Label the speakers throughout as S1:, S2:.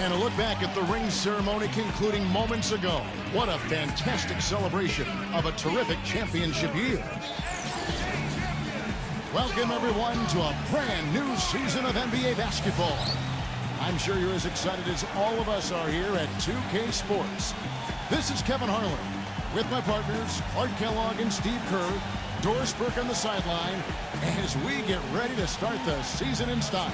S1: And a look back at the ring ceremony concluding moments ago. What a fantastic celebration of a terrific championship year. Welcome, everyone, to a brand new season of NBA basketball. I'm sure you're as excited as all of us are here at 2K Sports. This is Kevin Harlan with my partners, Clark Kellogg and Steve Kerr, Doris Burke on the sideline, as we get ready to start the season in style.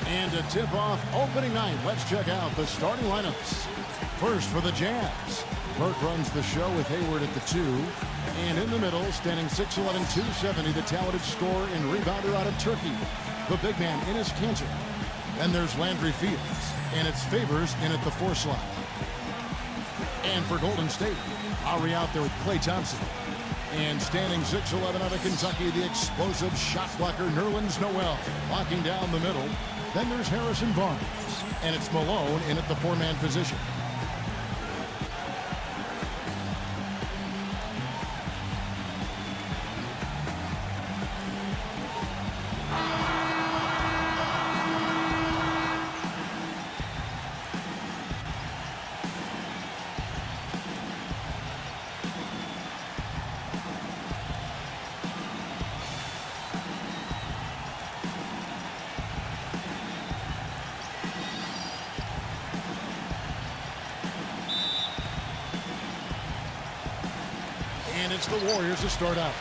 S1: And to tip off opening night, let's check out the starting lineups. First for the Jazz, Burke runs the show with Hayward at the 2. And in the middle, standing 6'11", 270, the talented scorer and rebounder out of Turkey, the big man Enes Kanter. Then there's Landry Fields, and it's Favors in at the 4 slot. And for Golden State, Lowry out there with Klay Thompson. And standing 6'11" out of Kentucky, the explosive shot blocker Nerlens Noel, locking down the middle. Then there's Harrison Barnes, and it's Malone in at the 4-man position. And it's the Warriors to start out.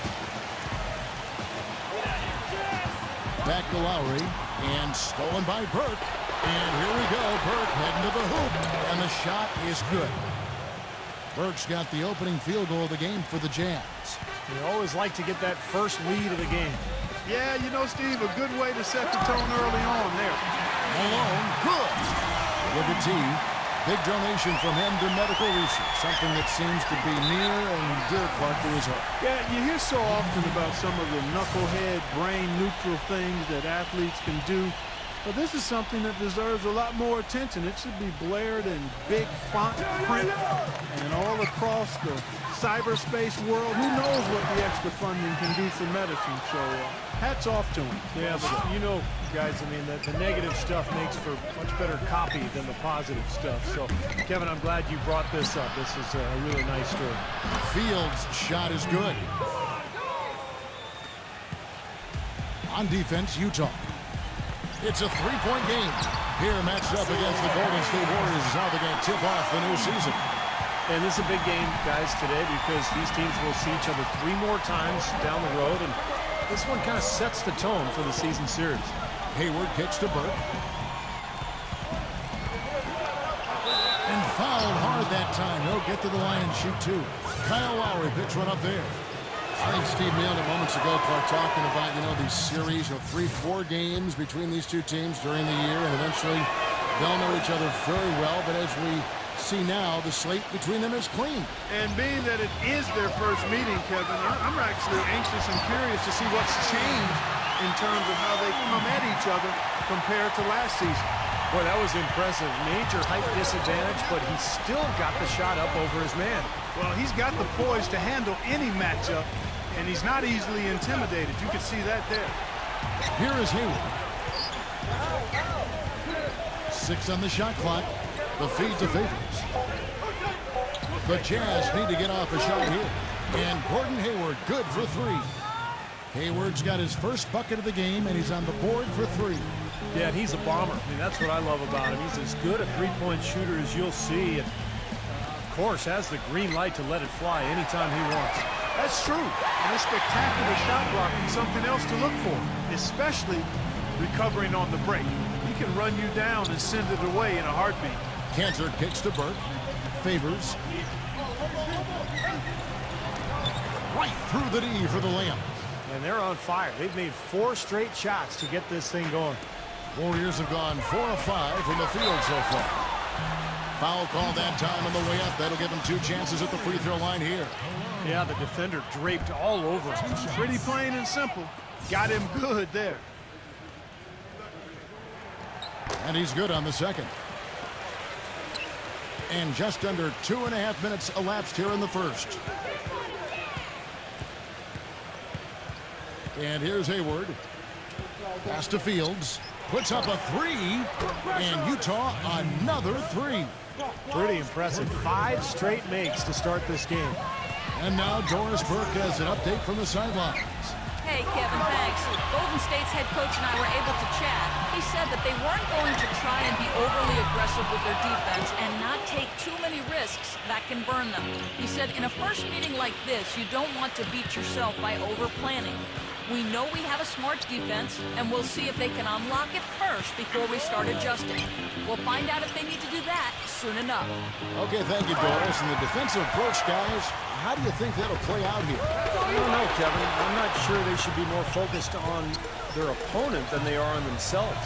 S1: Back to Lowry, and stolen by Burke. And here we go, Burke heading to the hoop, and the shot is good. Burke's got the opening field goal of the game for the Jazz.
S2: You always like to get that first lead of the game.
S3: Yeah, you know, Steve, a good way to set the tone early on there.
S1: Malone, good. Look at T. Big donation from him to medical research, something that seems to be near and dear, Clark, to his heart.
S3: Yeah, you hear so often about some of the knucklehead, brain-neutral things that athletes can do. But this is something that deserves a lot more attention. It should be blared in big font print and all across the cyberspace world. Who knows what the extra funding can do for medicine? So hats off to him.
S2: Yeah, but you know, guys, I mean, the negative stuff makes for much better copy than the positive stuff. So, Kevin, I'm glad you brought this up. This is a really nice story.
S1: Fields' shot is good. On defense, Utah. It's a 3-point game. Here matched up against the Golden State Warriors is how they're going to tip off the new season.
S2: And this is a big game, guys, today because these teams will see each other 3 more times down the road. And this one kind of sets the tone for the season series.
S1: Hayward kicks to Burke. And fouled hard that time. He'll get to the line and shoot 2. Kyle Lowry picks one up there. I think Steve nailed it moments ago, Clark, talking about, you know, these series of 3-4 games between these two teams during the year, and eventually they'll know each other very well. But as we see now, the slate between them is clean.
S3: And being that it is their first meeting, Kevin, I'm actually anxious and curious to see what's changed in terms of how they come at each other compared to last season.
S2: Boy, that was impressive. Major height disadvantage, but he still got the shot up over his man.
S3: Well, he's got the poise to handle any matchup, and he's not easily intimidated. You can see that there.
S1: Here is Hayward. 6 on the shot clock. The feed to Favors. The Jazz need to get off a shot here. And Gordon Hayward, good for 3. Hayward's got his first bucket of the game, and he's on the board for 3.
S2: Yeah, and he's a bomber. I mean, that's what I love about him. He's as good a 3-point shooter as you'll see. And, of course, has the green light to let it fly anytime he wants.
S3: That's true. And a spectacular shot blocking, something else to look for, especially recovering on the break. He can run you down and send it away in a heartbeat.
S1: Kanter kicks to Burke. Favors. Right through the D for the layup.
S2: And they're on fire. They've made 4 straight shots to get this thing going.
S1: Warriors have gone 4 of 5 from the field so far. Foul call that time on the way up. That'll give them 2 chances at the free throw line here.
S2: Yeah, the defender draped all over him.
S3: Pretty plain and simple. Got him good there.
S1: And he's good on the second. And just under 2.5 minutes elapsed here in the first. And here's Hayward. Pass to Fields. puts up a three, and Utah another three.
S2: Pretty impressive. 5 straight makes to start this game.
S1: And now Doris Burke has an update from the sidelines.
S4: Hey, Kevin, thanks. Golden State's head coach and I were able to chat. He said that they weren't going to try and be overly aggressive with their defense and not take too many risks that can burn them. He said in a first meeting like this, you don't want to beat yourself by over-planning. We know we have a smart defense, and we'll see if they can unlock it first before we start adjusting. We'll find out if they need to do that soon enough.
S1: Okay, thank you, Doris. And the defensive approach, guys, how do you think that'll play out here?
S2: I don't know, Kevin. I'm not sure they should be more focused on their opponent than they are on themselves.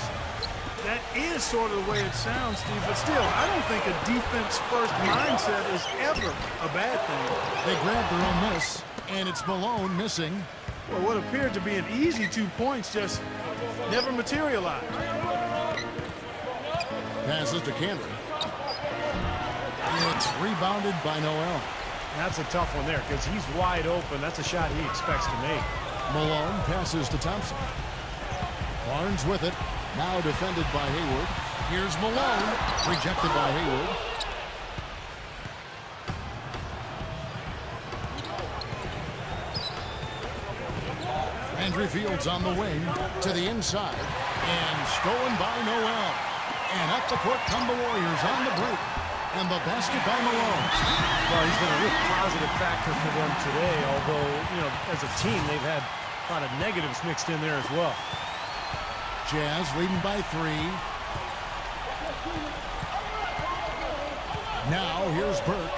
S3: That is sort of the way it sounds, Steve, but still, I don't think a defense-first mindset is ever a bad thing.
S1: They grabbed their own miss, and it's Malone missing.
S3: Well, what appeared to be an easy 2 points just never materialized.
S1: Passes to Cantor. It's rebounded by Noel.
S2: That's a tough one there because he's wide open. That's a shot he expects to make.
S1: Malone passes to Thompson. Barnes with it. Now defended by Hayward. Here's Malone. Rejected by Hayward. Andrew Fields on the wing to the inside. And stolen by Noel. And up the court come the Warriors on the break. And the basket by Malone.
S2: Well, he's been a real positive factor for them today, although, you know, as a team, they've had a lot of negatives mixed in there as well.
S1: Jazz leading by 3. Now here's Burke.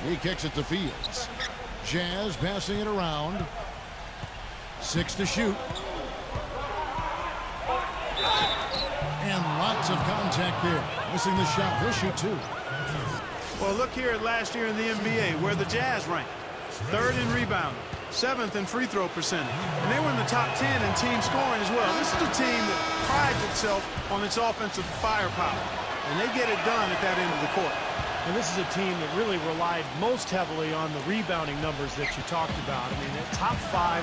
S1: He kicks it to Fields. Jazz passing it around. 6 to shoot. And lots of contact there. Missing the shot. He'll shoot 2.
S3: Well, look here at last year in the NBA, where the Jazz ranked. 3rd in rebounding, 7th in free throw percentage. And they were in the top 10 in team scoring as well. This is a team that prides itself on its offensive firepower. And they get it done at that end of the court.
S2: And this is a team that really relied most heavily on the rebounding numbers that you talked about. I mean, at top 5,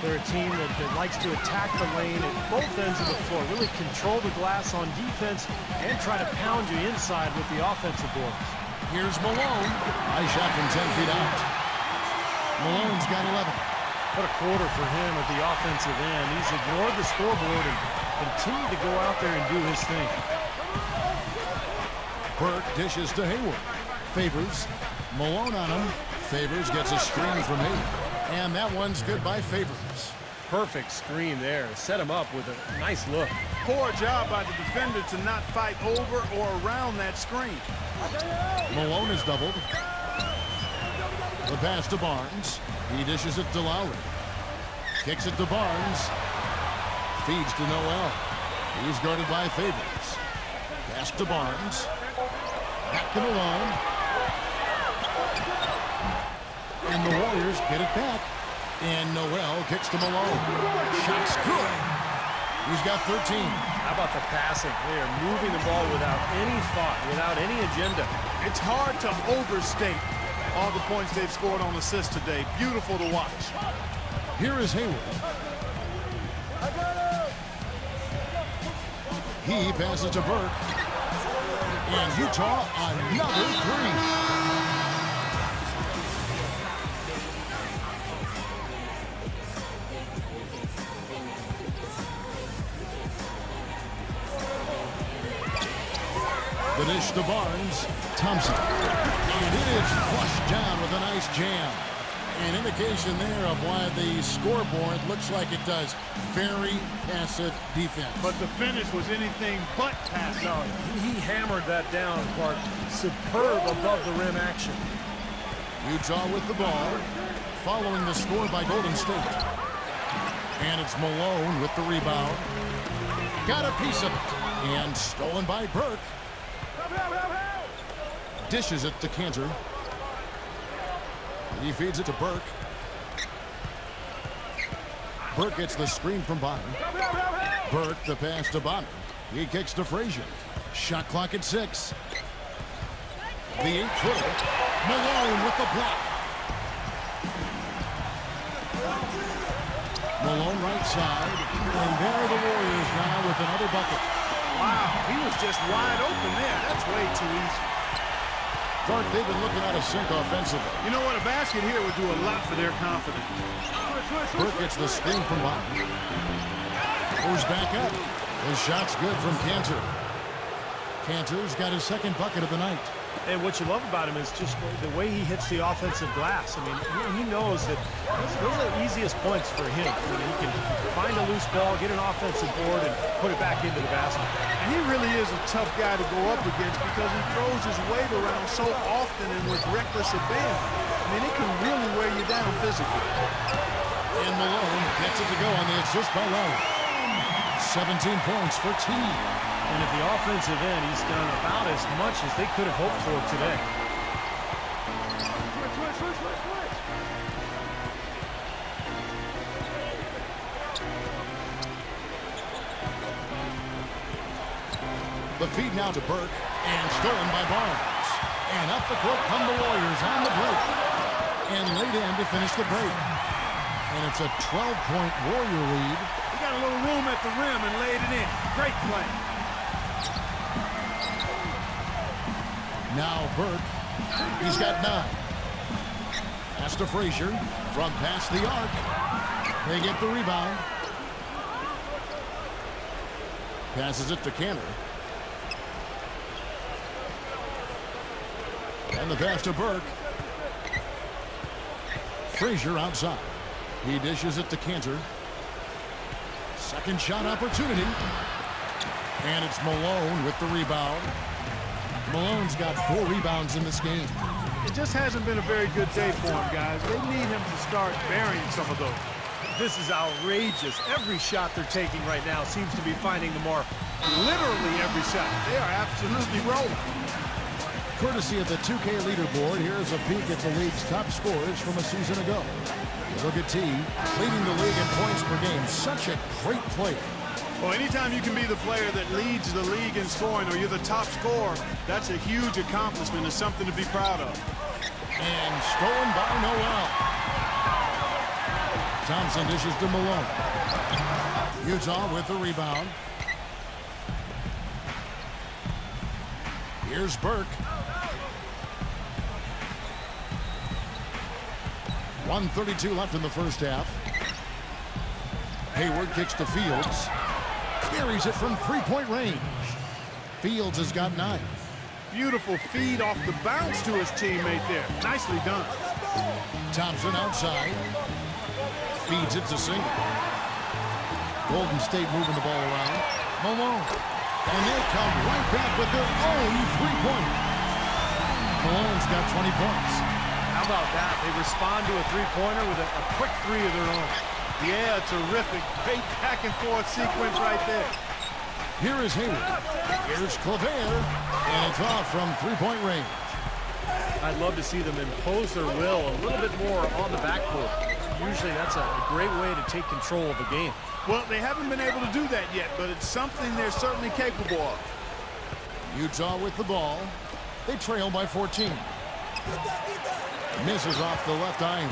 S2: they're a team that likes to attack the lane at both ends of the floor, really control the glass on defense, and try to pound you inside with the offensive boards.
S1: Here's Malone. Nice shot from 10 feet out. Malone's got 11.
S2: What a quarter for him at the offensive end. He's ignored the scoreboard and continued to go out there and do his thing.
S1: Burke dishes to Hayward. Favors. Malone on him. Favors gets a screen from Hayward. And that one's good by Favors.
S2: Perfect screen there. Set him up with a nice look.
S3: Poor job by the defender to not fight over or around that screen.
S1: Malone is doubled. The pass to Barnes. He dishes it to Lowry. Kicks it to Barnes. Feeds to Noel. He's guarded by Favors. Pass to Barnes. Back to Malone. And the Warriors get it back. And Noel kicks to Malone. Shot's good. He's got 13.
S2: How about the passing? They are moving the ball without any thought, without any agenda.
S3: It's hard to overstate all the points they've scored on assists today. Beautiful to watch.
S1: Here is Hayward. He passes to Burke. And Utah another 3. The dish to Barnes. Thompson. And it is flushed down with a nice jam. An indication there of why the scoreboard looks like it does. Very passive defense.
S3: But the finish was anything but passive.
S2: No, he hammered that down, Clark. Superb above the rim action.
S1: Utah with the ball, following the score by Golden State. And it's Malone with the rebound. Got a piece of it. And stolen by Burke. Dishes it to Cantor. He feeds it to Burke. Burke gets the screen from Bonner. Burke the pass to Bonner. He kicks to Frazier. Shot clock at 6. The 8-footer. Malone with the block. Malone right side. And there are the Warriors now with another bucket.
S3: Wow, he was just wide open there. That's way too easy.
S1: Clark, they've been looking out of sync offensively.
S3: You know what? A basket here would do a lot for their confidence.
S1: Burke gets the screen from bottom. Goes back up. His shot's good from Cantor. Cantor's got his second bucket of the night.
S2: And what you love about him is just the way he hits the offensive glass. I mean, he knows that those are the easiest points for him. I mean, he can find a loose ball, get an offensive board, and put it back into the basket.
S3: And he really is a tough guy to go up against because he throws his weight around so often and with reckless abandon. I mean, it can really wear you down physically.
S1: And Malone gets it to go on the assist by Malone. 17 points for T.
S2: And at the offensive end, he's done about as much as they could have hoped for today.
S1: The feed now to Burke, and stolen by Barnes. And up the court come the Warriors on the break. And laid in to finish the break. And it's a 12-point Warrior lead.
S3: He got a little room at the rim and laid it in. Great play.
S1: Now Burke, he's got 9. Pass to Frazier from past the arc. They get the rebound. Passes it to Cantor. And the pass to Burke. Frazier outside. He dishes it to Cantor. Second shot opportunity. And it's Malone with the rebound. Malone's got 4 rebounds in this game.
S3: It just hasn't been a very good day for him, guys. They need him to start burying some of those.
S2: This is outrageous. Every shot they're taking right now seems to be finding the mark.
S3: Literally every shot. They are absolutely rolling.
S1: Courtesy of the 2K leaderboard, here's a peek at the league's top scorers from a season ago. You look at T, leading the league in points per game. Such a great player.
S3: Well, anytime you can be the player that leads the league in scoring or you're the top scorer, that's a huge accomplishment and something to be proud of.
S1: And stolen by Noel. Thompson dishes to Malone. Utah with the rebound. Here's Burke. 1:32 left in the first half. Hayward kicks to Fields. Carries it from three-point range. Fields has got 9.
S3: Beautiful feed off the bounce to his teammate there. Nicely done.
S1: Thompson outside. Feeds it to Singer. Golden State moving the ball around. Malone. And they come right back with their own three-pointer. Malone's got 20 points.
S2: How about that? They respond to a three-pointer with a quick 3 of their own.
S3: Yeah, terrific. Great back-and-forth sequence right there.
S1: Here is Hayward. Here's Claver. And it's off from three-point range.
S2: I'd love to see them impose their will a little bit more on the backcourt. Usually that's a great way to take control of the game.
S3: Well, they haven't been able to do that yet, but it's something they're certainly capable of.
S1: Utah with the ball. They trail by 14. Misses off the left iron.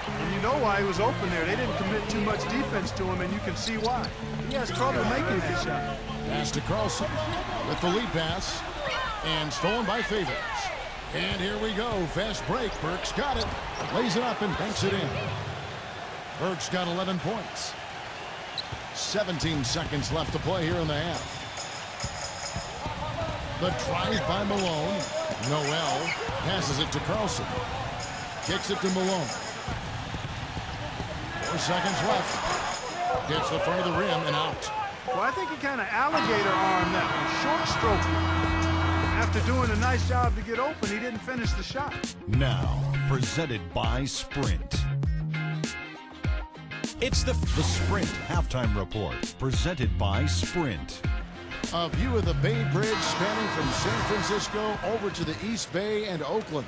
S3: And you know why he was open there. They didn't commit too much defense to him, and you can see why. He has trouble making a good shot.
S1: Pass to Carlson with the lead pass. And stolen by Favors. And here we go. Fast break. Burke's got it. Lays it up and banks it in. Burke's got 11 points. 17 seconds left to play here in the half. The drive by Malone. Noel passes it to Carlson. Kicks it to Malone. 4 seconds left. Gets the front of the rim and out.
S3: Well, I think he kind of alligator armed that one. Short stroke. After doing a nice job to get open, he didn't finish the shot.
S5: Now, presented by Sprint. It's the Sprint Halftime Report, presented by Sprint.
S1: A view of the Bay Bridge spanning from San Francisco over to the East Bay and Oakland.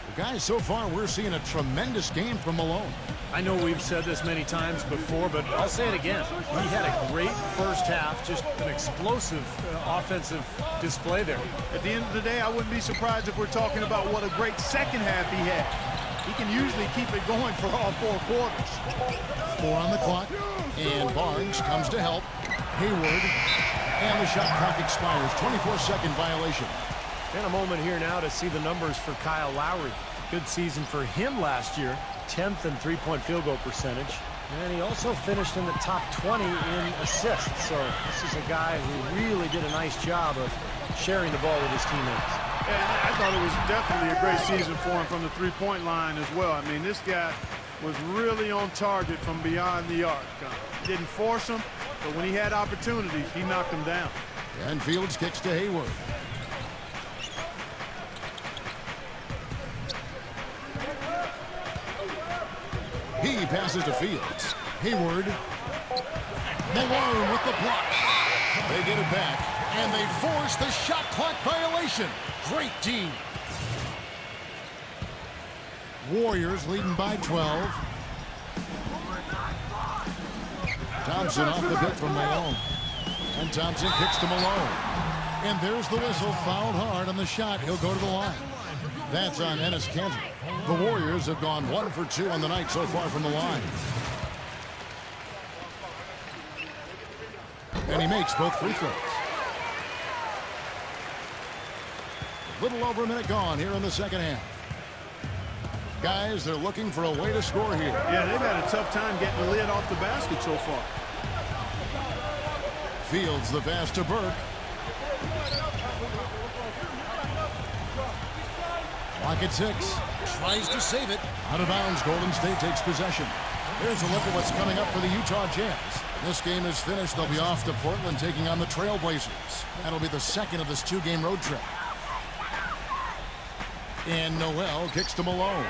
S1: Well, guys, so far we're seeing a tremendous game from Malone.
S2: I know we've said this many times before, but I'll say it again. He had a great first half, just an explosive offensive display there.
S3: At the end of the day, I wouldn't be surprised if we're talking about what a great second half he had. he can usually keep it going for all 4 quarters.
S1: 4 on the clock, and Barnes comes to help. Hayward, and the shot clock expires. 24-second violation.
S2: And a moment here now to see the numbers for Kyle Lowry. Good season for him last year. 10th in three-point field goal percentage. And he also finished in the top 20 in assists. So this is a guy who really did a nice job of sharing the ball with his teammates.
S3: And I thought it was definitely a great season for him from the three-point line as well. I mean, this guy was really on target from beyond the arc. Didn't force him, but when he had opportunities, he knocked them down.
S1: And Fields kicks to Hayward. He passes to Fields. Hayward. Malone with the block. They get it back, and they force the shot clock violation. Great team. Warriors leading by 12. Thompson off the bit from Malone. And Thompson kicks to Malone. And there's the whistle. Fouled hard on the shot. He'll go to the line. That's on Enes Kanter. The Warriors have gone 1 for 2 on the night so far from the line. And he makes both free throws. A little over a minute gone here in the second half. Guys, they're looking for a way to score here.
S3: Yeah, they've had a tough time getting the lid off the basket so far.
S1: Fields the pass to Burke. Clock at 6. Tries to save it. Out of bounds, Golden State takes possession. Here's a look at what's coming up for the Utah Jazz. This game is finished. They'll be off to Portland taking on the Trail Blazers. That'll be the second of this 2-game road trip. And Noel kicks to Malone.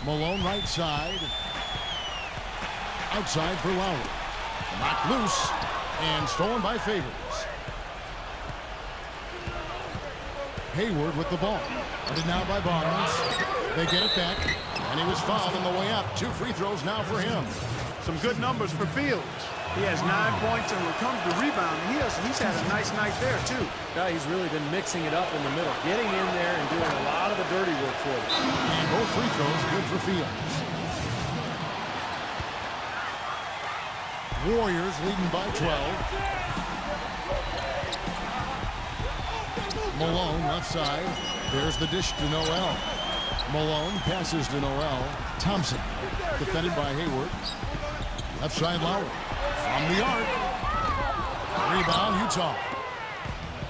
S1: Malone right side. Outside for Lowry. Knocked loose and stolen by Favors. Hayward with the ball. Headed now by Barnes. They get it back. And he was fouled on the way up. 2 free throws now for him.
S3: Some good numbers for Fields. He has 9 points, and when it comes to rebounding, he's had a nice night there, too.
S2: Yeah, he's really been mixing it up in the middle. Getting in there and doing a lot of the dirty work for him.
S1: And both free throws good for Fields. Warriors leading by 12. Malone left side. There's the dish to Noel. Malone passes to Noel. Thompson defended by Hayward. Left side Lowry. From the arc. Rebound Utah.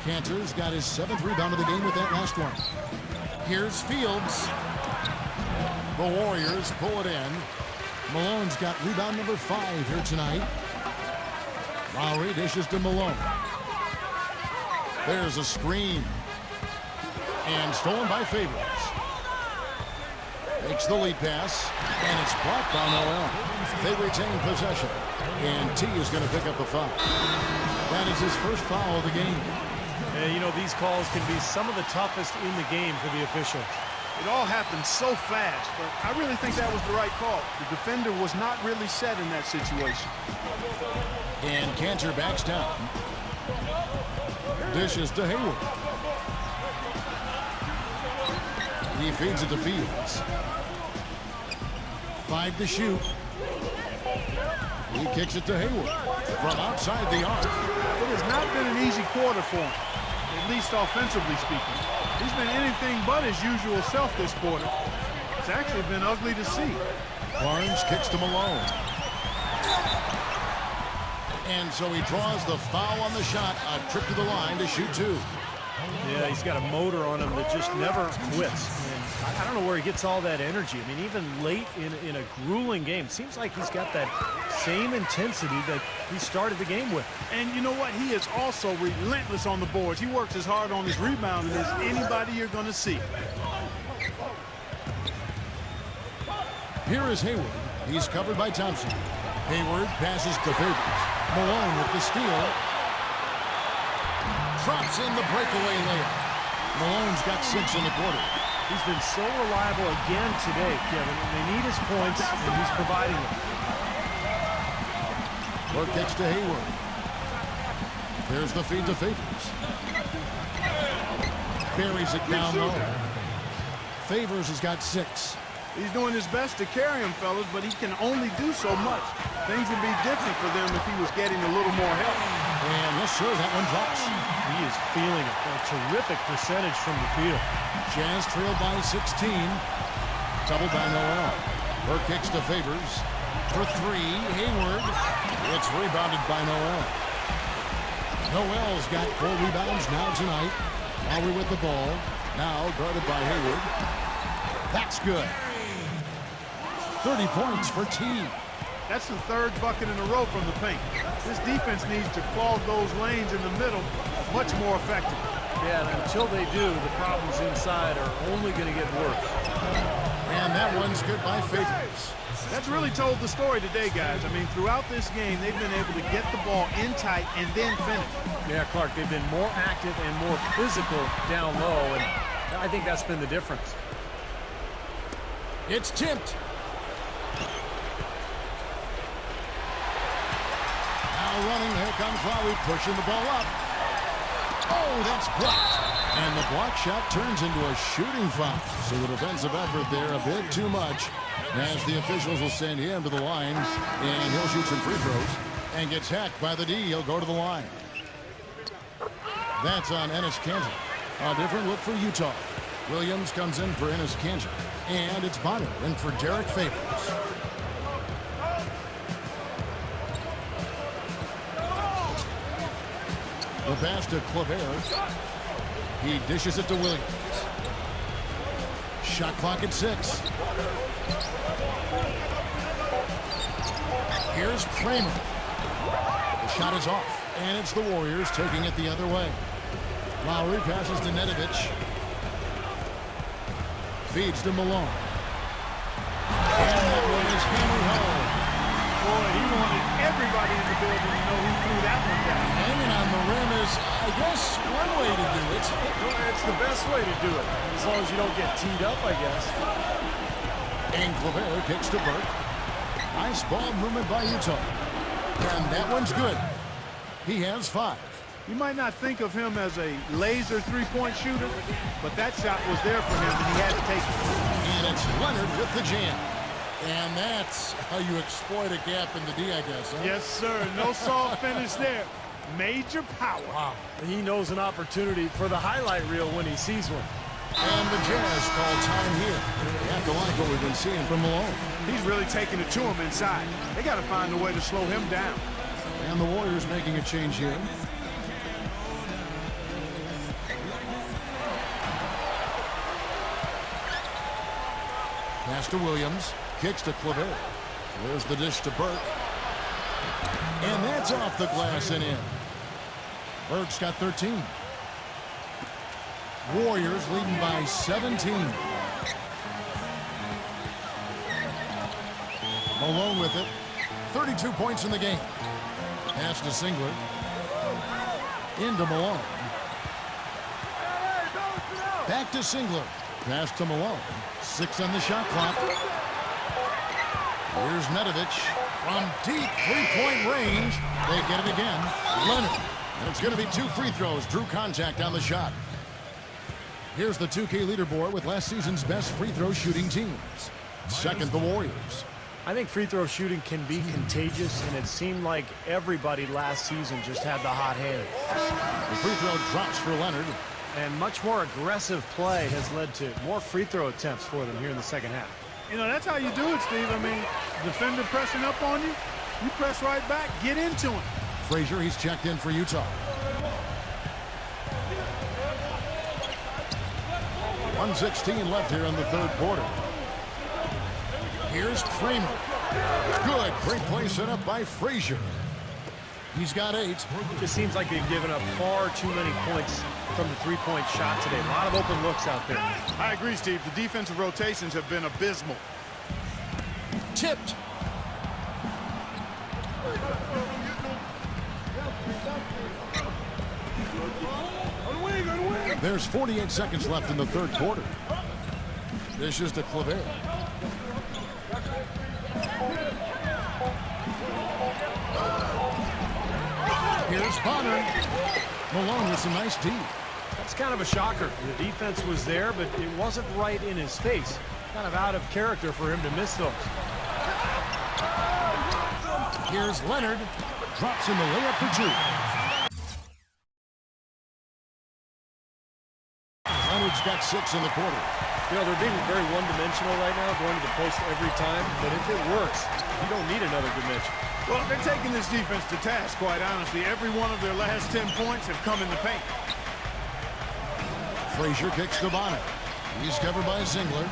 S1: Kanter's got his 7th rebound of the game with that last one. Here's Fields. The Warriors pull it in. Malone's got rebound number 5 here tonight. Lowry dishes to Malone. There's a screen. And stolen by Favors. Makes the lead pass. And it's blocked by Noel. They retain possession. And T is going to pick up the foul. That is his first foul of the game.
S2: And, you know, these calls can be some of the toughest in the game for the officials.
S3: It all happened so fast, but I really think that was the right call. The defender was not really set in that situation.
S1: And Kanter backs down. Dishes to Hayward. He feeds it to Fields. 5 to shoot. He kicks it to Hayward from outside the arc.
S3: It has not been an easy quarter for him, at least offensively speaking. He's been anything but his usual self this quarter. It's actually been ugly to see.
S1: Barnes kicks to Malone. And so he draws the foul on the shot. A trip to the line to shoot 2.
S2: Yeah, he's got a motor on him that just never quits. And I don't know where he gets all that energy. I mean, even late in a grueling game, seems like he's got that same intensity that he started the game with.
S3: And you know what? He is also relentless on the boards. He works as hard on his rebounding as anybody you're going to see.
S1: Here is Hayward. He's covered by Thompson. Hayward passes to Favors. Malone with the steal. Drops in the breakaway layup. Malone's got 6 in the quarter.
S2: He's been so reliable again today, Kevin. They need his points, and he's providing them.
S1: Burke kicks to Hayward. There's the feed to Favors. Buries it down low. Favors has got 6.
S3: He's doing his best to carry him, fellas, but he can only do so much. Things would be different for them if he was getting a little more help.
S1: And yes, sir, that one drops.
S2: He is feeling it. A terrific percentage from the field.
S1: Jazz trailed by 16. Doubled by Noel. Burke kicks to Favors. For 3, Hayward. It's rebounded by Noel. Noel's got 4 rebounds now tonight. Lowry with the ball. Now guarded by Hayward. That's good. 30 points for T.
S3: That's the 3rd bucket in a row from the paint. This defense needs to clog those lanes in the middle much more effectively.
S2: Yeah, and until they do, the problems inside are only going to get worse.
S1: And that one's good by Favors.
S3: That's really told the story today, guys. I mean, throughout this game, they've been able to get the ball in tight and then finish.
S2: Yeah, Clark, they've been more active and more physical down low, and I think that's been the difference.
S1: It's tipped. Now running, here comes Lowry pushing the ball up. Oh, that's blocked. And the block shot turns into a shooting foul. So the defensive effort there a bit too much, as the officials will send him to the line, and he'll shoot some free throws and gets hacked by the D. He'll go to the line. That's on Enes Kanter. A different look for Utah. Williams comes in for Enes Kanter. And it's Bonner in for Derek Favors. The pass to Clavert. He dishes it to Williams. Shot clock at 6. Here's Kramer. The shot is off. And it's the Warriors taking it the other way. Lowry passes to Nedovic. Feeds to Malone. And that one is hammered home.
S3: Boy, he wanted everybody in the building to know he threw that one down.
S1: Hanging on the rim is, I guess, one way to do it.
S2: Well, it's the best way to do it, as long as you don't get teed up, I guess.
S1: And Clavert kicks to Burke. Nice ball movement by Utah. And that one's good. He has 5.
S3: You might not think of him as a laser three-point shooter, but that shot was there for him, and he had to take it.
S1: And it's Leonard with the jam. And that's how you exploit a gap in the D, I guess, huh?
S3: Yes, sir. No soft finish there. Major power.
S2: Wow. He knows an opportunity for the highlight reel when he sees one.
S1: And the Jazz call time here. They have to like what we've been seeing from Malone.
S3: He's really taking it to him inside. They got to find a way to slow him down.
S1: And the Warriors making a change here. Pass to Williams. Kicks to Clavert. There's the dish to Burke. And that's off the glass and in. Burke's got 13. Warriors leading by 17. Malone with it. 32 points in the game. Pass to Singler. Into Malone. Back to Singler. Pass to Malone. 6 on the shot clock. Here's Nedovic from deep three-point range. They get it again. Leonard. And it's going to be 2 free throws. Drew contact on the shot. Here's the 2K leaderboard with last season's best free throw shooting teams. Second, the Warriors.
S2: I think free throw shooting can be contagious, and it seemed like everybody last season just had the hot hand.
S1: The free throw drops for Leonard.
S2: And much more aggressive play has led to more free throw attempts for them here in the second half.
S3: You know, that's how you do it, Steve. I mean, defender pressing up on you, you press right back, get into him.
S1: Frazier, he's checked in for Utah. 1:16 left here in the third quarter. Here's Kramer. Good. Great play set up by Frazier. He's got 8.
S2: It just seems like they've given up far too many points from the three-point shot today. A lot of open looks out there.
S3: I agree, Steve. The defensive rotations have been abysmal.
S1: Tipped. There's 48 seconds left in the third quarter. This is to Clavert. Here's Bonner. Malone with some nice D.
S2: That's kind of a shocker. The defense was there, but it wasn't right in his face. Kind of out of character for him to miss those.
S1: Here's Leonard. Drops in the layup for two. Leonard's got 6 in the quarter.
S2: You know, they're being very one-dimensional right now, going to the post every time. But if it works, you don't need another dimension.
S3: Well, they're taking this defense to task, quite honestly. Every one of their last 10 points have come in the paint.
S1: Frazier kicks to Bonner. He's covered by Zingler.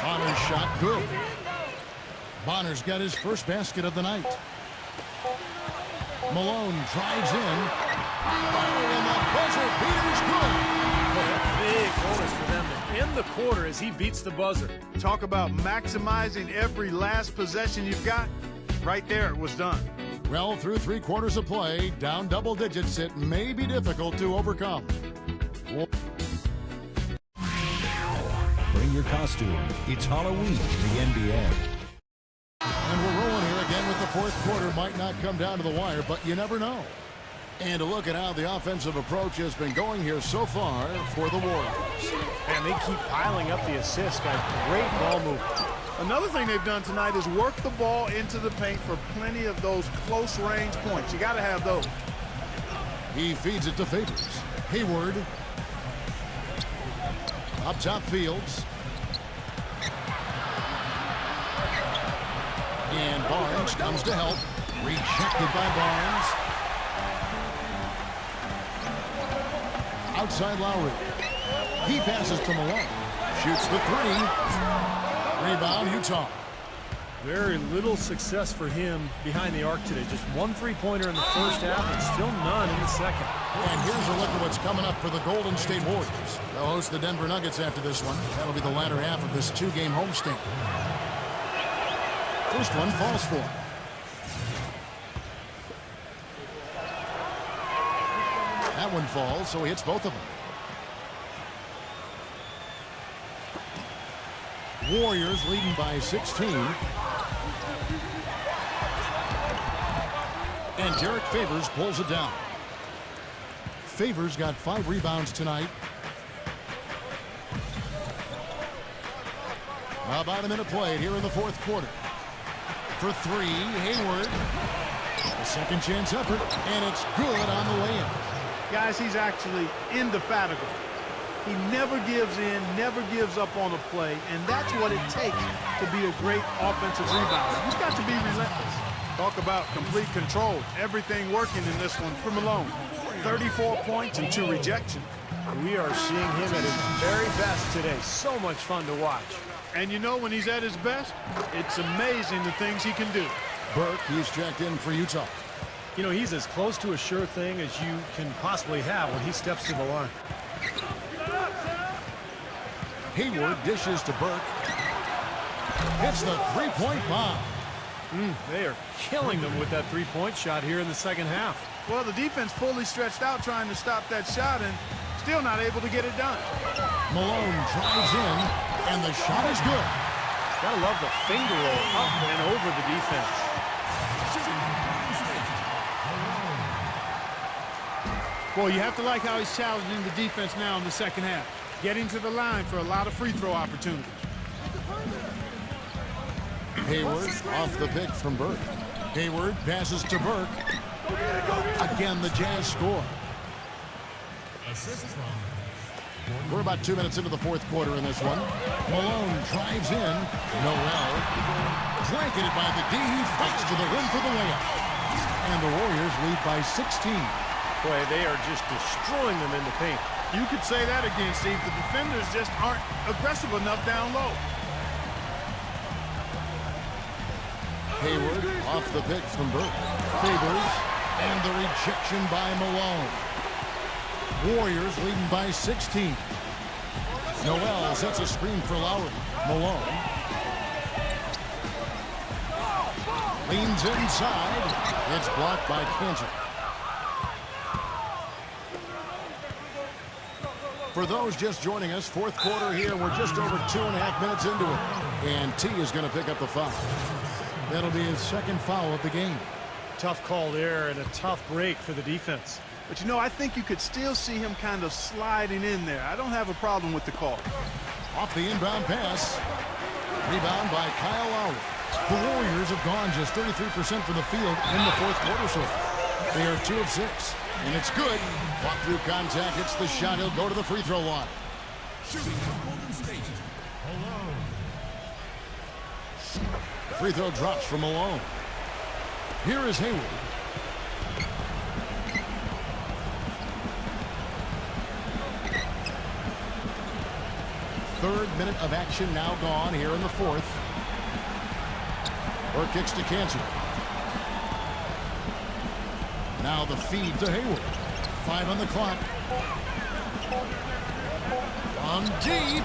S1: Bonner's shot good. Bonner's got his first basket of the night. Malone drives in. And the buzzer beater's good.
S2: Big bonus for them to end the quarter as he beats the buzzer.
S3: Talk about maximizing every last possession you've got. Right there, it was done.
S1: Well, through 3 quarters of play, down double digits, it may be difficult to overcome.
S5: Bring your costume. It's Halloween in the NBA.
S1: And we're rolling here again with the fourth quarter. Might not come down to the wire, but you never know. And a look at how the offensive approach has been going here so far for the Warriors.
S2: And they keep piling up the assists. Got great ball movement.
S3: Another thing they've done tonight is work the ball into the paint for plenty of those close-range points. You got to have those.
S1: He feeds it to Favors. Hayward. Up top, Fields. And Barnes comes to help. Rejected by Barnes. Outside Lowry. He passes to Malone. Shoots the 3. Rebound, Utah.
S2: Very little success for him behind the arc today. Just 1 3-pointer in the first half and still none in the second.
S1: And here's a look at what's coming up for the Golden State Warriors. They'll host the Denver Nuggets after this one. That'll be the latter half of this 2-game homestand. First one falls for him. That one falls, so he hits both of them. Warriors leading by 16. And Derek Favors pulls it down. Favors got 5 rebounds tonight. About a minute played here in the fourth quarter. For 3, Hayward. A second chance effort, and it's good on the way in.
S3: Guys, he's actually indefatigable. He never gives in, never gives up on a play, and that's what it takes to be a great offensive rebounder. You've got to be relentless. Talk about complete control. Everything working in this one for Malone. 34 points and 2 rejections.
S2: We are seeing him at his very best today. So much fun to watch.
S3: And you know when he's at his best, it's amazing the things he can do.
S1: Burke, he's checked in for Utah.
S2: You know, he's as close to a sure thing as you can possibly have when he steps to the line.
S1: Hayward dishes to Burke. Hits the 3-point bomb.
S2: They are killing them with that 3-point shot here in the second half.
S3: Well, the defense fully stretched out trying to stop that shot and still not able to get it done.
S1: Malone drives in, and the shot is good.
S2: Gotta love the finger roll up and over the defense.
S3: Well, you have to like how he's challenging the defense now in the second half. Getting to the line for a lot of free throw opportunities.
S1: Hayward off the pick from Burke. Hayward passes to Burke. Again, the Jazz score. We're about 2 minutes into the fourth quarter in this one. Malone drives in. Noel. Blanketed by the D. He fights to the rim for the layup. And the Warriors lead by 16.
S2: Boy, they are just destroying them in the paint.
S3: You could say that again, Steve. The defenders just aren't aggressive enough down low.
S1: Hayward off the pick from Burke. Favors. And the rejection by Malone. Warriors leading by 16. Noel sets a screen for Lowry. Malone. Leans inside. It's blocked by Cantor. For those just joining us, fourth quarter here. We're just over 2.5 minutes into it. And T is going to pick up the foul. That'll be his second foul of the game.
S2: Tough call there and a tough break for the defense.
S3: But, you know, I think you could still see him kind of sliding in there. I don't have a problem with the call.
S1: Off the inbound pass. Rebound by Kyle Lowry. The Warriors have gone just 33% from the field in the fourth quarter so far. They are 2 of 6. And it's good. Walk through contact, hits the shot. He'll go to the free throw line.
S5: Shooting for Golden State, Malone.
S1: Free throw drops from Malone. Here is Hayward. Third minute of action now gone here in the fourth. Burke kicks to Cantor. Now the feed to Hayward. 5 on the clock. On deep.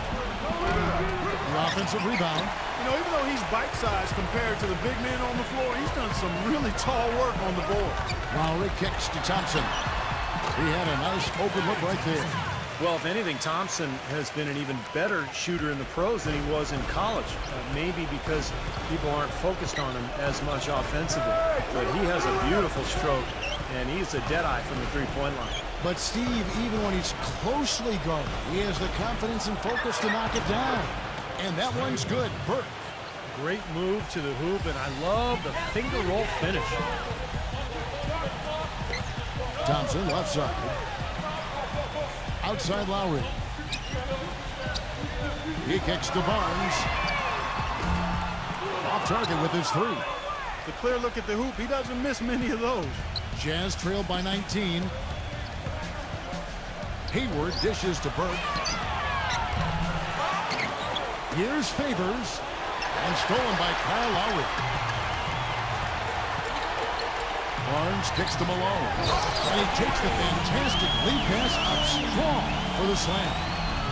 S1: The offensive rebound.
S3: You know, even though he's bite-sized compared to the big men on the floor, he's done some really tall work on the board.
S1: Lowry kicks to Thompson. He had a nice open look right there.
S2: Well, if anything, Thompson has been an even better shooter in the pros than he was in college. Maybe because people aren't focused on him as much offensively. But he has a beautiful stroke, and he's a deadeye from the three-point line.
S1: But Steve, even when he's closely guarded, he has the confidence and focus to knock it down. And that one's good. Burke.
S2: Great move to the hoop, and I love the finger roll finish.
S1: Thompson left side. Outside Lowry. He kicks to Barnes. Off target with his 3.
S3: The clear look at the hoop, he doesn't miss many of those.
S1: Jazz trailed by 19. Hayward dishes to Burke. Here's Favors. And stolen by Kyle Lowry. Barnes kicks to Malone. And he takes the fantastic lead pass up strong for the slam.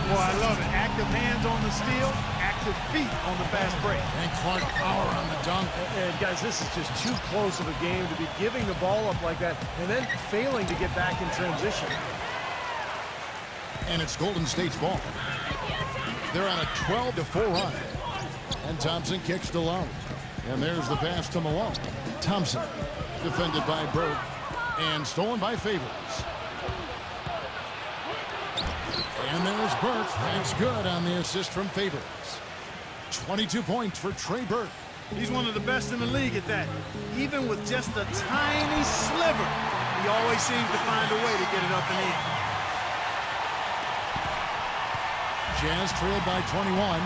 S3: Boy, I love it. Active hands on the steal, active feet on the fast break.
S1: And Clark power on the dunk.
S2: And guys, this is just too close of a game to be giving the ball up like that and then failing to get back in transition.
S1: And it's Golden State's ball. They're on a 12-4 run. And Thompson kicks to Lowry. And there's the pass to Malone. Thompson defended by Burke and stolen by Favors. And there's Burke. That's good on the assist from Favors. 22 points for Trey Burke.
S3: He's one of the best in the league at that. Even with just a tiny sliver, he always seems to find a way to get it up and in.
S1: Jazz trailed by 21.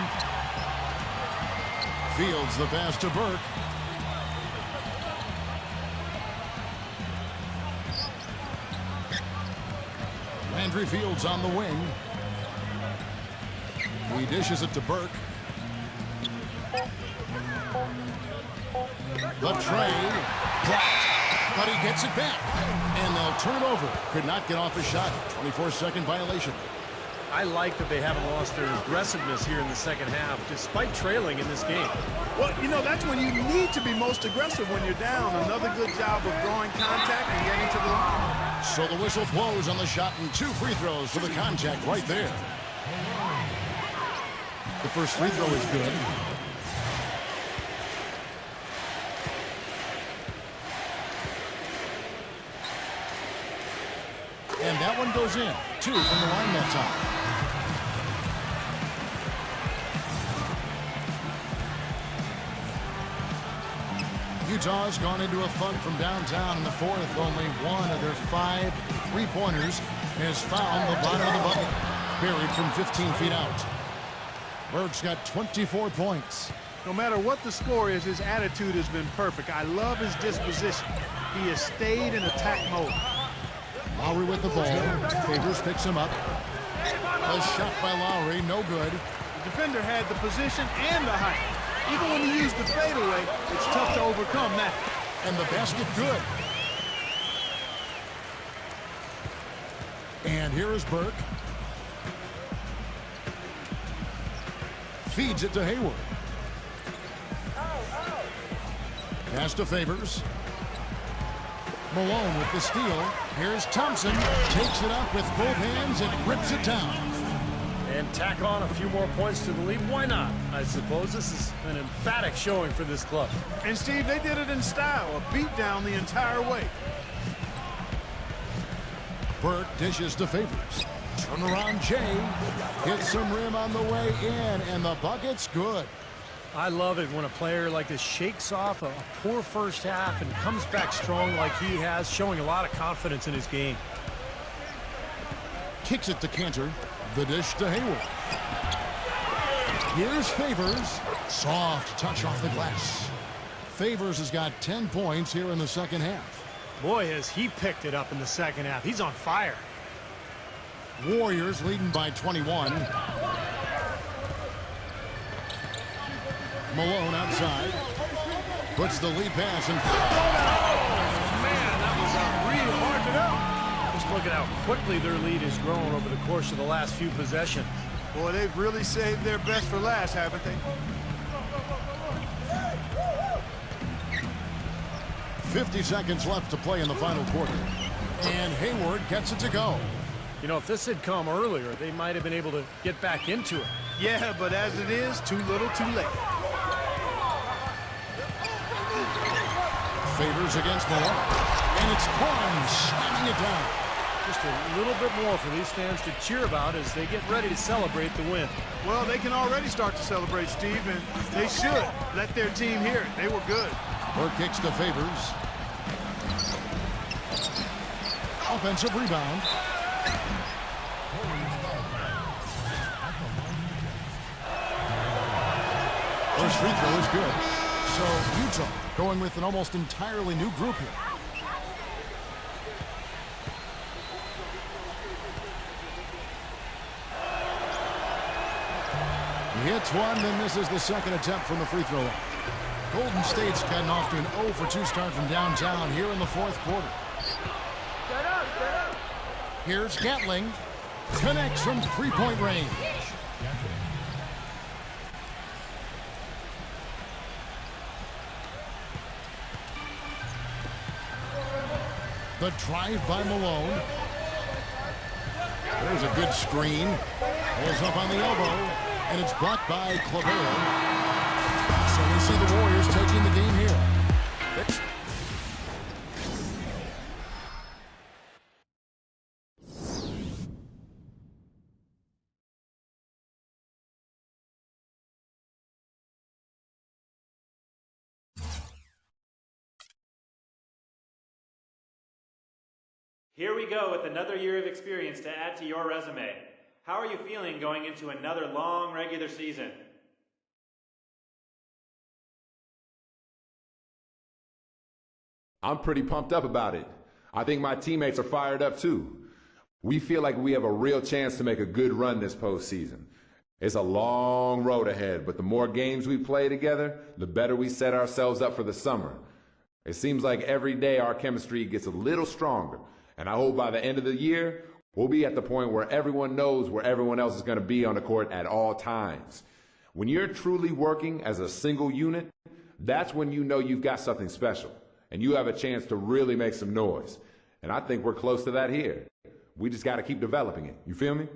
S1: Fields the pass to Burke. Landry Fields on the wing. He dishes it to Burke. The tray blocked, but he gets it back. And they'll turn it over. Could not get off a shot. 24-second violation.
S2: I like that they haven't lost their aggressiveness here in the second half, despite trailing in this game.
S3: Well, you know, that's when you need to be most aggressive when you're down. Another good job of drawing contact and getting to the line.
S1: So the whistle blows on the shot and 2 free throws for the contact right there. The first free throw is good. And that one goes in. 2 from the line that time. Utah's gone into a funk from downtown in the fourth. Only one of their 5 3-pointers has found the bottom of the bucket. Buried from 15 feet out. Burke's got 24 points.
S3: No matter what the score is, his attitude has been perfect. I love his disposition. He has stayed in attack mode.
S1: Lowry with the ball. Favors picks him up. A shot by Lowry, no good.
S3: The defender had the position and the height. Even when he used the fadeaway, it's tough to overcome that.
S1: And the basket good. And here is Burke. Feeds it to Hayward. Pass to Favors. Malone with the steal. Here's Thompson. Takes it up with both hands and rips it down.
S2: And tack on a few more points to the lead. Why not? I suppose this is an emphatic showing for this club.
S3: And Steve, they did it in style. A beat down the entire way.
S1: Burke dishes to Favors. Turnaround Jay hits some rim on the way in, and the bucket's good.
S2: I love it when a player like this shakes off a poor first half and comes back strong like he has, showing a lot of confidence in his game.
S1: Kicks it to Cantor. The dish to Hayward. Here's Favors. Soft touch off the glass. Favors has got 10 points here in the second half.
S2: Boy, has he picked it up in the second half. He's on fire.
S1: Warriors leading by 21. Malone outside. Puts the lead pass in.
S2: Oh, man, that was real hard to know. Just look at how quickly their lead has grown over the course of the last few possessions.
S3: Boy, they've really saved their best for last, haven't they?
S1: 50 seconds left to play in the final quarter. And Hayward gets it to go.
S2: You know, if this had come earlier, they might have been able to get back into it.
S3: Yeah, but as it is, too little, too late.
S1: Favors against Malone. And it's Barnes slamming it down.
S2: Just a little bit more for these fans to cheer about as they get ready to celebrate the win.
S3: Well, they can already start to celebrate, Steve, and they should let their team hear it. They were good.
S1: Burke kicks to Favors. Offensive rebound. First free throw is good. So Utah going with an almost entirely new group here. He hits one, then misses the second attempt from the free throw line. Golden State's gotten off to an 0 for 2 start from downtown here in the fourth quarter. Here's Gatling. Connects from three-point range. The drive by Malone. There's a good screen. Pulls up on the elbow. And it's blocked by Clavero. So we see the Warriors taking the game here.
S6: Here we go with another year of experience to add to your resume. How are you feeling going into another long regular season?
S7: I'm pretty pumped up about it. I think my teammates are fired up too. We feel like we have a real chance to make a good run this postseason. It's a long road ahead, but the more games we play together, the better we set ourselves up for the summer. It seems like every day our chemistry gets a little stronger, and I hope by the end of the year, we'll be at the point where everyone knows where everyone else is going to be on the court at all times. When you're truly working as a single unit, that's when you know you've got something special, and you have a chance to really make some noise. And I think we're close to that here. We just got to keep developing it. You feel me?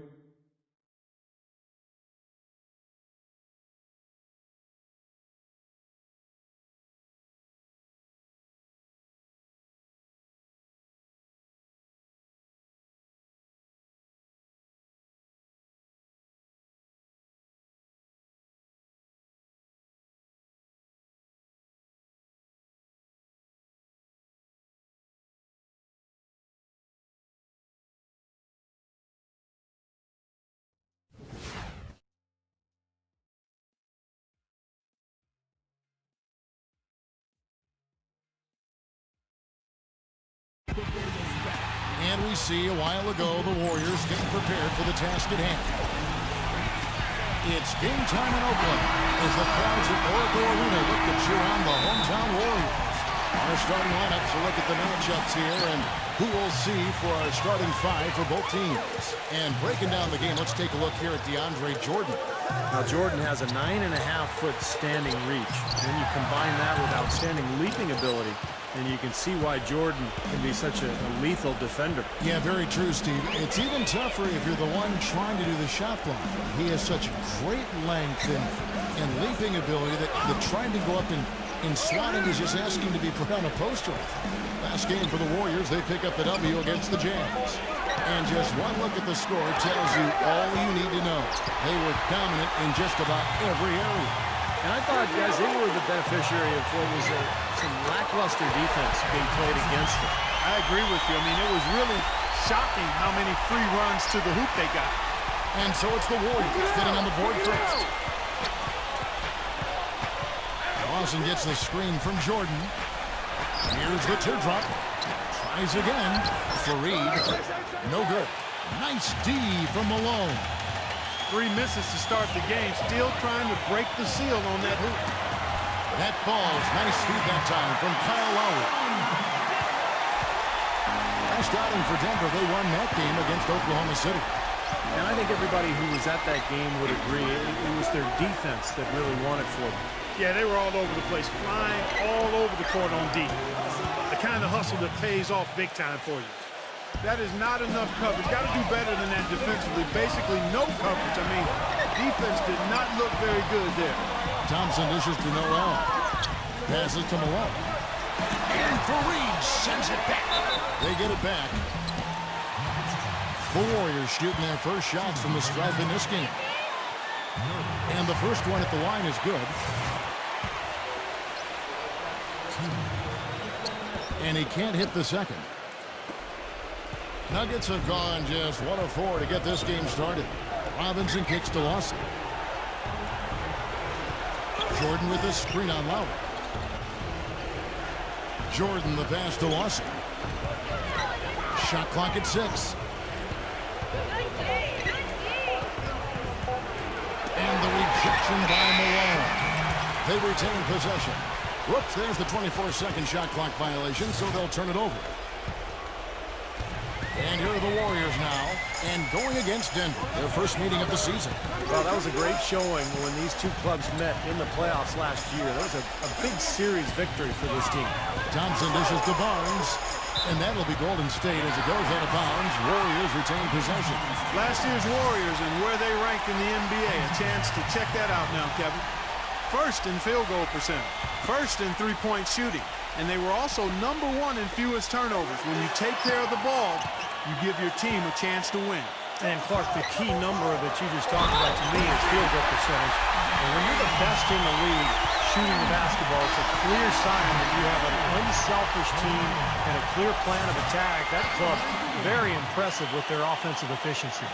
S1: And we see a while ago the Warriors getting prepared for the task at hand. It's game time in Oakland as the crowds at Oracle Arena look to cheer on the hometown Warriors. Our starting lineup, so look at the matchups here and who we'll see for our starting five for both teams. And breaking down the game, let's take a look here at DeAndre Jordan.
S2: Now, Jordan has a 9.5-foot standing reach. Then you combine that with outstanding leaping ability, and you can see why Jordan can be such a lethal defender.
S1: Yeah, very true, Steve. It's even tougher if you're the one trying to do the shot block. He has such great length and leaping ability that trying to go up and And swatting is just asking to be put on a poster. Last game for the Warriors, they pick up the W against the Jazz. And just one look at the score tells you all you need to know. They were dominant in just about every area.
S2: And I thought, guys, they were the beneficiary of what was some lackluster defense being played against them.
S3: I agree with you. I mean, it was really shocking how many free runs to the hoop they got.
S1: And so it's the Warriors sitting on the board first. Lawson gets the screen from Jordan. Here's the teardrop. Tries again. Fareed. No good. Nice D from Malone.
S3: 3 misses to start the game. Still trying to break the seal on that hoop.
S1: That falls. Nice feed that time from Kyle Lowry. Last outing for Denver, they won that game against Oklahoma City.
S2: And I think everybody who was at that game would agree it was their defense that really won it for them.
S3: Yeah, they were all over the place, flying all over the court on D. The kind of hustle that pays off big time for you. That is not enough coverage. Got to do better than that defensively. Basically no coverage. I mean, defense did not look very good there.
S1: Thompson dishes to Noel. Passes to Malone. And Fareed sends it back. They get it back. The Warriors shooting their first shots from the stripe in this game. And the first one at the line is good. And he can't hit the second. Nuggets have gone just 1 of 4 to get this game started. Robinson kicks to Lawson. Jordan with the screen on Lowry. Jordan the pass to Lawson. Shot clock at 6. And the rejection by Malone. They retain possession. Whoops, there's the 24-second shot clock violation, so they'll turn it over. And here are the Warriors now, and going against Denver, their first meeting of the season.
S2: Well, that was a great showing when these two clubs met in the playoffs last year. That was a big series victory for this team.
S1: Thompson dishes to Barnes, and that'll be Golden State as it goes out of bounds. Warriors retain possession.
S3: Last year's Warriors and where they rank in the NBA. A chance to check that out now, Kevin. First in field goal percentage. First in three-point shooting. And they were also number 1 in fewest turnovers. When you take care of the ball, you give your team a chance to win.
S2: And, Clark, the key number that you just talked about to me is field goal percentage. And when you're the best in the league shooting the basketball, it's a clear sign that you have an unselfish team and a clear plan of attack. That club, very impressive with their offensive efficiency.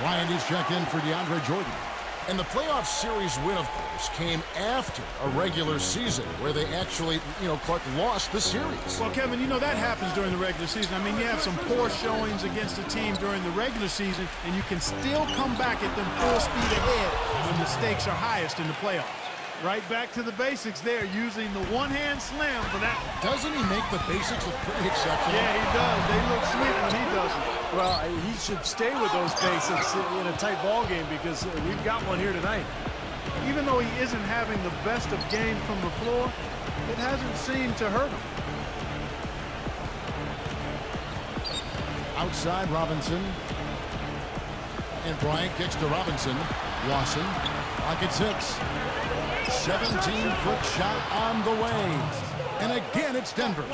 S1: Ryan is checked in for DeAndre Jordan. And the playoff series win, of course, came after a regular season where they actually, Clark, lost the series.
S3: Well, Kevin, that happens during the regular season. I mean, you have some poor showings against a team during the regular season, and you can still come back at them full speed ahead when the stakes are highest in the playoffs. Right back to the basics there, using the one-hand slam for that.
S1: Doesn't he make the basics look pretty exceptional?
S3: Yeah, he does. They look sweet when he doesn't.
S2: Well, he should stay with those basics in a tight ball game because we've got one here tonight.
S3: Even though he isn't having the best of games from the floor, it hasn't seemed to hurt him.
S1: Outside Robinson. And Bryant kicks to Robinson. Lawson. Clock at 6. 17-foot shot on the way. And again, it's Denver.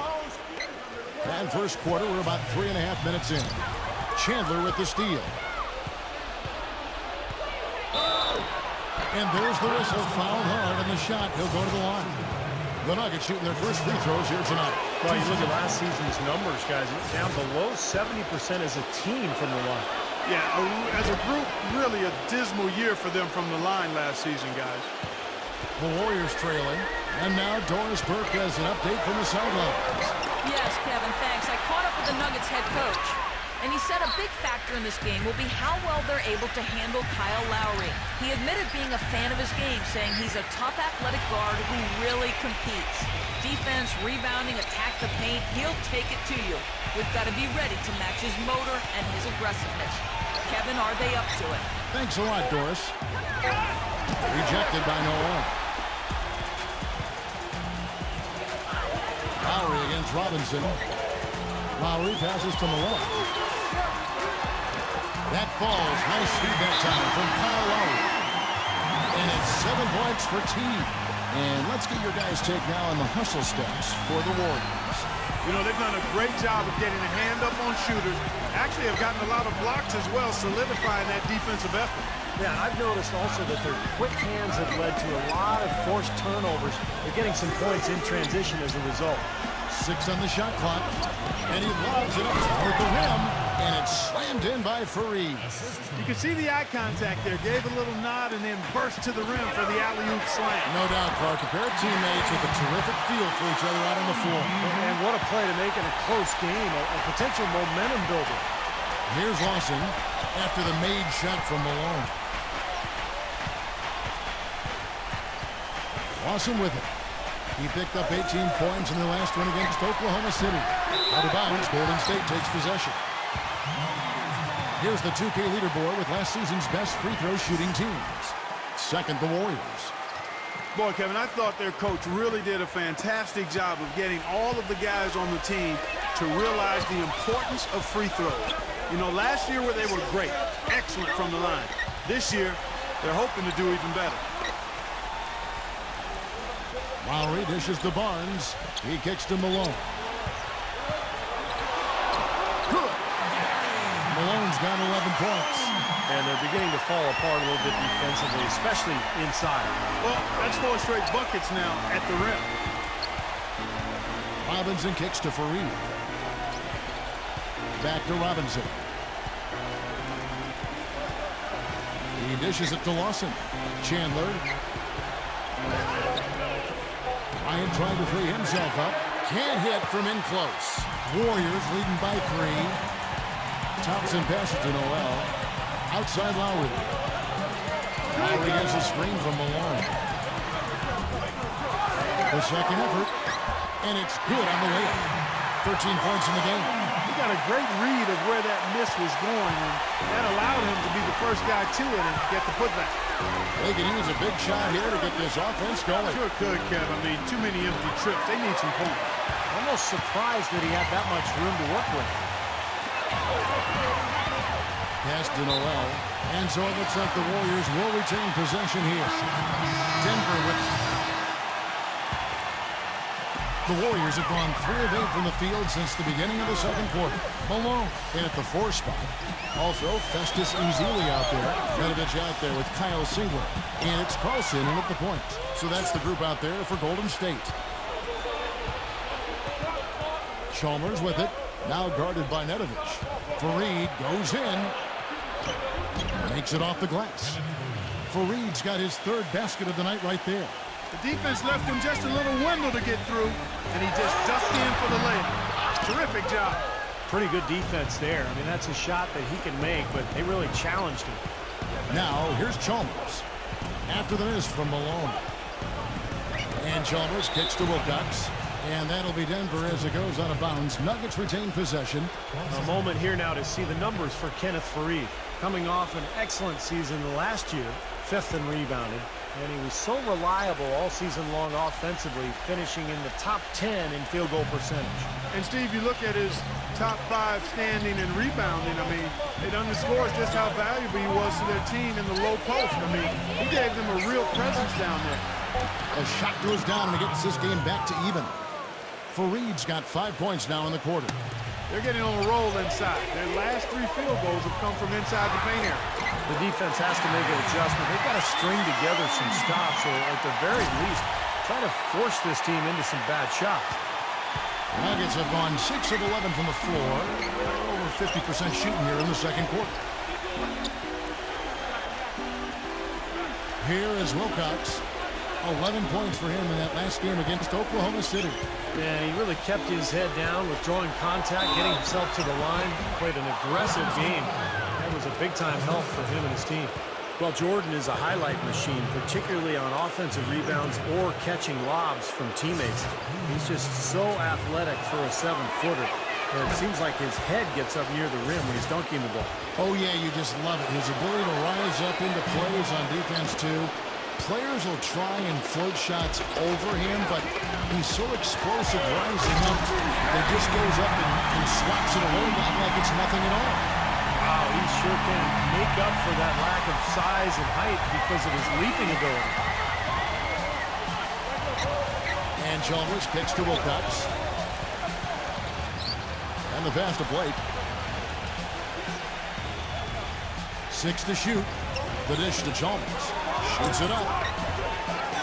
S1: And first quarter, we're about 3.5 minutes in. Chandler with the steal. And there's the whistle. Foul hard on the shot. He'll go to the line. The Nuggets shooting their first free throws here tonight.
S2: Well, you look at last season's numbers, guys. Down below 70% as a team from the line.
S3: Yeah, as a group, really a dismal year for them from the line last season, guys.
S1: The Warriors trailing. And now Doris Burke has an update from the sidelines.
S4: Yes, Kevin, thanks. I caught up with the Nuggets head coach. And he said a big factor in this game will be how well they're able to handle Kyle Lowry. He admitted being a fan of his game, saying he's a tough athletic guard who really competes. Defense, rebounding, attack the paint, he'll take it to you. We've got to be ready to match his motor and his aggressiveness. Kevin, are they up to it?
S1: Thanks a lot, Doris. Rejected by Noel. Lowry against Robinson. Lowry passes to Malone. That falls. Nice feed that time from Kyle Lowry. And it's 7 points for T. And let's get your guys' take now on the hustle steps for the Warriors.
S3: You know, they've done a great job of getting a hand up on shooters. Actually have gotten a lot of blocks as well, solidifying that defensive effort.
S2: Yeah, I've noticed also that their quick hands have led to a lot of forced turnovers. They're getting some points in transition as a result.
S1: 6 on the shot clock, and he lobs it up toward the rim, and it's slammed in by Fareed.
S3: You can see the eye contact there. Gave a little nod and then burst to the rim for the alley-oop slam.
S1: No doubt, Clark. A pair of teammates with a terrific feel for each other out on the floor.
S2: And what a play to make in a close game, a potential momentum builder.
S1: Here's Lawson after the made shot from Malone. Lawson with it. He picked up 18 points in their last win against Oklahoma City. Out of bounds, Golden State takes possession. Here's the 2K leaderboard with last season's best free throw shooting teams. Second, the Warriors.
S3: Boy, Kevin, I thought their coach really did a fantastic job of getting all of the guys on the team to realize the importance of free throws. You know, last year where they were great, excellent from the line. This year, they're hoping to do even better.
S1: Lowry dishes to Barnes. He kicks to Malone. Good. Malone's got 11 points.
S2: And they're beginning to fall apart a little bit defensively, especially inside.
S3: Well, that's 4 straight buckets now at the rim.
S1: Robinson kicks to Fareed. Back to Robinson. He dishes it to Lawson. Chandler. Ryan trying to free himself up. Can't hit from in close. Warriors leading by 3. Thompson passes to Noel. Outside Lowry. Lowry gets a screen from Malone. The second effort. And it's good on the layup. 13 points in the game.
S3: He got a great read of where that miss was going, and that allowed him to be the first guy to it and get the putback.
S1: They can use a big shot here to get this offense going.
S3: Sure could, Kev. I mean, too many empty trips. They need some points.
S2: Almost surprised that he had that much room to work with.
S1: Pass to Noel. And so it looks like the Warriors will retain possession here. Denver with... The Warriors have gone 3 of 8 from the field since the beginning of the second quarter. Malone in at the 4 spot. Also, Festus Ezeli out there. Medovich out there with Kyle Singler. And it's Carlson in at the point. So that's the group out there for Golden State. Chalmers with it. Now guarded by Medovich. Fareed goes in. Makes it off the glass. Fareed's got his 3rd basket of the night right there.
S3: The defense left him just a little window to get through, and he just ducked in for the layup. Terrific job.
S2: Pretty good defense there. I mean, that's a shot that he can make, but they really challenged him.
S1: Now, here's Chalmers. After the miss from Malone. And Chalmers kicks to Wilcox. And that'll be Denver as it goes out of bounds. Nuggets retain possession.
S2: A moment here now to see the numbers for Kenneth Fareed. Coming off an excellent season last year, 5th in rebounding. And he was so reliable all season long offensively, finishing in the top 10 in field goal percentage.
S3: And, Steve, you look at his top 5 standing and rebounding. I mean, it underscores just how valuable he was to their team in the low post. I mean, he gave them a real presence down there.
S1: A shot goes down and it gets this game back to even. Fareed's got 5 points now in the quarter.
S3: They're getting on a roll inside. Their last 3 field goals have come from inside the paint area.
S2: The defense has to make an adjustment. They've got to string together some stops, or at the very least, try to force this team into some bad shots.
S1: The Nuggets have gone 6 of 11 from the floor. Over 50% shooting here in the second quarter. Here is Wilcox. 11 points for him in that last game against Oklahoma City.
S2: And he really kept his head down, withdrawing contact, getting himself to the line. Played an aggressive game. That was a big-time help for him and his team. Well, Jordan is a highlight machine, particularly on offensive rebounds or catching lobs from teammates. He's just so athletic for a 7-footer. And it seems like his head gets up near the rim when he's dunking the ball.
S1: Oh, yeah, you just love it. His ability to rise up into plays on defense, too. Players will try and float shots over him, but he's so explosive rising up that just goes up and swats it away like it's nothing at all.
S2: Wow, he sure can make up for that lack of size and height because of his leaping ability.
S1: And Chalmers kicks to Wilcox. And the pass to Blake. 6 to shoot. The dish to Chalmers. Shoots it up.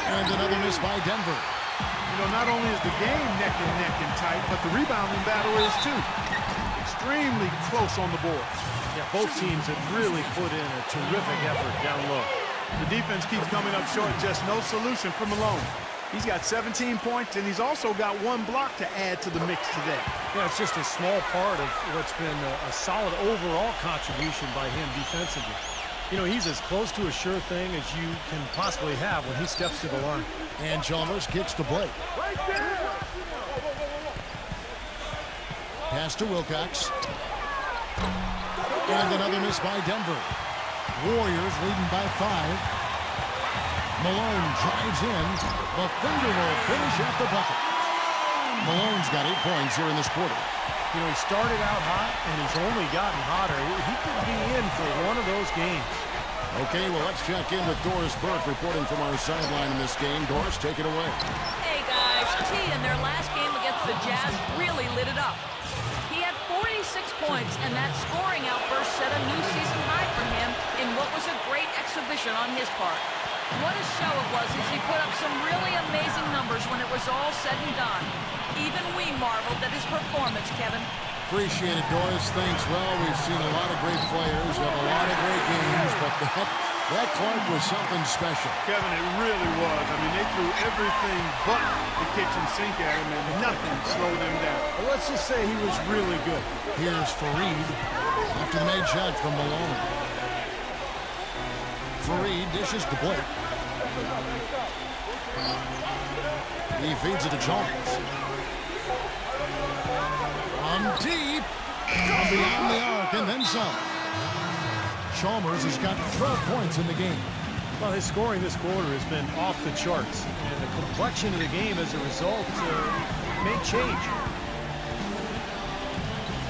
S1: And another miss by Denver.
S3: You know, not only is the game neck and tight, but the rebounding battle is too. Extremely close on the board.
S2: Yeah, both teams have really put in a terrific effort down low.
S3: The defense keeps coming up short. Just no solution for Malone. He's got 17 points, and he's also got 1 block to add to the mix today.
S2: Yeah, it's just a small part of what's been a solid overall contribution by him defensively. You know, he's as close to a sure thing as you can possibly have when he steps to the line.
S1: And Chalmers kicks to Blake. Pass to Wilcox. And another miss by Denver. Warriors leading by 5. Malone drives in. The finger roll finish at the bucket. Malone's got 8 points here in this quarter.
S2: You know, he started out hot, and he's only gotten hotter. He could be in for one of those games.
S1: Okay, well, let's check in with Doris Burke reporting from our sideline in this game. Doris, take it away.
S4: Hey, guys. T in their last game against the Jazz really lit it up. He had 46 points, and that scoring outburst set a new season high for him in what was a great exhibition on his part. What a show it was as he put up some really amazing numbers when it was all said and done. Even we marveled at his performance, Kevin.
S1: Appreciate it, Doris. Thanks. Well, we've seen a lot of great players, have a lot of great games, but that Clark was something special.
S3: Kevin, it really was. I mean, they threw everything but the kitchen sink at him, and nothing slowed him down.
S2: Well, let's just say he was really good.
S1: Here's Fareed after the made shot from Malone. Fareed dishes to Blake. He feeds it to Chalmers. On deep. Beyond the arc and then some. Chalmers has got 12 points in the game.
S2: Well, his scoring this quarter has been off the charts, and the complexion of the game as a result may change.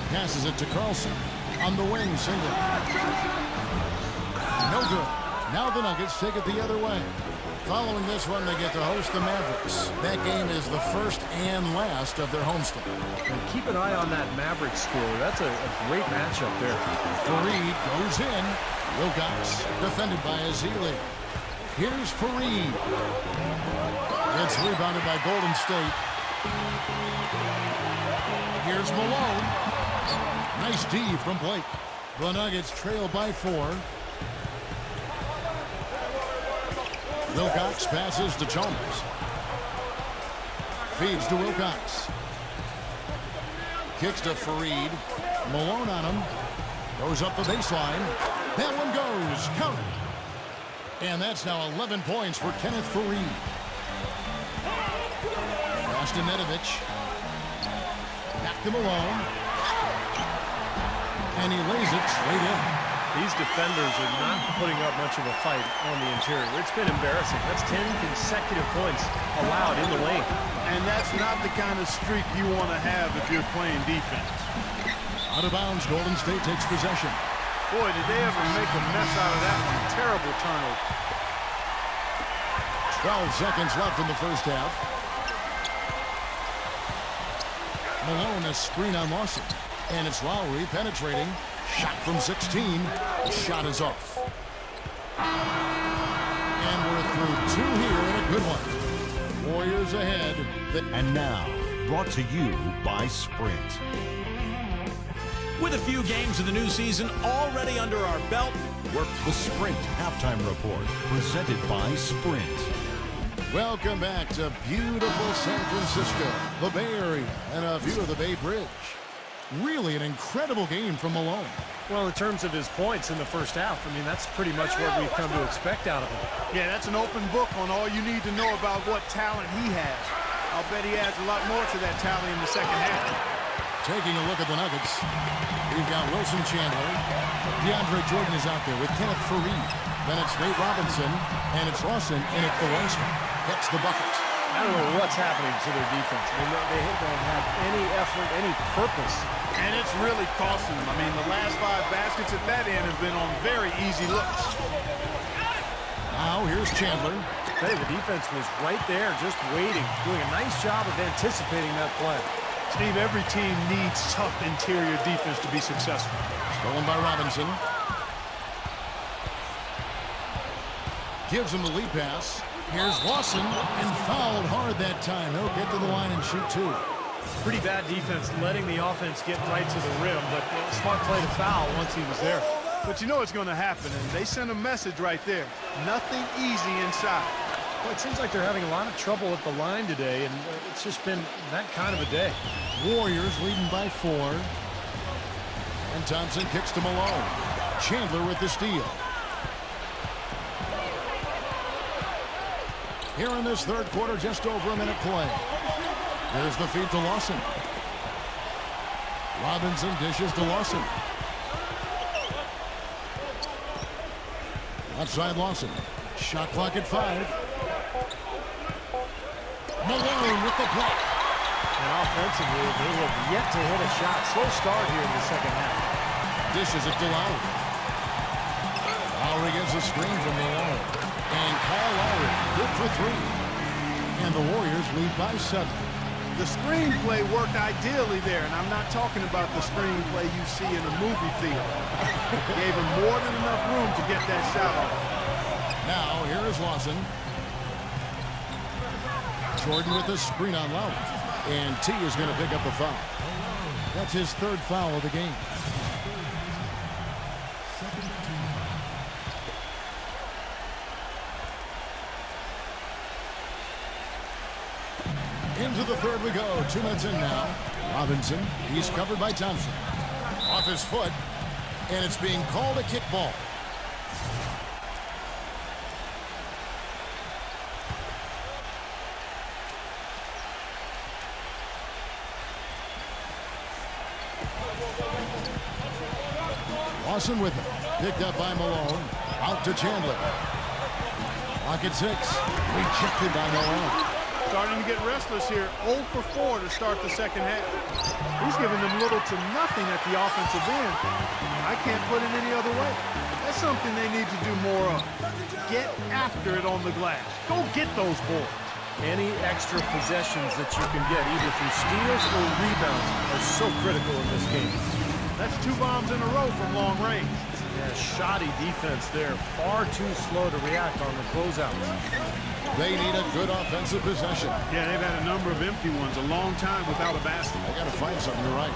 S1: Passes it to Carlson. On the wing, single. No good. Now the Nuggets take it the other way. Following this run, they get to host the Mavericks. That game is the first and last of their homestand.
S2: And keep an eye on that Mavericks score. That's a great matchup there.
S1: Fareed goes in. Wilcox defended by Azili. Here's Fareed. It's rebounded by Golden State. Here's Malone. Nice D from Blake. The Nuggets trail by 4. Wilcox passes to Chalmers. Feeds to Wilcox. Kicks to Fareed. Malone on him. Goes up the baseline. That one goes. Counted. And that's now 11 points for Kenneth Fareed. Pass to Nedovic. Back to Malone. And he lays it straight in.
S2: These defenders are not putting up much of a fight on the interior. It's been embarrassing. That's 10 consecutive points allowed in the lane.
S3: And that's not the kind of streak you want to have if you're playing defense.
S1: Out of bounds, Golden State takes possession.
S3: Boy, did they ever make a mess out of that one. Terrible turnover.
S1: 12 seconds left in the first half. Malone has screen on Lawson. And it's Lowry penetrating. Shot from 16. The shot is off. And we're through 2 here and a good one. Warriors ahead.
S5: And now, brought to you by Sprint.
S8: With a few games of the new season already under our belt, we're
S5: The Sprint Halftime Report, presented by Sprint.
S1: Welcome back to beautiful San Francisco, the Bay Area, and a view of the Bay Bridge. Really an incredible game from Malone.
S2: Well, in terms of his points in the first half, I mean, that's pretty much what we've come to expect out of him.
S3: Yeah, that's an open book on all you need to know about what talent he has. I'll bet he adds a lot more to that talent in the second half.
S1: Taking a look at the Nuggets, we've got Wilson Chandler. DeAndre Jordan is out there with Kenneth Fareed. Then it's Nate Robinson, and it's Lawson in at the one-spot. Gets the bucket.
S2: I don't know what's happening to their defense. I mean, they don't have any effort, any purpose.
S3: And it's really costing them. I mean, the last 5 baskets at that end have been on very easy looks.
S1: Now here's Chandler.
S2: Tell you, the defense was right there just waiting, doing a nice job of anticipating that play.
S3: Steve, every team needs tough interior defense to be successful.
S1: Stolen by Robinson. Gives him the lead pass. Here's Lawson, and fouled hard that time. He'll get to the line and shoot two.
S2: Pretty bad defense letting the offense get right to the rim, but smart play to foul once he was there.
S3: But you know it's going to happen, and they sent a message right there. Nothing easy inside.
S2: Well, it seems like they're having a lot of trouble at the line today, and it's just been that kind of a day.
S1: Warriors leading by 4. And Thompson kicks to Malone. Chandler with the steal. Here in this third quarter, just over a minute play. There's the feed to Lawson. Robinson dishes to Lawson. Outside Lawson. Shot clock at 5. Malone with the block.
S2: And offensively, they have yet to hit a shot. Slow start here in the second half.
S1: Dishes it to Lowry. Lowry gets a screen from Malone. And Kyle Lowry, good for 3. And the Warriors lead by 7.
S3: The screenplay worked ideally there, and I'm not talking about the screenplay you see in a movie theater. Gave him more than enough room to get that shot off.
S1: Now, here is Lawson. Jordan with the screen on Lowry. And T is going to pick up the foul. That's his 3rd foul of the game. Into the third we go. 2 minutes in now. Robinson, he's covered by Thompson. Off his foot, and it's being called a kickball. Lawson with it. Picked up by Malone. Out to Chandler. Pocket 6. Rejected by Malone.
S3: Starting to get restless here. 0 for 4 to start the second half. He's giving them little to nothing at the offensive end. I can't put it any other way. That's something they need to do more of. Get after it on the glass. Go get those boards.
S2: Any extra possessions that you can get, either through steals or rebounds, are so critical in this game.
S3: That's 2 bombs in a row from long range.
S2: Yeah, shoddy defense there. Far too slow to react on the closeouts.
S1: They need a good offensive possession.
S3: Yeah, they've had a number of empty ones a long time without a basket.
S1: They got to find something. You're right.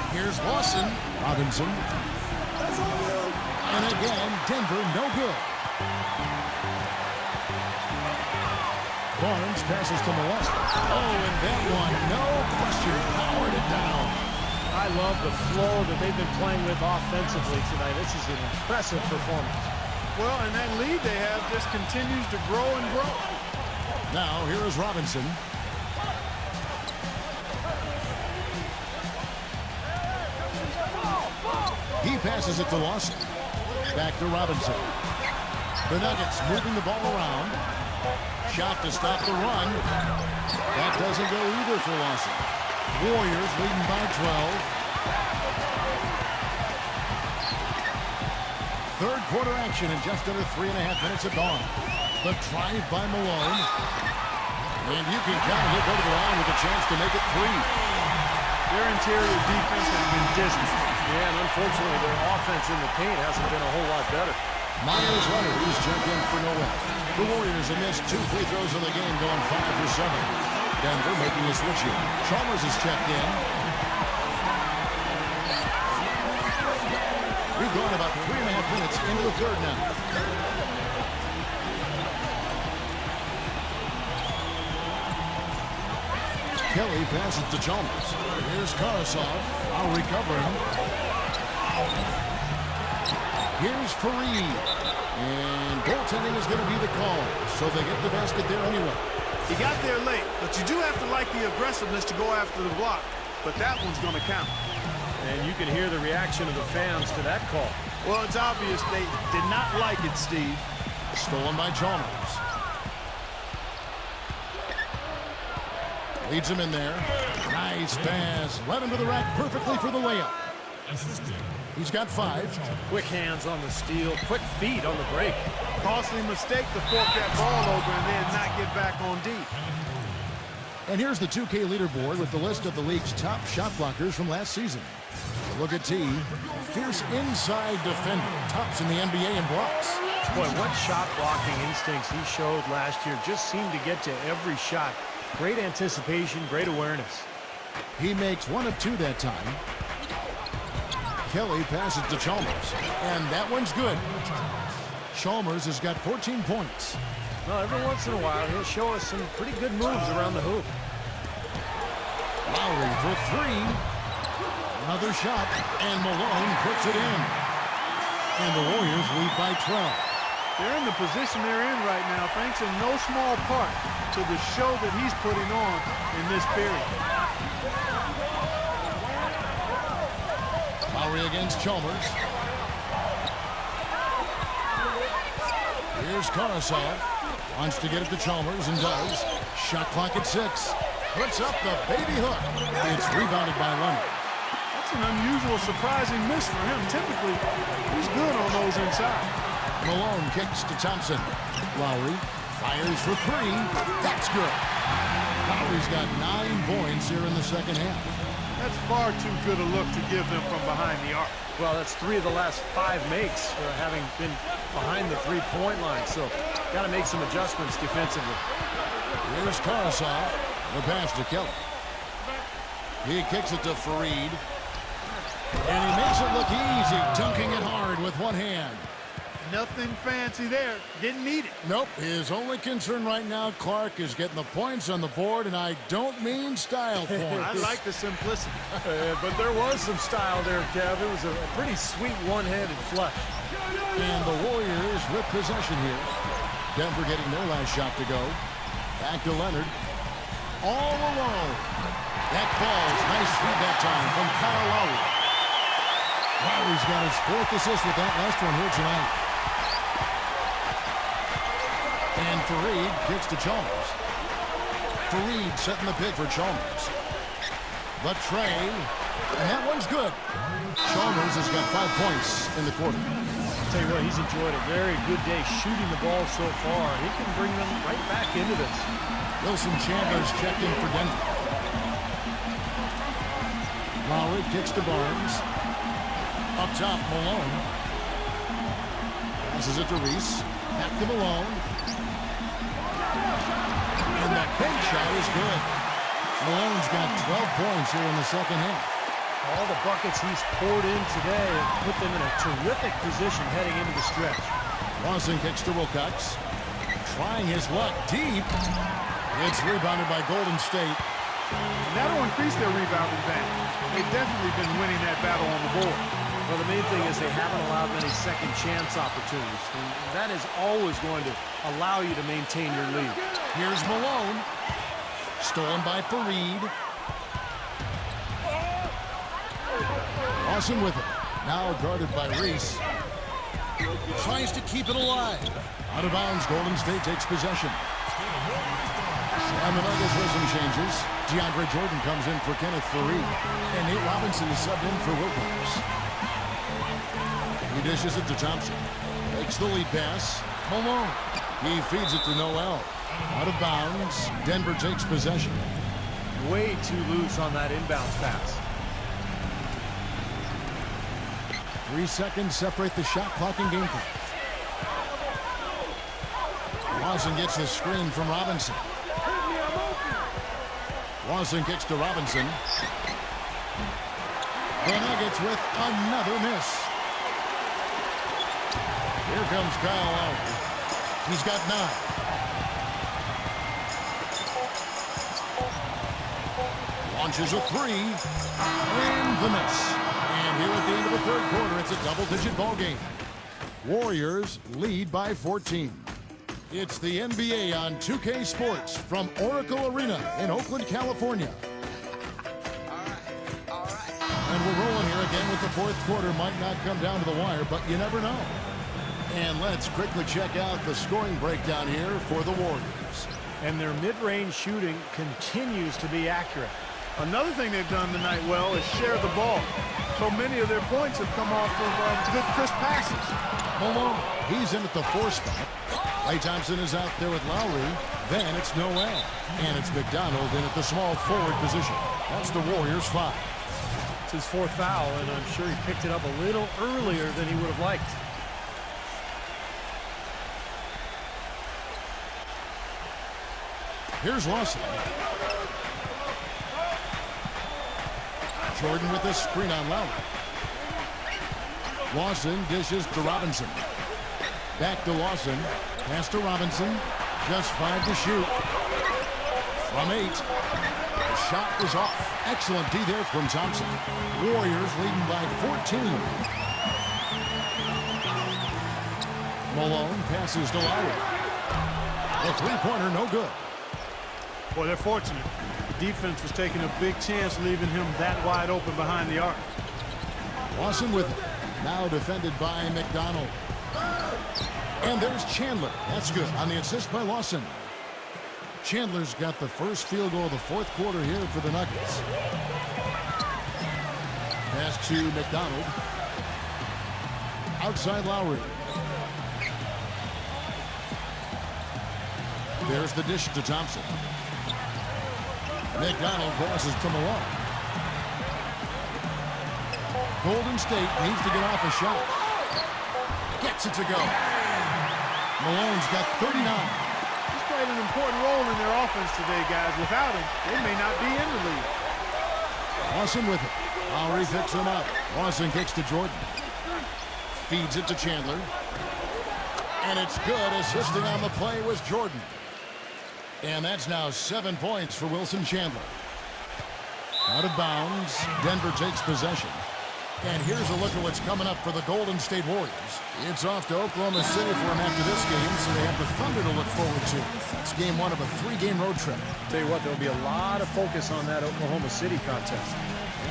S1: Here's Lawson. Robinson. And again, Denver no good. Barnes passes to Malone. Oh, and that one, no question, powered it down.
S2: I love the flow that they've been playing with offensively tonight. This is an impressive performance.
S3: Well, and that lead they have just continues to grow and grow.
S1: Now, here is Robinson. He passes it to Lawson. Back to Robinson. The Nuggets moving the ball around. Shot to stop the run. That doesn't go either for Lawson. Warriors leading by 12. Third quarter action in just under 3.5 minutes have gone. The drive by Malone. And you can count him over the line with a chance to make it 3.
S3: Their interior defense has been dismal.
S2: Yeah, and unfortunately, their offense in the paint hasn't been a whole lot better.
S1: Myers Leonard, who's checked in for no win. The Warriors have missed 2 free throws in the game, going 5 for 7. Denver making a switch here. Chalmers is checked in. We've gone about 3.5 minutes into the third now. Kelly passes to Chalmers. Here's Karasov. I'll recover him. Here's Fareed. And goaltending is going to be the call. So they get the basket there anyway.
S3: He got there late, but you do have to like the aggressiveness to go after the block. But that one's going to count.
S2: And you can hear the reaction of the fans to that call.
S3: Well, it's obvious they did not like it, Steve.
S1: Stolen by Chalmers. Leads him in there. Nice pass. Led him to the rack perfectly for the layup. He's got 5.
S2: Quick hands on the steal, quick feet on the break.
S3: Costly mistake to fork that ball over and then not get back on deep.
S1: And here's the 2K leaderboard with the list of the league's top shot blockers from last season. Look at T. Fierce inside defender. Tops in the NBA in blocks.
S2: Boy, what shot blocking instincts he showed last year. Just seemed to get to every shot. Great anticipation, great awareness.
S1: He makes 1 of 2 that time. Kelly passes to Chalmers. And that one's good. Chalmers has got 14 points.
S2: Well, every once in a while, he'll show us some pretty good moves around the hoop.
S1: Lowry for 3. Another shot, and Malone puts it in. And the Warriors lead by 12.
S3: They're in the position they're in right now thanks in no small part to the show that he's putting on in this period.
S1: Lowry against Chalmers. Here's Karasov. Wants to get it to Chalmers and does. Shot clock at 6. Puts up the baby hook. It's rebounded by Leonard.
S3: That's an unusual, surprising miss for him. Typically, he's good on those inside.
S1: Malone kicks to Thompson. Lowry fires for 3. That's good. Lowry's got 9 points here in the second half.
S3: That's far too good a look to give them from behind the arc.
S2: Well, that's 3 of the last 5 makes having been behind the three-point line. So, got to make some adjustments defensively.
S1: Here's Karasov. The pass to Kelly. He kicks it to Fareed. And he makes it look easy, dunking it hard with one hand.
S3: Nothing fancy there. Didn't need it.
S1: Nope. His only concern right now, Clark, is getting the points on the board, and I don't mean style points.
S3: I like the simplicity.
S2: But there was some style there, Kev. It was a pretty sweet one-handed flush.
S1: And the Warriors with possession here. Denver getting their last shot to go. Back to Leonard. All alone. That falls. Nice feed that time from Kyle Lowry. Lowry's got his 4th assist with that last one here tonight. And Fareed kicks to Chalmers. Fareed setting the pick for Chalmers. The tray. And that one's good. Chalmers has got 5 points in the quarter.
S2: I'll tell you what, he's enjoyed a very good day shooting the ball so far. He can bring them right back into this.
S1: Wilson Chandler's checked in for Denver. Lowry kicks to Barnes. Up top, Malone. Passes it to Reese. Back to Malone. And the big shot is good. Malone's got 12 points here in the second half.
S2: All the buckets he's poured in today have put them in a terrific position heading into the stretch.
S1: Lawson kicks to Wilcox. Trying his luck deep. It's rebounded by Golden State.
S3: And that'll increase their rebound advantage. They've definitely been winning that battle on the board.
S2: Well, the main thing is they haven't allowed many second chance opportunities. And that is always going to allow you to maintain your lead.
S1: Here's Malone. Stolen by Fareed. Lawson with it. Now guarded by Reese. Tries to keep it alive. Out of bounds, Golden State takes possession. And the Nuggets with some changes. DeAndre Jordan comes in for Kenneth Fareed. And Nate Robinson is subbed in for Wilcox. He dishes it to Thompson. Makes the lead pass. Malone. He feeds it to Noel. Out of bounds. Denver takes possession.
S2: Way too loose on that inbounds pass.
S1: 3 seconds separate the shot clock and game clock. Lawson gets the screen from Robinson. Lawson kicks to Robinson. The Nuggets with another miss. Here comes Kyle Lowry. He's got 9. Launches a 3. And the miss. And here at the end of the third quarter, it's a double-digit ball game. Warriors lead by 14. It's the NBA on 2K Sports from Oracle Arena in Oakland, California. And we're rolling here again with the fourth quarter. Might not come down to the wire, but you never know. And let's quickly check out the scoring breakdown here for the Warriors.
S2: And their mid-range shooting continues to be accurate.
S3: Another thing they've done tonight well is share the ball. So many of their points have come off of good crisp passes.
S1: Malone, he's in at the 4 spot. Klay Thompson is out there with Lowry. Then it's Noel. And it's McDonald in at the small forward position. That's the Warriors' 5.
S2: It's his 4th foul, and I'm sure he picked it up a little earlier than he would have liked.
S1: Here's Lawson. Jordan with the screen on Lowry. Lawson dishes to Robinson. Back to Lawson. Pass to Robinson. Just 5 to shoot. From 8. The shot is off. Excellent D there from Thompson. Warriors leading by 14. Malone passes to Lowry. The three-pointer no good.
S3: Boy, they're fortunate. The defense was taking a big chance leaving him that wide open behind the arc.
S1: Lawson with it. Now defended by McDonald. And there's Chandler. That's good on the assist by Lawson. Chandler's got the first field goal of the 4th quarter here for the Nuggets. Pass to McDonald. Outside Lowry. There's the dish to Thompson. McDonald passes to Malone. Golden State needs to get off a shot. Gets it to go. Malone's got 39.
S3: He's played an important role in their offense today, guys. Without him, they may not be in the lead.
S1: Lawson with it. Lowry picks him up. Lawson kicks to Jordan. Feeds it to Chandler. And it's good. Assisting on the play was Jordan. And that's now 7 points for Wilson Chandler. Out of bounds. Denver takes possession. And here's a look at what's coming up for the Golden State Warriors. It's off to Oklahoma City for them after this game, so they have the Thunder to look forward to. It's game 1 of a 3-game road trip.
S2: Tell you what, there'll be a lot of focus on that Oklahoma City contest.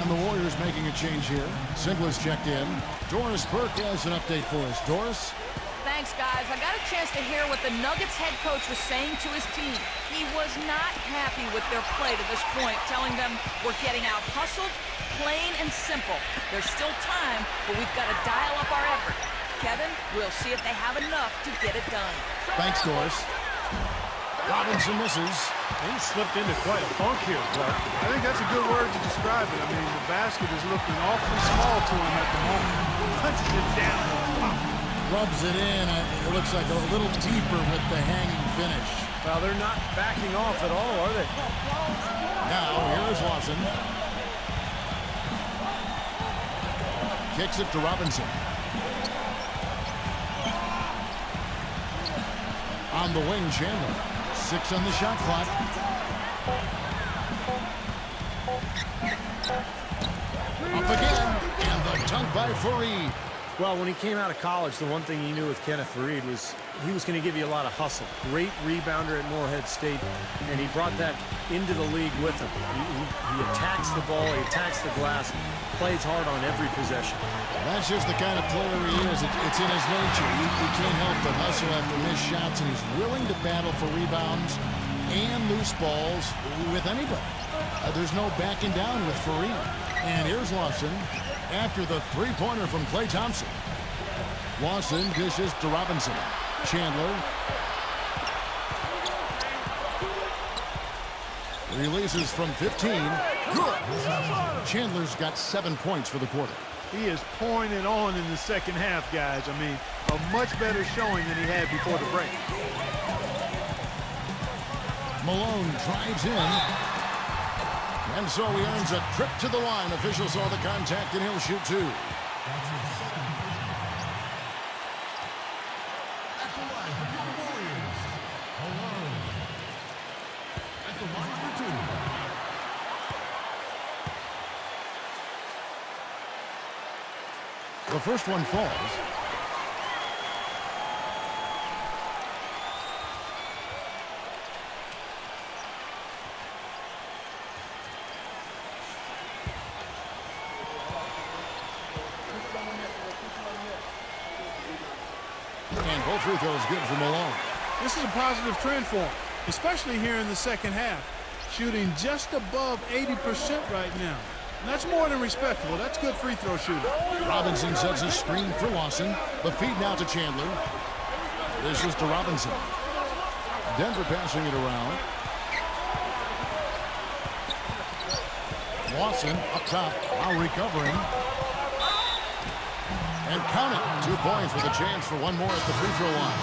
S1: And the Warriors making a change here. Singler's checked in. Doris Burke has an update for us. Doris?
S4: Thanks, guys. I got a chance to hear what the Nuggets head coach was saying to his team. He was not happy with their play to this point, telling them we're getting out hustled, plain and simple. There's still time, but we've got to dial up our effort. Kevin, we'll see if they have enough to get it done.
S1: Thanks, Doris. Robinson misses.
S2: He slipped into quite a funk here, Clark.
S3: I think that's a good word to describe it. I mean, the basket is looking awfully small to him at the moment. Punches it down.
S1: Rubs it in. It looks like a little deeper with the hanging finish.
S2: Well, they're not backing off at all, are they?
S1: Now, here's Lawson. Kicks it to Robinson. On the wing, Chandler. 6 on the shot clock. Up again. And the dunk by Fareed.
S2: Well, when he came out of college, the one thing he knew with Kenneth Fareed was he was going to give you a lot of hustle. Great rebounder at Morehead State, and he brought that into the league with him. He attacks the ball, he attacks the glass, plays hard on every possession.
S1: That's just the kind of player he is. It's in his nature. He can't help but hustle after missed shots, and he's willing to battle for rebounds and loose balls with anybody. There's no backing down with Fareed. And here's Lawson after the three-pointer from Klay Thompson. Lawson dishes to Robinson. Chandler releases from 15. Good. Chandler's got 7 points for the quarter.
S3: He is pouring it on in the second half, guys. I mean, a much better showing than he had before the break.
S1: Malone drives in. And so he earns a trip to the line. Officials saw the contact, and he'll shoot 2.
S5: At the line for your Warriors, Malone. At the line for 2.
S1: The first one falls. And both free throws good for Malone.
S3: This is a positive trend for him, especially here in the second half. shooting just above 80% right now. And that's more than respectable. That's good free throw shooting.
S1: Robinson sets a screen for Lawson. The feed now to Chandler. This is to Robinson. Denver passing it around. Lawson up top, while recovering. And count it. 2 points with a chance for one more at the free throw line.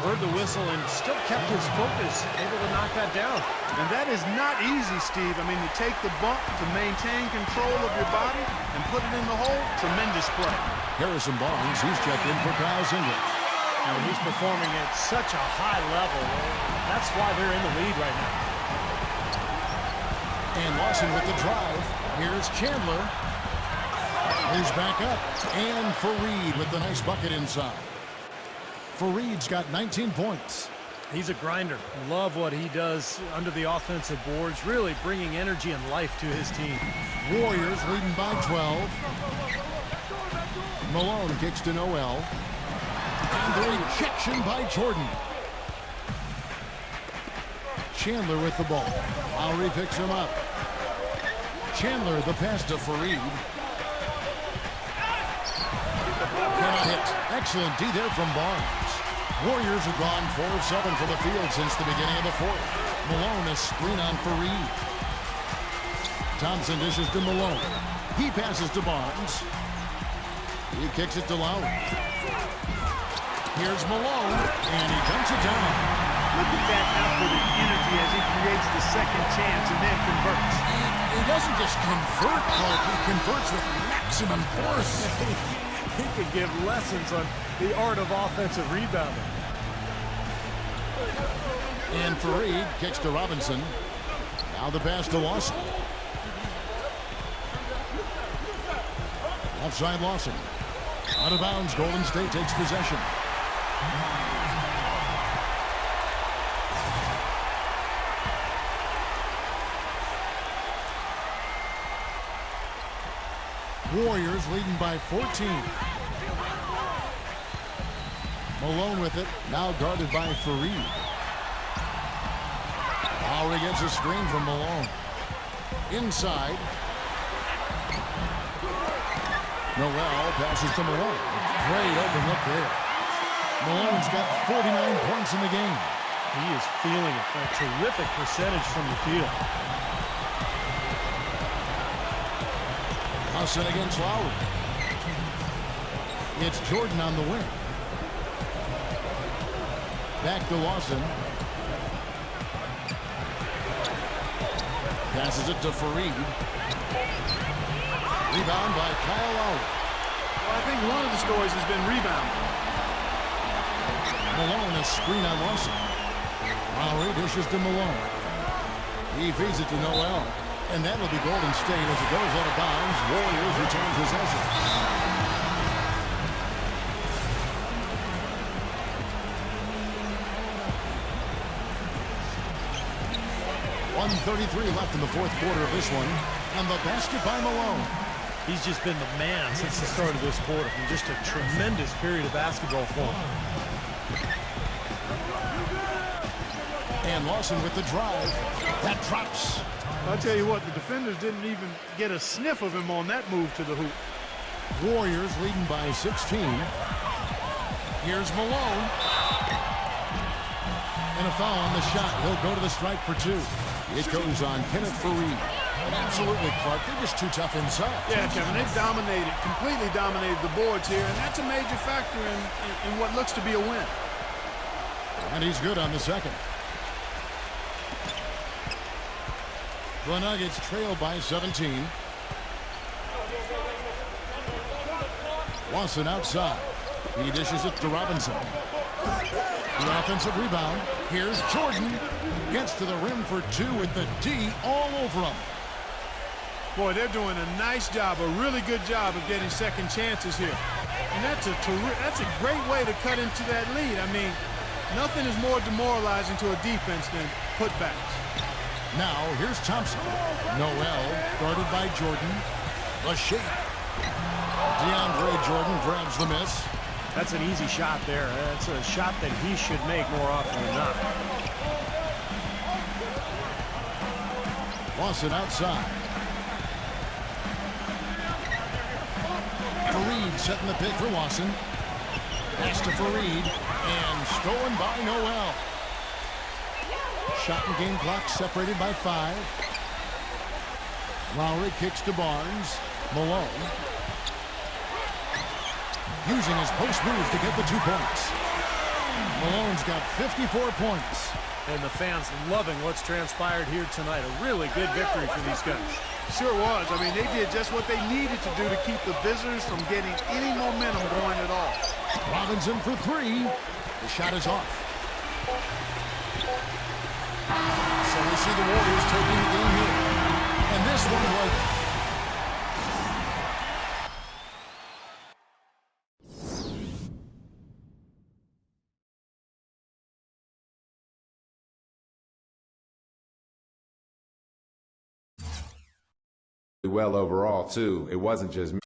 S2: Heard the whistle and still kept his focus, able to knock that down.
S3: And that is not easy, Steve. I mean, to take the bump, to maintain control of your body, and put it in the hole, tremendous play.
S1: Harrison Barnes, he's checked in for Kyle Singlet.
S2: And he's performing at such a high level. That's why they're in the lead right now.
S1: And Lawson with the drive. Here's Chandler. He's back up. And Fareed with the nice bucket inside. Fareed's got 19 points.
S2: He's a grinder. Love what he does under the offensive boards, really bringing energy and life to his team.
S1: Warriors leading by 12. Malone kicks to Noel. And the rejection by Jordan. Chandler with the ball. Lowry picks him up. Chandler the pass to Fareed. Cannot hit. Excellent D there from Barnes. Warriors have gone 4 of 7 from the field since the beginning of the fourth. Malone a screen on Fareed. Thompson dishes to Malone. He passes to Barnes. He kicks it to Lowry. Here's Malone, and he dunks it down.
S3: Look at that effort and energy as he creates the second chance and then converts.
S1: He doesn't just convert, Clark. He converts with maximum force.
S2: He could give lessons on the art of offensive rebounding.
S1: And Fareed kicks to Robinson. Now the pass to Lawson. Offside Lawson. Out of bounds, Golden State takes possession. Warriors leading by 14. Malone with it, now guarded by Fareed. Lowry gets a screen from Malone. Inside. Noel passes to Malone. Great open look there. Malone's got 49 points in the game.
S2: He is feeling it. A terrific percentage from the field.
S1: Hudson against Lowry. It's Jordan on the wing. Back to Lawson. Passes it to Fareed. Rebound by Kyle Lowry.
S3: Well, I think one of the stories has been rebounding.
S1: Malone a screen on Lawson. Lowry dishes to Malone. He feeds it to Noel. And that'll be Golden State as it goes out of bounds. Warriors retain possession. .133 left in the fourth quarter of this one. And the basket by Malone.
S2: He's just been the man since the start of this quarter. And just a tremendous period of basketball for him.
S1: And Lawson with the drive. That drops.
S3: I'll tell you what, the defenders didn't even get a sniff of him on that move to the hoop.
S1: Warriors leading by 16. Here's Malone. And a foul on the shot. He'll go to the strike for 2. It goes on Kenneth Fareed. And absolutely, Clark, they're just too tough inside.
S3: Yeah, Kevin, they've dominated, completely dominated the boards here, and that's a major factor in what looks to be a win.
S1: And he's good on the second. The Nuggets trail by 17. Lawson outside. He dishes it to Robinson. The offensive rebound. Here's Jordan. Gets to the rim for 2 with the D all over him.
S3: Boy, they're doing a nice job, a really good job of getting second chances here. And that's a great way to cut into that lead. I mean, nothing is more demoralizing to a defense than putbacks.
S1: Now, here's Thompson. Noel, guarded by Jordan. The shake. DeAndre Jordan grabs the miss.
S2: That's an easy shot there. That's a shot that he should make more often than not.
S1: Lawson outside. Fareed setting the pick for Lawson. Pass to Fareed, and stolen by Noel. Shot and game clock separated by 5. Lowry kicks to Barnes. Malone. Using his post move to get the 2 points. Malone's got 54 points.
S2: And the fans loving what's transpired here tonight. A really good victory for these guys.
S3: Sure was. I mean, they did just what they needed to do to keep the visitors from getting any momentum going at all.
S1: Robinson for 3. The shot is off. So we see the Warriors taking the game here. And this one was...
S7: well overall, too. It wasn't just me.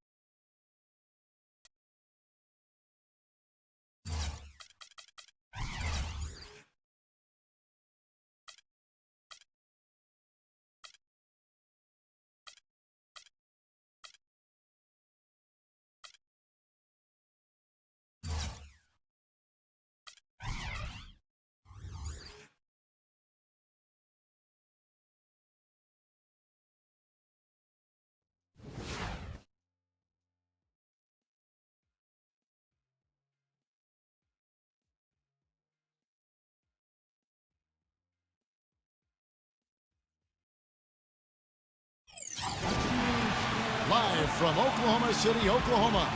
S1: Live from Oklahoma City, Oklahoma,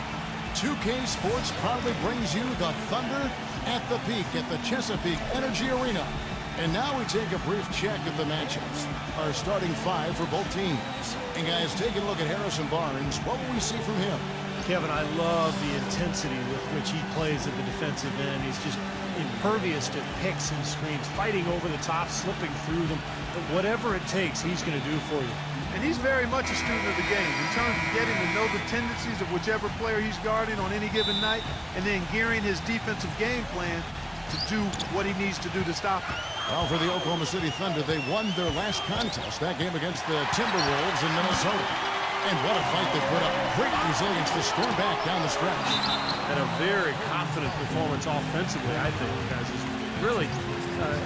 S1: 2K Sports proudly brings you the Thunder at the peak at the Chesapeake Energy Arena. And now we take a brief check at the matchups. Our starting 5 for both teams. And guys, taking a look at Harrison Barnes, what will we see from him?
S2: Kevin, I love the intensity with which he plays at the defensive end. He's just impervious to picks and screens, fighting over the top, slipping through them. But whatever it takes, he's going to do for you.
S3: And he's very much a student of the game in terms of getting to know the tendencies of whichever player he's guarding on any given night and then gearing his defensive game plan to do what he needs to do to stop him.
S1: Well, for the Oklahoma City Thunder, they won their last contest, that game against the Timberwolves in Minnesota. And what a fight they put up. Great resilience to storm back down the stretch.
S2: And a very confident performance offensively, I think, guys, is really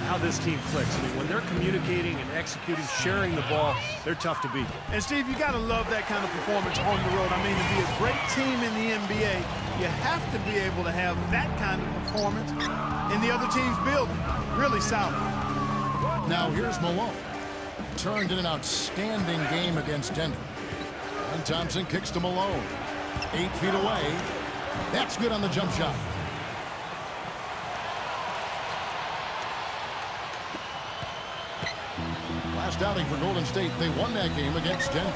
S2: how this team clicks. I mean, when they're communicating and executing, sharing the ball, they're tough to beat.
S3: And, Steve, you got to love that kind of performance on the road. I mean, to be a great team in the NBA, you have to be able to have that kind of performance in the other team's building. Really solid.
S1: Now here's Malone. Turned in an outstanding game against Denver. And Thompson kicks to Malone. 8 feet away. That's good on the jump shot. Last outing for Golden State, they won that game against Denver.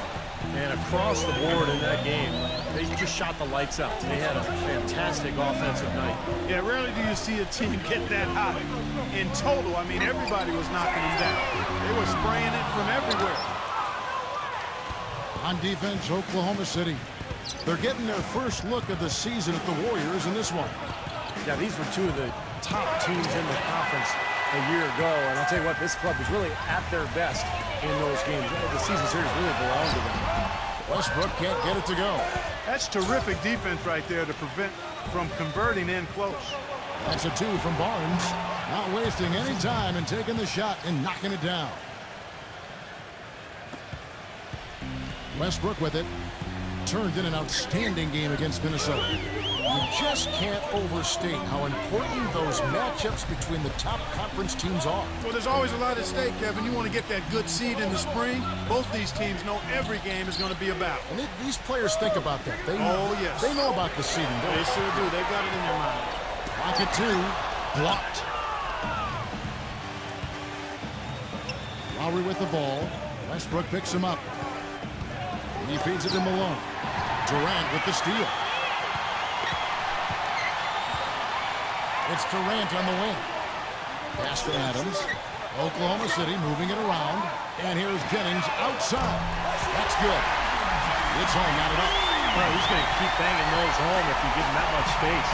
S2: And across the board in that game, they just shot the lights out. They had a fantastic offensive night.
S3: Yeah, rarely do you see a team get that hot. In total, I mean, everybody was knocking them down. They were spraying it from everywhere.
S1: On defense, Oklahoma City. They're getting their first look of the season at the Warriors in this one.
S2: Yeah, these were two of the top teams in the conference a year ago. And I'll tell you what, this club was really at their best in those games. The season series really belonged to them.
S1: Westbrook can't get it to go.
S3: That's terrific defense right there to prevent from converting in close.
S1: That's a 2 from Barnes. Not wasting any time and taking the shot and knocking it down. Westbrook with it. Turned in an outstanding game against Minnesota. You just can't overstate how important those matchups between the top conference teams are.
S3: Well, there's always a lot at stake, Kevin. You want to get that good seed in the spring. Both these teams know every game is going to be about.
S1: And these players think about that. They know,
S3: yes.
S1: They know about the seeding.
S3: They sure do. They've got it in their mind.
S1: Pocket 2. Blocked. Lowry with the ball. Westbrook picks him up. He feeds it to Malone. Durant with the steal. It's Durant on the wing. Pass to Adams. Oklahoma City moving it around. And here's Jennings outside. That's good. It's home, not it up.
S2: Well, he's going to keep banging those home if you give him that much space.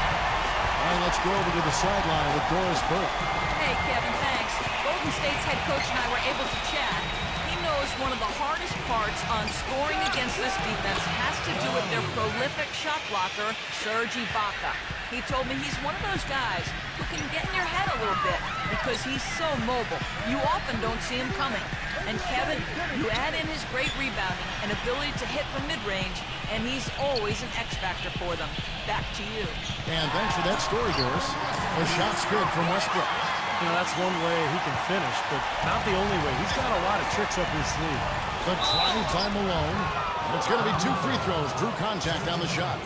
S1: All right, let's go over to the sideline with Doris Burke.
S4: Hey, Kevin, thanks. Golden State's head coach and I were able to chat. He knows knows one of the hardest parts on scoring against this defense has to do with their prolific shot blocker, Serge Ibaka. He told me he's one of those guys who can get in your head a little bit because he's so mobile. You often don't see him coming. And Kevin, you add in his great rebounding and ability to hit from mid-range, and he's always an X-factor for them. Back to you.
S1: And thanks for that story, Doris. The shot's good from Westbrook.
S2: You know, that's one way he can finish, but not the only way. He's got a lot of tricks up his sleeve.
S1: The drive by Malone. And it's going to be 2 free throws. Drew contact on the shot.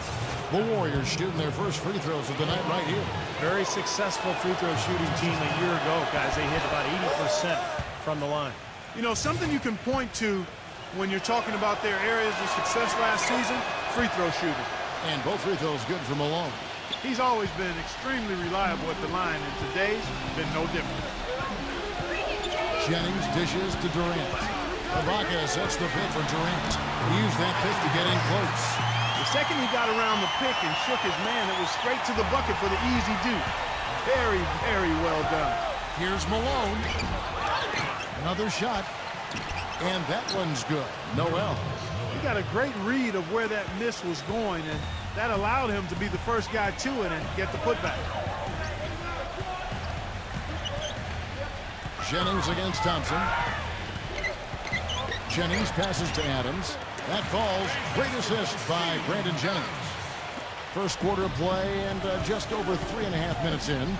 S1: The Warriors shooting their first free throws of the night right here.
S2: Very successful free throw shooting team a year ago, guys. They hit about 80% from the line.
S3: You know, something you can point to when you're talking about their areas of success last season, free throw shooting.
S1: And both free throws good for Malone.
S3: He's always been extremely reliable at the line, and today's been no different.
S1: Jennings dishes to Durant. Ibaka sets the pick for Durant. He used that pick to get in close.
S3: The second he got around the pick and shook his man, it was straight to the bucket for the easy deuce. Very, very well done.
S1: Here's Malone. Another shot. And that one's good. Noel.
S3: He got a great read of where that miss was going, and that allowed him to be the first guy to it and get the putback.
S1: Jennings against Thompson. Jennings passes to Adams. That falls. Great assist by Brandon Jennings. First quarter of play and just over 3.5 minutes in.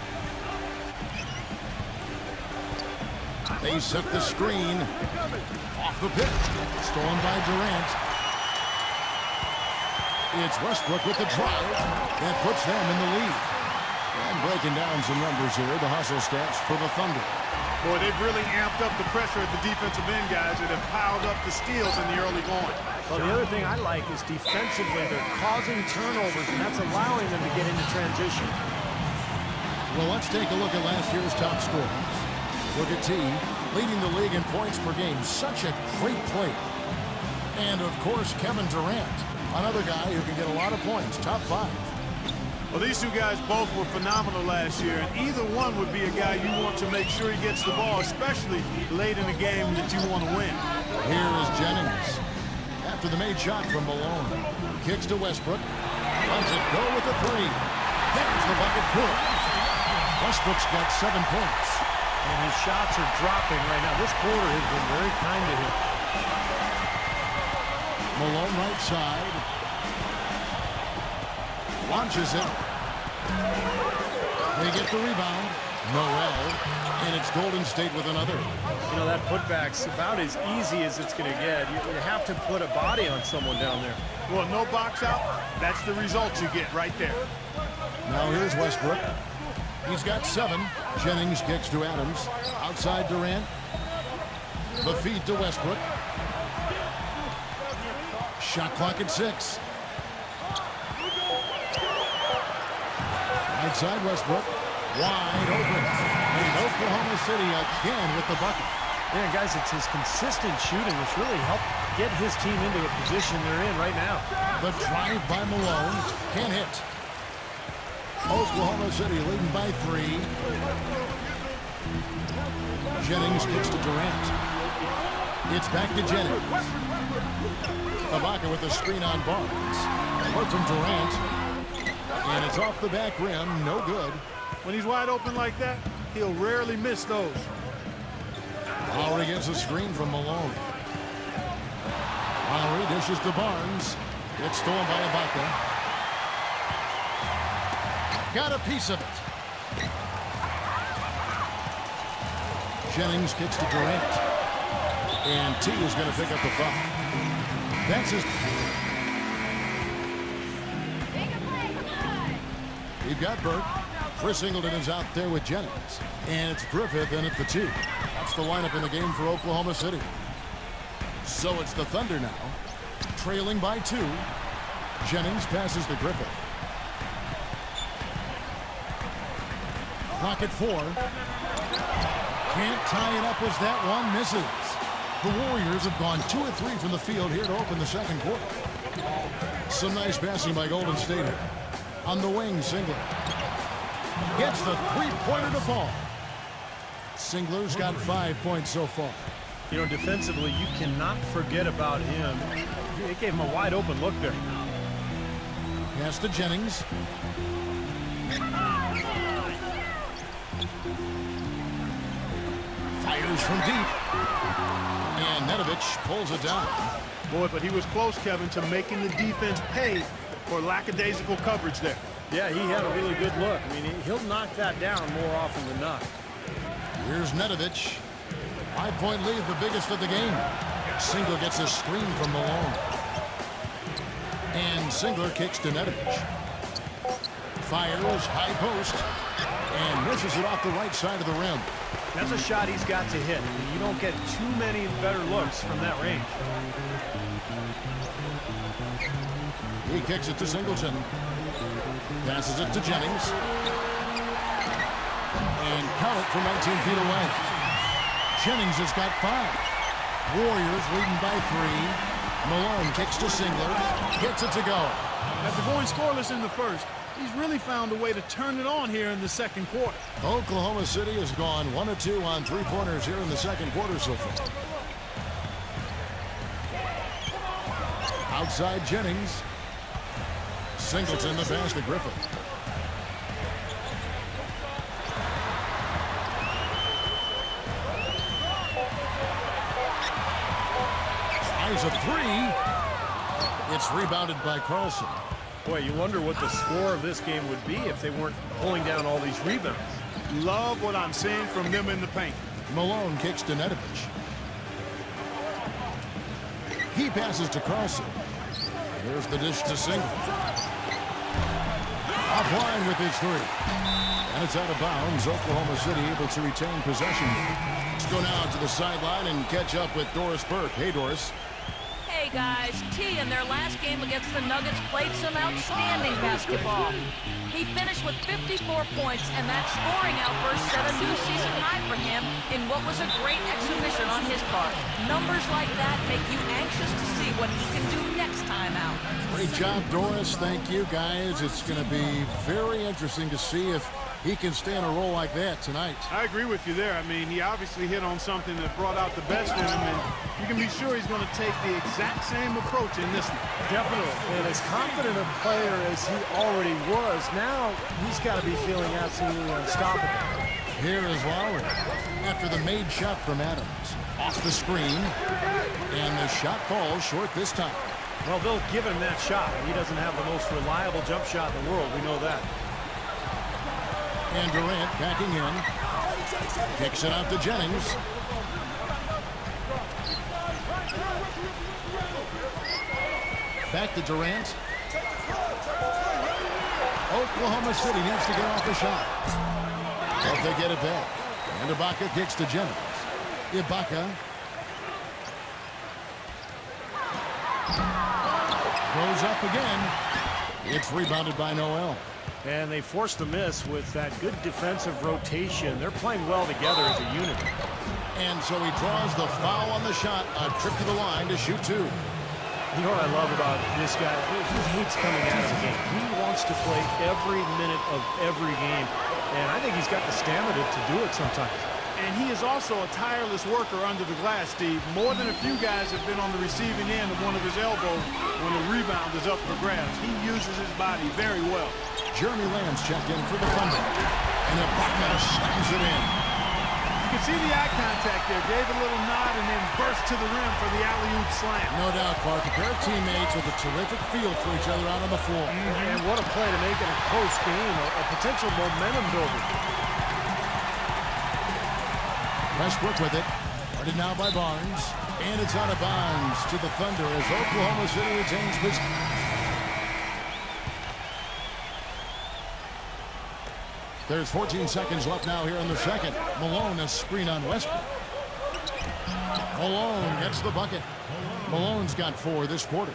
S1: They set the screen. Off the pick. Stolen by Durant. It's Westbrook with the drive. That puts them in the lead. And breaking down some numbers here, the hustle stats for the Thunder.
S3: Boy, they've really amped up the pressure at the defensive end, guys, and have piled up the steals in the early going.
S2: Well, the other thing I like is defensively, they're causing turnovers, and that's allowing them to get into transition.
S1: Well, let's take a look at last year's top scorers. Look at T, leading the league in points per game. Such a great player. And, of course, Kevin Durant, another guy who can get a lot of points, top 5.
S3: Well, these two guys both were phenomenal last year, and either one would be a guy you want to make sure he gets the ball, especially late in a game that you want to win.
S1: Here is Jennings. After the made shot from Malone. Kicks to Westbrook. Lets it go with the 3. There's the bucket pull. Westbrook's got 7 points.
S2: And his shots are dropping right now. This quarter has been very kind to him.
S1: Malone right side. Launches it. They get the rebound. Noel. And it's Golden State with another.
S2: You know, that putback's about as easy as it's going to get. You have to put a body on someone down there.
S3: Well, no box out. That's the result you get right there.
S1: Now here's Westbrook. He's got 7. Jennings kicks to Adams. Outside Durant. The feed to Westbrook. Shot clock at 6. Right side Westbrook. Wide open. And Oklahoma City again with the bucket.
S2: Yeah, guys, it's his consistent shooting that's really helped get his team into the position they're in right now.
S1: The drive by Malone. Can't hit. Oklahoma City leading by 3. Jennings kicks to Durant. It's back to Jennings. Ibaka with the screen on Barnes. Work from Durant. And it's off the back rim. No good.
S3: When he's wide open like that, he'll rarely miss those.
S1: Lowry gets a screen from Malone. Lowry dishes to Barnes. It's stolen by Ibaka. Got a piece of it. Jennings kicks to Durant. And T is going to pick up the foul. That's his. We've got Burke. Chris Singleton is out there with Jennings. And it's Griffith in at the 2. That's the lineup in the game for Oklahoma City. So it's the Thunder now. Trailing by 2. Jennings passes to Griffith. Clock at 4. Can't tie it up as that one misses. The Warriors have gone 2 of 3 from the field here to open the second quarter. Some nice passing by Golden State here. On the wing, Singler. Gets the 3-pointer to fall. Singler's got 5 points so far.
S2: You know, defensively, you cannot forget about him. They gave him a wide open look there.
S1: Pass to Jennings. Fires from deep. And Nedovic pulls it down.
S3: Boy, but he was close, Kevin, to making the defense pay for lackadaisical coverage there.
S2: Yeah, he had a really good look. I mean, he'll knock that down more often than not.
S1: Here's Nedovic. 5-point lead, the biggest of the game. Singler gets a screen from Malone. And Singler kicks to Nedovic. Fires, high post, and misses it off the right side of the rim.
S2: That's a shot he's got to hit. You don't get too many better looks from that range.
S1: He kicks it to Singleton. Passes it to Jennings. And count it from 19 feet away. Jennings has got 5. Warriors leading by 3. Malone kicks to Singler. Gets it to go.
S3: After going scoreless in the first, he's really found a way to turn it on here in the second quarter.
S1: Oklahoma City has gone 1 of 2 on 3-pointers here in the second quarter so far. Outside Jennings. Singleton the pass to Griffin. Tries a 3. It's rebounded by Carlson.
S2: Boy, you wonder what the score of this game would be if they weren't pulling down all these rebounds.
S3: Love what I'm seeing from them in the paint.
S1: Malone kicks to Nedovic. He passes to Carlson. There's the dish to Singleton. Offline with his 3. And it's out of bounds. Oklahoma City able to retain possession. Let's go now to the sideline and catch up with Doris Burke. Hey, Doris.
S4: Hey guys, T in their last game against the Nuggets played some outstanding basketball. He finished with 54 points, and that scoring outburst set a new season high for him in what was a great exhibition on his part. Numbers like that make you anxious to see what he can do next time out.
S1: Great job, Doris. Thank you, guys. It's going to be very interesting to see if he can stay in a role like that tonight.
S3: I agree with you there. I mean, he obviously hit on something that brought out the best in him, and you can be sure he's going to take the exact same approach in this one.
S2: Definitely. And as confident a player as he already was, now he's got to be feeling absolutely unstoppable.
S1: Here is Lowry after the made shot from Adams. Off the screen, and the shot falls short this time.
S2: Well, they'll give him that shot. He doesn't have the most reliable jump shot in the world. We know that.
S1: And Durant backing in. Kicks it out to Jennings. Back to Durant. Oklahoma City needs to get off the shot. But they get it back. And Ibaka kicks to Jennings. Ibaka. Goes up again. It's rebounded by Noel.
S2: And they forced the miss with that good defensive rotation. They're playing well together as a unit.
S1: And so he draws the foul on the shot. A trip to the line to shoot 2.
S2: You know what I love about this guy? He hates coming out of the game. He wants to play every minute of every game. And I think he's got the stamina to do it sometimes.
S3: And he is also a tireless worker under the glass, Steve. More than a few guys have been on the receiving end of one of his elbows when the rebound is up for grabs. He uses his body very well.
S1: Jeremy Lamb's checked in for the Thunder. And Ibaka slams it in.
S3: You can see the eye contact there. Gave a little nod and then burst to the rim for the alley-oop slam.
S1: No doubt, Clark. A pair of teammates with a terrific feel for each other out on the floor.
S2: And what a play to make it a close game, a potential momentum builder.
S1: Westbrook with it. Guarded now by Barnes. And it's out of bounds to the Thunder as Oklahoma City retains possession. There's 14 seconds left now here in the second. Malone a screen on Westbrook. Malone gets the bucket. Malone's got 4 this quarter.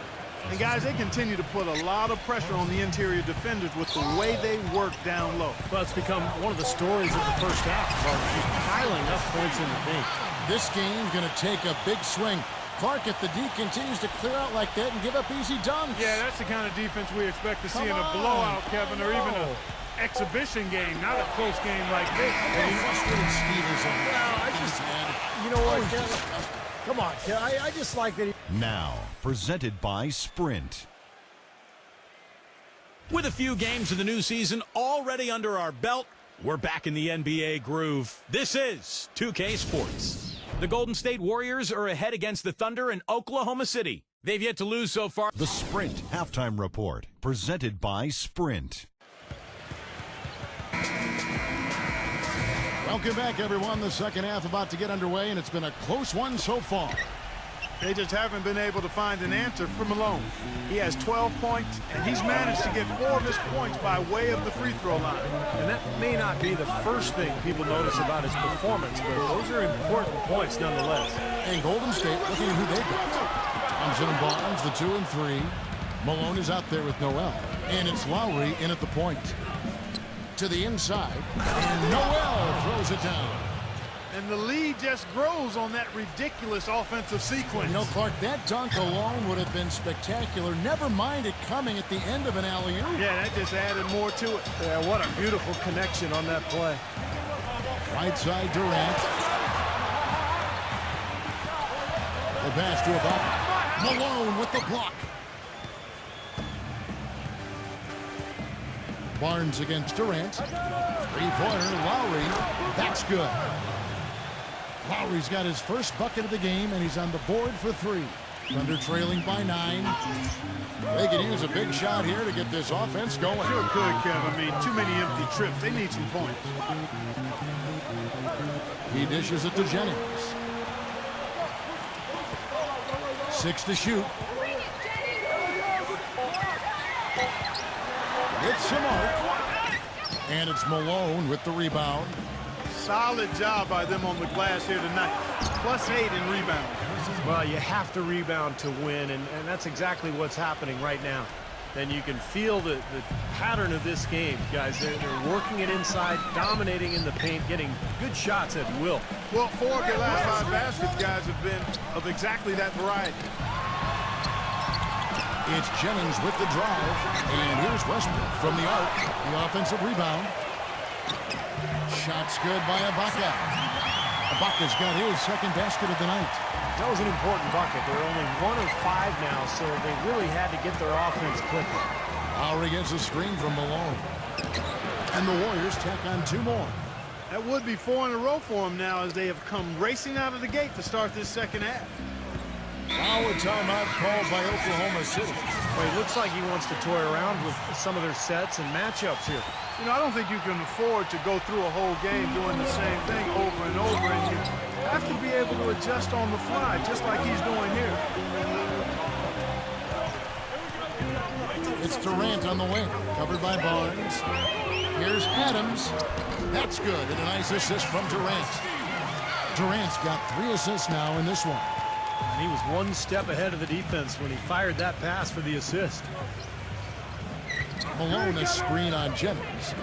S3: And guys, they continue to put a lot of pressure on the interior defenders with the way they work down low.
S2: Well, it's become one of the stories of the first half. Just piling up points in the paint.
S1: This game's going to take a big swing. Clark, if the D continues to clear out like that and give up easy dunks.
S3: Yeah, that's the kind of defense we expect to see in a
S1: Come on.
S3: blowout, Kevin, or even an exhibition game, not a close game like this.
S1: Frustrated Steve is in.
S2: Well, I just, you know what, Kevin? Come on, kid. I just like that he...
S9: Now, presented by Sprint.
S8: With a few games of the new season already under our belt, we're back in the NBA groove. This is 2K Sports. The Golden State Warriors are ahead against the Thunder in Oklahoma City. They've yet to lose so far.
S9: The Sprint Halftime Report, presented by Sprint.
S1: Welcome back, everyone. The second half about to get underway, and it's been a close one so far.
S3: They just haven't been able to find an answer for Malone. He has 12 points, and he's managed to get 4 of his points by way of the free throw line.
S2: And that may not be the first thing people notice about his performance, but those are important points nonetheless.
S1: And Golden State looking at who they've got. Thompson and Barnes, the 2 and 3. Malone is out there with Noel. And it's Lowry in at the point. To the inside, and Noel throws it down.
S3: And the lead just grows on that ridiculous offensive sequence.
S1: You know, Clark, that dunk alone would have been spectacular. Never mind it coming at the end of an alley-oop.
S3: Yeah, that just added more to it.
S2: Yeah, what a beautiful connection on that play.
S1: Right side, Durant. The pass to Ibaka. Malone with the block. Barnes against Durant. Three-pointer, Lowry. That's good. Lowry's got his first bucket of the game, and he's on the board for 3. Thunder trailing by 9. They could use a big shot here to get this offense going.
S3: Sure could, Kev. I mean, too many empty trips. They need some points.
S1: He dishes it to Jennings. 6 to shoot. It's the mark. And it's Malone with the rebound.
S3: Solid job by them on the glass here tonight. +8 in rebound.
S2: Well, you have to rebound to win, and that's exactly what's happening right now. Then you can feel the pattern of this game, guys. They're working it inside, dominating in the paint, getting good shots at will.
S3: Well, 4 of their last 5 baskets, guys, have been of exactly that variety.
S1: It's Jennings with the drive, and here's Westbrook from the arc, the offensive rebound. Shot's good by Ibaka. Ibaka's got his second basket of the night.
S2: That was an important bucket. They're only 1 of 5 now, so they really had to get their offense clicking.
S1: Lowry gets a screen from Malone. And the Warriors tack on 2 more.
S3: That would be 4 in a row for them now as they have come racing out of the gate to start this second half.
S1: Now a timeout called by Oklahoma City.
S2: Well, it looks like he wants to toy around with some of their sets and matchups here.
S3: You know, I don't think you can afford to go through a whole game doing the same thing over and over, and you have to be able to adjust on the fly, just like he's doing here.
S1: It's Durant on the wing, covered by Barnes. Here's Adams. That's good, and a nice assist from Durant. Durant's got 3 assists now in this one.
S2: And he was 1 step ahead of the defense when he fired that pass for the assist.
S1: Malone a screen on Jennings.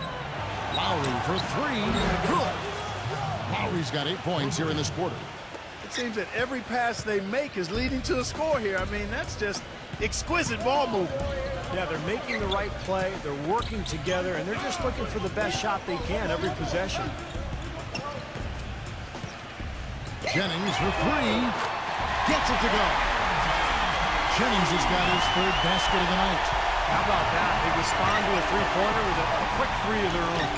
S1: Lowry for 3. Good. Lowry's got 8 points here in this quarter.
S3: It seems that every pass they make is leading to a score here. I mean, that's just exquisite ball movement.
S2: Yeah, they're making the right play. They're working together, and they're just looking for the best shot they can every possession.
S1: Jennings for 3. Gets it to go. Jennings has got his 3rd basket of the night.
S2: How about that? They respond to a 3-pointer with a quick 3 of their own.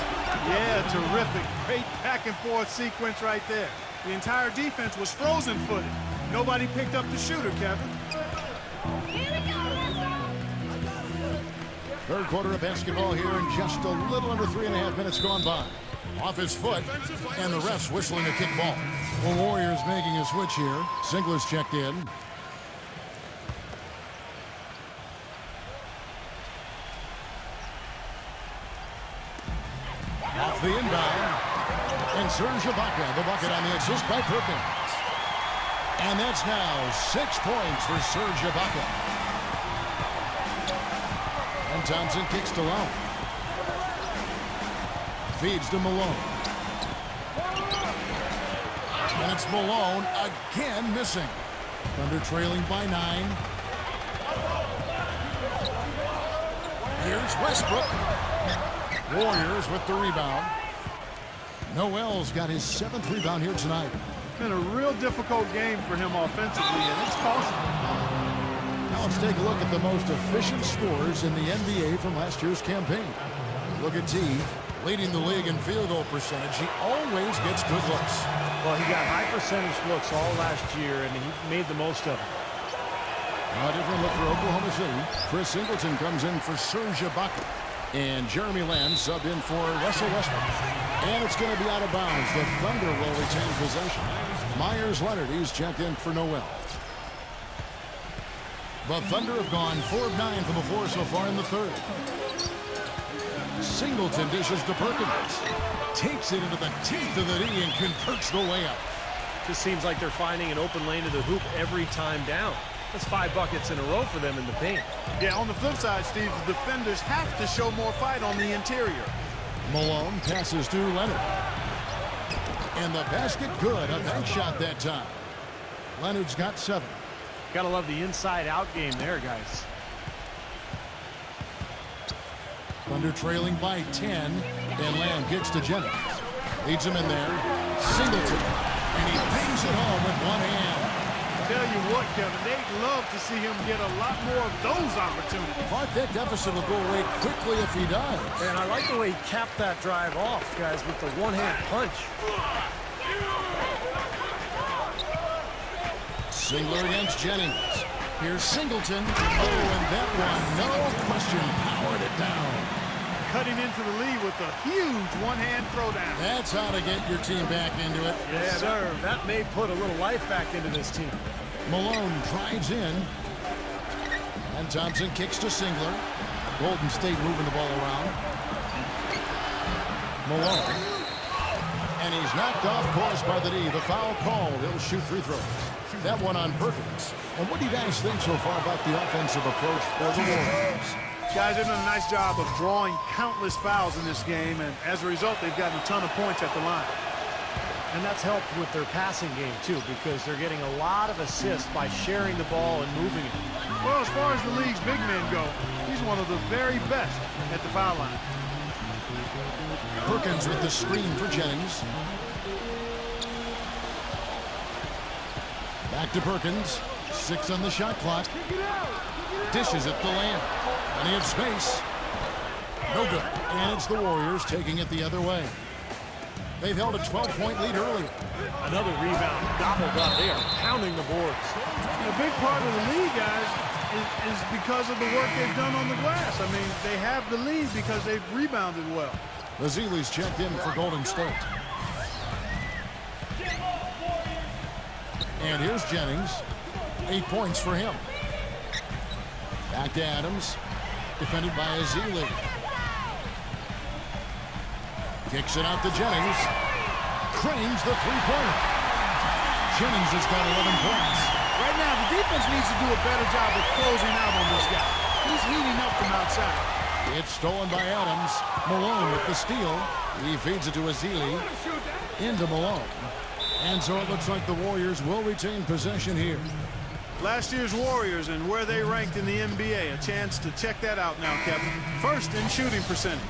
S3: Yeah, terrific. Great back-and-forth sequence right there. The entire defense was frozen-footed. Nobody picked up the shooter, Kevin.
S1: Third quarter of basketball here, and just a little under 3.5 minutes gone by. Off his foot, and the refs whistling a kick ball. The Warriors making a switch here. Singler's checked in. Off the inbound. And Serge Ibaka, the bucket on the assist by Perkins. And that's now 6 points for Serge Ibaka. And Thompson kicks to Lowry. Feeds to Malone. And it's Malone again missing. Thunder trailing by 9. Here's Westbrook. Warriors with the rebound. Noel's got his 7th rebound here tonight.
S3: Been a real difficult game for him offensively, and it's costing him.
S1: Now let's take a look at the most efficient scorers in the NBA from last year's campaign. Look at T, leading the league in field goal percentage. He always gets good looks.
S2: Well, he got high percentage looks all last year, and he made the most of it.
S1: A different look for Oklahoma City. Chris Singleton comes in for Serge Ibaka. And Jeremy Lamb subbed in for Russell Westbrook. And it's going to be out of bounds. The Thunder will retain possession. Myers Leonard, he's checked in for Noel. The Thunder have gone 4 of 9 from the floor so far in the third. Singleton dishes to Perkins. Takes it into the teeth of the D and converts the layup.
S2: Just seems like they're finding an open lane to the hoop every time down. That's 5 buckets in a row for them in the paint.
S3: Yeah, on the flip side, Steve, the defenders have to show more fight on the interior.
S1: Malone passes to Leonard. And the basket good. A bank shot that time. Leonard's got 7.
S2: Gotta love the inside-out game there, guys.
S1: Thunder trailing by 10. And Lamb gets to Jennings. Leads him in there. Singleton. And he bangs it home with one hand.
S3: Tell you what, Kevin, they'd love to see him get a lot more of those opportunities.
S1: But that deficit will go away quickly if he does.
S2: And I like the way he capped that drive off, guys, with the one-hand punch.
S1: Singler against Jennings. Here's Singleton. Oh, and that one, no question, powered it down.
S3: Cutting into the lead with a huge one-hand throwdown.
S1: That's how to get your team back into it.
S2: Yes, sir. That may put a little life back into this team.
S1: Malone drives in. And Thompson kicks to Singler. Golden State moving the ball around. Malone. And he's knocked off course by the D. The foul called. He'll shoot free throws. That one on Perkins. And what do you guys think so far about the offensive approach for the Warriors?
S3: Guys, they've done a nice job of drawing countless fouls in this game, and as a result, they've gotten a ton of points at the line.
S2: And that's helped with their passing game, too, because they're getting a lot of assists by sharing the ball and moving it.
S3: Well, as far as the league's big men go, he's one of the very best at the foul line.
S1: Perkins with the screen for Jennings. Back to Perkins. 6 on the shot clock. Dishes it to Lamb. Plenty of space. No good. And it's the Warriors taking it the other way. They've held a 12-point lead earlier.
S2: Another rebound gobbled up. They are pounding the boards.
S3: And a big part of the lead, guys, is because of the work they've done on the glass. I mean, they have the lead because they've rebounded well.
S1: Vasili's checked in for Golden State. And here's Jennings. 8 points for him. Back to Adams. Defended by Azili. Kicks it out to Jennings. Cranes the three-pointer. Jennings has got 11 points.
S3: Right now, the defense needs to do a better job of closing out on this guy. He's heating up from outside.
S1: It's stolen by Adams. Malone with the steal. He feeds it to Azili. Into Malone. And so it looks like the Warriors will retain possession here.
S3: Last year's Warriors and where they ranked in the NBA. A chance to check that out now, Kevin. First in shooting percentage.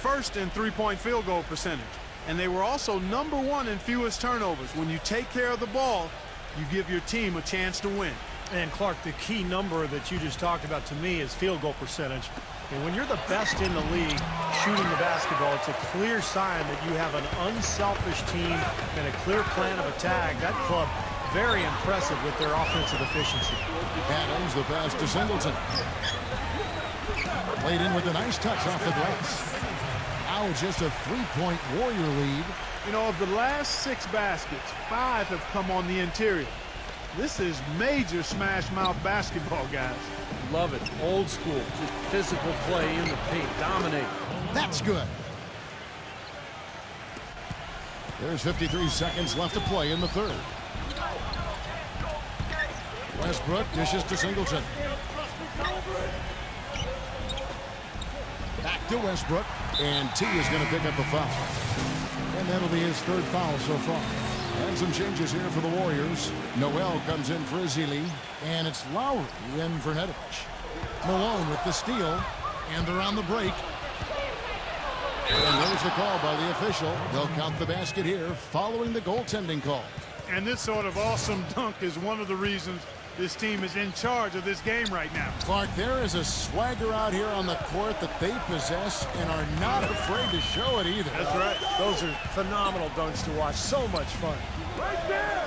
S3: First in three-point field goal percentage. And they were also #1 in fewest turnovers. When you take care of the ball, you give your team a chance to win.
S2: And, Clark, the key number that you just talked about to me is field goal percentage. And when you're the best in the league shooting the basketball, it's a clear sign that you have an unselfish team and a clear plan of attack. That club, very impressive with their offensive efficiency.
S1: Adams, the pass to Singleton. Played in with a nice touch off the glass. Now just a 3-point Warrior lead.
S3: You know, of the last 6 baskets, 5 have come on the interior. This is major smash mouth basketball, guys.
S2: Love it. Old school. Just physical play in the paint. Dominate.
S1: That's good. There's 53 seconds left to play in the third. Westbrook dishes to Singleton. Back to Westbrook. And T is going to pick up a foul. And that'll be his 3rd foul so far. And some changes here for the Warriors. Noel comes in for Azili. And it's Lowry in for Nedovich. Malone with the steal. And they're on the break. And there's the call by the official. They'll count the basket here following the goaltending call.
S3: And this sort of awesome dunk is one of the reasons this team is in charge of this game right now.
S1: Clark, there is a swagger out here on the court that they possess and are not afraid to show it either.
S2: That's right. Those are phenomenal dunks to watch. So much fun.
S3: Right there.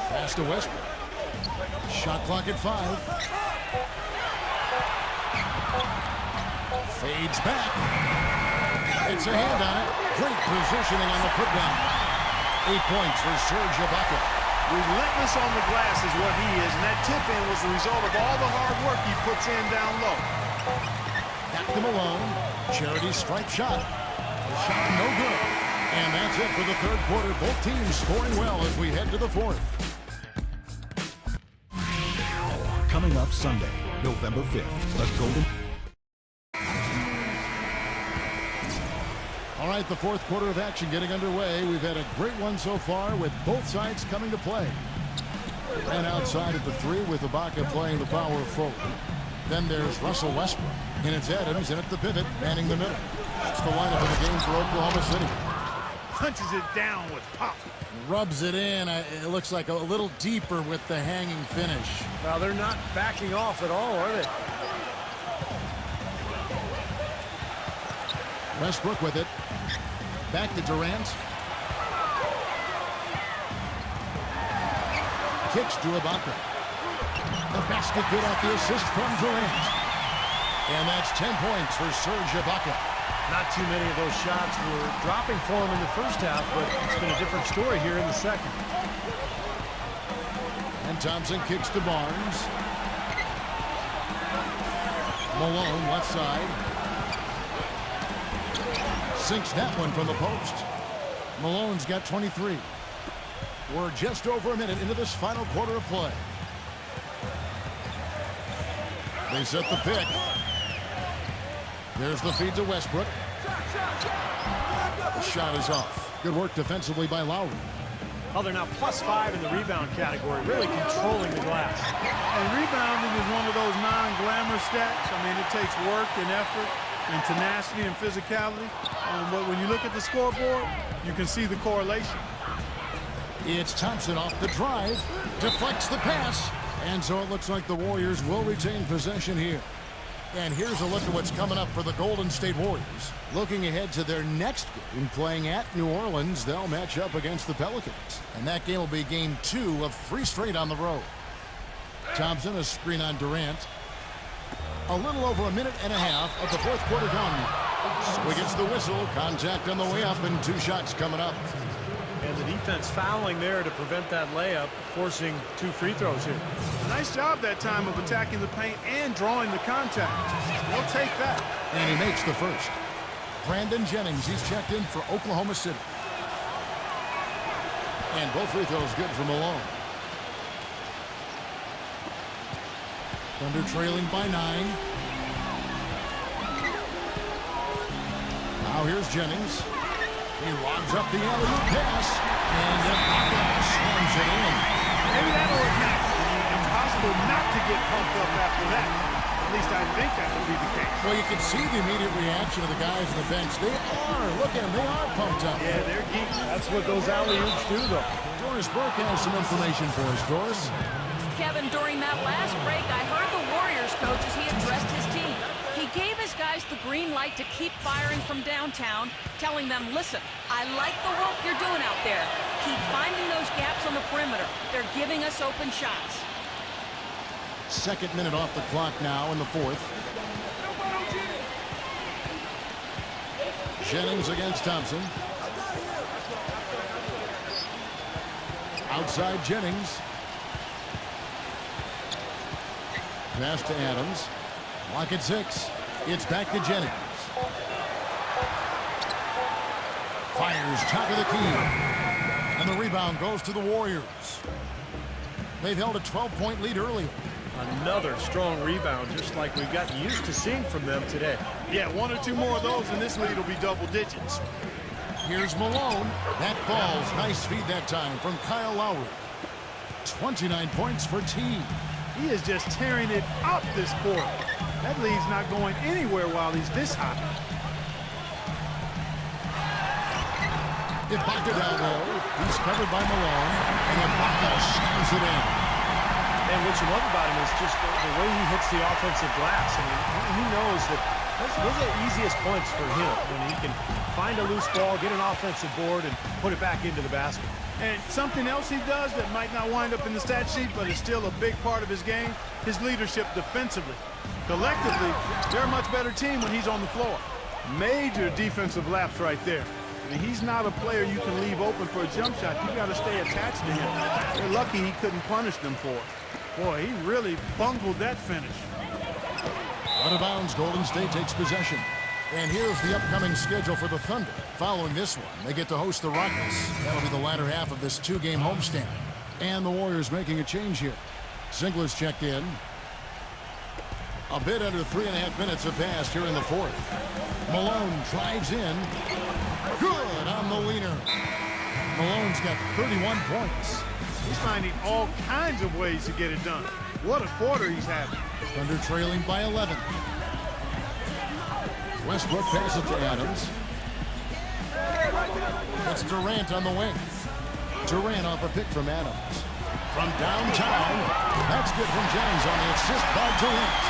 S1: Pass to Westbrook. Shot clock at 5. Fades back. It's a hand on it. Great positioning on the putdown. 8 points for Serge Ibaka.
S3: Relentless on the glass is what he is, and that tip-in was the result of all the hard work he puts in down low.
S1: Back to Malone. Charity stripe shot. The shot no good. And that's it for the third quarter. Both teams scoring well as we head to the fourth.
S9: Coming up Sunday, November 5th, the Golden...
S1: All right, the fourth quarter of action getting underway. We've had a great one so far with both sides coming to play. And outside at the 3 with Ibaka playing the power forward. Then there's Russell Westbrook. And it's Adams in at the pivot, manning the middle. That's the lineup of the game for Oklahoma City.
S3: Punches it down with pop.
S1: Rubs it in. It looks like a little deeper with the hanging finish.
S2: Well, they're not backing off at all, are they?
S1: Westbrook with it. Back to Durant. Kicks to Ibaka. The basket good off the assist from Durant. And that's 10 points for Serge Ibaka.
S2: Not too many of those shots were dropping for him in the first half, but it's been a different story here in the second.
S1: And Thompson kicks to Barnes. Malone left side. Sinks that one from the post. Malone's got 23. We're just over a minute into this final quarter of play. They set the pick. There's the feed to Westbrook. The shot is off. Good work defensively by Lowry.
S2: Oh, they're now +5 in the rebound category, really controlling the glass.
S3: And rebounding is one of those non-glamour stats. I mean, it takes work and effort and tenacity and physicality. But when you look at the scoreboard, you can see the correlation.
S1: It's Thompson off the drive. Deflects the pass. And so it looks like the Warriors will retain possession here. And here's a look at what's coming up for the Golden State Warriors. Looking ahead to their next game, playing at New Orleans, they'll match up against the Pelicans. And that game will be game 2 of 3 straight on the road. Thompson, a screen on Durant. A little over a minute and a half of the fourth quarter gone now. So gets the whistle, contact on the way up, and 2 shots coming up.
S2: And the defense fouling there to prevent that layup, forcing 2 free throws here.
S3: Nice job that time of attacking the paint and drawing the contact. We'll take that.
S1: And he makes the first. Brandon Jennings, he's checked in for Oklahoma City. And both free throws good for Malone. Thunder trailing by 9. Now here's Jennings. He lobs up the alley-oop pass, and Ibaka slams it in.
S3: Maybe that'll ignite. Impossible not to get pumped up after that. At least I think that will be the case.
S1: Well, you can see the immediate reaction of the guys on the bench. They are, look at them, they are pumped up.
S3: Yeah, they're geeks.
S2: That's what those alley-oops do, though.
S1: Doris Burke has some information for us. Doris?
S4: Kevin, during that last break, I heard the Warriors coach as he addressed his team. He gave his guys the green light to keep firing from downtown, telling them, listen, I like the work you're doing out there. Keep finding those gaps on the perimeter. They're giving us open shots.
S1: Second minute off the clock now in the fourth. Jennings against Thompson. Outside Jennings. Pass to Adams. Clock at 6. It's back to Jennings. Fires top of the key. And the rebound goes to the Warriors. They've held a 12-point lead earlier.
S2: Another strong rebound, just like we've gotten used to seeing from them today.
S3: Yeah, 1 or 2 more of those, and this lead will be double digits.
S1: Here's Malone. That falls. Nice feed that time from Kyle Lowry. 29 points for team.
S3: He is just tearing it up this quarter. That lead's not going anywhere while he's this hot.
S1: Ibaka down low. He's covered by Malone. And Ibaka slams it in.
S2: And what you love about him is just the way he hits the offensive glass. I mean, he knows that those are the easiest points for him when he can find a loose ball, get an offensive board, and put it back into the basket.
S3: And something else he does that might not wind up in the stat sheet, but is still a big part of his game, his leadership defensively. Collectively, they're a much better team when he's on the floor. Major defensive lapse right there. I mean, he's not a player you can leave open for a jump shot. You got to stay attached to him. They're lucky he couldn't punish them for it. Boy, he really bungled that finish.
S1: Out of bounds, Golden State takes possession. And here's the upcoming schedule for the Thunder. Following this one, they get to host the Rockets. That'll be the latter half of this two-game homestand. And the Warriors making a change here. Singler's checked in. A bit under 3.5 minutes have passed here in the fourth. Malone drives in. Good on the leaner. Malone's got 31 points.
S3: He's finding all kinds of ways to get it done. What a quarter he's having.
S1: Thunder trailing by 11. Westbrook passes to Adams. It's Durant on the wing. Durant off a pick from Adams. From downtown, that's good from Jennings on the assist by Durant.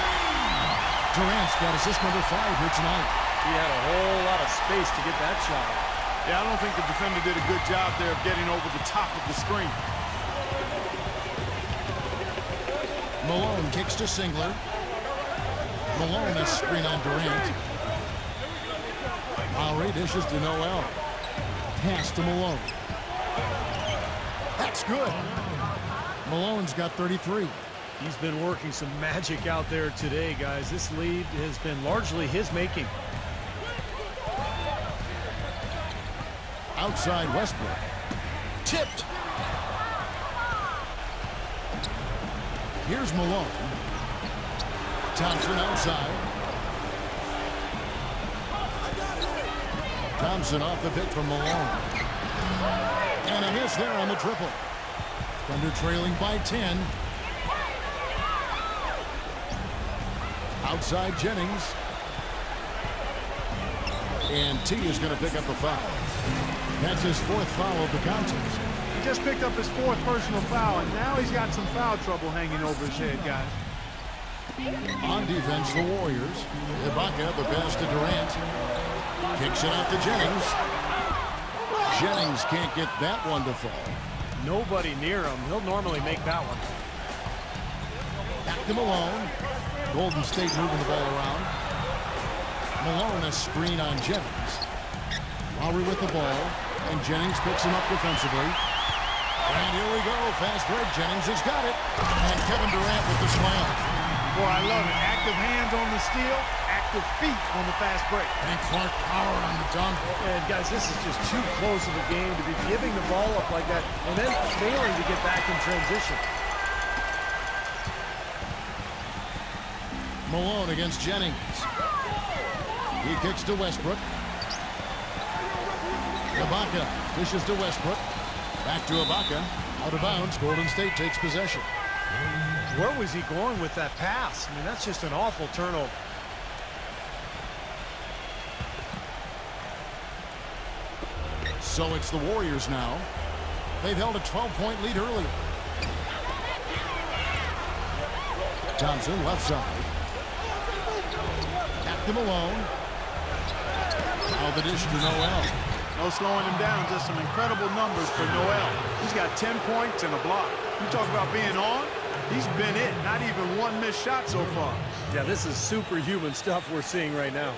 S1: Durant's got assist number 5 here tonight.
S2: He had a whole lot of space to get that shot.
S3: Yeah, I don't think the defender did a good job there of getting over the top of the screen.
S1: Malone kicks to Singler. Malone has screen on Durant. Lowry dishes to Noel. Pass to Malone. That's good. Malone's got 33.
S2: He's been working some magic out there today, guys. This lead has been largely his making.
S1: Outside Westbrook. Tipped. Here's Malone. Thompson outside. Thompson off the pick from Malone. And a miss there on the triple. Thunder trailing by 10. Outside Jennings. And T is going to pick up a foul. That's his 4th foul of the contest.
S3: He just picked up his 4th personal foul, and now he's got some foul trouble hanging over his head, guys.
S1: On defense, the Warriors. Ibaka, the pass to Durant. Kicks it out to Jennings. Jennings can't get that one to fall.
S2: Nobody near him. He'll normally make that one.
S1: Back to Malone. Golden State moving the ball around. Malone a screen on Jennings. Lowry with the ball, and Jennings picks him up defensively. And here we go. Fast break. Jennings has got it. And Kevin Durant with the slam.
S3: Boy, I love it. Active hands on the steal, active feet on the fast break.
S1: And Clark power on the dunk.
S2: And guys, this is just too close of a game to be giving the ball up like that and then failing to get back in transition.
S1: Malone against Jennings. He kicks to Westbrook. Ibaka dishes to Westbrook. Back to Ibaka. Out of bounds. Golden State takes possession.
S2: Where was he going with that pass? I mean, that's just an awful turnover.
S1: So it's the Warriors now. They've held a 12-point lead earlier. Thompson left side. Back to Malone. Now the dish to Noel.
S3: No slowing him down, just some incredible numbers for Noel. He's got 10 points and a block. You talk about being on, he's been it. Not even one missed shot so far.
S2: Yeah, this is superhuman stuff we're seeing right now.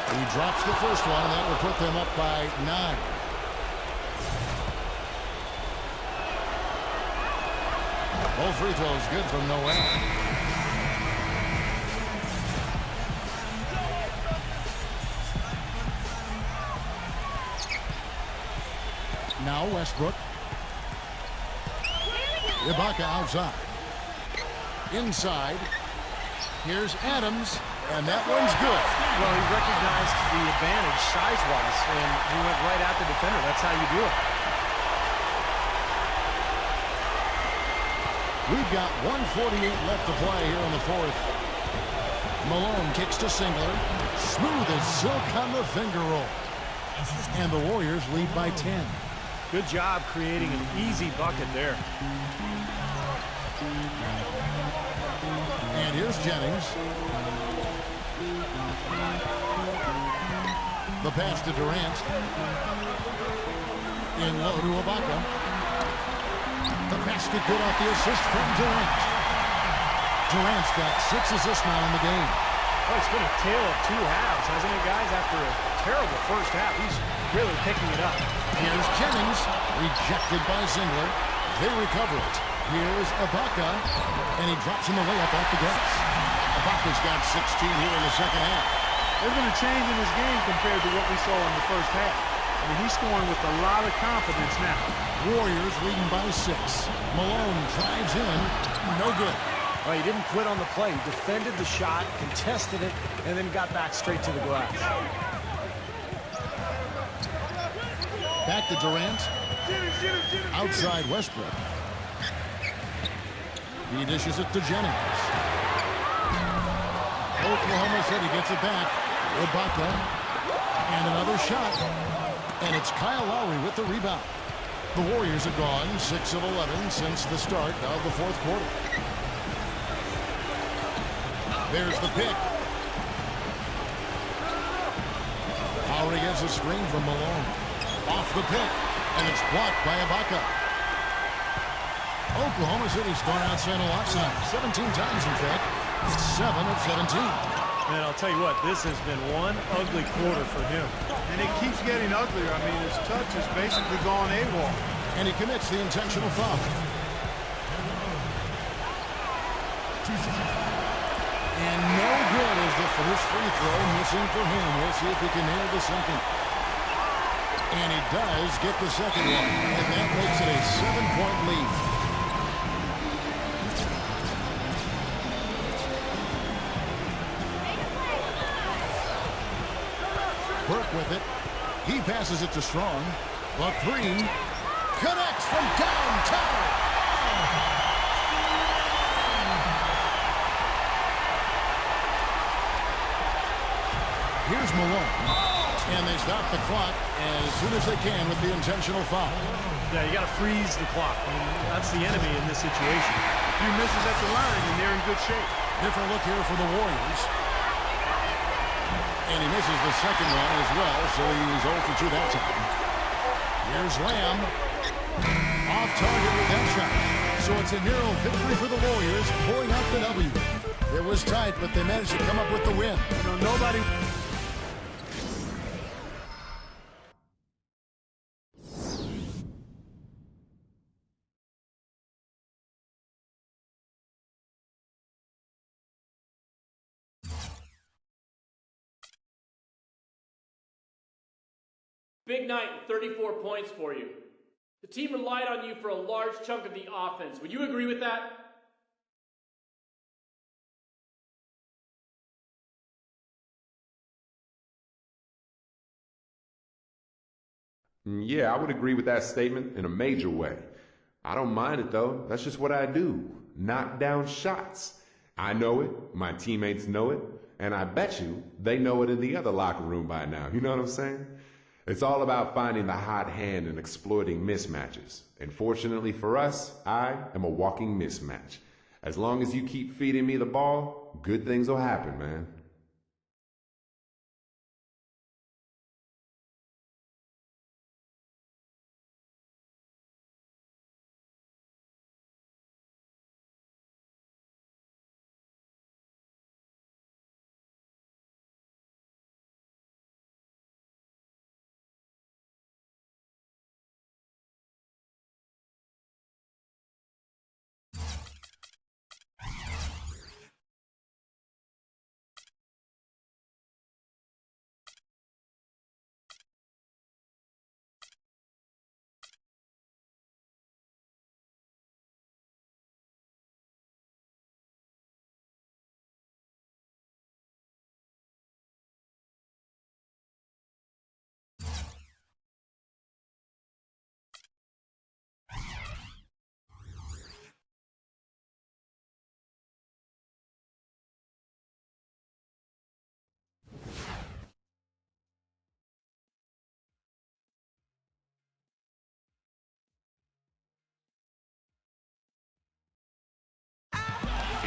S1: He drops the first one, and that will put them up by 9. Both free throws good from Noel. Now Westbrook. Ibaka outside. Inside. Here's Adams, and that one's good.
S2: Well, he recognized the advantage size-wise, and he went right at the defender. That's how you do it.
S1: We've got 1:48 left to play here in the fourth. Malone kicks to Singler. Smooth as silk on the finger roll. And the Warriors lead by 10.
S2: Good job creating an easy bucket there.
S1: And here's Jennings. The pass to Durant. In low to Ibaka. The basket good off the assist from Durant. Durant's got 6 assists now in the game.
S2: Oh, it's been a tale of two halves, hasn't it, guys? After a terrible first half, he's really picking it up.
S1: Here's Jennings, rejected by Singler. They recover it. Here's Ibaka, and he drops in the layup off the glass. Ibaka's got 16 here in the second half.
S3: There's been a change in his game compared to what we saw in the first half. I mean, he's scoring with a lot of confidence now.
S1: Warriors leading by 6. Malone drives in. No good.
S2: Well, he didn't quit on the play. He defended the shot, contested it, and then got back straight to the glass.
S1: Back to Durant. Outside Westbrook. He dishes it to Jennings. Oklahoma City gets it back. Ibaka. And another shot. And it's Kyle Lowry with the rebound. The Warriors have gone 6 of 11 since the start of the fourth quarter. There's the pick. Lowry gets a screen from Malone. Off the pick. And it's blocked by Ibaka. Oklahoma City's gone outside a lot tonight. 17 times, in fact. 7 of 17.
S2: Man, I'll tell you what, this has been one ugly quarter for him.
S3: And it keeps getting uglier. I mean, his touch is basically gone AWOL.
S1: And he commits the intentional foul. And no good is the first free throw missing for him. We'll see if he can nail the second. And he does get the second one. And that makes it a 7-point lead. Burke with it. He passes it to Strong. The three connects from downtown. Here's Malone. And they stop the clock as soon as they can with the intentional foul.
S2: Yeah, you got to freeze the clock. I mean, that's the enemy in this situation.
S3: A few misses at the line, and they're in good shape.
S1: Different look here for the Warriors. And he misses the second one as well, so he's 0 for 2 that time. Here's Lamb. Off target with that shot. So it's a narrow victory for the Warriors, pulling out the W. It was tight, but they managed to come up with the win.
S3: You know, nobody...
S10: Big night, 34 points for you. The team relied on you for a large chunk of the offense. Would you agree with that?
S7: Yeah, I would agree with that statement in a major way. I don't mind it, though. That's just what I do. Knock down shots. I know it, my teammates know it, and I bet you they know it in the other locker room by now. You know what I'm saying? It's all about finding the hot hand and exploiting mismatches. And fortunately for us, I am a walking mismatch. As long as you keep feeding me the ball, good things will happen, man.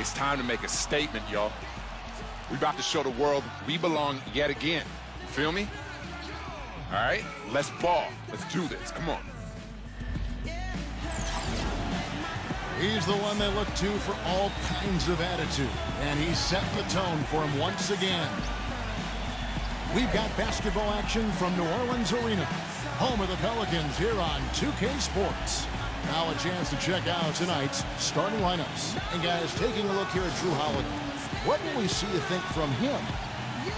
S7: It's time to make a statement, y'all. We're about to show the world we belong yet again. You feel me? All right, let's ball. Let's do this. Come on.
S1: He's the one they look to for all kinds of attitude, and he's set the tone for him once again. We've got basketball action from New Orleans Arena, home of the Pelicans, here on 2K Sports. Now a chance to check out tonight's starting lineups. And guys, taking a look here at Drew Holiday, what will we see you think from him?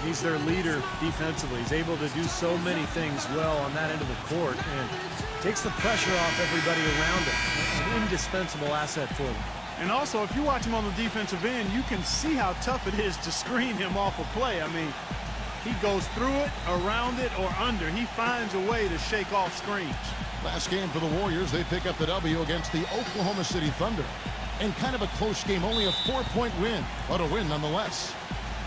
S2: He's their leader defensively. He's able to do so many things well on that end of the court and takes the pressure off everybody around him. An indispensable asset for them.
S3: And also, if you watch him on the defensive end, you can see how tough it is to screen him off a play. I mean, he goes through it, around it, or under. He finds a way to shake off screens.
S1: Last game for the Warriors, they pick up the W against the Oklahoma City Thunder. And kind of a close game, only a 4-point win, but a win nonetheless.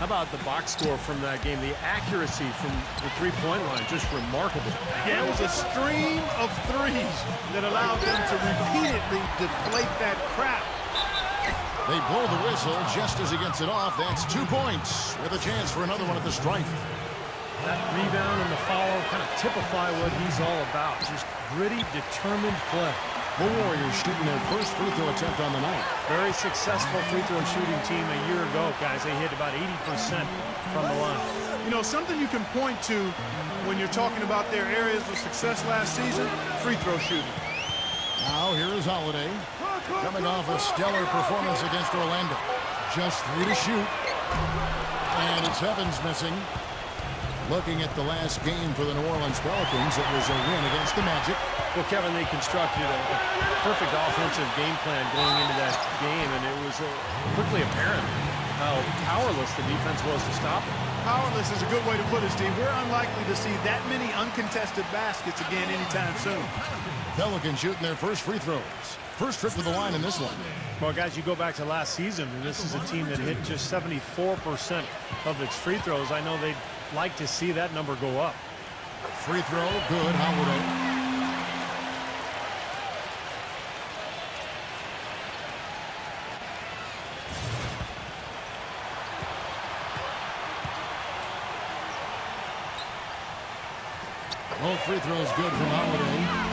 S2: How about the box score from that game? The accuracy from the three-point line, just remarkable.
S3: Yeah, it was a stream of threes that allowed them to repeatedly deflate that crap.
S1: They blow the whistle just as he gets it off. That's 2 points with a chance for another one at the stripe.
S2: That rebound and the follow kind of typify what he's all about. Just gritty, determined play.
S1: The Warriors shooting their first free throw attempt on the night.
S2: Very successful free throw shooting team a year ago, guys. They hit about 80% from the line.
S3: You know, something you can point to when you're talking about their areas of success last season, free throw shooting.
S1: Now here is Holiday, coming off a stellar performance against Orlando. Just 3 to shoot. And it's Evans missing. Looking at the last game for the New Orleans Pelicans, it was a win against the Magic.
S2: Well, Kevin, they constructed a perfect offensive game plan going into that game, and it was quickly apparent how powerless the defense was to stop it.
S3: Powerless is a good way to put it, Steve. We're unlikely to see that many uncontested baskets again anytime soon.
S1: Pelicans shooting their first free throws. First trip to the line in this one.
S2: Well, guys, you go back to last season, and this is a team that hit just 74% of its free throws. I know they'd like to see that number go up.
S1: Free throw, good. Holiday. Both free throws good from Holiday.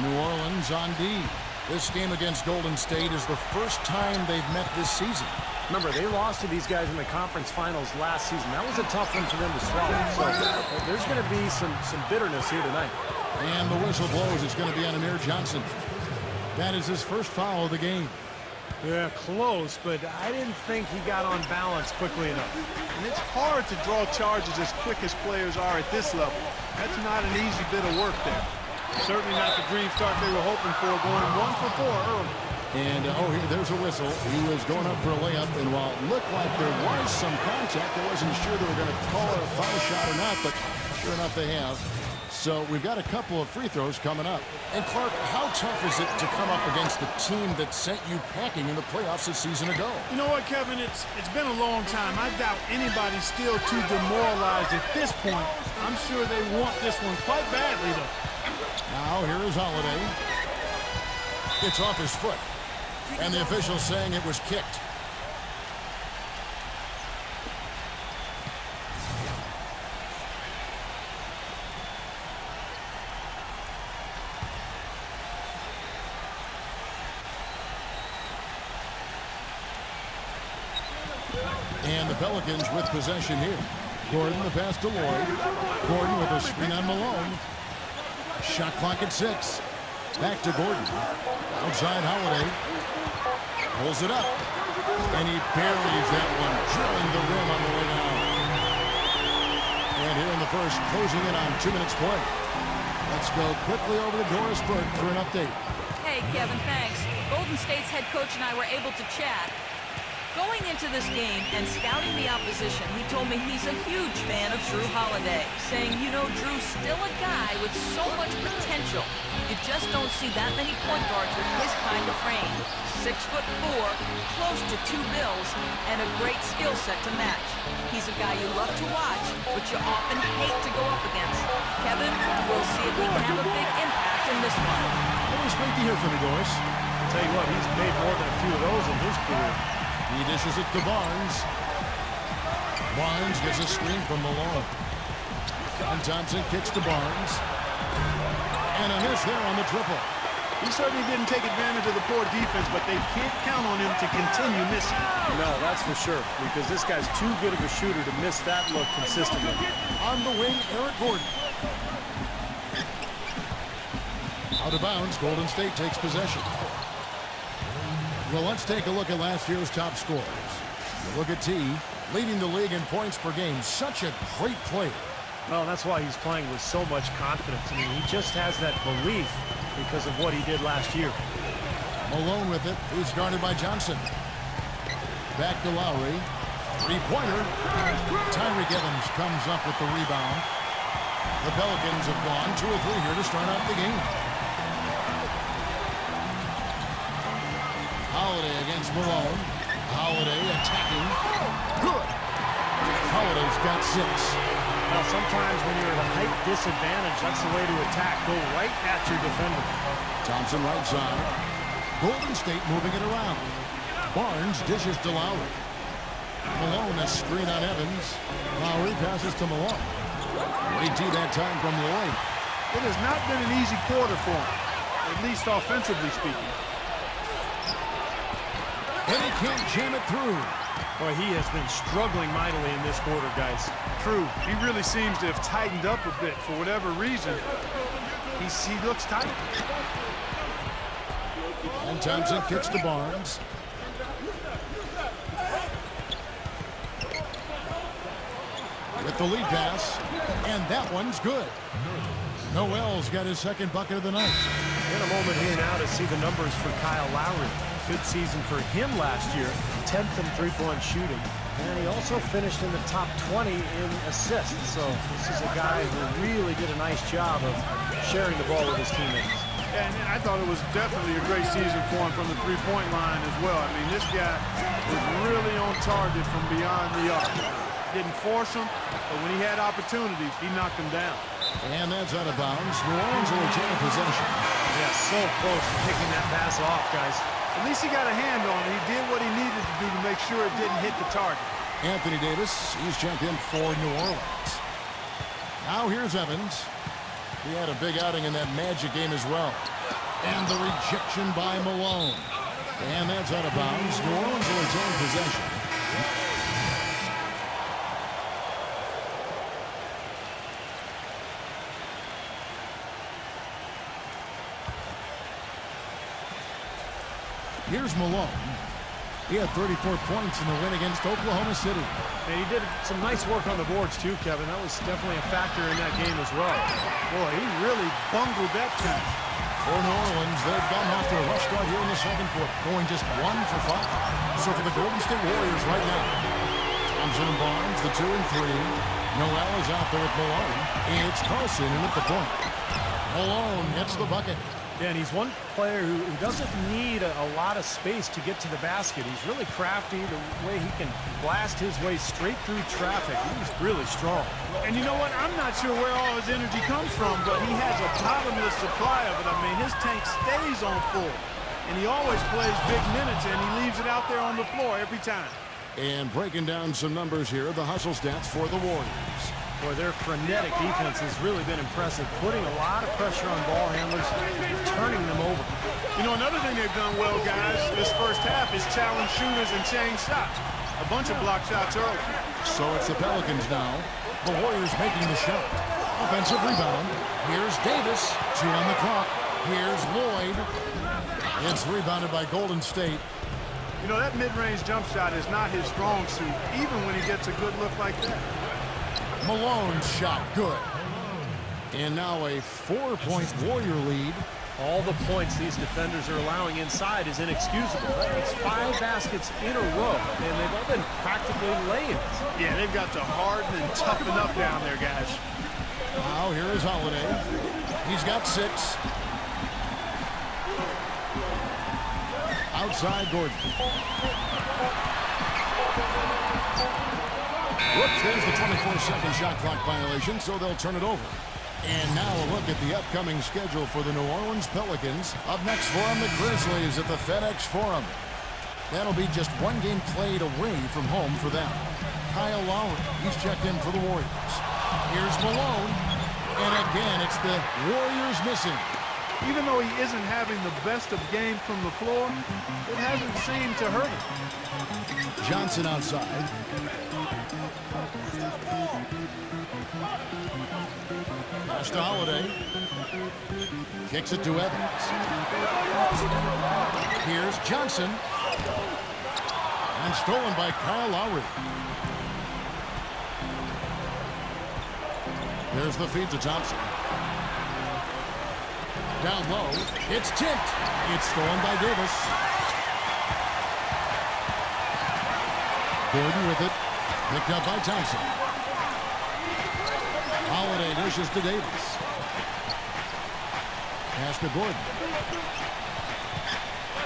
S1: New Orleans on D. This game against Golden State is the first time they've met this season.
S2: Remember, they lost to these guys in the conference finals last season. That was a tough one for them to swallow. So there's going to be some bitterness here tonight.
S1: And the whistle blows. It's going to be on Amir Johnson. That is his first foul of the game.
S2: Yeah, close, but I didn't think he got on balance quickly enough.
S3: And it's hard to draw charges as quick as players are at this level. That's not an easy bit of work there. Certainly not the dream start they were hoping for, going 1 for 4 early.
S1: And, here, there's a whistle. He was going up for a layup, and while it looked like there was some contact, I wasn't sure they were going to call it a foul shot or not, but sure enough they have. So we've got a couple of free throws coming up. And, Clark, how tough is it to come up against the team that sent you packing in the playoffs a season ago?
S3: You know what, Kevin? It's been a long time. I doubt anybody's still too demoralized at this point. I'm sure they want this one quite badly, though.
S1: Now, here is Holiday. It's off his foot. And the official saying it was kicked. And the Pelicans with possession here. Gordon, the pass to Lloyd. Gordon with a screen on Malone. Shot clock at 6. Back to Gordon. Outside Holiday. Pulls it up. And he buries that one, drilling the rim on the way down. And here in the first, closing in on 2 minutes play. Let's go quickly over to Doris Burke for an update.
S4: Hey, Kevin, thanks. Golden State's head coach and I were able to chat. Going into this game and scouting the opposition, he told me he's a huge fan of Drew Holiday, saying, you know, Drew's still a guy with so much potential. You just don't see that many point guards with his kind of frame. 6'4", close to 2 bills, and a great skill set to match. He's a guy you love to watch, but you often hate to go up against. Kevin, we'll see if he can have a big impact in this one.
S1: Always great to hear from you, Doris.
S2: tell you what, he's made more than a few of those in his career.
S1: He dishes it to Barnes. Barnes gets a screen from Malone. And Thompson kicks to Barnes. And a miss there on the triple.
S3: He certainly didn't take advantage of the poor defense, but they can't count on him to continue missing.
S2: No, that's for sure, because this guy's too good of a shooter to miss that look consistently.
S1: On the wing, Eric Gordon. Out of bounds, Golden State takes possession. Well, let's take a look at last year's top scorers. Look at T, leading the league in points per game. Such a great player.
S2: Well, that's why he's playing with so much confidence. I mean, he just has that belief because of what he did last year.
S1: Malone with it. He's guarded by Johnson. Back to Lowry. Three-pointer. Tyreek Evans comes up with the rebound. The Pelicans have gone 2 or 3 here to start out the game. Holiday against Malone. Holiday attacking. Good. Holiday's got 6.
S2: Now, sometimes when you're at a height disadvantage, that's the way to attack. Go right at your defender.
S1: Thompson right side. Golden State moving it around. Barnes dishes to Lowry. Malone, a screen on Evans. Lowry passes to Malone. Great D that time from Lloyd.
S3: It has not been an easy quarter for him, at least offensively speaking.
S1: And he can't jam it through.
S2: Boy, he has been struggling mightily in this quarter, guys.
S3: True. He really seems to have tightened up a bit for whatever reason. He looks tight.
S1: And Thompson kicks to Barnes. With the lead pass. And that one's good. Noel's got his second bucket of the night.
S2: In a moment here now to see the numbers for Kyle Lowry. Good season for him last year. 10th in three-point shooting. And he also finished in the top 20 in assists. So this is a guy who really did a nice job of sharing the ball with his teammates.
S3: And I thought it was definitely a great season for him from the three-point line as well. I mean, this guy was really on target from beyond the arc. Didn't force him, but when he had opportunities, he knocked them down.
S1: And that's out of bounds. New Orleans will retain possession.
S2: Yeah, so close to picking that pass off, guys.
S3: At least he got a hand on it. He did what he needed to do to make sure it didn't hit the target.
S1: Anthony Davis, he's checked in for New Orleans. Now here's Evans. He had a big outing in that Magic game as well. And the rejection by Malone. And that's out of bounds. New Orleans will retain possession. Here's Malone. He had 34 points in the win against Oklahoma City.
S2: And he did some nice work on the boards too, Kevin. That was definitely a factor in that game as well.
S3: Boy, he really bungled that finish.
S1: For New Orleans, they've gone off to a rough start here in the second quarter, going just 1 for 5. So for the Golden State Warriors right now, Thompson and Barnes, the 2 and 3. Noel is out there with Malone. It's Carlson in at the point. Malone gets the bucket.
S2: Yeah, and he's one player who doesn't need a lot of space to get to the basket. He's really crafty, the way he can blast his way straight through traffic. He's really strong.
S3: And you know what? I'm not sure where all his energy comes from, but he has a bottomless supply of it. I mean, his tank stays on full. And he always plays big minutes, and he leaves it out there on the floor every time.
S1: And breaking down some numbers here, the hustle stats for the Warriors.
S2: Boy, their frenetic defense has really been impressive, putting a lot of pressure on ball handlers, turning them over.
S3: You know, another thing they've done well, guys, this first half is challenge shooters and change shots. A bunch of block shots early.
S1: So it's the Pelicans now. The Warriors making the shot. Offensive rebound. Here's Davis. 2 on the clock. Here's Lloyd. It's rebounded by Golden State.
S3: You know, that mid-range jump shot is not his strong suit, even when he gets a good look like that.
S1: Malone's shot good. And now a 4-point Warrior lead.
S2: All the points these defenders are allowing inside is inexcusable. It's 5 baskets in a row, and they've all been practically laying.
S3: Yeah, they've got to harden and toughen up down there, guys.
S1: Now here is Holiday. He's got 6. Outside Gordon. Whoops, there's the 24-second shot clock violation, so they'll turn it over. And now a look at the upcoming schedule for the New Orleans Pelicans. Up next for them, the Grizzlies at the FedEx Forum. That'll be just one game played away from home for them. Kyle Lowry, he's checked in for the Warriors. Here's Malone. And again, it's the Warriors missing.
S3: Even though he isn't having the best of games from the floor, it hasn't seemed to hurt him.
S1: Johnson outside. Pass to Holiday. Kicks it to Evans. Here's Johnson. And stolen by Kyle Lowry. There's the feed to Thompson. Down low. It's tipped. It's stolen by Davis. Gordon with it. Picked up by Thompson. Holiday dishes to Davis. Pass to Gordon.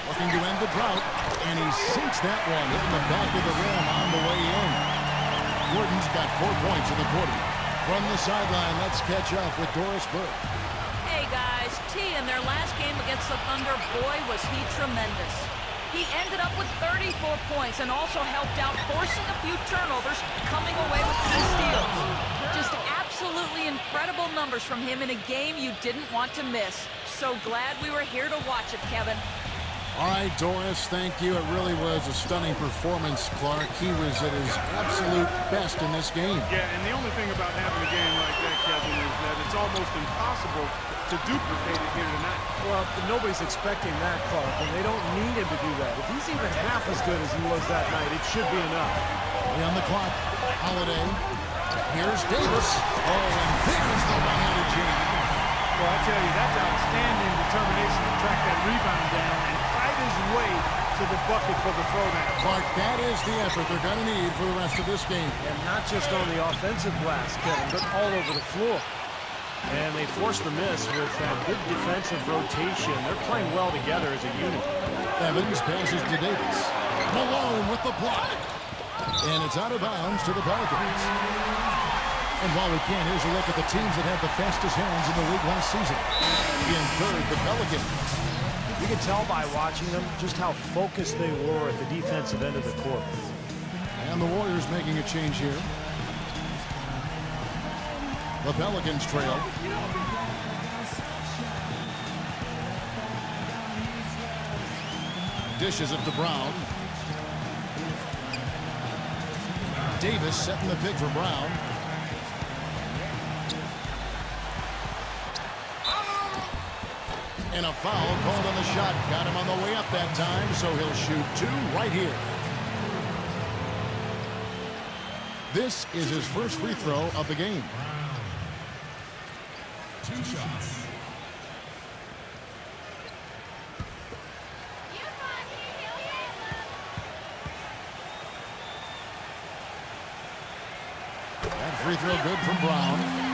S1: Looking to end the drought. And he sinks that one in the back of the rim on the way in. Gordon's got 4 points in the quarter. From the sideline, let's catch up with Doris Burke.
S4: Hey, guys. T in their last game against the Thunder, boy, was he tremendous. He ended up with 34 points and also helped out forcing a few turnovers, coming away with 2 steals. Just absolutely incredible numbers from him in a game you didn't want to miss. So glad we were here to watch it, Kevin.
S1: All right, Doris, thank you. It really was a stunning performance, Clark. He was at his absolute best in this game.
S3: Yeah, and the only thing about having a game like that, Kevin, is that it's almost impossible to duplicate it here tonight.
S2: Well, nobody's expecting that, Clark, and they don't need him to do that. If he's even half as good as he was that night, it should be enough.
S1: Play on the clock. Holiday. Here's Davis. Oh, and there's the one-handed jam.
S3: Well, I tell you, that's outstanding determination to track that rebound down and fight his way to the bucket for the throwdown.
S1: Clark, that is the effort they're going to need for the rest of this game.
S2: And not just on the offensive glass, Kevin, but all over the floor. And they forced the miss with that good defensive rotation. They're playing well together as a unit.
S1: Evans passes to Davis. Malone with the block. And it's out of bounds to the Pelicans. And while we can, here's a look at the teams that had the fastest hands in the league last season. In third, the Pelicans.
S2: You can tell by watching them just how focused they were at the defensive end of the court.
S1: And the Warriors making a change here. The Pelicans trail. Dishes it to Brown. Davis setting the pick for Brown. And a foul called on the shot. Got him on the way up that time, so he'll shoot 2 right here. This is his first free throw of the game.
S5: 2 shots.
S1: That free throw good from Brown.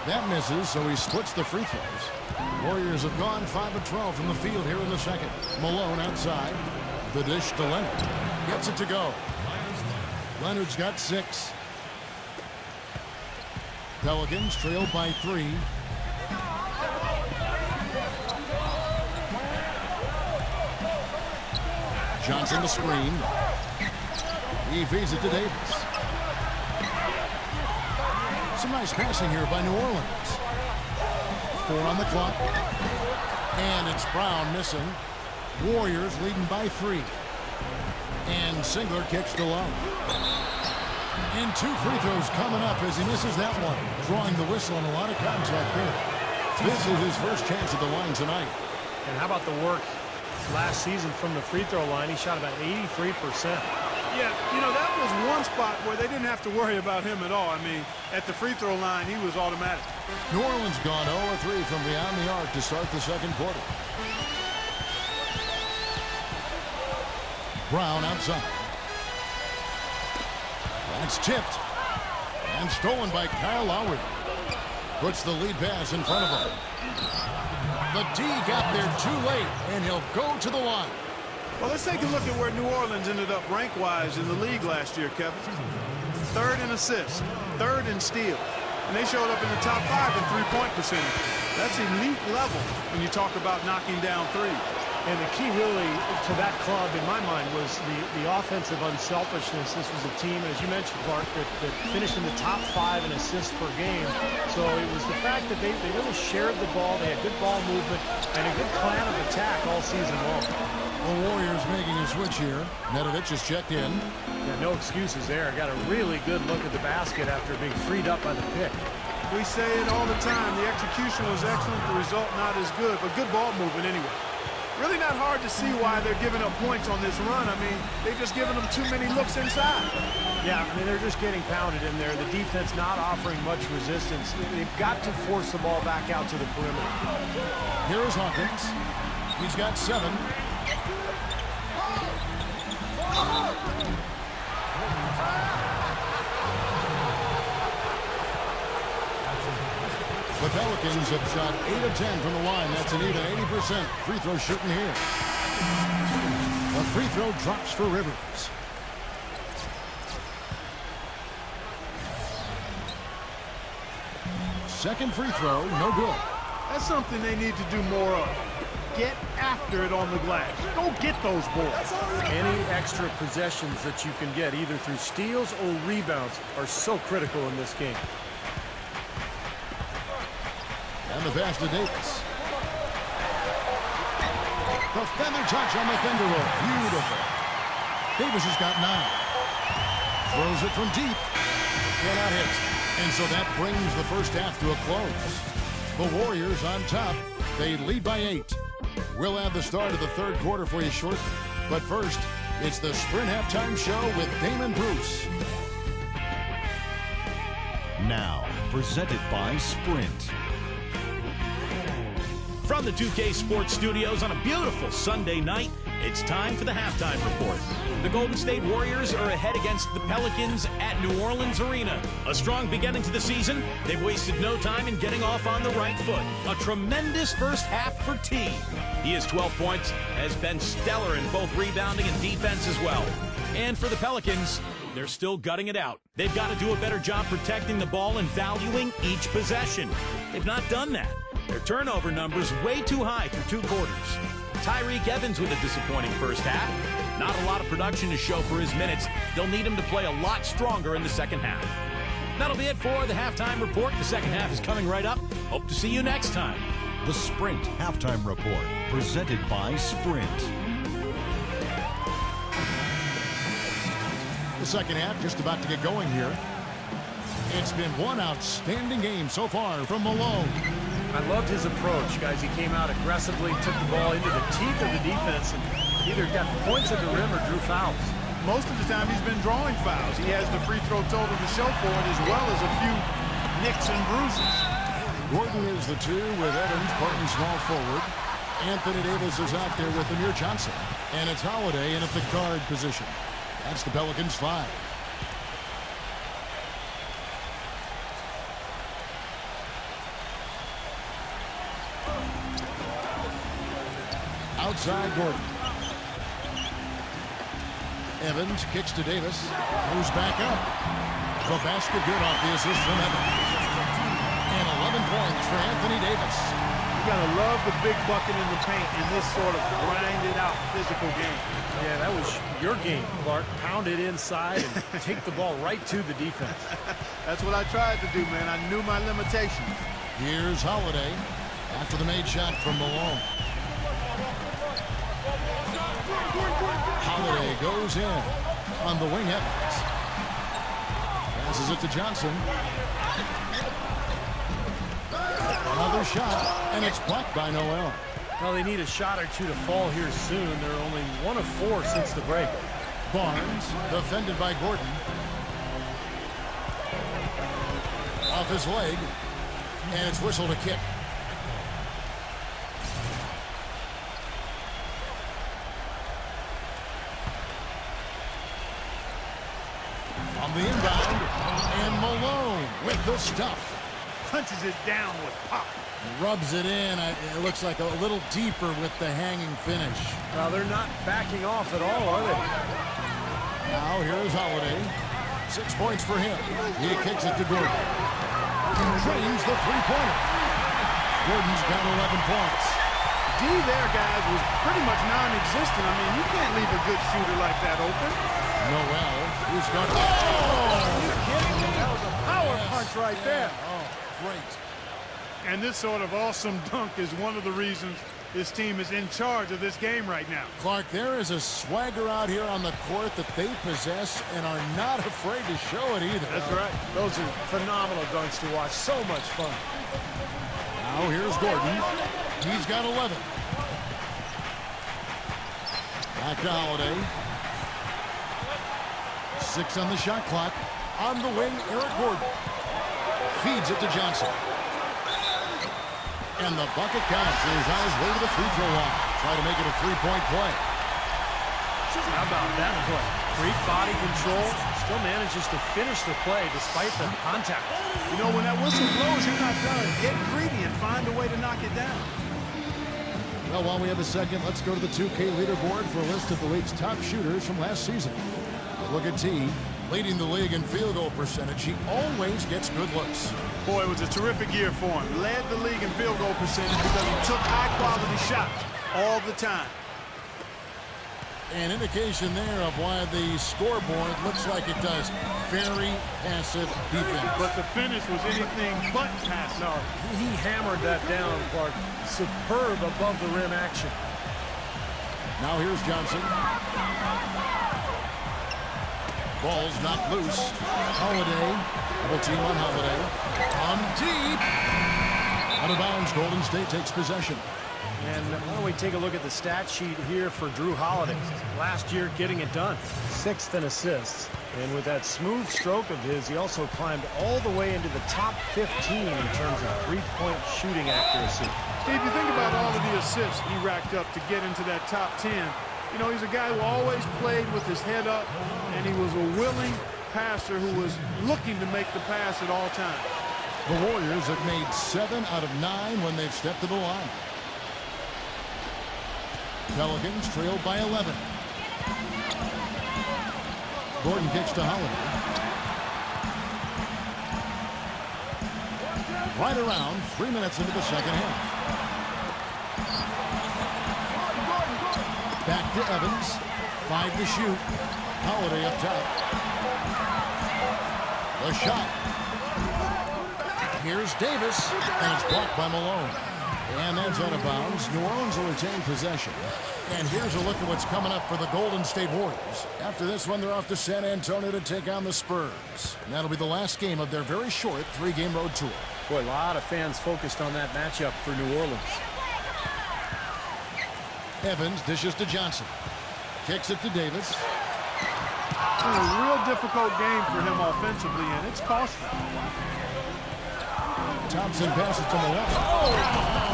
S1: That misses, so he splits the free throws. Warriors have gone 5 of 12 from the field here in the second. Malone outside. The dish to Leonard. Gets it to go. Leonard's got 6. Pelicans trail by 3. Johnson the screen. He feeds it to Davis. Some nice passing here by New Orleans. 4 on the clock. And it's Brown missing. Warriors leading by 3. And Singler kicks to low. And 2 free throws coming up as he misses that one. Drawing the whistle and a lot of contact there. This is his first chance at the line tonight.
S2: And how about the work last season from the free throw line? He shot about 83%.
S3: Yeah, you know, that was one spot where they didn't have to worry about him at all. I mean, at the free throw line, he was automatic.
S1: New Orleans gone 0-3 from beyond the arc to start the second quarter. Brown outside. That's tipped. And stolen by Kyle Lowry. Puts the lead pass in front of him. The D got there too late, and he'll go to the line.
S3: Well, let's take a look at where New Orleans ended up rank-wise in the league last year, Kevin. 3rd in assists, 3rd in steals, and they showed up in the top 5 in three-point percentage. That's elite level when you talk about knocking down threes.
S2: And the key really to that club, in my mind, was the offensive unselfishness. This was a team, as you mentioned, Clark, that finished in the top 5 in assists per game. So it was the fact that they really shared the ball. They had good ball movement and a good plan of attack all season long.
S1: The Warriors making a switch here. Nedovic is checked in.
S2: Yeah, no excuses there. Got a really good look at the basket after being freed up by the pick.
S3: We say it all the time. The execution was excellent. The result not as good, but good ball movement anyway. Really not hard to see why they're giving up points on this run. I mean, they've just given them too many looks inside.
S2: Yeah, I mean, they're just getting pounded in there. The defense not offering much resistance. They've got to force the ball back out to the perimeter.
S1: Here is Hawkins. He's got 7. The Pelicans have shot 8 of 10 from the line. That's an even 80% free throw shooting here. The free throw drops for Rivers. Second free throw, no good.
S3: That's something they need to do more of. Get after it on the glass. Go get those boards.
S2: Any extra possessions that you can get, either through steals or rebounds, are so critical in this game.
S1: And the pass to Davis. The feather touch on the finger roll. Beautiful. Davis has got 9. Throws it from deep. Cannot hit. And so that brings the first half to a close. The Warriors on top. They lead by 8. We'll have the start of the 3rd quarter for you shortly. But first, it's the Sprint Halftime Show with Damon Bruce.
S9: Now, presented by Sprint.
S8: From the 2K Sports Studios on a beautiful Sunday night, it's time for the halftime report. The Golden State Warriors are ahead against the Pelicans at New Orleans Arena. A strong beginning to the season. They've wasted no time in getting off on the right foot. A tremendous first half for T. He has 12 points, has been stellar in both rebounding and defense as well. And for the Pelicans, they're still gutting it out. They've got to do a better job protecting the ball and valuing each possession. They've not done that. Their turnover numbers way too high through 2 quarters. Tyreek Evans with a disappointing first half. Not a lot of production to show for his minutes. They'll need him to play a lot stronger in the second half. That'll be it for the halftime report. The second half is coming right up. Hope to see you next time.
S9: The Sprint Halftime Report, presented by Sprint.
S1: The second half just about to get going here. It's been one outstanding game so far from Malone.
S2: I loved his approach, guys. He came out aggressively, took the ball into the teeth of the defense, and either got points at the rim or drew fouls.
S3: Most of the time he's been drawing fouls. He has the free throw total to show for it, as well as a few nicks and bruises.
S1: Gordon is the 2 with Evans playing small forward. Anthony Davis is out there with Amir Johnson. And it's Holiday in at the guard position. That's the Pelicans' 5. Outside Gordon. Evans kicks to Davis. Moves back up. The basket good off the assist from Evans. And 11 points for Anthony Davis.
S3: You gotta love the big bucket in the paint in this sort of grinded out physical game.
S2: Yeah, that was your game, Clark. Pound it inside and take the ball right to the defense.
S3: That's what I tried to do, man. I knew my limitations.
S1: Here's Holiday after the made shot from Malone. Holiday goes in on the wing. Evans passes it to Johnson. Another shot, and it's blocked by Noel.
S2: Well, they need a shot or 2 to fall here soon. They're only 1 of 4 since the break.
S1: Barnes defended by Gordon. Off his leg, and it's whistled a kick. On the inbound, and Malone with the stuff.
S3: punches it down with pop.
S1: Rubs it in. It looks like a little deeper with the hanging finish.
S2: Well, they're not backing off at all, are they?
S1: Now here's Holiday. 6 points for him. He kicks it to Gordon. Drains the three-pointer. Gordon's got 11 points.
S3: D there, guys, was pretty much non-existent. I mean, you can't leave a good shooter like that open.
S1: Noel, who's got...
S2: Oh! Are you kidding me? That was a power punch right there.
S1: Oh, great.
S3: And this sort of awesome dunk is one of the reasons this team is in charge of this game right now.
S1: Clark, there is a swagger out here on the court that they possess and are not afraid to show it either.
S3: That's right.
S2: Those are phenomenal dunks to watch. So much fun.
S1: Now here's Gordon. He's got 11. Back to Holiday. 6 on the shot clock. On the wing, Eric Gordon. Feeds it to Johnson. And the bucket counts. He's on his way to the free throw line. Try to make it a three-point play.
S2: How about that play? Great body control. Still manages to finish the play despite the contact.
S3: You know, when that whistle blows, you're not done. Get greedy and find a way to knock it down.
S1: Well, while we have a second, let's go to the 2K leaderboard for a list of the league's top shooters from last season. Look at T, leading the league in field goal percentage. He always gets good looks.
S3: Boy, it was a terrific year for him. Led the league in field goal percentage because he took high-quality shots all the time.
S1: An indication there of why the scoreboard looks like it does. Very passive defense.
S3: But the finish was anything but passive.
S2: No, he hammered that down, Clark. Superb above the rim action.
S1: Now here's Johnson. Ball's knocked loose. Holiday. Double team on Holiday. On deep. Out of bounds. Golden State takes possession.
S2: And why don't we take a look at the stat sheet here for Drew Holiday. Last year, getting it done. 6th in assists. And with that smooth stroke of his, he also climbed all the way into the top 15 in terms of three-point shooting accuracy.
S3: Steve, you think about all of the assists he racked up to get into that top 10. You know, he's a guy who always played with his head up, and he was a willing passer who was looking to make the pass at all times.
S1: The Warriors have made 7 out of 9 when they've stepped to the line. Pelicans trailed by 11. Gordon kicks to Holiday. Right around 3 minutes into the second half. Back to Evans. 5 to shoot. Holiday up top. The shot. Here's Davis, and it's blocked by Malone. And that's out of bounds. New Orleans will retain possession. And here's a look at what's coming up for the Golden State Warriors. After this one, they're off to San Antonio to take on the Spurs. And that'll be the last game of their very short 3-game road tour.
S2: Boy, a lot of fans focused on that matchup for New Orleans.
S1: Evans dishes to Johnson. Kicks it to Davis.
S3: It's been a real difficult game for him offensively, and it's costly.
S1: Thompson passes to Malone.
S2: Oh,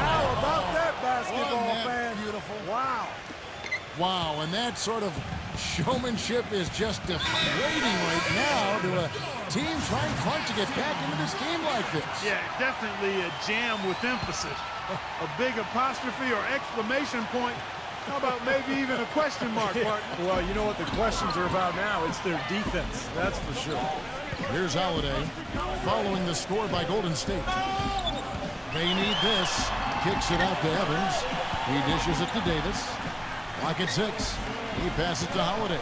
S2: how about that basketball,
S1: Wasn't that
S2: fan?
S1: beautiful?
S2: Wow.
S1: Wow, and that sort of showmanship is just deflating right now to a team trying hard to get back into this game like this.
S3: Yeah, definitely a jam with emphasis. A big apostrophe or exclamation point. How about maybe even a question mark, partner?
S2: Well, you know what the questions are about now. It's their defense, that's for sure.
S1: Here's Holiday, following the score by Golden State. They need this. Kicks it out to Evans. He dishes it to Davis. Clock at 6. He passes to Holiday.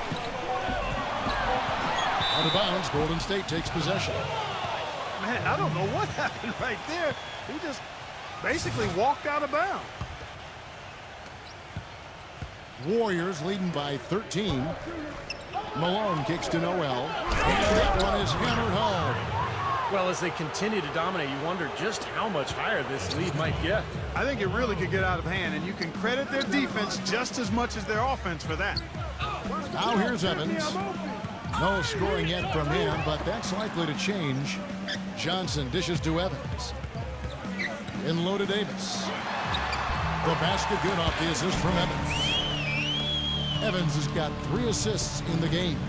S1: Out of bounds, Golden State takes possession.
S3: Man, I don't know what happened right there. He just basically walked out of bounds.
S1: Warriors leading by 13. Malone kicks to Noel. And that one is hammered home.
S2: Well, as they continue to dominate, you wonder just how much higher this lead might get.
S3: I think it really could get out of hand, and you can credit their defense just as much as their offense for that.
S1: Now here's Evans. No scoring yet from him, but that's likely to change. Johnson dishes to Evans. In low to Davis. The basket good off the assist from Evans. Evans has got 3 assists in the game.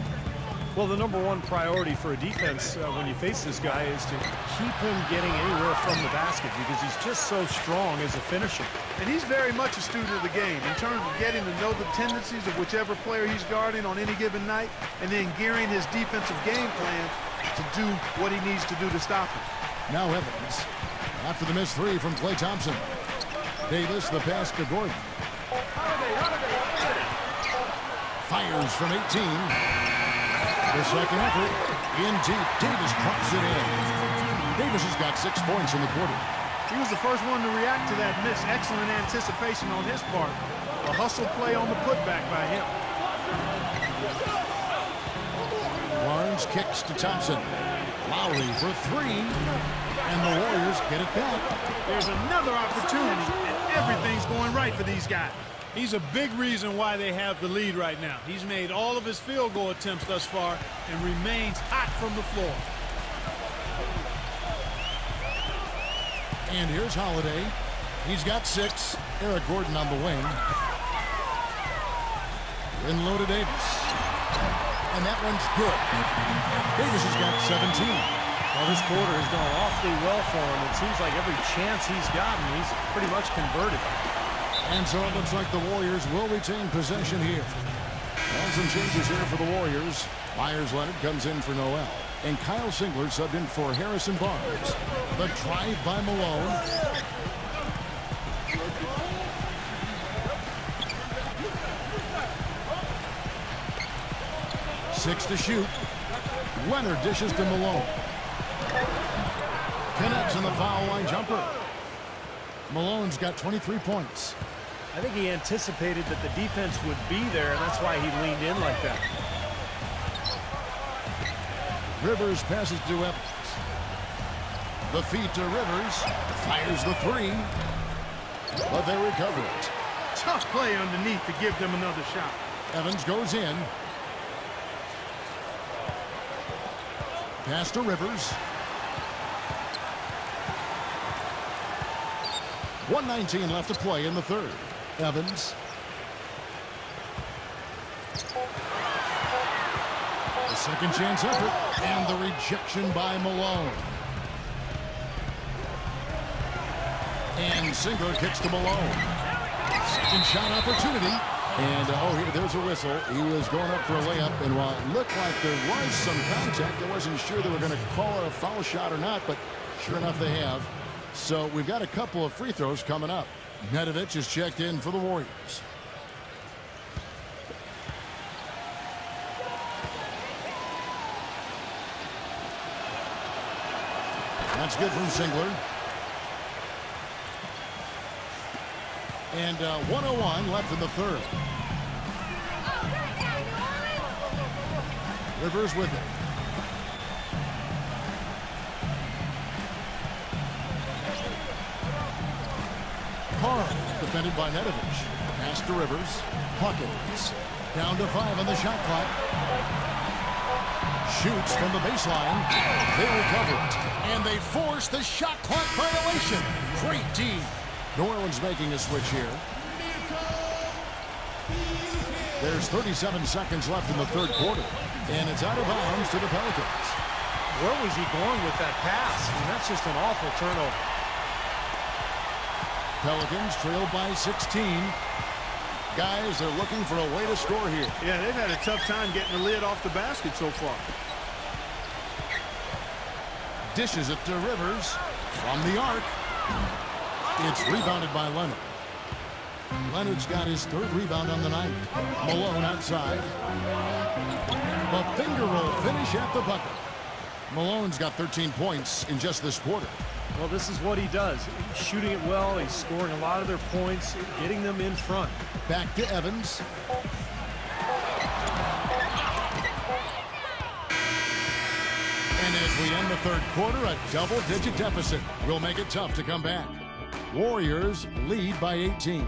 S2: Well, the number one priority for a defense when you face this guy is to keep him getting anywhere from the basket because he's just so strong as a finisher.
S3: And he's very much a student of the game in terms of getting to know the tendencies of whichever player he's guarding on any given night and then gearing his defensive game plan to do what he needs to do to stop him.
S1: Now Evans, after the missed three from Klay Thompson. Davis, the pass to Gordon. Fires from 18. The second effort in deep. Davis drops it in. Davis has got 6 points in the quarter.
S3: He was the first one to react to that miss. Excellent anticipation on his part. A hustle play on the putback by him.
S1: Barnes kicks to Thompson. Lowry for three. And the Warriors get it back.
S3: There's another opportunity, and everything's going right for these guys. He's a big reason why they have the lead right now. He's made all of his field goal attempts thus far and remains hot from the floor.
S1: And here's Holiday. He's got 6. Eric Gordon on the wing. In low to Davis. And that one's good. Davis has got 17.
S2: Well, this quarter has gone awfully well for him. It seems like every chance he's gotten, he's pretty much converted.
S1: And so it looks like the Warriors will retain possession here. And some changes here for the Warriors. Myers Leonard comes in for Noel. And Kyle Singler subbed in for Harrison Barnes. The drive by Malone. Six to shoot. Leonard dishes to Malone. Connects in the foul line jumper. Malone's got 23 points.
S2: I think he anticipated that the defense would be there, and that's why he leaned in like that.
S1: Rivers passes to Evans. The feed to Rivers. Fires the three. But they recover it.
S3: Tough play underneath to give them another shot.
S1: Evans goes in. Pass to Rivers. 1:19 left to play in the third. Evans. The second chance effort. And the rejection by Malone. And Singler kicks to Malone. Second shot opportunity. And, there's a whistle. He was going up for a layup, and while it looked like there was some contact, I wasn't sure they were going to call it a foul shot or not, but sure enough they have. So we've got a couple of free throws coming up. Nedovic is checked in for the Warriors. That's good from Singler. And 1:01 left in the third. Rivers with it. Hard, defended by Nedovic. Pass to Rivers. Hawkins. Down to 5 on the shot clock. Shoots from the baseline. They recover it. And they force the shot clock violation. Great team. New Orleans making a switch here. There's 37 seconds left in the third quarter. And it's out of bounds to the Pelicans.
S2: Where was he going with that pass? I mean, that's just an awful turnover.
S1: Pelicans trail by 16. Guys, they're looking for a way to score here.
S3: Yeah, they've had a tough time getting the lid off the basket so far.
S1: Dishes it to Rivers from the arc. It's rebounded by Leonard. Leonard's got his third rebound on the night. Malone outside. A finger roll finish at the bucket. Malone's got 13 points in just this quarter.
S2: Well, this is what he does. He's shooting it well. He's scoring a lot of their points, getting them in front.
S1: Back to Evans. And as we end the third quarter, a double-digit deficit will make it tough to come back. Warriors lead by 18.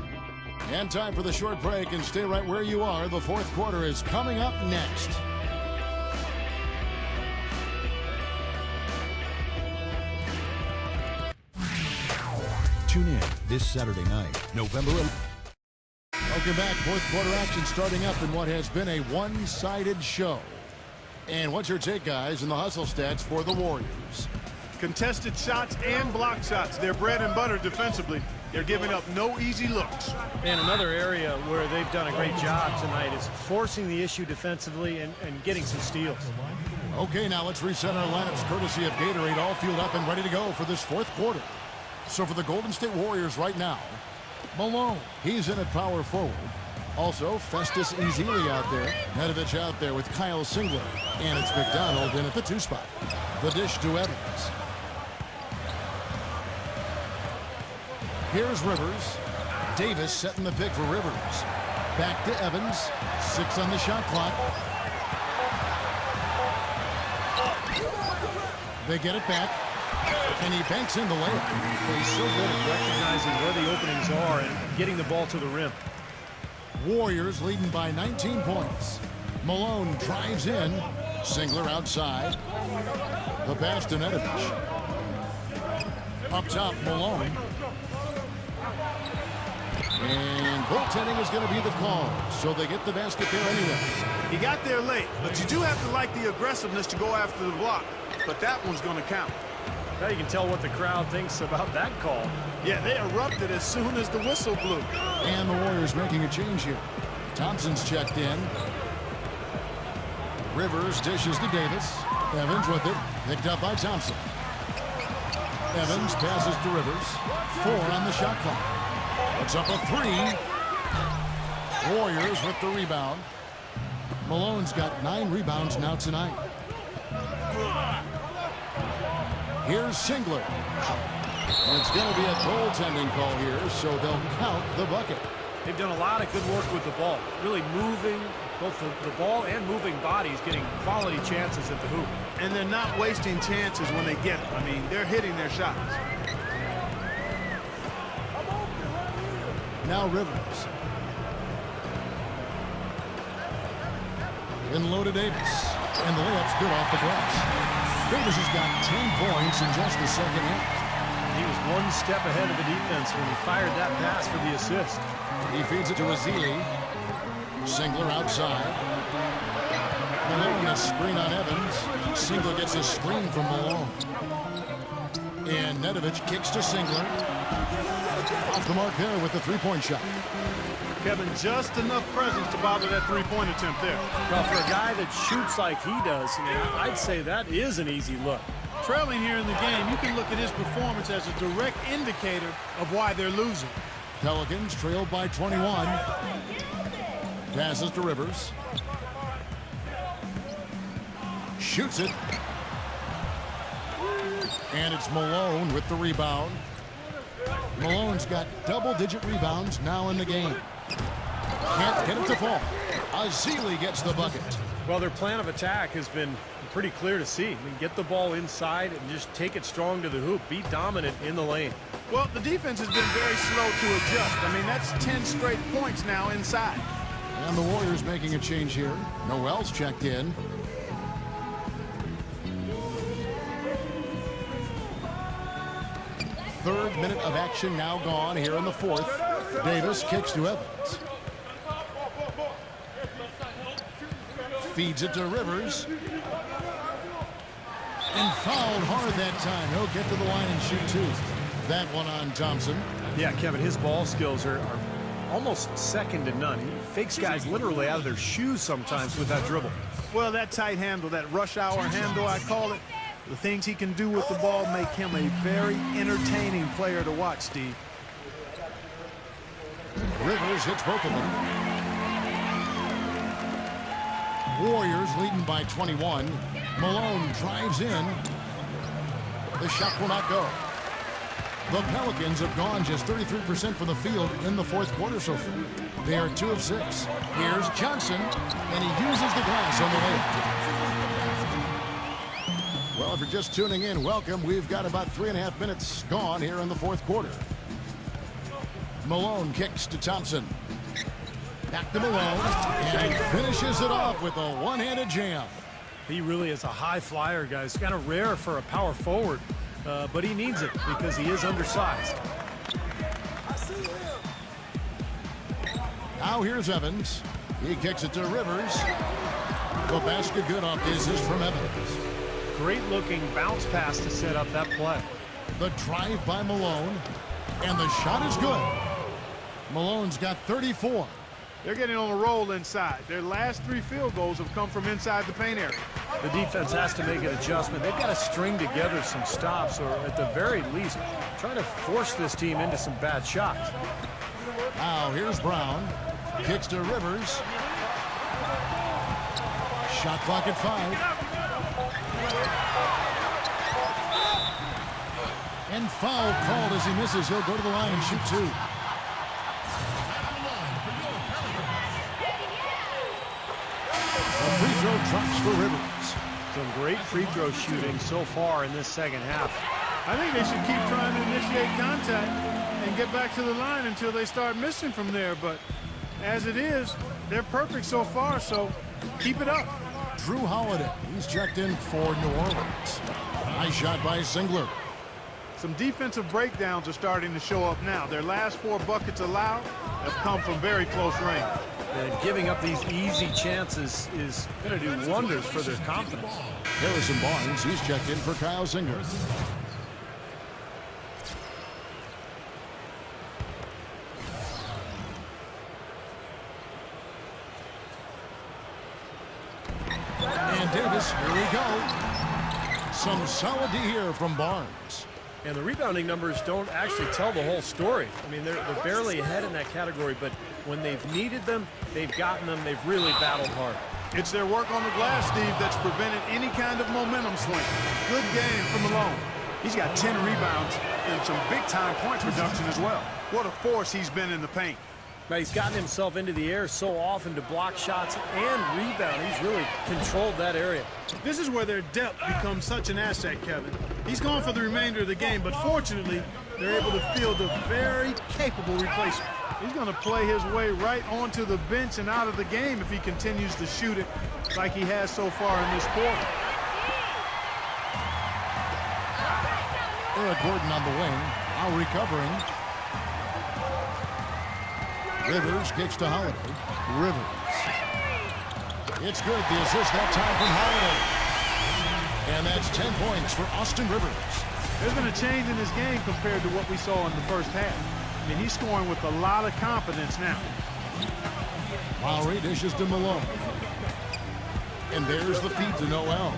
S1: And time for the short break, and stay right where you are. The fourth quarter is coming up next.
S9: Tune in this Saturday night, November 11th.
S1: Welcome back. Fourth quarter action starting up in what has been a one-sided show. And what's your take, guys, in the hustle stats for the Warriors?
S3: Contested shots and block shots. They're bread and butter defensively. They're giving up no easy looks.
S2: And another area where they've done a great job tonight is forcing the issue defensively and getting some steals.
S1: Okay, now let's reset our lineups courtesy of Gatorade, all fueled up and ready to go for this fourth quarter. So for the Golden State Warriors right now, Malone, he's in at power forward. Also, Festus Ezeli out there. Nedovic out there with Kyle Singler. And it's McDonald in at the 2 spot. The dish to Evans. Here's Rivers. Davis setting the pick for Rivers. Back to Evans. 6 on the shot clock. They get it back. And he banks in the layup.
S2: He's so good at recognizing where the openings are and getting the ball to the rim.
S1: Warriors leading by 19 points. Malone drives in. Singler outside. The pass to Nedovic. Up top, Malone. And goaltending is going to be the call. So they get the basket there anyway.
S3: He got there late, but you do have to like the aggressiveness to go after the block. But that one's going to count.
S2: Now you can tell what the crowd thinks about that call.
S3: Yeah, they erupted as soon as the whistle blew.
S1: And the Warriors making a change here. Thompson's checked in. Rivers dishes to Davis. Evans with it. Picked up by Thompson. Evans passes to Rivers. 4 on the shot clock. It's up a 3. Warriors with the rebound. Malone's got 9 rebounds now tonight. Here's Singler. And it's going to be a goaltending call here, so they'll count the bucket.
S2: They've done a lot of good work with the ball. Really moving both the ball and moving bodies, getting quality chances at the hoop.
S3: And they're not wasting chances when they get them. I mean, they're hitting their shots.
S1: Now Rivers. In low to Davis. And the layup's good off the glass. Davis has got 10 points in just the second half.
S2: He was one step ahead of the defense when he fired that pass for the assist.
S1: He feeds it to Ezeli. Singler outside. Malone a screen on Evans. Singler gets a screen from Malone. And Nedovic kicks to Singler. Off the mark there with the 3-point shot.
S3: Kevin, just enough presence to bother that 3-point attempt there.
S2: Well, for a guy that shoots like he does, I'd say that is an easy look.
S3: Trailing here in the game, you can look at his performance as a direct indicator of why they're losing.
S1: Pelicans trailed by 21. Passes to Rivers. Shoots it. And it's Malone with the rebound. Malone's got double-digit rebounds now in the game. Can't get it to fall. Ezeli gets the bucket.
S2: Well, their plan of attack has been pretty clear to see. I mean, get the ball inside and just take it strong to the hoop. Be dominant in the lane.
S3: Well, the defense has been very slow to adjust. I mean, that's 10 straight points now inside.
S1: And the Warriors making a change here. Noel's checked in. Third minute of action now gone here in the fourth. Davis kicks to Evans. Feeds it to Rivers. And fouled hard that time. He'll get to the line and shoot 2. That one on Thompson.
S2: Yeah, Kevin, his ball skills are almost second to none. He fakes guys literally out of their shoes sometimes with that dribble.
S3: Well, that tight handle, that rush hour handle, I call it, the things he can do with the ball make him a very entertaining player to watch, Steve.
S1: Rivers hits both of them. Warriors leading by 21. Malone drives in. The shot will not go. The Pelicans have gone just 33% from the field in the fourth quarter so far. They are 2 of 6. Here's Johnson, and he uses the glass on the layup. Well, if you're just tuning in, welcome. We've got about 3.5 minutes gone here in the fourth quarter. Malone kicks to Thompson. Back to Malone, and he finishes it off with a one-handed jam.
S2: He really is a high flyer, guys. Kind of rare for a power forward, but he needs it because he is undersized.
S1: Now here's Evans. He kicks it to Rivers. The basket good off this is from Evans.
S2: Great looking bounce pass to set up that play.
S1: The drive by Malone. And the shot is good. Malone's got 34.
S3: They're getting on a roll inside. Their last 3 field goals have come from inside the paint area.
S2: The defense has to make an adjustment. They've got to string together some stops, or at the very least, try to force this team into some bad shots.
S1: Now here's Brown. Kicks to Rivers. Shot clock at 5. And foul called as he misses. He'll go to the line and shoot 2. A free throw drops for Rivers.
S2: Some great free throw shooting so far in this second half.
S3: I think they should keep trying to initiate contact and get back to the line until they start missing from there. But as it is, they're perfect so far, so keep it up.
S1: Drew Holiday, he's checked in for New Orleans. Nice shot by Singler.
S3: Some defensive breakdowns are starting to show up now. Their last 4 buckets allowed have come from very close range.
S2: And giving up these easy chances is going to do wonders for their confidence.
S1: Harrison Barnes, he's checked in for Kyle Singler. And Davis, here we go. Some solid D here from Barnes.
S2: And the rebounding numbers don't actually tell the whole story. I mean, they're barely ahead in that category, but when they've needed them, they've gotten them. They've really battled hard.
S3: It's their work on the glass, Steve, that's prevented any kind of momentum swing. Good game from Malone. He's got 10 rebounds and some big-time point production as well. What a force he's been in the paint.
S2: Now, he's gotten himself into the air so often to block shots and rebound. He's really controlled that area.
S3: This is where their depth becomes such an asset, Kevin. He's gone for the remainder of the game, but fortunately, they're able to field a very capable replacement. He's going to play his way right onto the bench and out of the game if he continues to shoot it like he has so far in this quarter.
S1: Eric Gordon on the wing, now recovering. Rivers kicks to Holiday. Rivers. It's good. The assist that time from Holiday. And that's 10 points for Austin Rivers.
S3: There's been a change in his game compared to what we saw in the first half. I mean, he's scoring with a lot of confidence now.
S1: Lowry dishes to Malone. And there's the feed to Noel.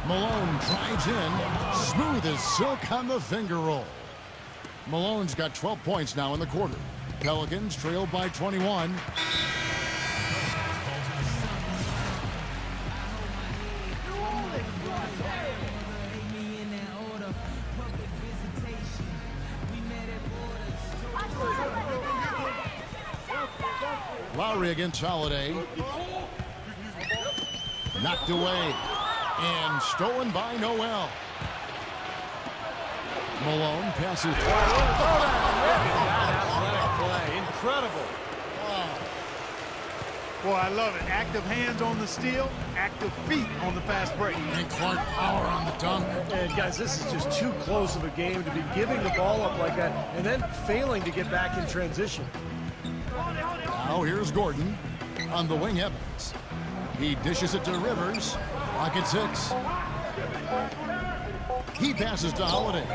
S1: Malone drives in. Smooth as silk on the finger roll. Malone's got 12 points now in the quarter. Pelicans trailed by 21. Lowry against Holiday. Knocked away. And stolen by Noel. Malone passes.
S2: Play. Incredible.
S1: Wow.
S3: Boy, I love it. Active hands on the steal, active feet on the fast break.
S1: And Clark power on the dunk.
S2: And guys, this is just too close of a game to be giving the ball up like that and then failing to get back in transition.
S1: Now here's Gordon on the wing. Evans. He dishes it to Rivers. Pocket 6. He passes to Holiday.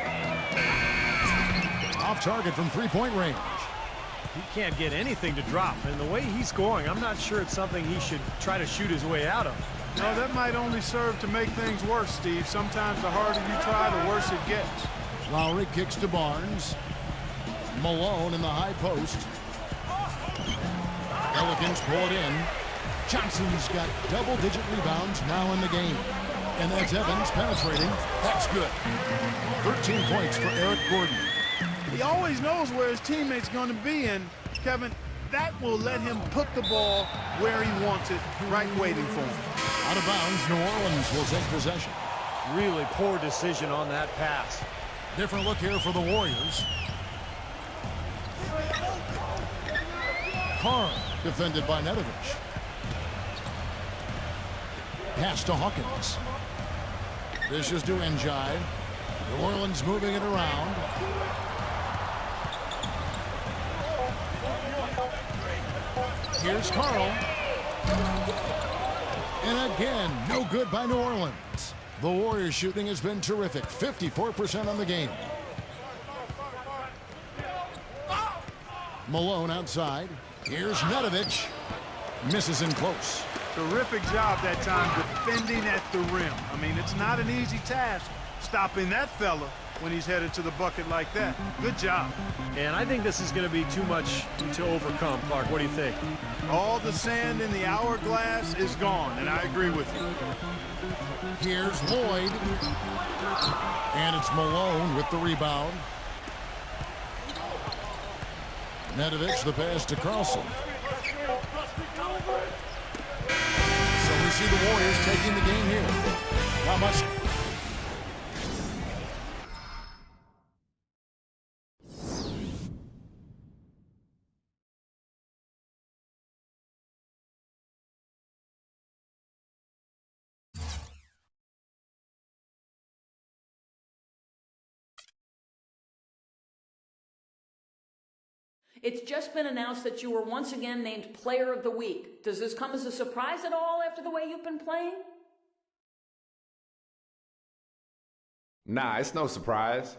S1: Off target from three-point range.
S2: He can't get anything to drop. And the way he's scoring, I'm not sure it's something he should try to shoot his way out of.
S3: No, that might only serve to make things worse, Steve. Sometimes the harder you try, the worse it gets.
S1: Lowry kicks to Barnes. Malone in the high post. Pelicans pull it in. Johnson's got double-digit rebounds now in the game. And that's Evans penetrating. That's good. 13 points for Eric Gordon.
S3: He always knows where his teammate's going to be, and Kevin, that will let him put the ball where he wants it, right waiting for him.
S1: Out of bounds, New Orleans will take possession.
S2: Really poor decision on that pass.
S1: Different look here for the Warriors. Carr defended by Nedovich. Pass to Hawkins. This is to Njai. New Orleans moving it around. Here's Carl. And again, no good by New Orleans. The Warriors shooting has been terrific, 54% on the game. Malone outside. Here's Nedovic. Misses in close.
S3: Terrific job that time defending at the rim. I mean, it's not an easy task stopping that fella when he's headed to the bucket like that. Good job.
S2: And I think this is going to be too much to overcome, Clark. What do you think?
S3: All the sand in the hourglass is gone, and I agree with you.
S1: Here's Lloyd. And it's Malone with the rebound. Nedovic, the pass to Carlson. So we see the Warriors taking the game here. How much?
S4: It's just been announced that you were once again named Player of the Week. Does this come as a surprise at all after the way you've been playing?
S7: Nah, it's no surprise.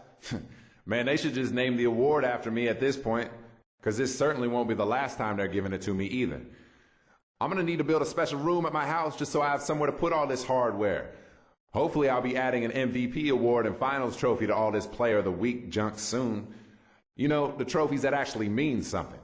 S7: Man, they should just name the award after me at this point, because this certainly won't be the last time they're giving it to me either. I'm going to need to build a special room at my house just so I have somewhere to put all this hardware. Hopefully I'll be adding an MVP award and finals trophy to all this Player of the Week junk soon. You know, the trophies that actually mean something.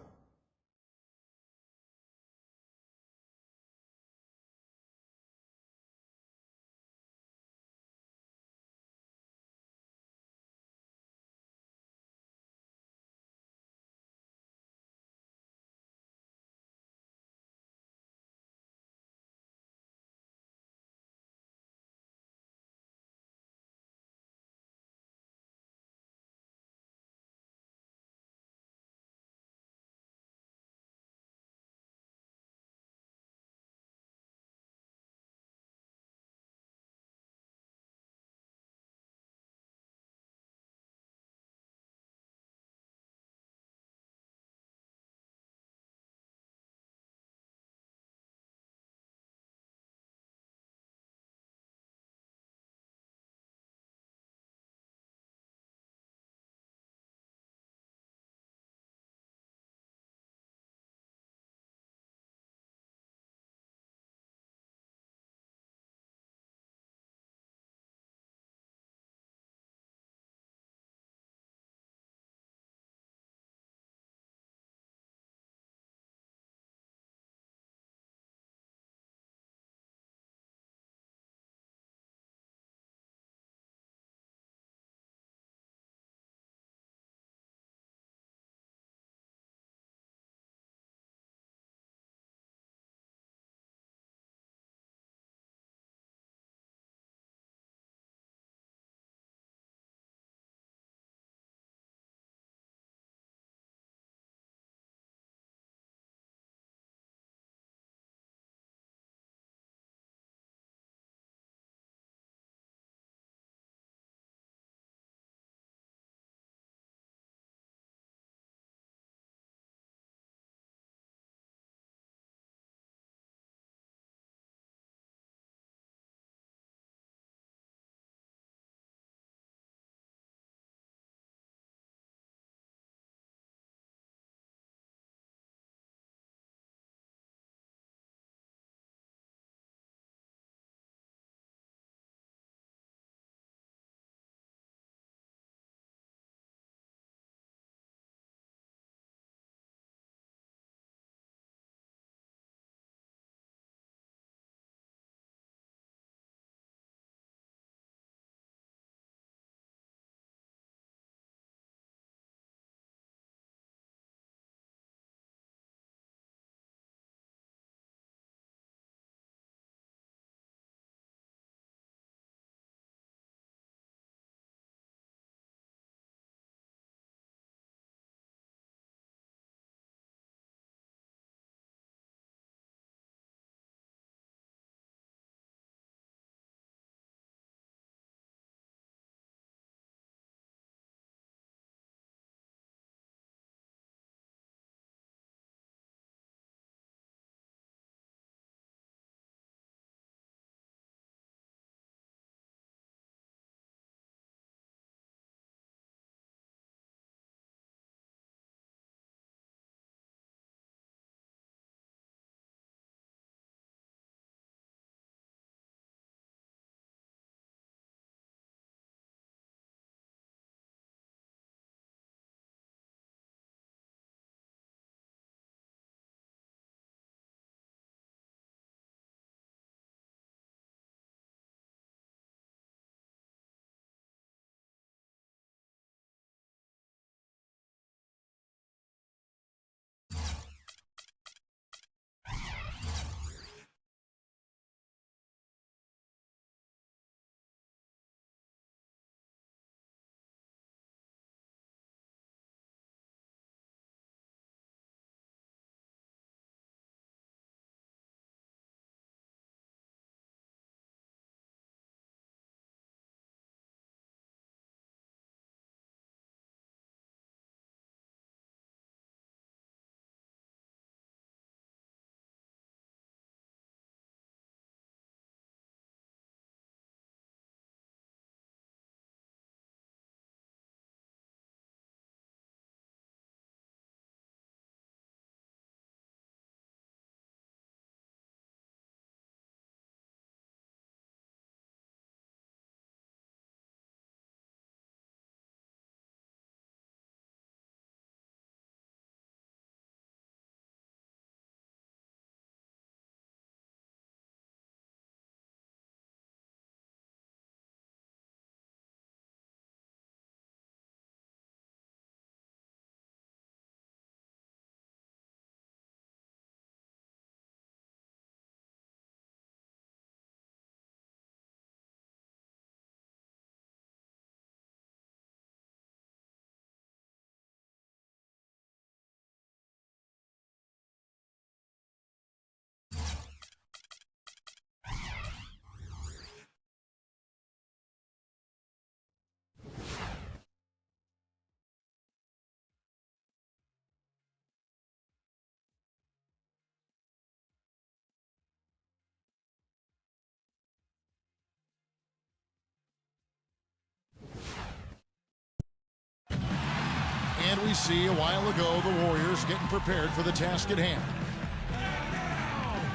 S1: And we see a while ago the Warriors getting prepared for the task at hand.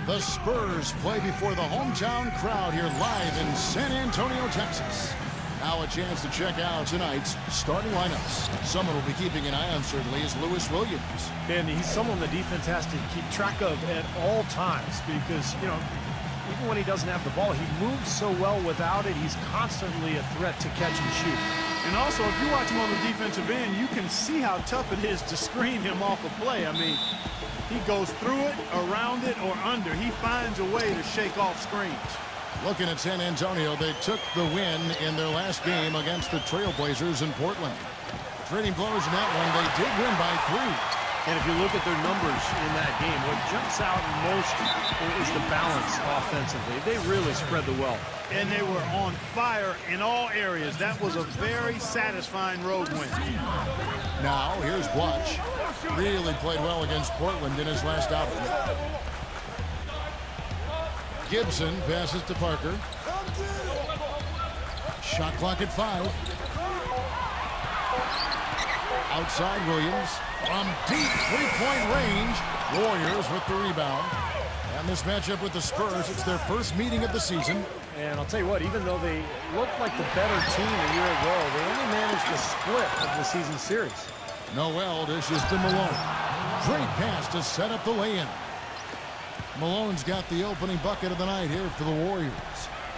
S1: The Spurs play before the hometown crowd here live in San Antonio, Texas. Now a chance to check out tonight's starting lineups. Someone will be keeping an eye on certainly is Lewis Williams.
S2: And he's someone the defense has to keep track of at all times because, you know, even when he doesn't have the ball, he moves so well without it. He's constantly a threat to catch and shoot.
S3: And also, if you watch him on the defensive end, you can see how tough it is to screen him off a play. I mean, he goes through it, around it, or under. He finds a way to shake off screens.
S1: Looking at San Antonio, they took the win in their last game against the Trailblazers in Portland. Trading blows in that one, they did win by 3.
S2: And if you look at their numbers in that game, what jumps out most is the balance offensively. They really spread the wealth.
S3: And they were on fire in all areas. That was a very satisfying road win.
S1: Now, here's Blatche. Really played well against Portland in his last outing. Gibson passes to Parker. Shot clock at 5. Outside Williams. From deep three-point range, Warriors with the rebound. And this matchup with the Spurs, it's their first meeting of the season.
S2: And I'll tell you what, even though they looked like the better team a year ago, they only managed a split of the season series.
S1: Noel dishes to Malone. Great pass to set up the lay-in. Malone's got the opening bucket of the night here for the Warriors.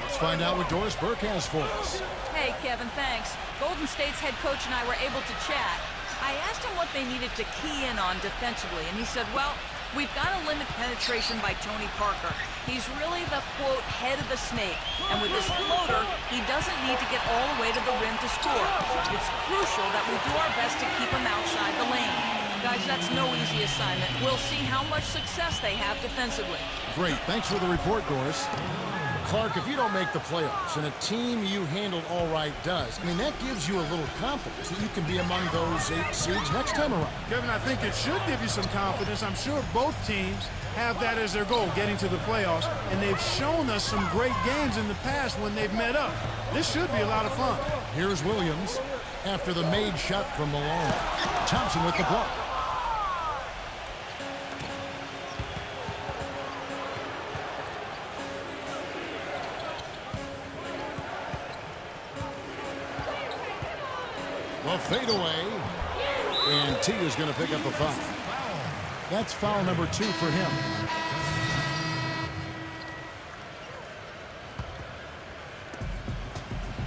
S1: Let's find out what Doris Burke has for us.
S4: Hey, Kevin, thanks. Golden State's head coach and I were able to chat. I asked him what they needed to key in on defensively, and he said, well, we've got to limit penetration by Tony Parker. He's really the, quote, head of the snake. And with his floater, he doesn't need to get all the way to the rim to score. It's crucial that we do our best to keep him outside the lane. Guys, that's no easy assignment. We'll see how much success they have defensively.
S1: Great. Thanks for the report, Doris. Clark, if you don't make the playoffs and a team you handled all right does, I mean, that gives you a little confidence that you can be among those 8 seeds next time around.
S3: Kevin, I think it should give you some confidence. I'm sure both teams have that as their goal, getting to the playoffs, and they've shown us some great games in the past when they've met up. This should be a lot of fun.
S1: Here's Williams after the made shot from Malone. Thompson with the block. Well, fade away, and T is going to pick up a foul. That's foul number 2 for him.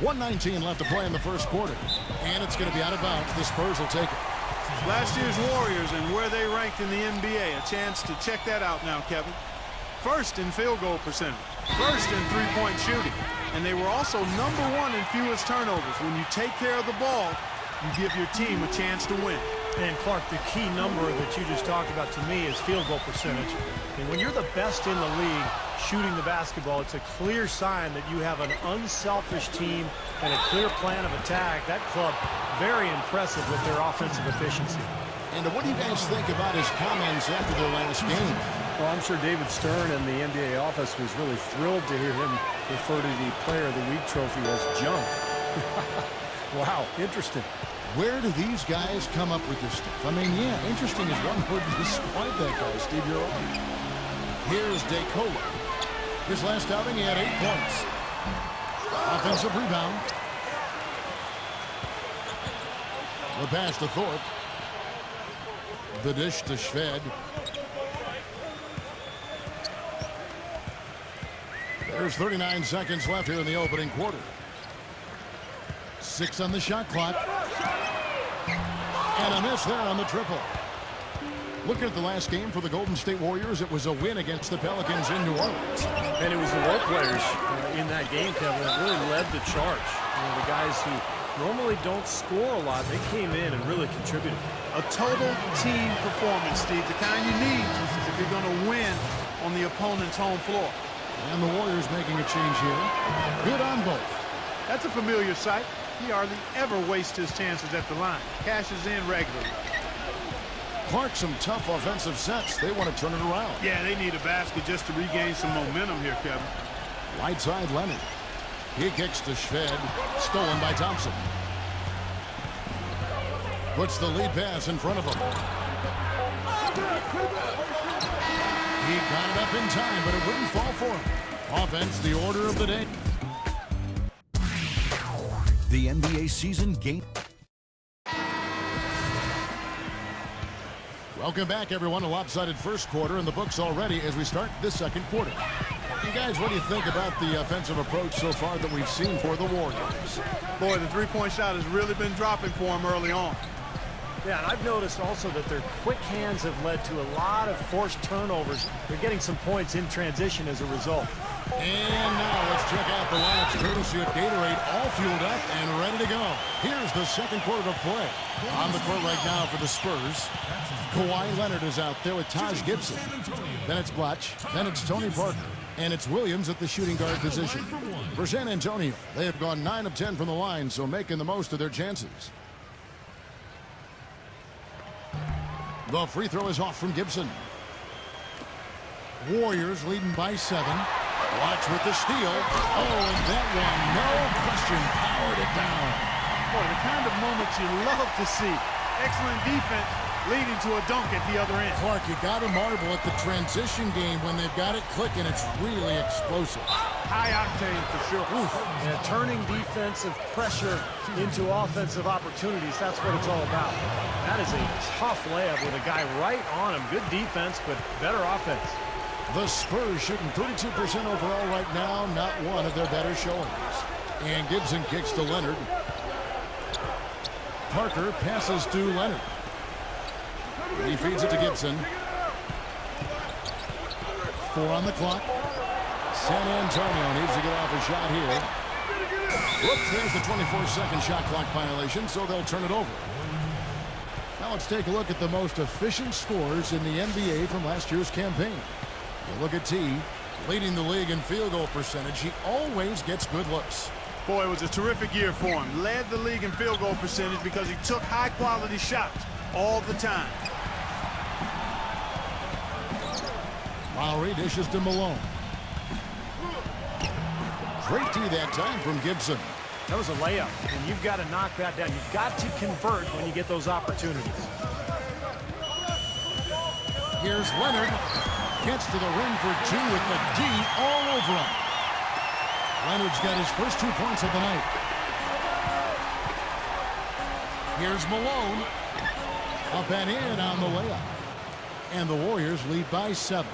S1: .119 left to play in the first quarter, and it's going to be out of bounds. The Spurs will take it.
S3: Last year's Warriors and where they ranked in the NBA. A chance to check that out now, Kevin. First in field goal percentage. First in three-point shooting. And they were also number 1 in fewest turnovers. When you take care of the ball, you give your team a chance to win.
S2: And Clark, the key number that you just talked about to me is field goal percentage. And when you're the best in the league shooting the basketball, it's a clear sign that you have an unselfish team and a clear plan of attack. That club, very impressive with their offensive efficiency.
S1: And what do you guys think about his comments after their last game?
S2: Well, I'm sure David Stern and the NBA office was really thrilled to hear him refer to the Player of the Week trophy as junk. Wow, interesting.
S1: Where do these guys come up with this stuff? I mean, yeah, interesting is one word to describe that guy, Steve. You're right. Here's DeCola. His last outing, he had 8 points. Offensive rebound. The pass to Thorpe. The dish to Shved. There's 39 seconds left here in the opening quarter. 6 on the shot clock. And a miss there on the triple. Looking at the last game for the Golden State Warriors, it was a win against the Pelicans in New Orleans.
S2: And it was the role players in that game, Kevin, that really led the charge. You know, the guys who normally don't score a lot, they came in and really contributed.
S3: A total team performance, Steve, the kind you need if you're going to win on the opponent's home floor.
S1: And the Warriors making a change here. Good on both.
S3: That's a familiar sight. He hardly ever wastes his chances at the line. Cashes in regularly.
S1: Clark, some tough offensive sets. They want to turn it around.
S3: Yeah, they need a basket just to regain some momentum here, Kevin.
S1: Right side, Leonard. He kicks to Shved. Stolen by Thompson. Puts the lead pass in front of him. He got it up in time, but it wouldn't fall for him. Offense, the order of the day.
S9: The NBA season game.
S1: Welcome back, everyone. A lopsided first quarter in the books already as we start this second quarter. And guys, what do you think about the offensive approach so far that we've seen for the Warriors?
S3: Boy, the three-point shot has really been dropping for them early on.
S2: Yeah, and I've noticed also that their quick hands have led to a lot of forced turnovers. They're getting some points in transition as a result.
S1: And now let's check out the lineups courtesy of Gatorade, all fueled up and ready to go. Here's the second quarter of play. On the court right now for the Spurs, Kawhi Leonard is out there with Taj Gibson. Then it's Blatch, then it's Tony Parker, and it's Williams at the shooting guard position. For San Antonio, they have gone 9 of 10 from the line, so making the most of their chances. The free throw is off from Gibson. Warriors leading by 7. Watch with the steal. Oh, and that one, no question, powered it down.
S3: Boy, the kind of moments you love to see. Excellent defense leading to a dunk at the other end.
S1: Clark, you got to marvel at the transition game when they've got it clicking. It's really explosive.
S3: High octane for sure.
S2: Yeah, turning defensive pressure into offensive opportunities, that's what it's all about. That is a tough layup with a guy right on him. Good defense, but better offense.
S1: The Spurs shooting 32% overall right now, not one of their better showings. And Gibson kicks to Leonard. Parker passes to Leonard. He feeds it to Gibson. 4 on the clock. San Antonio needs to get off a shot here. Whoops, there's the 24-second shot clock violation, so they'll turn it over. Now let's take a look at the most efficient scorers in the NBA from last year's campaign. You look at T, leading the league in field goal percentage. He always gets good looks.
S3: Boy, it was a terrific year for him. Led the league in field goal percentage because he took high-quality shots all the time.
S1: Lowry dishes to Malone. Great D that time from Gibson.
S2: That was a layup, and you've got to knock that down. You've got to convert when you get those opportunities.
S1: Here's Leonard. Gets to the rim for 2 with the D all over him. Leonard's got his first 2 points of the night. Here's Malone. Up and in on the layup. And the Warriors lead by 7.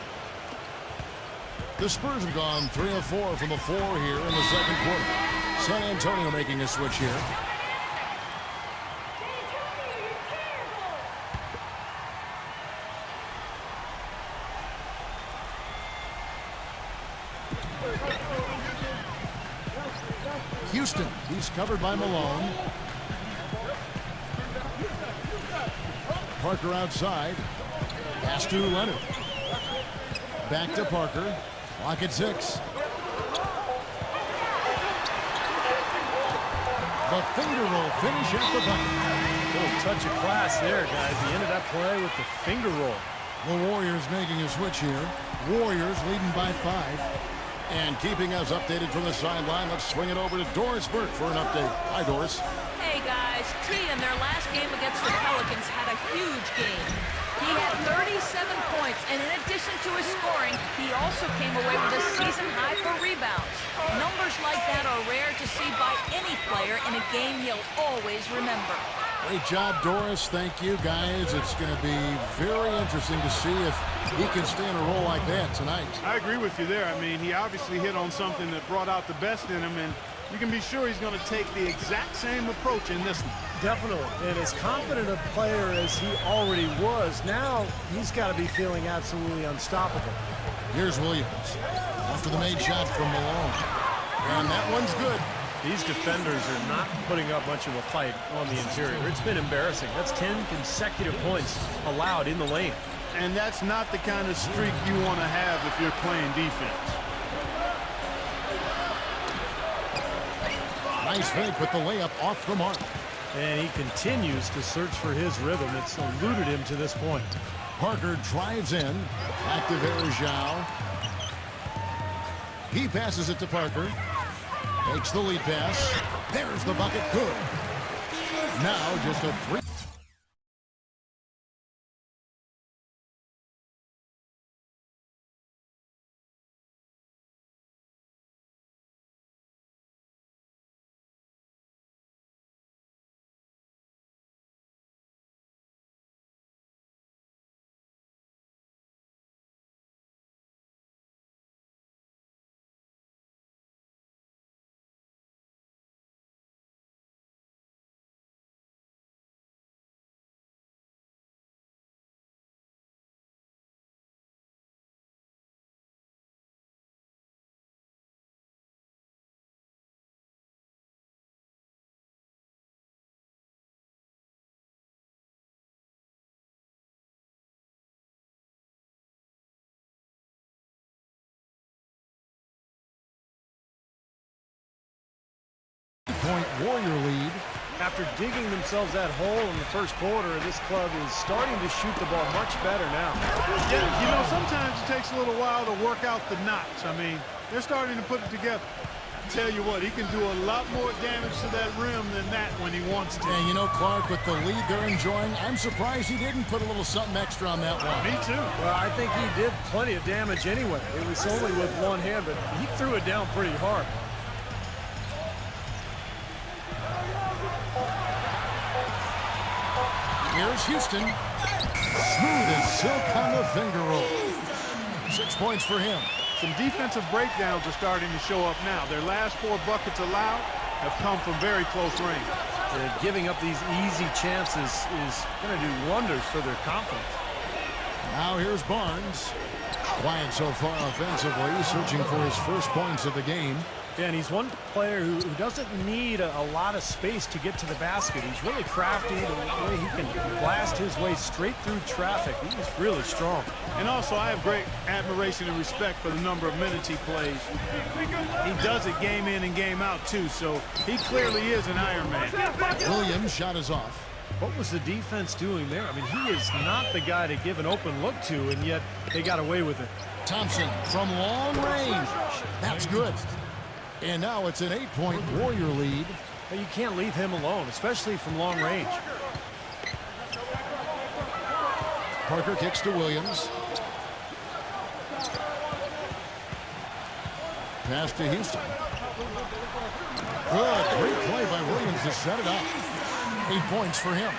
S1: The Spurs have gone 3 of 4 from the floor here in the second quarter. San Antonio making a switch here. Houston, he's covered by Malone. Parker outside. Pass to Leonard. Back to Parker. Clock at 6. The finger roll finish at the bucket.
S2: Little touch of class there, guys. He ended up playing with the finger roll.
S1: The Warriors making a switch here. Warriors leading by 5. And keeping us updated from the sideline, let's swing it over to Doris Burke for an update. Hi, Doris.
S4: Hey, guys. T in their last game against the Pelicans had a huge game. He had 37 points, and in addition to his scoring, he also came away with a season high for rebounds. Numbers like that are rare to see by any player in a game he'll always remember.
S1: Great job, Doris. Thank you, guys. It's going to be very interesting to see if he can stay in a role like that tonight.
S3: I agree with you there. I mean, he obviously hit on something that brought out the best in him, and you can be sure he's going to take the exact same approach in this one.
S2: Definitely. And as confident a player as he already was, now he's got to be feeling absolutely unstoppable.
S1: Here's Williams. After the made shot from Malone. And that one's good.
S2: These defenders are not putting up much of a fight on the interior. It's been embarrassing. That's 10 consecutive points allowed in the lane.
S3: And that's not the kind of streak you want to have if you're playing defense.
S1: Nice fake with the layup off the mark.
S2: And he continues to search for his rhythm. It's eluded him to this point.
S1: Parker drives in. Back to Verjao. He passes it to Parker. Takes the lead pass. There's the bucket. Good. Now just a 3. 8-point Warrior lead.
S2: After digging themselves that hole in the first quarter, this club is starting to shoot the ball much better now.
S3: Yeah, you know, sometimes it takes a little while to work out the knots. I mean, they're starting to put it together. Tell you what, he can do a lot more damage to that rim than that when he wants to.
S1: And you know, Clark, with the lead they're enjoying, I'm surprised he didn't put a little something extra on that one.
S3: Me too.
S2: Well, I think he did plenty of damage anyway. It was only with one hand, but he threw it down pretty hard.
S1: Here's Houston. Smooth as silk on the finger roll. 6 points for him.
S3: Some defensive breakdowns are starting to show up now. Their last 4 buckets allowed have come from very close range.
S2: Giving up these easy chances is going to do wonders for their confidence.
S1: Now here's Barnes. Quiet so far offensively, searching for his first points of the game.
S2: Yeah, and he's one player who doesn't need a lot of space to get to the basket. He's really crafty, the way he can blast his way straight through traffic. He's really strong.
S3: And also, I have great admiration and respect for the number of minutes he plays. He does it game in and game out, too, so he clearly is an Iron Man.
S1: Williams' shot is off.
S2: What was the defense doing there? I mean, he is not the guy to give an open look to, and yet they got away with it.
S1: Thompson from long range. That's good. And now it's an 8-point Warrior lead.
S2: But you can't leave him alone, especially from long range.
S1: Parker kicks to Williams. Pass to Houston. Good. Great play by Williams to set it up. 8 points for him.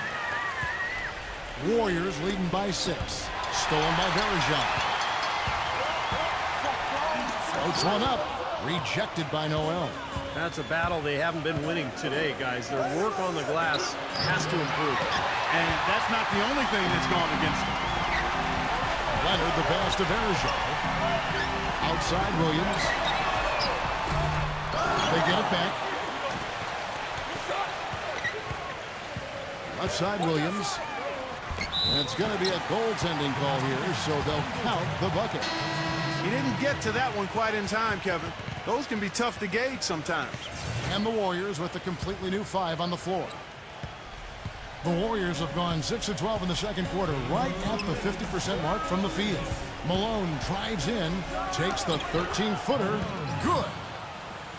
S1: Warriors leading by 6. Stolen by Bergeron. Floats one up. Rejected by Noel.
S2: That's a battle they haven't been winning today, guys. Their work on the glass has to improve.
S3: And that's not the only thing that's gone against them.
S1: Leonard, the pass to Bergeron. Outside Williams. They get it back. Left side Williams. And it's going to be a goaltending call here, so they'll count the bucket.
S3: He didn't get to that one quite in time, Kevin. Those can be tough to gauge sometimes.
S1: And the Warriors with a completely new 5 on the floor. The Warriors have gone 6 of 12 in the second quarter, right at the 50% mark from the field. Malone drives in, takes the 13-footer. Good.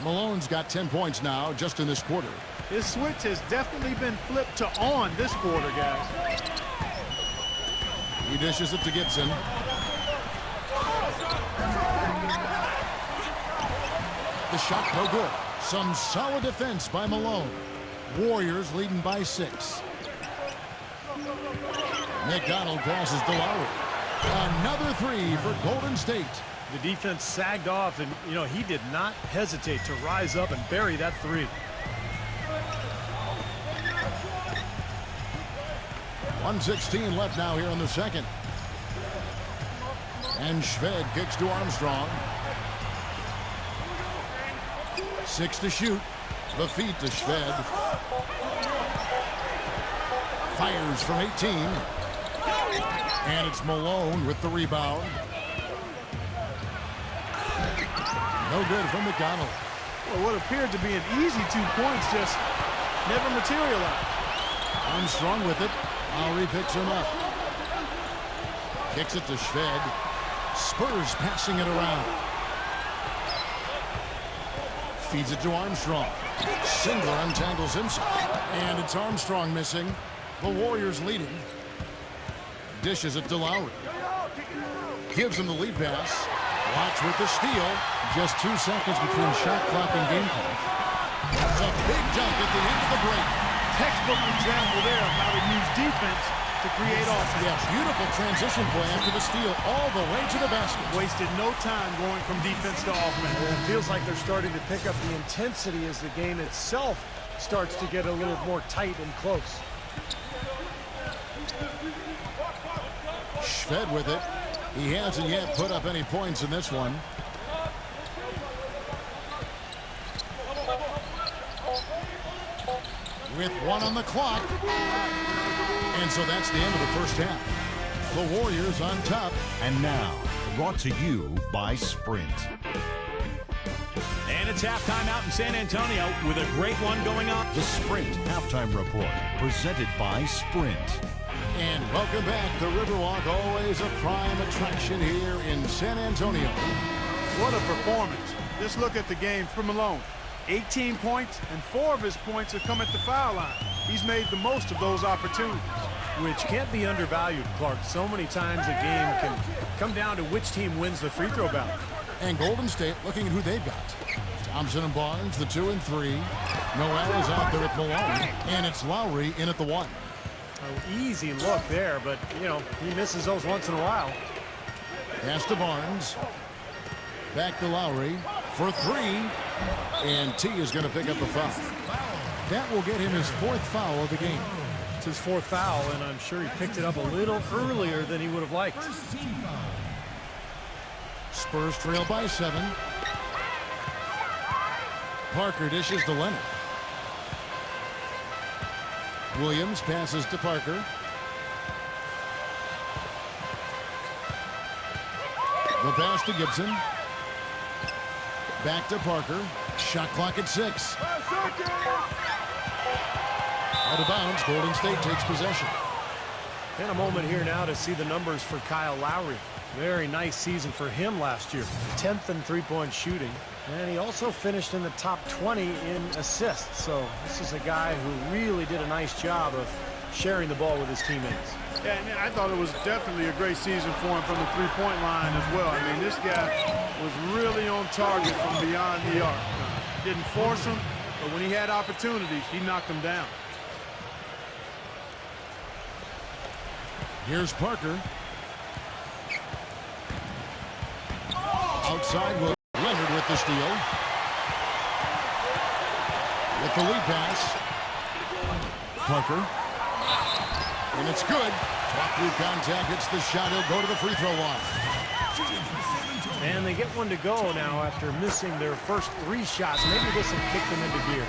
S1: Malone's got 10 points now just in this quarter.
S3: His switch has definitely been flipped to on this quarter, guys.
S1: He dishes it to Gibson. The shot no good. Some solid defense by Malone. Warriors leading by 6. McDonald passes to Lowry. Another 3 for Golden State.
S2: The defense sagged off, and, you know, he did not hesitate to rise up and bury that 3.
S1: 1:16 left now here in the second. And Shved kicks to Armstrong. 6 to shoot. The feed to Shved. Fires from 18. And it's Malone with the rebound. No good from McDonald.
S3: Well, what appeared to be an easy 2 points just never materialized.
S1: Armstrong with it. Lowry picks him up. Kicks it to Shved. Spurs passing it around. Feeds it to Armstrong. Singler untangles himself. And it's Armstrong missing. The Warriors leading. Dishes it to Lowry. Gives him the lead pass. Watch with the steal. Just 2 seconds between shot clock and game clock. It's a big dunk at the end of the break.
S3: Textbook example there of how to use defense to create offense.
S1: Yeah, beautiful transition play after the steal all the way to the basket.
S3: Wasted no time going from defense to offense.
S2: It feels like they're starting to pick up the intensity as the game itself starts to get a little more tight and close.
S1: Shved with it. He hasn't yet put up any points in this one. With 1 on the clock. And so that's the end of the first half. The Warriors on top.
S9: And now, brought to you by Sprint.
S8: And It's halftime out in San Antonio with a great one going on.
S9: The Sprint Halftime Report, presented by Sprint.
S1: And welcome back. The Riverwalk, always a prime attraction here in San Antonio.
S3: What a performance. Just look at the game from Malone. 18 points, and 4 of his points have come at the foul line. He's made the most of those opportunities.
S2: Which can't be undervalued, Clark. So many times a game can come down to which team wins the free throw battle.
S1: And Golden State looking at who they've got. Thompson and Barnes, the 2 and 3. Noel is out there at Malone. And it's Lowry in at the 1.
S2: An easy look there, but, you know, he misses those once in a while.
S1: Pass to Barnes. Back to Lowry for 3. And T is going to pick up the foul. That will get him his 4th foul of the game.
S2: It's his 4th foul, and I'm sure he picked it up a little earlier than he would have liked.
S1: Spurs trail by 7. Parker dishes to Leonard. Williams passes to Parker. The pass to Gibson. Back to Parker. Shot clock at 6. Out of bounds. Golden State takes possession.
S2: And a moment here now to see the numbers for Kyle Lowry. Very nice season for him last year. 10th in three-point shooting. And he also finished in the top 20 in assists. So this is a guy who really did a nice job of sharing the ball with his teammates.
S3: Yeah, and I thought it was definitely a great season for him from the three-point line as well. I mean, this guy was really on target from beyond the arc. Didn't force him, but when he had opportunities, he knocked them down.
S1: Here's Parker. Outside with Leonard with the steal. With the lead pass. Parker. And it's good. Walk through contact, hits the shot. He'll go to the free throw line.
S2: And they get one to go now after missing their first 3 shots. Maybe this will kick them into gear.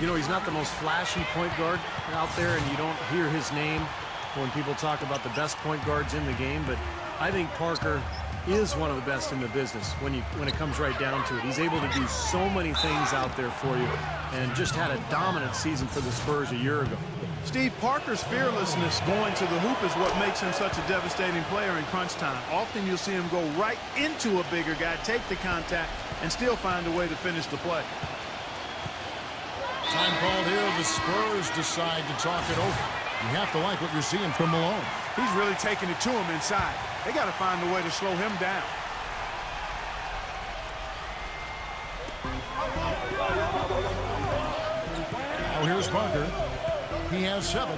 S2: You know, he's not the most flashy point guard out there, and you don't hear his name when people talk about the best point guards in the game, but I think Parker is one of the best in the business when it comes right down to it. He's able to do so many things out there for you and just had a dominant season for the Spurs a year ago.
S3: Steve, Parker's fearlessness going to the hoop is what makes him such a devastating player in crunch time. Often you'll see him go right into a bigger guy, take the contact, and still find a way to finish the play.
S1: Time called here. The Spurs decide to talk it over. You have to like what you're seeing from Malone.
S3: He's really taking it to him inside. They got to find a way to slow him down.
S1: Now here's Parker. He has 7.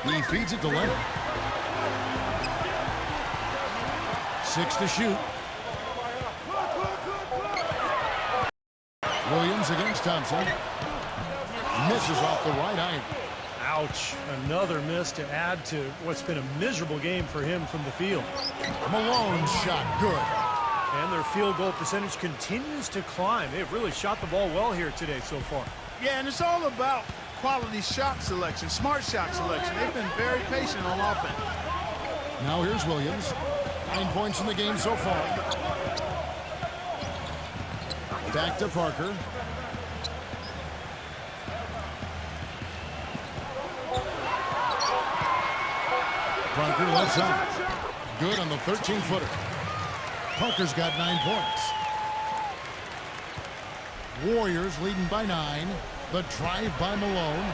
S1: He feeds it to Leonard. 6 to shoot. Williams against Thompson. Misses off the right iron.
S2: Ouch. Another miss to add to what's been a miserable game for him from the field.
S1: Malone's shot good.
S2: And their field goal percentage continues to climb. They've really shot the ball well here today so far.
S3: Yeah, and it's all about quality shot selection, smart shot selection. They've been very patient on offense.
S1: Now here's Williams. 9 points in the game so far. Back to Parker. Parker left side. Good on the 13-footer. Parker's got 9 points. Warriors leading by 9. The drive by Malone.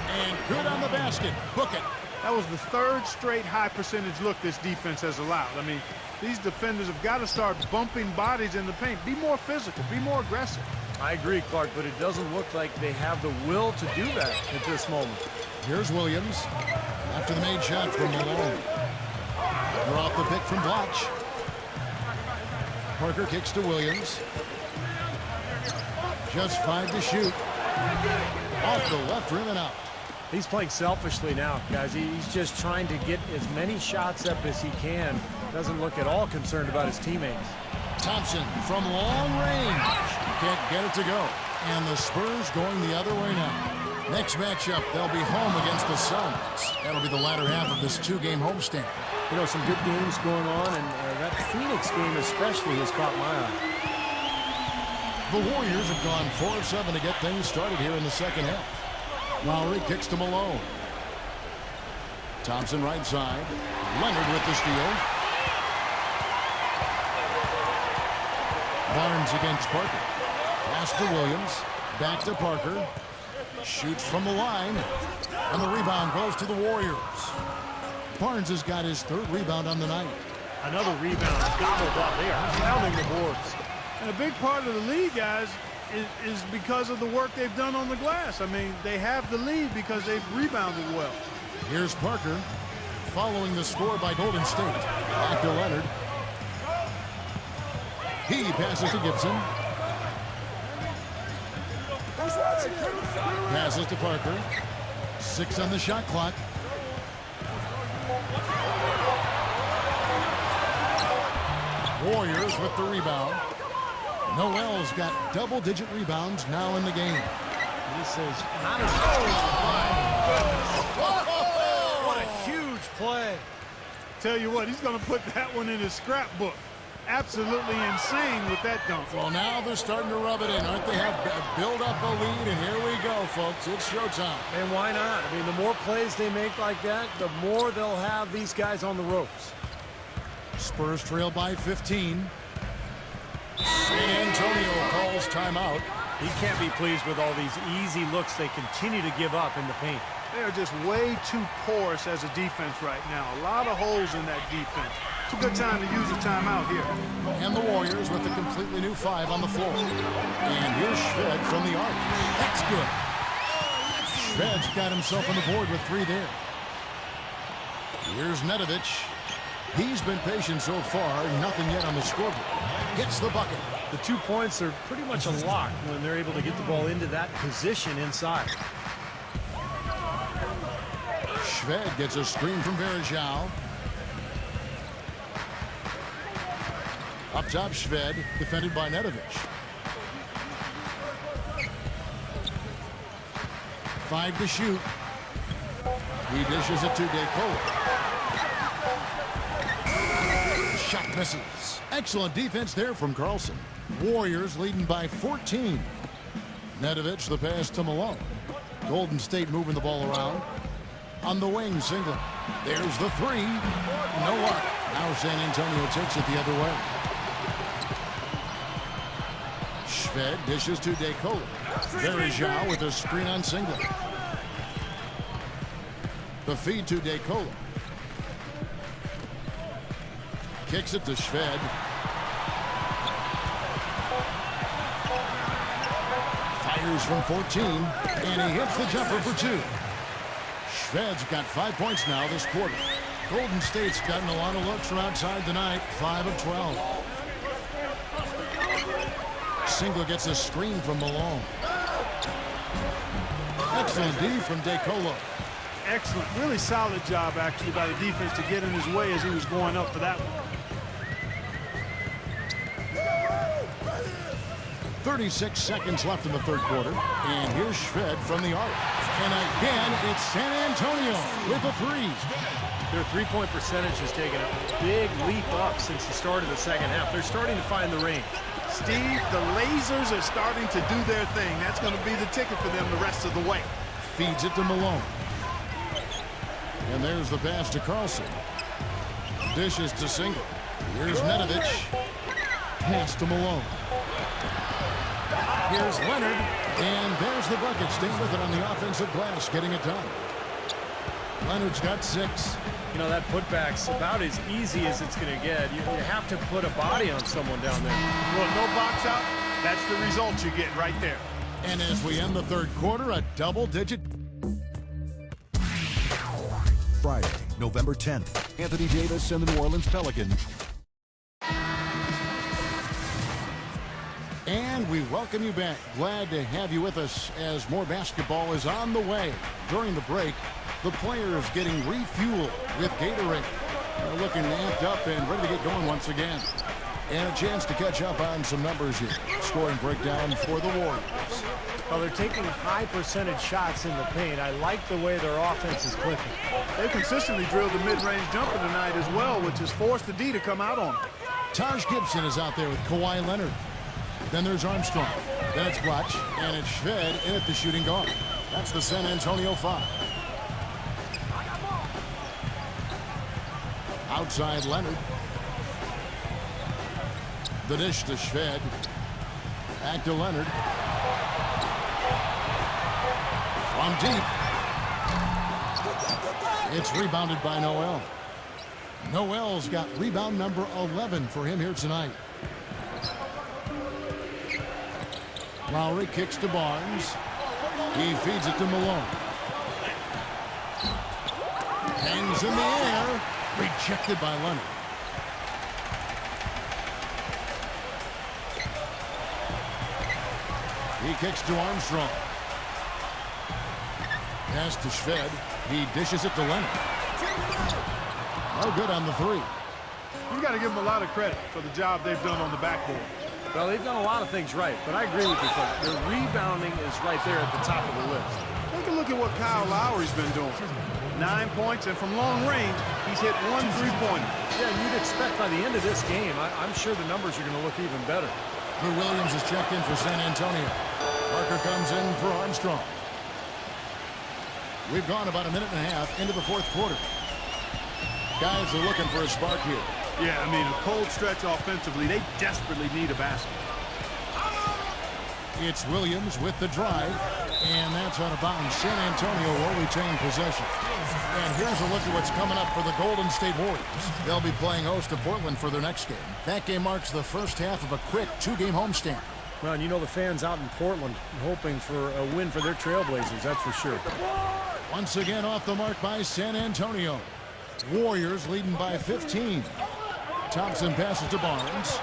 S1: And good on the basket. Book it.
S3: That was the 3rd straight high percentage look this defense has allowed. I mean, these defenders have got to start bumping bodies in the paint. Be more physical. Be more aggressive.
S2: I agree, Clark, but it doesn't look like they have the will to do that at this moment.
S1: Here's Williams. After the made shot from Malone. Drop the pick from Blotch. Parker kicks to Williams. Just 5 to shoot. Off the left rim and out.
S2: He's playing selfishly now, guys. He's just trying to get as many shots up as he can. Doesn't look at all concerned about his teammates.
S1: Thompson from long range. Can't get it to go. And the Spurs going the other way now. Next matchup, they'll be home against the Suns. That'll be the latter half of this 2-game homestand.
S2: You know, some good games going on, and that Phoenix game especially has caught my eye.
S1: The Warriors have gone 4 of 7 to get things started here in the second half. Lowry kicks to Malone. Thompson right side. Leonard with the steal. Barnes against Parker. Pass to Williams. Back to Parker. Shoots from the line. And the rebound goes to the Warriors. Barnes has got his 3rd rebound on the night.
S2: Another rebound gobbled up. They are pounding the boards.
S3: And a big part of the lead, guys, is because of the work they've done on the glass. I mean, they have the lead because they've rebounded well.
S1: Here's Parker following the score by Golden State. Back to Leonard. He passes to Gibson. Passes to Parker. 6 on the shot clock. Warriors with the rebound. Noel's got double-digit rebounds now in the game.
S2: This is not as... Oh, my goodness. What a huge play.
S3: Tell you what, he's going to put that one in his scrapbook. Absolutely insane with that dunk.
S1: Well, now they're starting to rub it in, aren't they? Have build up a lead, and here we go, folks. It's showtime.
S2: And why not? I mean, the more plays they make like that, the more they'll have these guys on the ropes.
S1: Spurs trail by 15. San Antonio calls timeout.
S2: He can't be pleased with all these easy looks they continue to give up in the paint.
S3: They are just way too porous as a defense right now. A lot of holes in that defense. It's a good time to use a timeout here.
S1: And the Warriors with a completely new 5 on the floor. And here's Shved from the arc. That's good. Shved's got himself on the board with 3 there. Here's Nedovic. He's been patient so far. Nothing yet on the scoreboard. Gets the bucket.
S2: The 2 points are pretty much a lock when they're able to get the ball into that position inside.
S1: Shved gets a screen from Varejao. Up top, Shved, defended by Nedovic. 5 to shoot. He dishes it to DeCola. Shot misses. Excellent defense there from Carlson. Warriors leading by 14. Nedovic, the pass to Malone. Golden State moving the ball around. On the wing, Singlet. There's the 3. No luck. Now San Antonio takes it the other way. Shved dishes to DeCola. Varejao with a screen on Singlet. The feed to DeCola. Kicks it to Shved. Fires from 14, and he hits the jumper for 2. Shved's got 5 points now this quarter. Golden State's gotten a lot of looks from outside tonight, 5 of 12. Singler gets a screen from Malone. Excellent D from DeColo.
S3: Excellent. Really solid job, actually, by the defense to get in his way as he was going up for that one.
S1: 36 seconds left in the third quarter. And here's Shved from the arc. And again, it's San Antonio with a 3.
S2: Their three-point percentage has taken a big leap up since the start of the second half. They're starting to find the range.
S3: Steve, the lasers are starting to do their thing. That's going to be the ticket for them the rest of the way.
S1: Feeds it to Malone. And there's the pass to Carlson. Dishes to Single. Here's Nedovic. Pass to Malone. Here's Leonard. And there's the bucket. Staying with it on the offensive glass, getting it done. Leonard's got 6.
S2: You know, that putback's about as easy as it's going to get. You have to put a body on someone down there.
S3: Well, no box out. That's the result you get right there.
S1: And as we end the third quarter, a double-digit.
S9: Friday, November 10th, Anthony Davis and the New Orleans Pelicans.
S1: And we welcome you back. Glad to have you with us as more basketball is on the way. During the break, the players getting refueled with Gatorade. They're looking amped up and ready to get going once again. And a chance to catch up on some numbers here. Scoring breakdown for the Warriors.
S2: Well, they're taking high percentage shots in the paint. I like the way their offense is clicking.
S3: They've consistently drilled the mid-range jumper tonight as well, which has forced the D to come out on them.
S1: Taj Gibson is out there with Kawhi Leonard. Then there's Armstrong. Then it's Blotch. And it's Shved in at the shooting guard. That's the San Antonio 5. Outside Leonard. The dish to Shved. Back to Leonard. From deep. It's rebounded by Noel. Noel's got rebound number 11 for him here tonight. Lowry kicks to Barnes. He feeds it to Malone. Hangs in the air. Rejected by Leonard. He kicks to Armstrong. Pass to Shved. He dishes it to Leonard. No good on the three.
S3: You got to give them a lot of credit for the job they've done on the backboard.
S2: Well, they've done a lot of things right, but I agree with you, Coach. Their rebounding is right there at the top of the list.
S3: Take a look at what Kyle Lowry's been doing. 9 points, and from long range, he's hit 1 3-pointer.
S2: Yeah, you'd expect by the end of this game, I'm sure the numbers are going to look even better.
S1: Lou Williams is checked in for San Antonio. Parker comes in for Armstrong. We've gone about a minute and a half into the fourth quarter. Guys are looking for a spark here.
S3: Yeah, I mean, a cold stretch offensively. They desperately need a basket.
S1: It's Williams with the drive, and that's out of bounds. San Antonio will retain possession. And here's a look at what's coming up for the Golden State Warriors. They'll be playing host to Portland for their next game. That game marks the first half of a quick 2-game homestand.
S2: Well, and you know the fans out in Portland hoping for a win for their Trailblazers, that's for sure.
S1: Once again off the mark by San Antonio. Warriors leading by 15. Thompson passes to Barnes.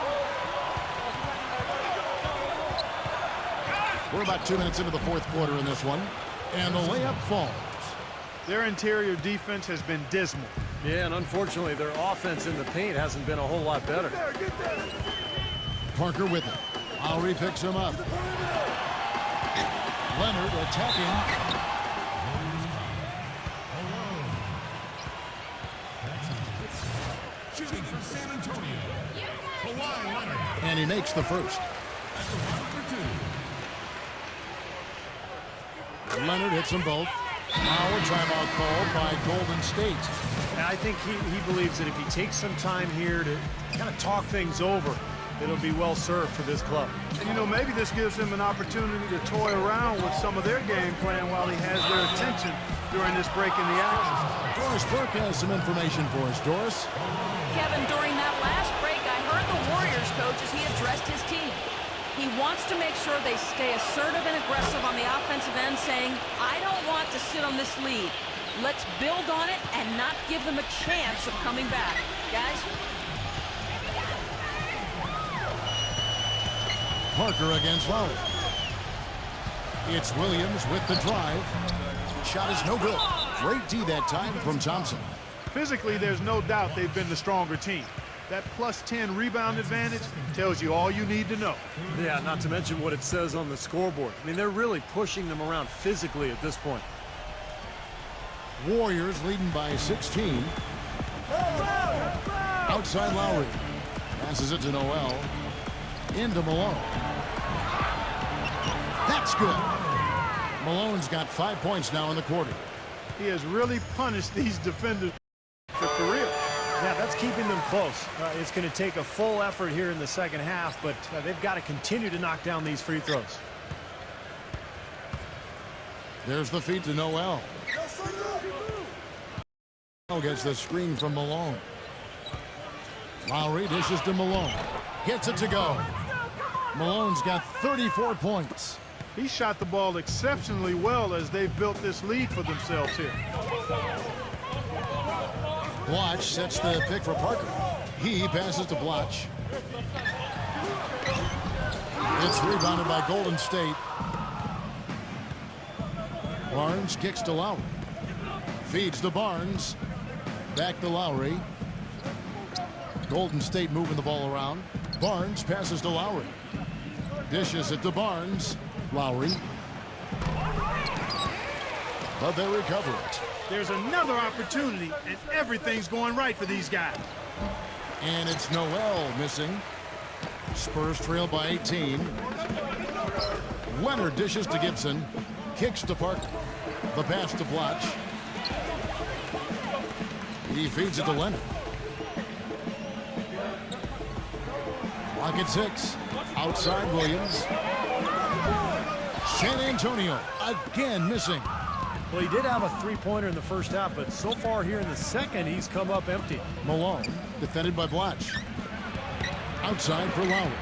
S1: We're about 2 minutes into the fourth quarter in this one. And the layup falls.
S3: Their interior defense has been dismal.
S2: Yeah, and unfortunately, their offense in the paint hasn't been a whole lot better.
S1: Parker with it. Lowry picks him up. Leonard attacking.
S5: Shooting for San Antonio. Kawhi Leonard.
S1: And he makes the first.
S5: That's the one for 2.
S1: Leonard hits them both. Now a timeout called by Golden State.
S2: And I think he believes that if he takes some time here to kind of talk things over, it'll be well served for this club.
S3: And, you know, maybe this gives him an opportunity to toy around with some of their game plan while he has their attention during this break in the action.
S1: Doris Burke has some information for us. Doris?
S4: Kevin, during that last break, I heard the Warriors coach as he addressed his team. He wants to make sure they stay assertive and aggressive on the offensive end, saying, I don't want to sit on this lead. Let's build on it and not give them a chance of coming back. Guys?
S1: Parker against Lowry. It's Williams with the drive. Shot is no good. Great D that time from Thompson.
S3: Physically, there's no doubt they've been the stronger team. That plus 10 rebound advantage tells you all you need to know.
S2: Yeah, not to mention what it says on the scoreboard. I mean, they're really pushing them around physically at this point.
S1: Warriors leading by 16. Outside Lowry. Passes it to Noel. Into Malone. That's good. Malone's got 5 points now in the quarter.
S3: He has really punished these defenders for career.
S2: Yeah, that's keeping them close. It's going to take a full effort here in the second half, but they've got to continue to knock down these free throws.
S1: There's the feed to Noel. Gets the screen from Malone. Lowry dishes to Malone. Gets it to go. Malone's got 34 points.
S3: He shot the ball exceptionally well as they've built this lead for themselves here.
S1: Blotch sets the pick for Parker. He passes to Blotch. It's rebounded by Golden State. Barnes kicks to Lowry. Feeds to Barnes. Back to Lowry. Golden State moving the ball around. Barnes passes to Lowry. Dishes it to Barnes. Lowry. But they recover it.
S3: There's another opportunity, and everything's going right for these guys.
S1: And it's Noel missing. Spurs trail by 18. Leonard dishes to Gibson. Kicks to Parker. The pass to Blotch. He feeds it to Leonard. Clock at 6. Outside Williams. San Antonio again missing.
S2: Well, he did have a three-pointer in the first half, but so far here in the second, he's come up empty.
S1: Malone defended by Blotch. Outside for Lowry.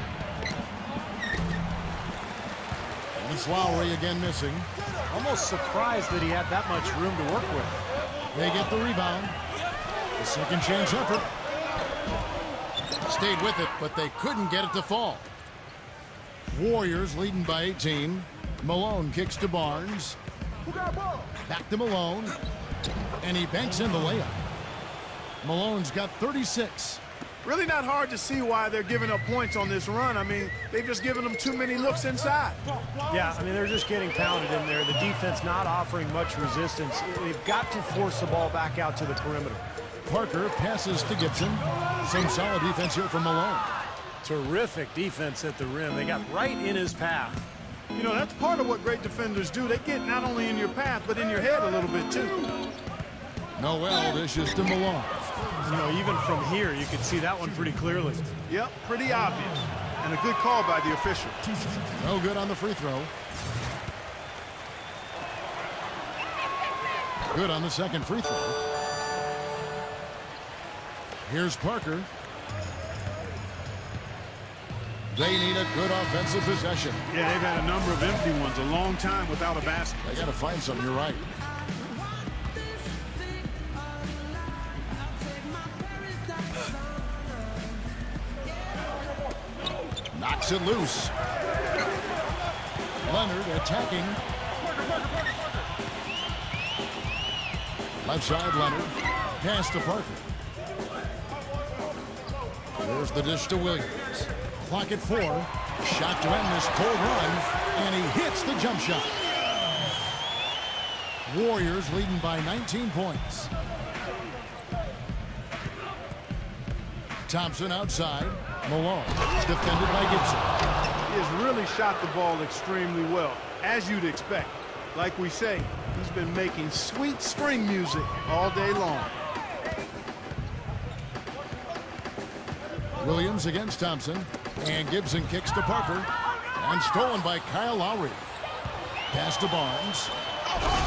S1: And it's Lowry again missing.
S2: Almost surprised that he had that much room to work with.
S1: They get the rebound. The second chance effort. Stayed with it, but they couldn't get it to fall. Warriors leading by 18. Malone kicks to Barnes. Back to Malone. And he banks in the layup. Malone's got 36.
S3: Really not hard to see why they're giving up points on this run. I mean, they've just given them too many looks inside.
S2: Yeah, I mean, they're just getting pounded in there. The defense not offering much resistance. They've got to force the ball back out to the perimeter.
S1: Parker passes to Gibson. Some solid defense here from Malone.
S2: Terrific defense at the rim. They got right in his path.
S3: You know, that's part of what great defenders do. They get not only in your path, but in your head a little bit, too.
S1: Noel dishes to Malone.
S2: You know, even from here, you can see that one pretty clearly.
S3: Yep, pretty obvious. And a good call by the official.
S1: No good on the free throw. Good on the second free throw. Here's Parker. They need a good offensive possession.
S3: Yeah, they've had a number of empty ones, a long time without a basket.
S1: They got to find some, you're right. Knocks it loose. Leonard attacking. Left side, Leonard. Pass to Parker. There's the dish to Williams. Clock at 4. Shot to end this cold run. And he hits the jump shot. Warriors leading by 19 points. Thompson outside. Malone defended by Gibson.
S3: He has really shot the ball extremely well, as you'd expect. Like we say, he's been making sweet string music all day long.
S1: Williams against Thompson. And Gibson kicks to Parker. And stolen by Kyle Lowry. Pass to Barnes.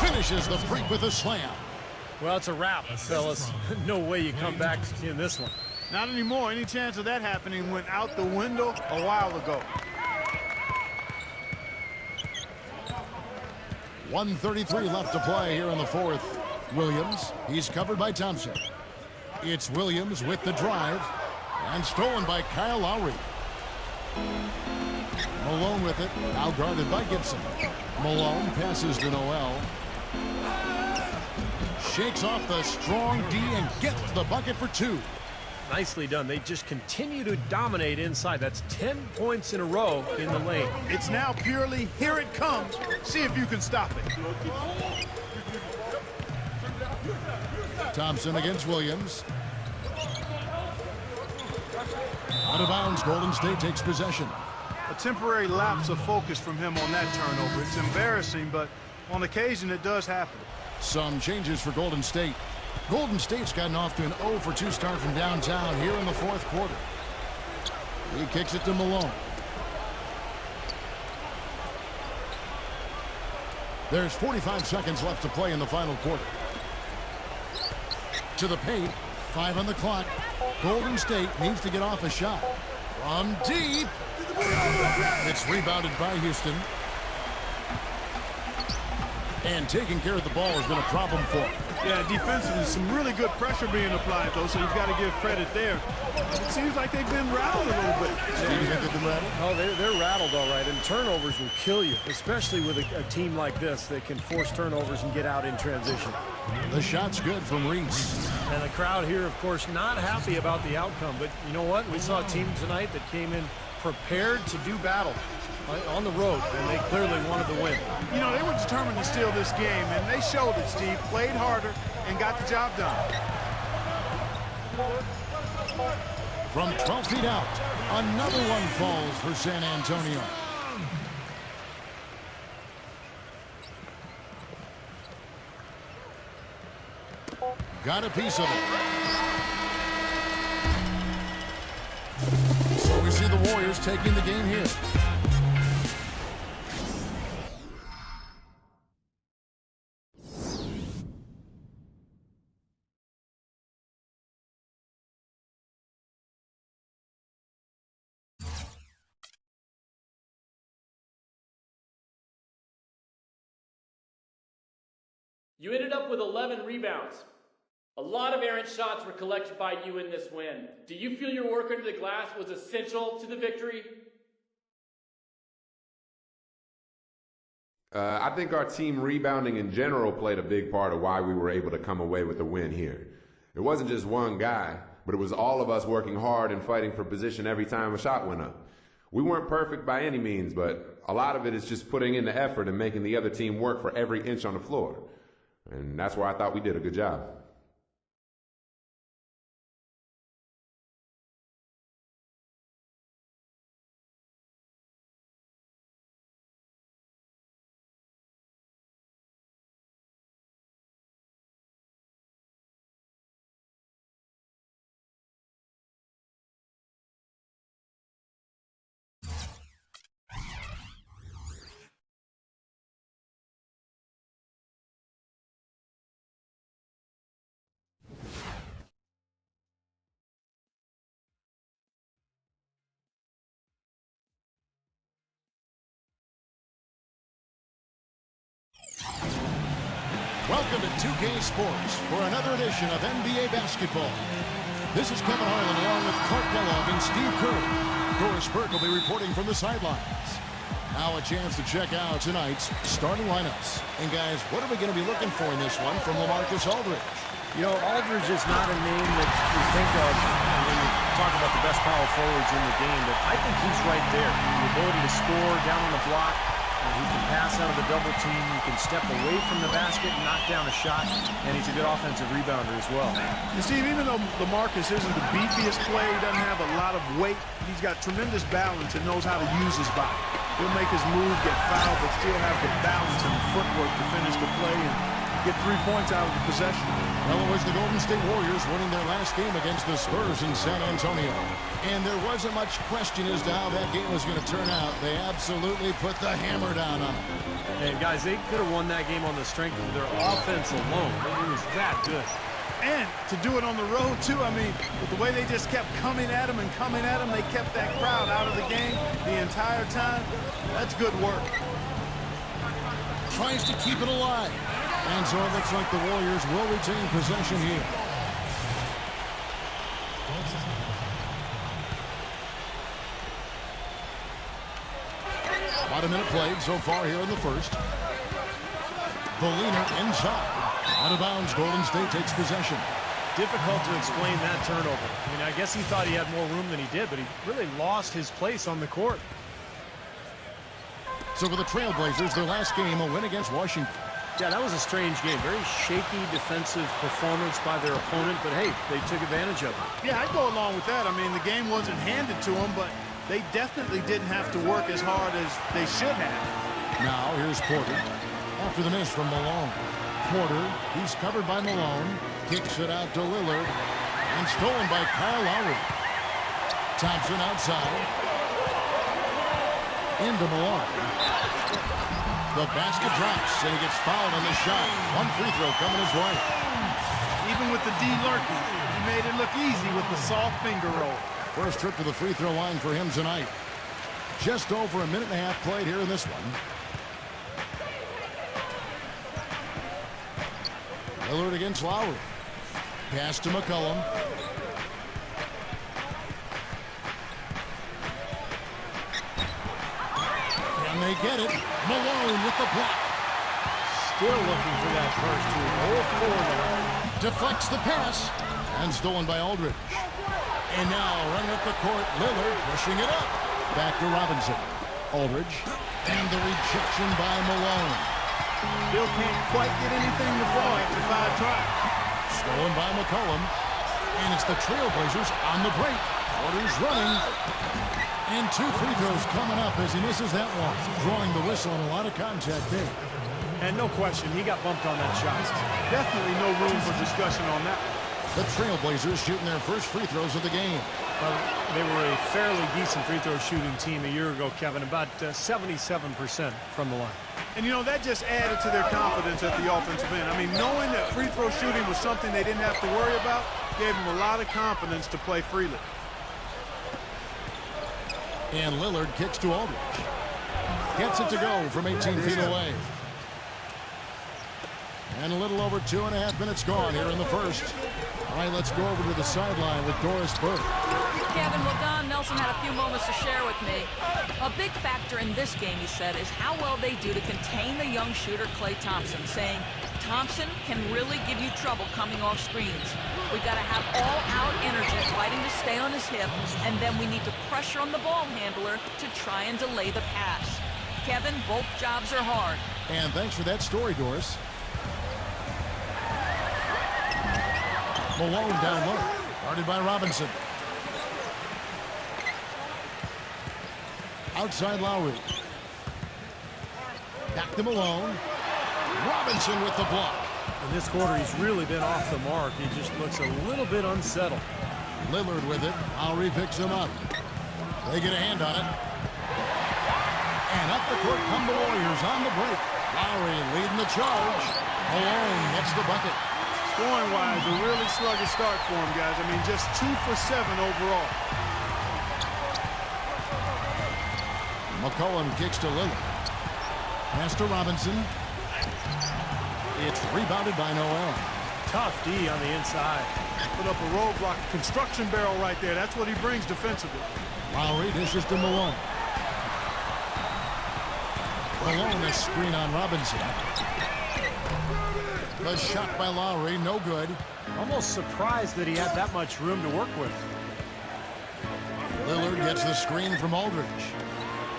S1: Finishes the break with a slam.
S2: Well, it's a wrap, fellas. No way you come back in this one.
S3: Not anymore. Any chance of that happening went out the window a while ago.
S1: 1:33 left to play here in the fourth. Williams, he's covered by Thompson. It's Williams with the drive. And stolen by Kyle Lowry. Malone with it, now guarded by Gibson. Malone passes to Noel. Shakes off the strong D and gets the bucket for 2.
S2: Nicely done. They just continue to dominate inside. That's 10 points in a row in the lane.
S3: It's now purely, here it comes. See if you can stop it.
S1: Thompson against Williams. Out of bounds, Golden State takes possession.
S3: A temporary lapse of focus from him on that turnover. It's embarrassing, but on occasion it does happen.
S1: Some changes for Golden State. Golden State's gotten off to an 0-for-2 start from downtown here in the fourth quarter. He kicks it to Malone. There's 45 seconds left to play in the final quarter. To the paint, 5 on the clock. Golden State needs to get off a shot. From deep. It's rebounded by Houston. And taking care of the ball has been a problem for him.
S3: Yeah, defensively, some really good pressure being applied, though, so you've got to give credit there. It seems like they've been rattled a little bit.
S1: Do you think they've been rattled?
S2: Oh, they're rattled all right, and turnovers will kill you, especially with a team like this that can force turnovers and get out in transition.
S1: The shot's good from Reese.
S2: And the crowd here, of course, not happy about the outcome, but you know what? We saw a team tonight that came in prepared to do battle on the road, and they clearly wanted to win.
S3: You know, they were determined to steal this game, and they showed it, Steve. Played harder and got the job done.
S1: From 12 feet out, another one falls for San Antonio. Got a piece of it. So we see the Warriors taking the game here.
S10: You ended up with 11 rebounds. A lot of errant shots were collected by you in this win. Do you feel your work under the glass was essential to the victory?
S7: I think our team rebounding in general played a big part of why we were able to come away with the win here. It wasn't just one guy, but it was all of us working hard and fighting for position every time a shot went up. We weren't perfect by any means, but a lot of it is just putting in the effort and making the other team work for every inch on the floor. And that's where I thought we did a good job.
S1: Welcome to 2K Sports for another edition of NBA basketball. This is Kevin Harlan along with Clark Kellogg and Steve Kerr. Doris Burke will be reporting from the sidelines. Now a chance to check out tonight's starting lineups. And guys, what are we going to be looking for in this one from LaMarcus Aldridge?
S2: You know, Aldridge is not a name that you think of when you talk about the best power forwards in the game, but I think he's right there. The ability to score down on the block. He can pass out of the double team. He can step away from the basket and knock down a shot. And he's a good offensive rebounder as well.
S3: And Steve, even though LaMarcus isn't the beefiest player, he doesn't have a lot of weight, he's got tremendous balance and knows how to use his body. He'll make his move, get fouled, but still have the balance and the footwork to finish the play and get 3 points out of the possession.
S1: Well, it was the Golden State Warriors winning their last game against the Spurs in San Antonio. And there wasn't much question as to how that game was going to turn out. They absolutely put the hammer down on them.
S2: And guys, they could have won that game on the strength of their offense alone. It was that good.
S3: And to do it on the road, too, I mean, with the way they just kept coming at him and coming at him, they kept that crowd out of the game the entire time. That's good work.
S1: Tries to keep it alive. And so it looks like the Warriors will retain possession here. About a minute played so far here in the first. Bolina inside. Out of bounds, Golden State takes possession.
S2: Difficult to explain that turnover. I mean, I guess he thought he had more room than he did, but he really lost his place on the court.
S1: So for the Trailblazers, their last game, a win against Washington.
S2: Yeah, that was a strange game. Very shaky defensive performance by their opponent, but hey, they took advantage of it.
S3: Yeah, I'd go along with that. I mean, the game wasn't handed to them, but they definitely didn't have to work as hard as they should have.
S1: Now, here's Porter. After the miss from Malone. Porter, he's covered by Malone. Kicks it out to Lillard. And stolen by Kyle Lowry. Thompson outside. Into Malone. The basket drops, and he gets fouled on the shot. One free throw coming his way.
S3: Even with the D lurking, he made it look easy with the soft finger roll.
S1: First trip to the free throw line for him tonight. Just over a minute and a half played here in this one. Lillard against Lowry. Pass to McCollum. And they get it. Malone with the block.
S2: Still looking for that first two. 0-4 there.
S1: Deflects the pass. And stolen by Aldridge. And now running up the court, Lillard pushing it up. Back to Robinson. Aldridge. And the rejection by Malone.
S3: Bill can't quite get anything to fall after 5 tries.
S1: Stolen by McCollum. And it's the Trailblazers on the break. Porter's running. And 2 free throws coming up as he misses that one. Drawing the whistle and a lot of contact there.
S2: And no question, he got bumped on that shot.
S3: Definitely no room for discussion on that.
S1: The Trailblazers shooting their first free throws of the game.
S2: They were a fairly decent free throw shooting team a year ago, Kevin, about 77% from the line.
S3: And, you know, that just added to their confidence at the offensive end. I mean, knowing that free throw shooting was something they didn't have to worry about gave them a lot of confidence to play freely.
S1: And Lillard kicks to Aldridge. Gets it to go from 18 feet away. And a little over 2.5 minutes gone here in the first. All right, let's go over to the sideline with Doris Burke.
S4: Kevin, well, Don Nelson had a few moments to share with me. A big factor in this game, he said, is how well they do to contain the young shooter Klay Thompson, saying Thompson can really give you trouble coming off screens. We got to have all-out energy fighting to stay on his hip, and then we need to pressure on the ball handler to try and delay the pass. Kevin, both jobs are hard.
S1: And thanks for that story, Doris. Malone down low. Guarded by Robinson. Outside Lowry. Back to Malone. Robinson with the block.
S2: In this quarter, he's really been off the mark. He just looks a little bit unsettled.
S1: Lillard with it. Lowry picks him up. They get a hand on it. And up the court come the Warriors on the break. Lowry leading the charge. Malone gets the bucket.
S3: Scoring-wise, a really sluggish start for him, guys. I mean, just 2 for 7 overall.
S1: McCollum kicks to Lillard. Pass to Robinson. It's rebounded by Noel.
S2: Tough D on the inside.
S3: Put up a roadblock, construction barrel right there. That's what he brings defensively.
S1: Lowry dishes to Malone. Malone, a screen on Robinson. The shot by Lowry, no good.
S2: Almost surprised that he had that much room to work with.
S1: Lillard gets the screen from Aldridge.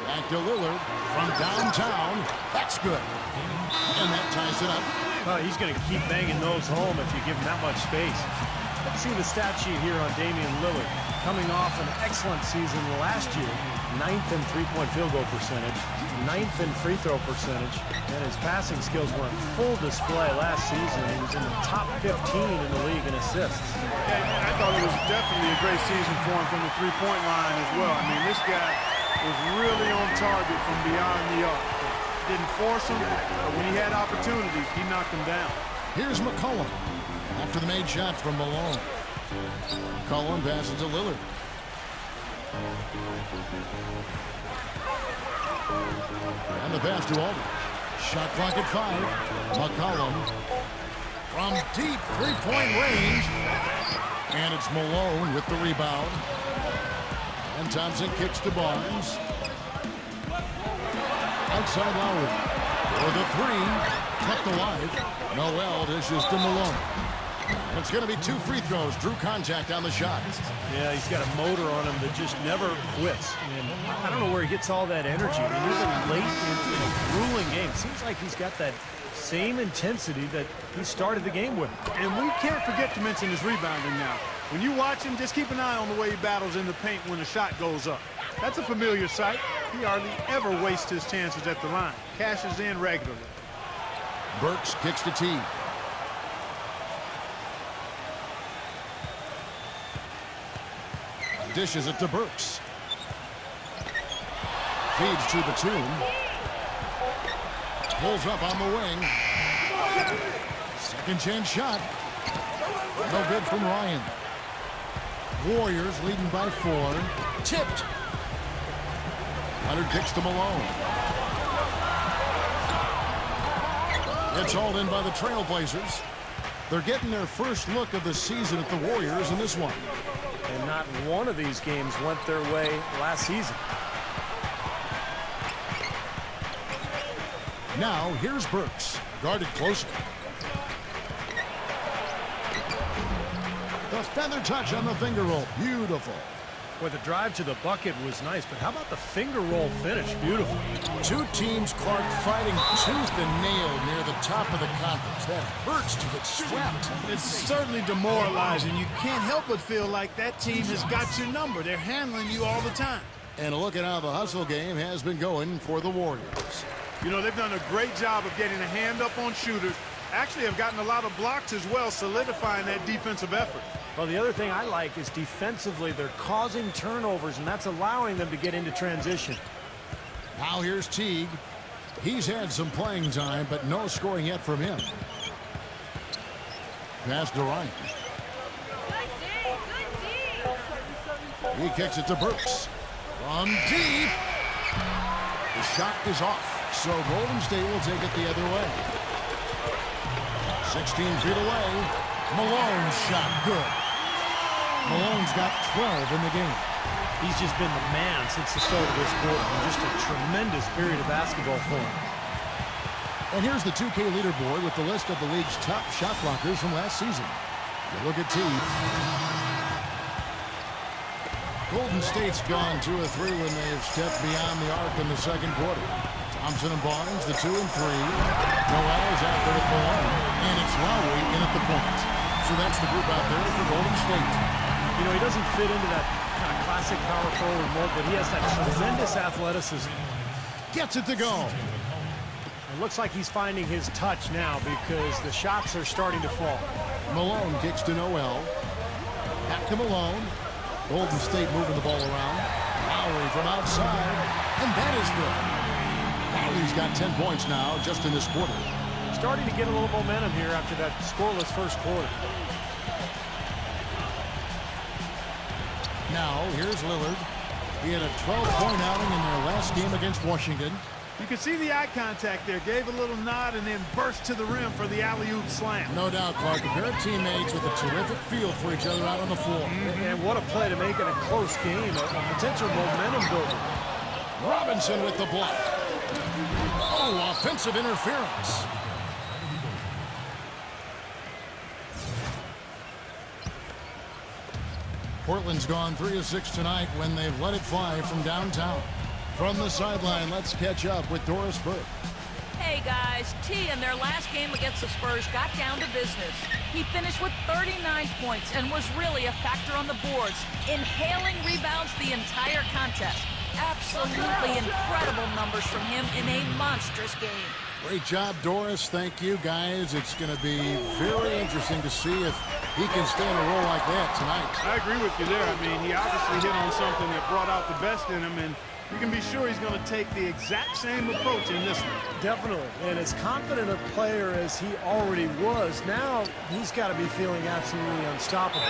S1: Back to Lillard from downtown. That's good. And that ties it up.
S2: Well, he's going to keep banging those home if you give him that much space. Let's see the stat sheet here on Damian Lillard. Coming off an excellent season last year. 9th in three-point field goal percentage. 9th in free throw percentage. And his passing skills were on full display last season. He was in the top 15 in the league in assists.
S3: And I thought it was definitely a great season for him from the three-point line as well. I mean, this guy was really on target from beyond the arc. Didn't force him, but when he had opportunities, he knocked them down.
S1: Here's McCollum after the made shot from Malone. McCollum passes to Lillard. And the pass to Aldridge. Shot clock at 5. McCollum from deep three-point range. And it's Malone with the rebound. And Thompson kicks to Barnes. Outside Lowry. For the 3. Kept alive. Noel dishes to Malone. And it's going to be 2 free throws. Drew contact on the shot.
S2: Yeah, he's got a motor on him that just never quits. And I don't know where he gets all that energy. I mean, even late in a grueling game, seems like he's got that same intensity that he started the game with.
S3: And we can't forget to mention his rebounding now. When you watch him, just keep an eye on the way he battles in the paint when the shot goes up. That's a familiar sight. He hardly ever wastes his chances at the line. Cashes in regularly.
S1: Burks kicks to T. Dishes it to Burks. Feeds to Batum. Pulls up on the wing. Second chance shot. No good from Ryan. Warriors leading by 4. Tipped. Leonard kicks to Malone. It's hauled in by the Trailblazers. They're getting their first look of the season at the Warriors in this one.
S2: And not one of these games went their way last season.
S1: Now, here's Burks, guarded closely. The feather touch on the finger roll. Beautiful.
S2: Well, the drive to the bucket was nice, but how about the finger roll finish? Beautiful.
S1: Two teams, Clark, fighting tooth and nail near the top of the conference. That hurts to get swept.
S3: It's certainly demoralizing. You can't help but feel like that team has got your number. They're handling you all the time.
S1: And look at how the hustle game has been going for the Warriors.
S3: You know, they've done a great job of getting a hand up on shooters. Actually have gotten a lot of blocks as well, solidifying that defensive effort.
S2: Well, the other thing I like is defensively they're causing turnovers, and that's allowing them to get into transition.
S1: Now here's Teague. He's had some playing time, but no scoring yet from him. Pass to Ryan. He kicks it to Brooks. From deep. The shot is off, so Golden State will take it the other way. 16 feet away. Malone's shot good. Malone's got 12 in the game.
S2: He's just been the man since the start of this quarter. And just a tremendous period of basketball for him.
S1: And here's the 2K leaderboard with the list of the league's top shot blockers from last season. You look at Teague. Golden State's gone 2 of 3 when they've stepped beyond the arc in the second quarter. Thompson and Barnes, the 2 and 3. Noel is out there at the 1. And it's Lowry in at the point. So that's the group out there for Golden State.
S2: You know, he doesn't fit into that kind of classic power forward mold, but he has that tremendous athleticism.
S1: Gets it to go.
S2: It looks like he's finding his touch now because the shots are starting to fall.
S1: Malone kicks to Noel. Back to Malone. Golden State moving the ball around. Lowry from outside. And that is good. Lowry's got 10 points now just in this quarter.
S2: Starting to get a little momentum here after that scoreless first quarter.
S1: Now, here's Lillard. He had a 12-point outing in their last game against Washington.
S3: You can see the eye contact there. Gave a little nod and then burst to the rim for the alley-oop slam.
S1: No doubt, Clark. A pair of teammates with a terrific feel for each other out on the floor.
S2: And what a play to make it a close game. A potential momentum builder.
S1: Robinson with the block. Oh, offensive interference. Portland's gone 3 of 6 tonight when they've let it fly from downtown. From the sideline, let's catch up with Doris Burke.
S4: Hey guys, T in their last game against the Spurs got down to business. He finished with 39 points and was really a factor on the boards, inhaling rebounds the entire contest. Absolutely incredible numbers from him in a monstrous game.
S1: Great job, Doris. Thank you, guys. It's going to be very interesting to see if he can stay in a role like that tonight.
S3: I agree with you there. I mean, he obviously hit on something that brought out the best in him, and you can be sure he's going to take the exact same approach in this one.
S2: Definitely. And as confident a player as he already was, now he's got to be feeling absolutely unstoppable.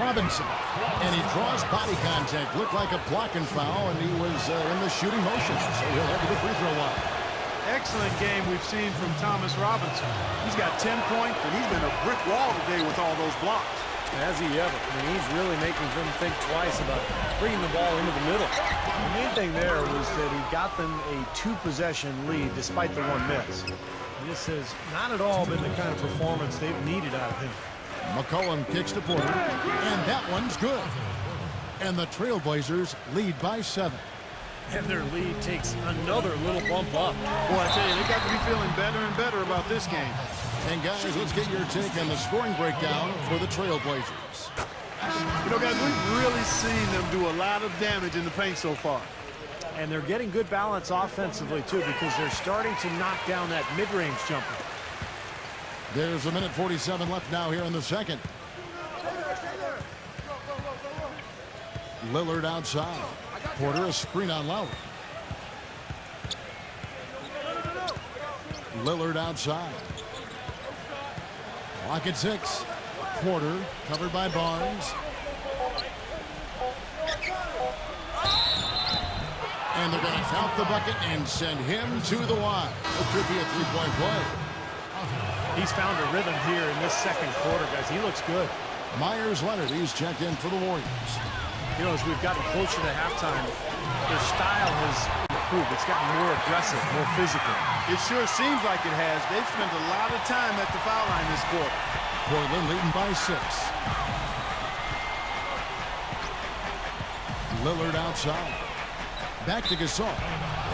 S1: Robinson. And he draws body contact. Looked like a blocking foul, and he was in the shooting motion. So he'll head to the free throw line.
S3: Excellent game we've seen from Thomas Robinson. He's got 10 points, and he's been a brick wall today with all those blocks.
S2: Has he ever? I mean, he's really making them think twice about bringing the ball into the middle. The main thing there was that he got them a 2-possession lead despite the 1 miss. And this has not at all been the kind of performance they've needed out of him.
S1: McCollum kicks to Porter, and that one's good. And the Trailblazers lead by 7.
S2: And their lead takes another little bump up.
S3: Boy, I tell you, they got to be feeling better and better about this game.
S1: And guys, let's get your take on the scoring breakdown for the Trailblazers.
S3: You know, guys, we've really seen them do a lot of damage in the paint so far.
S2: And they're getting good balance offensively, too, because they're starting to knock down that mid-range jumper.
S1: There's 1:47 left now here in the second. Lillard outside. Porter a screen on Lowry. Lillard outside. Clock at 6. Porter covered by Barnes. And they're going to count the bucket and send him to the line. It could be a 3-point play.
S2: He's found a rhythm here in this second quarter, guys. He looks good.
S1: Myers Leonard, he's checked in for the Warriors.
S2: You know, as we've gotten closer to halftime, their style has improved. It's gotten more aggressive, more physical.
S3: It sure seems like it has. They've spent a lot of time at the foul line this quarter.
S1: Portland leading by 6. Lillard outside. Back to Gasol.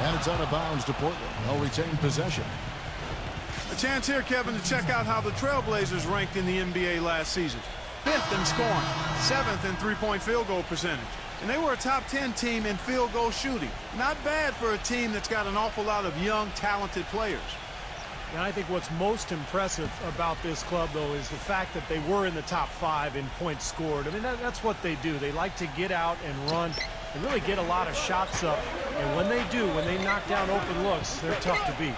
S1: And it's out of bounds to Portland. They'll retain possession.
S3: A chance here, Kevin, to check out how the Trailblazers ranked in the NBA last season. 5th in scoring, 7th in three-point field goal percentage. And they were a top 10 team in field goal shooting. Not bad for a team that's got an awful lot of young, talented players.
S2: And I think what's most impressive about this club, though, is the fact that they were in the top 5 in points scored. I mean, that's what they do. They like to get out and run and really get a lot of shots up. And when they do, when they knock down open looks, they're tough to beat.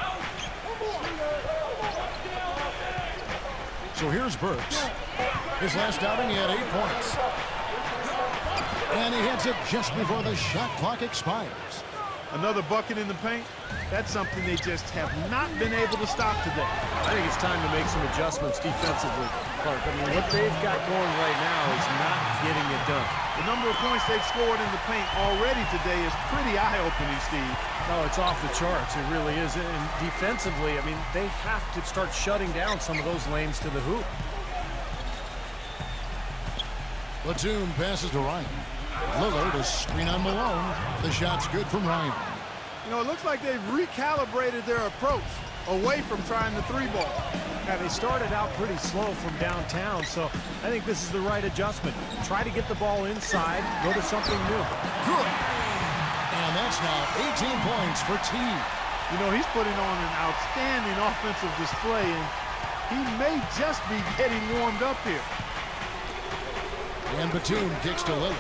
S1: So here's Burks. His last outing, he had 8 points. And he hits it just before the shot clock expires.
S3: Another bucket in the paint. That's something they just have not been able to stop today.
S2: I think it's time to make some adjustments defensively, Clark. I mean, what they've got going right now is not getting it done.
S3: The number of points they've scored in the paint already today is pretty eye-opening, Steve.
S2: No, it's off the charts. It really is. And defensively, I mean, they have to start shutting down some of those lanes to the hoop.
S1: Batum passes to Ryan. Lillard is screen on Malone. The shot's good from Ryan.
S3: You know, it looks like they've recalibrated their approach away from trying the 3-ball.
S2: Yeah, they started out pretty slow from downtown, so I think this is the right adjustment. Try to get the ball inside, go to something new.
S1: Good. And that's now 18 points for T.
S3: You know, he's putting on an outstanding offensive display, and he may just be getting warmed up here.
S1: And Batum kicks to Lillard.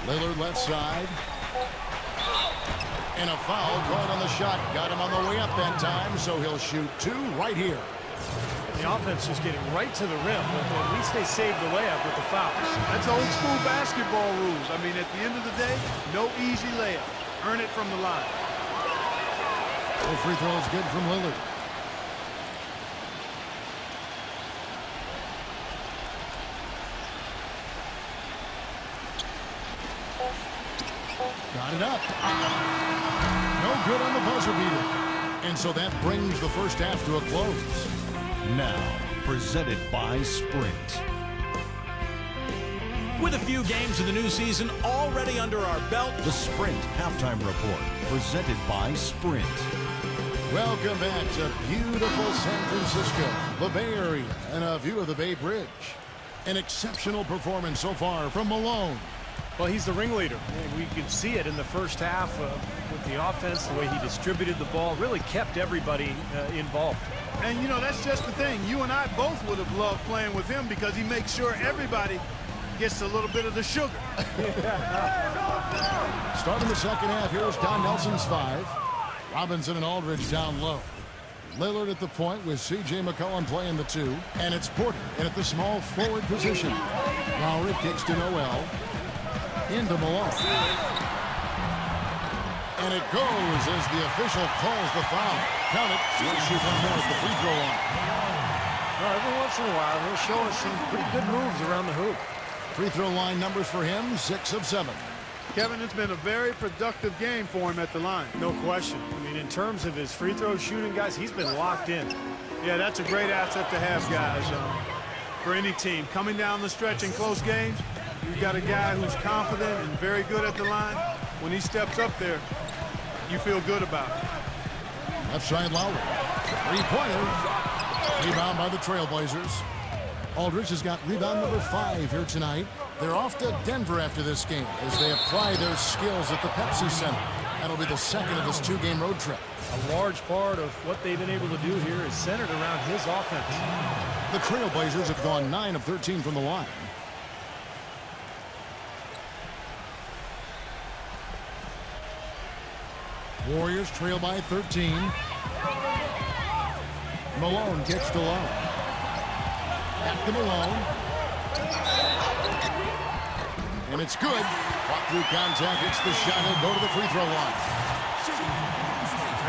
S1: Lillard left side. And a foul called on the shot. Got him on the way up that time, so he'll shoot 2 right here.
S2: The offense just getting right to the rim, but at least they saved the layup with the foul.
S3: That's old school basketball rules. I mean, at the end of the day, no easy layup. Earn it from the line.
S1: The free throw is good from Lillard. Got it up. No good on the buzzer beater. And so that brings the first half to a close.
S9: Now, presented by Sprint.
S8: With a few games of the new season already under our belt,
S9: The Sprint Halftime Report, presented by Sprint.
S1: Welcome back to beautiful San Francisco, the Bay Area, and a view of the Bay Bridge. An exceptional performance so far from Malone.
S2: Well, he's the ringleader. We can see it in the first half with the offense, the way he distributed the ball, really kept everybody involved.
S3: And, you know, that's just the thing. You and I both would have loved playing with him because he makes sure everybody gets a little bit of the sugar.
S1: Starting the second half, here's Don Nelson's 5. Robinson and Aldridge down low. Lillard at the point with C.J. McCollum playing the 2. And it's Porter in at the small forward position. Lowry kicks to Noel. Into Malone. And it goes as the official calls the foul. Count it. He'll shoot one more at the free throw line.
S2: Well, every once in a while, he'll show us some pretty good moves around the hoop.
S1: Free throw line numbers for him, 6 of 7.
S3: Kevin, it's been a very productive game for him at the line.
S2: No question. I mean, in terms of his free throw shooting, guys, he's been locked in.
S3: Yeah, that's a great asset to have, guys, for any team. Coming down the stretch in close games, you've got a guy who's confident and very good at the line. When he steps up there, you feel good about it.
S1: Left side Lowry. 3-pointer. Rebound by the Trailblazers. Aldridge has got rebound number 5 here tonight. They're off to Denver after this game as they apply their skills at the Pepsi Center. That'll be the second of this 2-game road trip.
S2: A large part of what they've been able to do here is centered around his offense.
S1: The Trailblazers have gone 9 of 13 from the line. Warriors trail by 13. Malone kicks to low. Back to Malone. And it's good. Fought through contact. It's the shot. He'll go to the free throw line.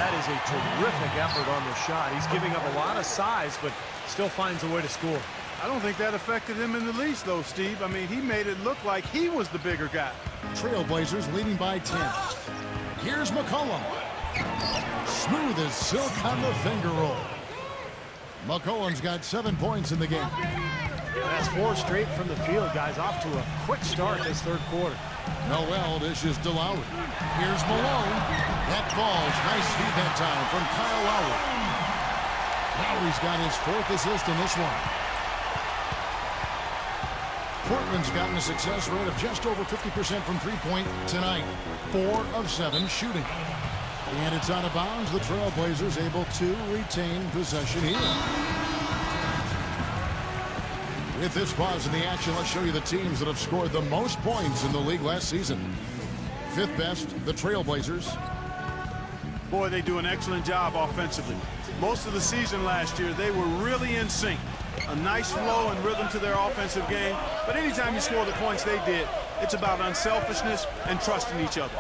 S2: That is a terrific effort on the shot. He's giving up a lot of size, but still finds a way to score.
S3: I don't think that affected him in the least, though, Steve. I mean, he made it look like he was the bigger guy.
S1: Trailblazers leading by 10. Here's McCollum. Smooth as silk on the finger roll. McCollum's got 7 points in the game.
S2: That's 4 straight from the field, guys. Off to a quick start this third quarter.
S1: Noel dishes to Lowry. Here's Malone. That falls. Nice feed that time from Kyle Lowry. Lowry's got his 4th assist in this one. Portland's gotten a success rate of just over 50% from three-point tonight. 4 of 7 shooting. And it's out of bounds. The Trailblazers able to retain possession here. With this pause in the action, let's show you the teams that have scored the most points in the league last season. 5th best, the Trailblazers.
S3: Boy, they do an excellent job offensively. Most of the season last year, they were really in sync. A nice flow and rhythm to their offensive game. But anytime you score the points they did, it's about unselfishness and trusting each other.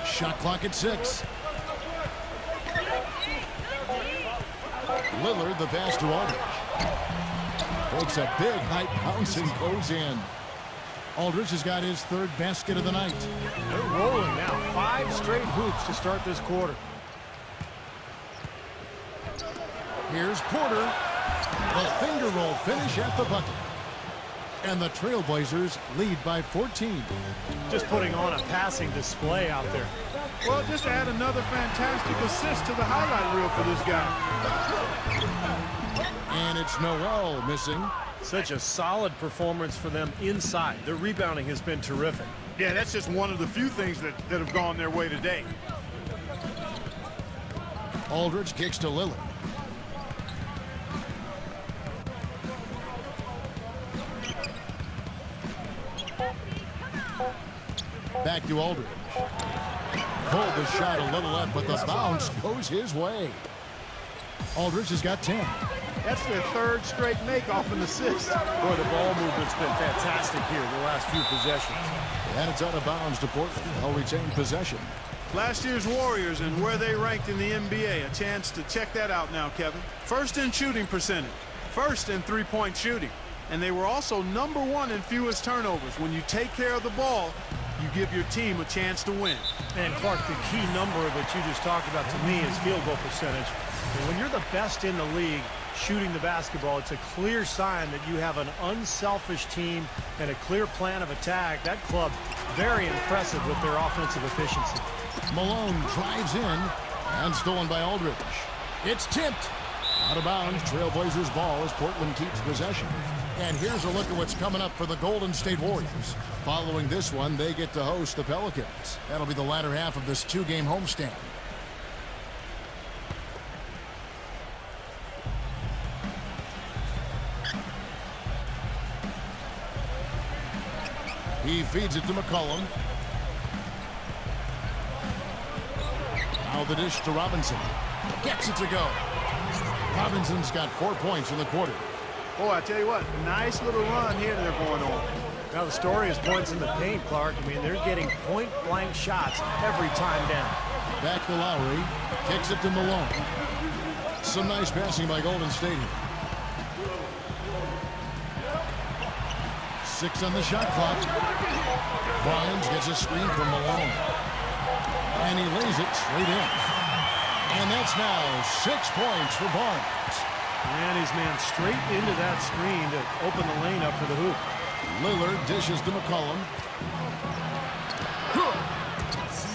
S1: Shot clock at 6. Lillard, the pass to Aldridge. Takes a big high bounce and goes in. Aldridge has got his 3rd basket of the night.
S2: They're rolling now. 5 straight hoops to start this quarter.
S1: Here's Porter. The finger roll finish at the bucket. And the Trailblazers lead by 14.
S2: Just putting on a passing display out there.
S3: Well, just add another fantastic assist to the highlight reel for this guy.
S1: And it's Noel missing.
S2: Such a solid performance for them inside. The rebounding has been terrific.
S3: Yeah, that's just one of the few things that have gone their way today.
S1: Aldridge kicks to Lillard. Back to Aldridge. Pulled the shot a little up, but the bounce goes his way. Aldridge has got 10.
S3: That's their 3rd straight make off an assist.
S2: Boy, the ball movement's been fantastic here the last few possessions.
S1: And it's out of bounds to Portland. They'll retain possession.
S3: Last year's Warriors and where they ranked in the NBA. A chance to check that out now, Kevin. 1st in shooting percentage. 1st in three-point shooting. And they were also #1 in fewest turnovers. When you take care of the ball, you give your team a chance to win.
S2: And Clark, the key number that you just talked about to me is field goal percentage. And when you're the best in the league shooting the basketball, it's a clear sign that you have an unselfish team and a clear plan of attack. That club, very impressive with their offensive efficiency.
S1: Malone drives in and stolen by Aldridge. It's tipped. Out of bounds. Trailblazers ball as Portland keeps possession. And here's a look at what's coming up for the Golden State Warriors. Following this one, they get to host the Pelicans. That'll be the latter half of this 2-game homestand. He feeds it to McCollum. Now the dish to Robinson. Gets it to go. Robinson's got 4 points in the quarter.
S3: Boy, I tell you what, nice little run here they're going on.
S2: Now the story is points in the paint, Clark. I mean, they're getting point-blank shots every time down.
S1: Back to Lowry. Kicks it to Malone. Some nice passing by Golden State here. 6 on the shot clock. Barnes gets a screen from Malone. And he lays it straight in. And that's now 6 points for Barnes.
S2: And he's man straight into that screen to open the lane up for the hoop.
S1: Lillard dishes to McCollum.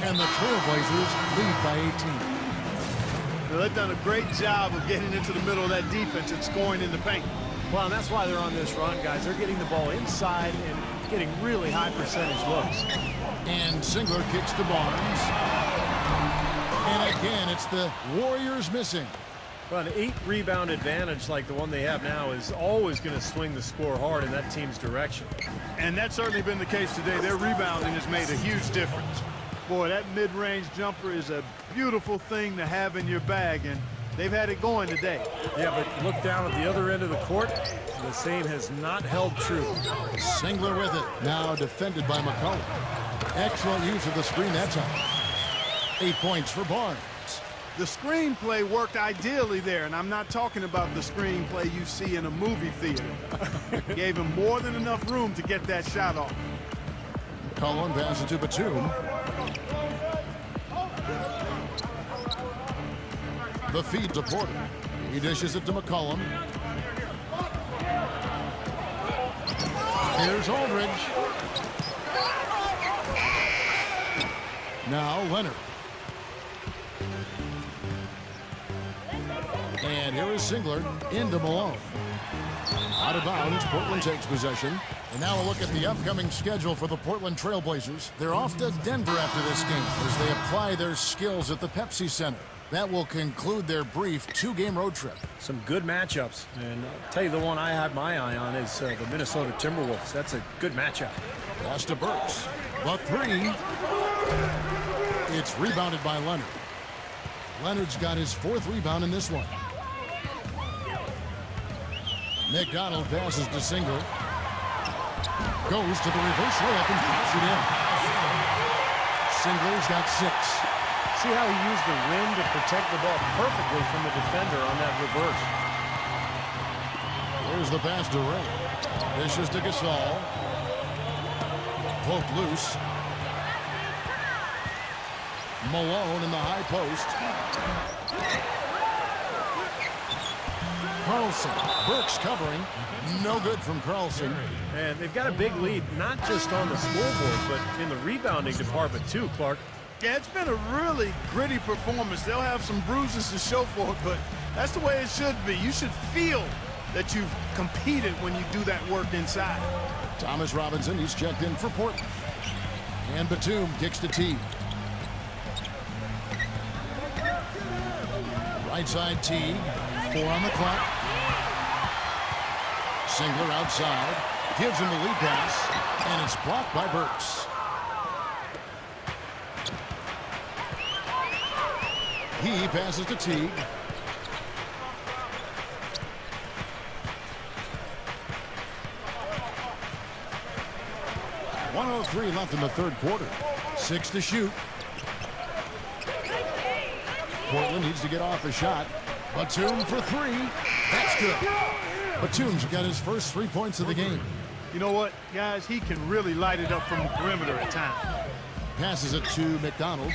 S1: And the Trailblazers lead by 18.
S3: Well, they've done a great job of getting into the middle of that defense and scoring in the paint.
S2: Well, and that's why they're on this run, guys. They're getting the ball inside and getting really high percentage looks.
S1: And Singler kicks to Barnes. And again, it's the Warriors missing.
S2: Well, an 8-rebound advantage like the one they have now is always going to swing the score hard in that team's direction.
S3: And that's certainly been the case today. Their rebounding has made a huge difference. Boy, that mid-range jumper is a beautiful thing to have in your bag, and they've had it going today.
S2: Yeah, but look down at the other end of the court. The same has not held true.
S1: Singler with it. Now defended by McCollum. Excellent use of the screen that time. 8 points for Barnes.
S3: The screenplay worked ideally there, and I'm not talking about the screenplay you see in a movie theater. Gave him more than enough room to get that shot off.
S1: McCollum passes to Batum. The feed to Porter. He dishes it to McCollum. Here's Aldridge. Now Leonard. And here is Singler into Malone. Out of bounds, Portland takes possession. And now a look at the upcoming schedule for the Portland Trail Blazers. They're off to Denver after this game as they apply their skills at the Pepsi Center. That will conclude their brief 2-game road trip.
S2: Some good matchups. And I'll tell you, the one I have my eye on is the Minnesota Timberwolves. That's a good matchup.
S1: Pass to Burks. The three. It's rebounded by Leonard. Leonard's got his 4th rebound in this one. McDonald passes to Singler. Goes to the reverse layup and pops it in. Singler's got 6.
S2: See how he used the rim to protect the ball perfectly from the defender on that reverse.
S1: There's the pass to Ray. Dishes to Gasol. Poked loose. Malone in the high post. Carlson. Burks covering. No good from Carlson.
S2: And they've got a big lead, not just on the scoreboard, but in the rebounding department too, Clark.
S3: Yeah, it's been a really gritty performance. They'll have some bruises to show for it, but that's the way it should be. You should feel that you've competed when you do that work inside.
S1: Thomas Robinson, he's checked in for Portland. And Batum kicks to Teague. Right side Teague. 4 on the clock. Singler outside. Gives him the lead pass. And it's blocked by Burks. He passes to Teague. .103 left in the 3rd quarter. 6 to shoot. Portland needs to get off the shot. Batum for 3. That's good. Batum's got his first 3 points of the game.
S3: You know what, guys? He can really light it up from the perimeter at times.
S1: Passes it to McDonald.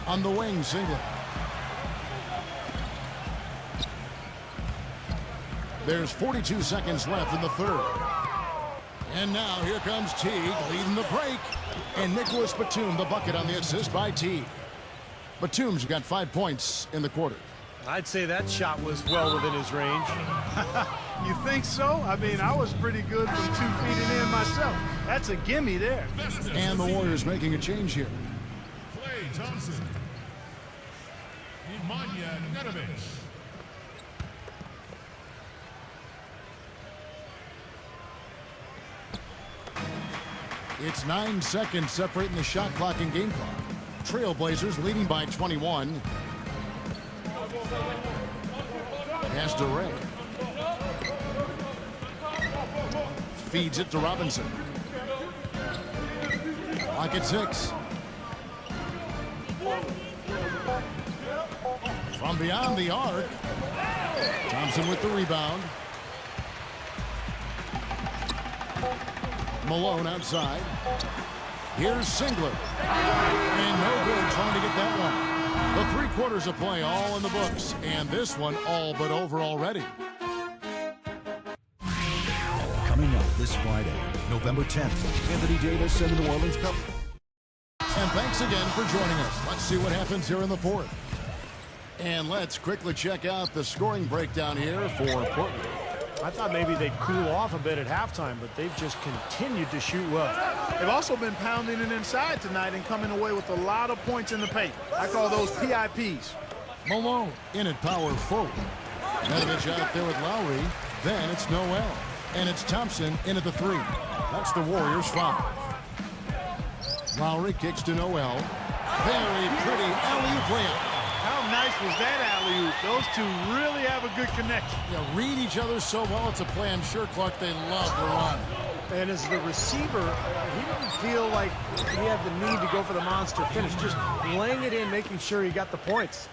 S1: On the wing, Singler. There's 42 seconds left in the 3rd. And now here comes Teague leading the break. And Nicholas Batum, the bucket on the assist by Teague. Batum's got 5 points in the quarter.
S2: I'd say that shot was well within his range.
S3: You think so? I mean, I was pretty good from 2 feet and in myself. That's a gimme there.
S1: And the Warriors making a change here.
S5: Klay Thompson. Nemanja Nedovic.
S1: It's 9 seconds separating the shot clock and game clock. Trailblazers leading by 21. Pass to Ray. Feeds it to Robinson. Clock at 6. From beyond the arc. Thompson with the rebound. Malone outside. Here's Singler. And no good trying to get that one. The 3 quarters of play all in the books. And this one all but over already.
S9: Coming up this Friday, November 10th, Anthony Davis and the New Orleans Pelicans.
S1: And thanks again for joining us. Let's see what happens here in the 4th. And let's quickly check out the scoring breakdown here for Portland.
S2: I thought maybe they'd cool off a bit at halftime, but they've just continued to shoot well.
S3: They've also been pounding it inside tonight and coming away with a lot of points in the paint. I call those PIPs.
S1: Malone in at power forward. Nedovic out there with Lowry. Then it's Noel. And it's Thompson in at the 3. That's the Warriors' foul. Lowry kicks to Noel. Very pretty alley-oop layup.
S3: How nice was that alley-oop? Those two really have a good connection.
S1: Yeah, read each other so well. It's a play I'm sure, Clark, they love to run.
S2: And as the receiver, he didn't feel like he had the need to go for the monster finish. Just laying it in, making sure he got the points.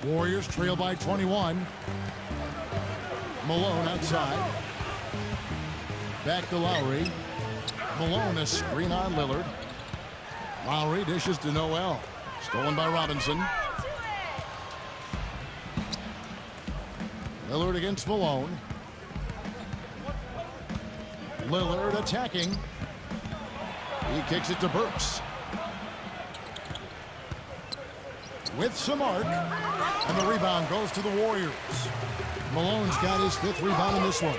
S1: Warriors trail by 21. Malone outside. Back to Lowry. Malone a screen on Lillard. Lowry dishes to Noel. Stolen by Robinson. Lillard against Malone. Lillard attacking. He kicks it to Burks. With some arc. And the rebound goes to the Warriors. Malone's got his 5th rebound in this one.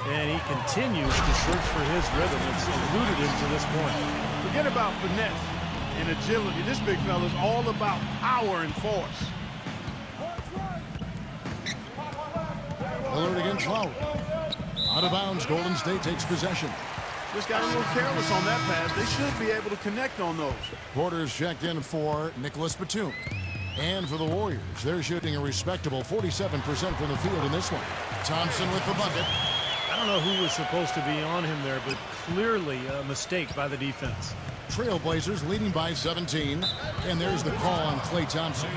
S2: And he continues to search for his rhythm. It's eluded him to this point.
S3: Forget about finesse and agility. This big fella is all about power and force.
S1: Lillard against Lowry. Out of bounds, Golden State takes possession.
S3: Just got a little careless on that pass. They should be able to connect on those.
S1: Porter's checked in for Nicholas Batum. And for the Warriors, they're shooting a respectable 47% from the field in this one. Thompson with the bucket.
S2: I don't know who was supposed to be on him there, but clearly a mistake by the defense.
S1: Trailblazers leading by 17. And there's the call on Klay Thompson.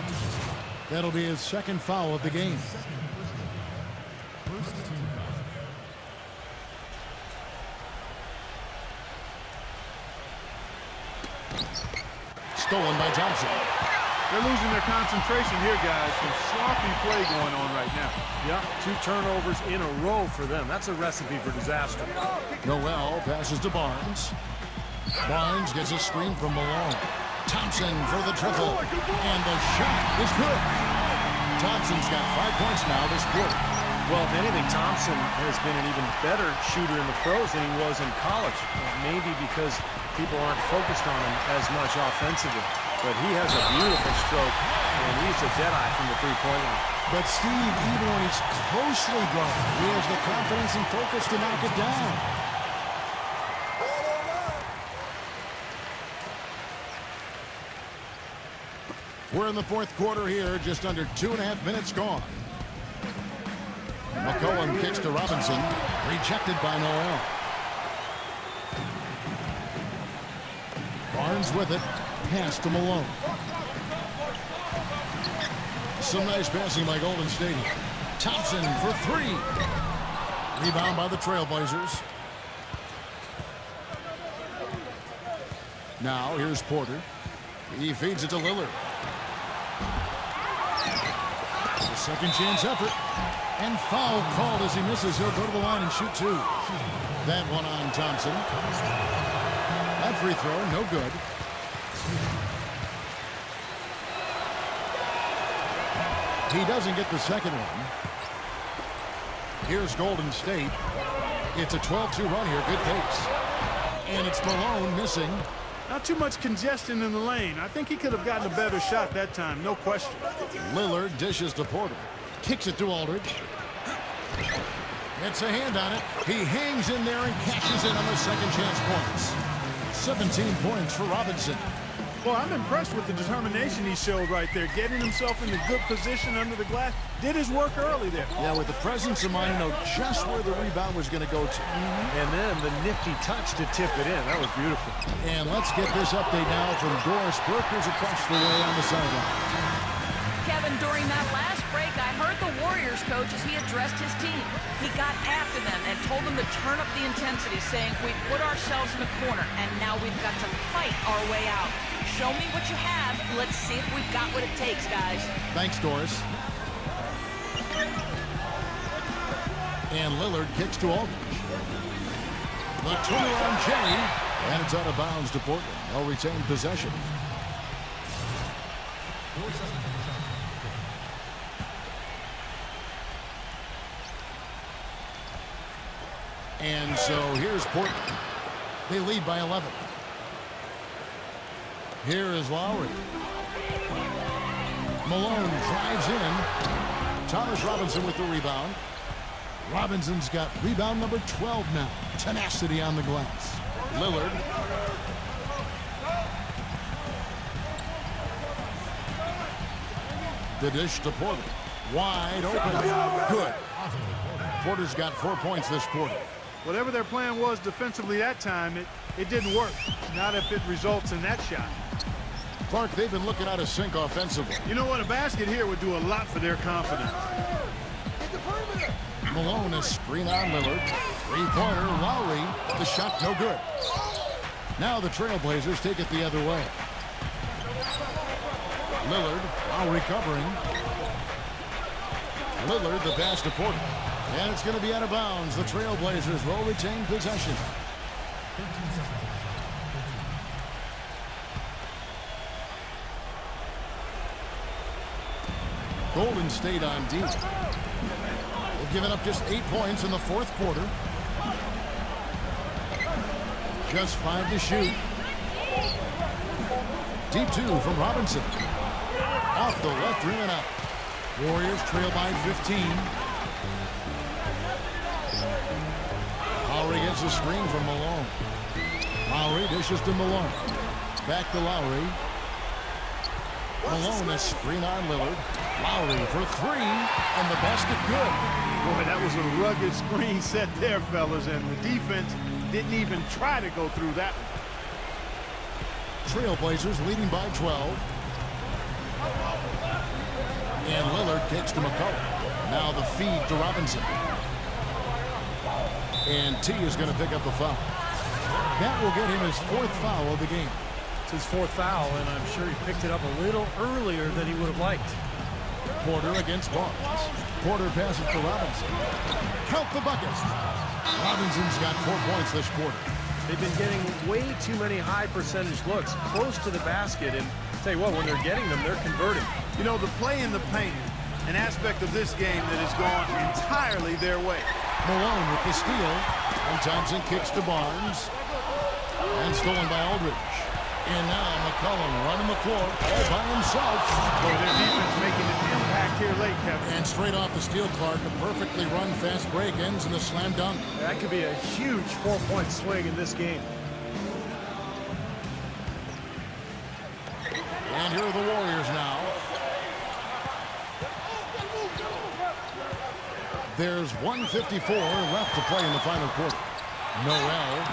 S1: That'll be his 2nd foul of the game. Stolen by Thompson.
S3: They're losing their concentration here, guys. Some sloppy play going on right now.
S2: Yeah, 2 turnovers in a row for them. That's a recipe for disaster.
S1: Noel passes to Barnes. Barnes gets a screen from Malone. Thompson for the triple. And the shot is good. Thompson's got 5 points now this quarter.
S2: Well, if anything, Thompson has been an even better shooter in the pros than he was in college. Maybe because people aren't focused on him as much offensively. But he has a beautiful stroke, and he's a deadeye from the three-point line.
S1: But Steve, even when he's closely guarded, he has the confidence and focus to knock it down. We're in the 4th quarter here, just under 2.5 minutes gone. McCollum kicks to Robinson, rejected by Noel. Barnes with it, pass to Malone. Some nice passing by Golden State. Thompson for 3. Rebound by the Trailblazers. Now here's Porter. He feeds it to Lillard. A 2nd chance effort. And foul called as he misses. He'll go to the line and shoot 2. That one on Thompson. That free throw, no good. He doesn't get the 2nd one. Here's Golden State. It's a 12-2 run here. Good pace. And it's Malone missing.
S3: Not too much congestion in the lane. I think he could have gotten a better shot that time, no question.
S1: Lillard dishes to Porter. Kicks it to Aldridge. Gets a hand on it. He hangs in there and cashes in on the 2nd chance points. 17 points for Robinson.
S3: Well, I'm impressed with the determination he showed right there, getting himself in a good position under the glass. Did his work early there.
S1: Yeah, with the presence of mind, know just where the rebound was going to go to.
S2: And then the nifty touch to tip it in. That was beautiful.
S1: And let's get this update now from Doris Burke, who's across the way on the sideline.
S4: Kevin, during that last break, I heard the Warriors coach as he addressed his team. He got after them and told them to turn up the intensity, saying, we put ourselves in a corner, and now we've got to fight our way out. Show me what you have. Let's see if we've got what it takes, guys.
S1: Thanks, Doris. And Lillard kicks to Aldridge. The turnaround Jay, and it's out of bounds to Portland. They'll retain possession. And so here's Portland. They lead by 11. Here is Lowry. Malone drives in. Thomas Robinson with the rebound. Robinson's got rebound number 12 now. Tenacity on the glass. Lillard. The dish to Porter. Wide open. Good. Porter's got 4 points this quarter.
S3: Whatever their plan was defensively that time, it didn't work. Not if it results in that shot.
S1: Clark, they've been looking out of sync offensively.
S3: You know what? A basket here would do a lot for their confidence.
S1: Malone is screen on Lillard. Three-pointer, Lowry. The shot no good. Now the Trailblazers take it the other way. Lillard, while recovering. Lillard, the pass to Porter. And it's going to be out of bounds. The Trailblazers will retain possession.
S5: 13 seconds.
S1: Golden State on deep. They've given up just 8 points in the fourth quarter. Just 5 to shoot. Deep 2 from Robinson. Off the left rim and out. Warriors trail by 15. Lowry gets a screen from Malone. Lowry dishes to Malone. Back to Lowry. Malone a screen on Lillard. Lowry for 3, and the basket good.
S3: Boy, that was a rugged screen set there, fellas, and the defense didn't even try to go through that one.
S1: Trailblazers leading by 12. And Lillard kicks to McCullough. Now the feed to Robinson. And T is going to pick up the foul. That will get him his 4th foul of the game.
S2: It's his 4th foul, and I'm sure he picked it up a little earlier than he would have liked.
S1: Porter against Barnes. Porter passes to Robinson. Count the buckets. Robinson's got 4 points this quarter.
S2: They've been getting way too many high percentage looks close to the basket, and tell you what, when they're getting them, they're converting.
S3: You know, the play in the paint, an aspect of this game that has gone entirely their way.
S1: Malone with the steal. And Thompson kicks to Barnes. And stolen by Aldridge. And now McCollum running the floor all by himself.
S3: Boy, their defense making an impact here late, Kevin.
S1: And straight off the steal, Clark, a perfectly run fast break ends in a slam dunk.
S2: That could be a huge 4-point swing in this game.
S1: And here are the Warriors now. There's 1:54 left to play in the final quarter. Noel.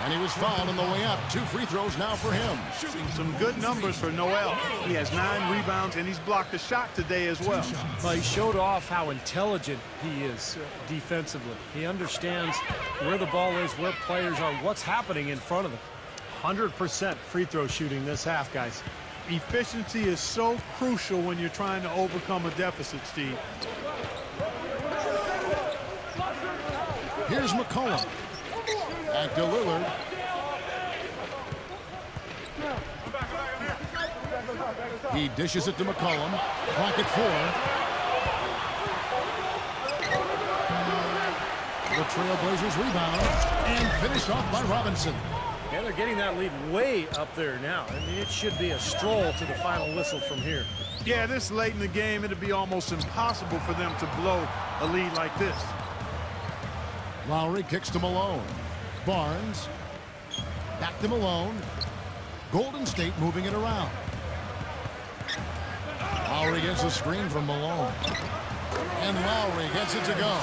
S1: And he was fouled on the way up. 2 free throws now for him.
S3: Shooting some good numbers for Noel. He has 9 rebounds, and he's blocked a shot today as well.
S2: Well, he showed off how intelligent he is defensively. He understands where the ball is, where players are, what's happening in front of them. 100% free throw shooting this half, guys.
S3: Efficiency is so crucial when you're trying to overcome a deficit, Steve.
S1: Here's McCollum. Back to Lillard. He dishes it to McCollum. Clock at 4. The Trailblazers rebound and finished off by Robinson.
S2: Yeah, they're getting that lead way up there now. I mean, it should be a stroll to the final whistle from here.
S3: Yeah, this late in the game, it'd be almost impossible for them to blow a lead like this.
S1: Lowry kicks to Malone. Barnes. Back to Malone. Golden State moving it around. Lowry gets a screen from Malone. And Lowry gets it to go.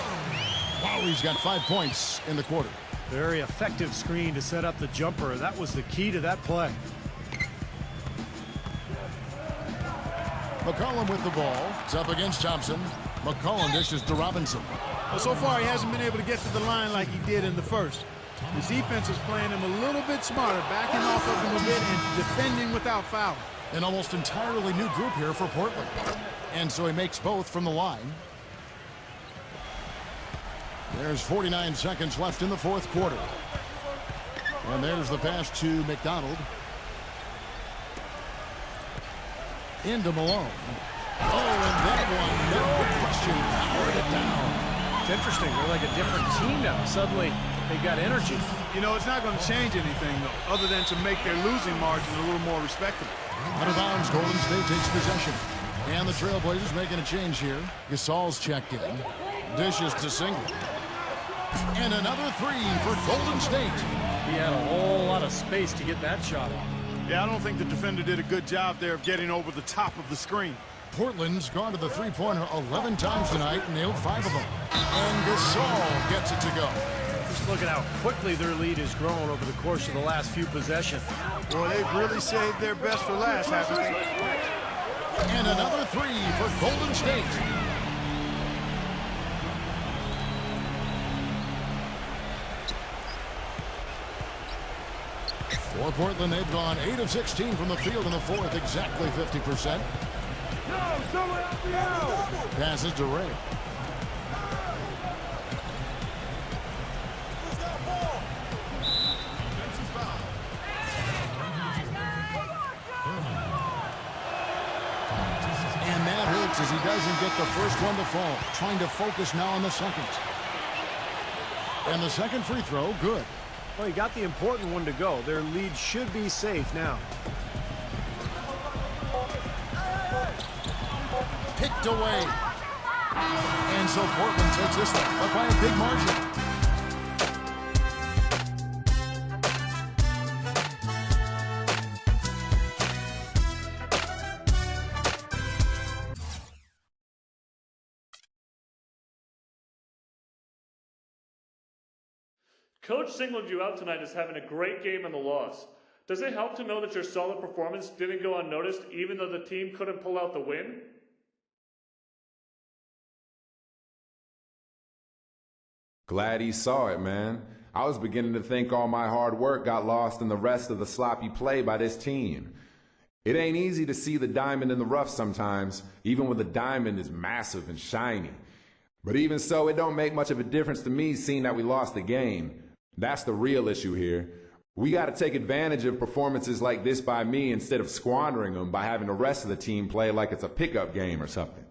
S1: Lowry's got 5 points in the quarter.
S2: Very effective screen to set up the jumper. That was the key to that play.
S1: McCollum with the ball. It's up against Thompson. McCollum dishes to Robinson.
S3: Well, so far, he hasn't been able to get to the line like he did in the first. His defense is playing him a little bit smarter, backing off of him a bit and defending without fouling.
S1: An almost entirely new group here for Portland. And so he makes both from the line. There's 49 seconds left in the fourth quarter. And there's the pass to McDonald. Into Malone. Oh, and that one, no question, powered it down.
S2: It's interesting. They're like a different team now. Suddenly, they got energy.
S3: You know, it's not going to change anything, though, other than to make their losing margin a little more respectable.
S1: Out of bounds, Golden State takes possession. And the Trailblazers making a change here. Gasol's checked in. Dishes to Single. And another 3 for Golden State.
S2: He had a whole lot of space to get that shot off.
S3: Yeah, I don't think the defender did a good job there of getting over the top of the screen.
S1: Portland's gone to the three-pointer 11 times tonight, nailed 5 of them. And Gasol gets it to go.
S2: Just look at how quickly their lead has grown over the course of the last few possessions.
S3: Boy, they've really saved their best for last, haven't they?
S1: And another 3 for Golden State. For Portland, they've gone 8 of 16 from the field in the fourth, exactly 50%. Passes to Ray. takes as he doesn't get the first one to fall. Trying to focus now on the second. And the second free throw, good.
S2: Well, he got the important one to go. Their lead should be safe now.
S1: Picked away. And so Portland takes this one, but by a big margin.
S11: Coach singled you out tonight as having a great game in the loss. Does it help to know that your solid performance didn't go unnoticed even though the team couldn't pull out the win?
S7: Glad he saw it, man. I was beginning to think all my hard work got lost in the rest of the sloppy play by this team. It ain't easy to see the diamond in the rough sometimes, even when the diamond is massive and shiny. But even so, it don't make much of a difference to me seeing that we lost the game. That's the real issue here. We got to take advantage of performances like this by me instead of squandering them by having the rest of the team play like it's a pickup game or something.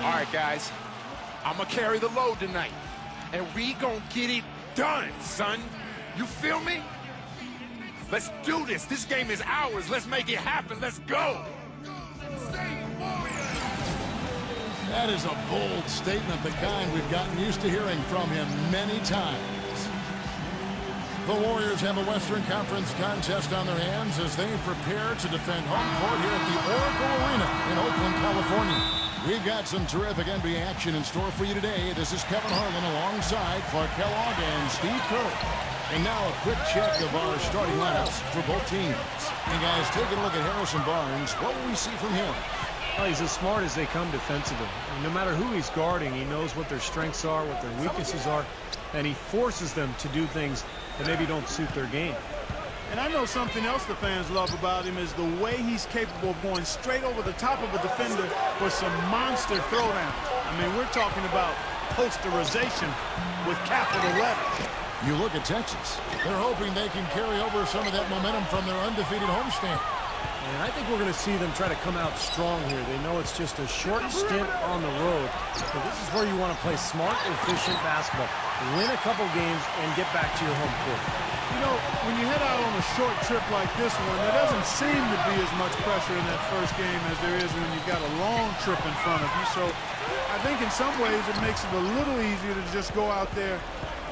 S12: All right, guys, I'm gonna carry the load tonight, and we gonna get it done, son. You feel me? Let's do this. This game is ours. Let's make it happen. Let's go.
S1: That is a bold statement, the kind we've gotten used to hearing from him many times. The Warriors have a Western Conference contest on their hands as they prepare to defend home court here at the Oracle Arena in Oakland, California. We've got some terrific NBA action in store for you today. This is Kevin Harlan alongside Clark Kellogg and Steve Kerr. And now a quick check of our starting lineups for both teams. And guys, taking a look at Harrison Barnes, what will we see from him?
S2: Well, he's as smart as they come defensively. No matter who he's guarding, he knows what their strengths are, what their weaknesses are, and he forces them to do things that maybe don't suit their game.
S3: And I know something else the fans love about him is the way he's capable of going straight over the top of a defender for some monster throwdown. I mean, we're talking about posterization with capital letters.
S1: You look at Texas. They're hoping they can carry over some of that momentum from their undefeated homestand.
S2: And I think we're going to see them try to come out strong here. They know it's just a short stint on the road. But this is where you want to play smart, efficient basketball. Win a couple games and get back to your home court.
S3: You know, when you head out on a short trip like this one, there doesn't seem to be as much pressure in that first game as there is when you've got a long trip in front of you. So I think in some ways it makes it a little easier to just go out there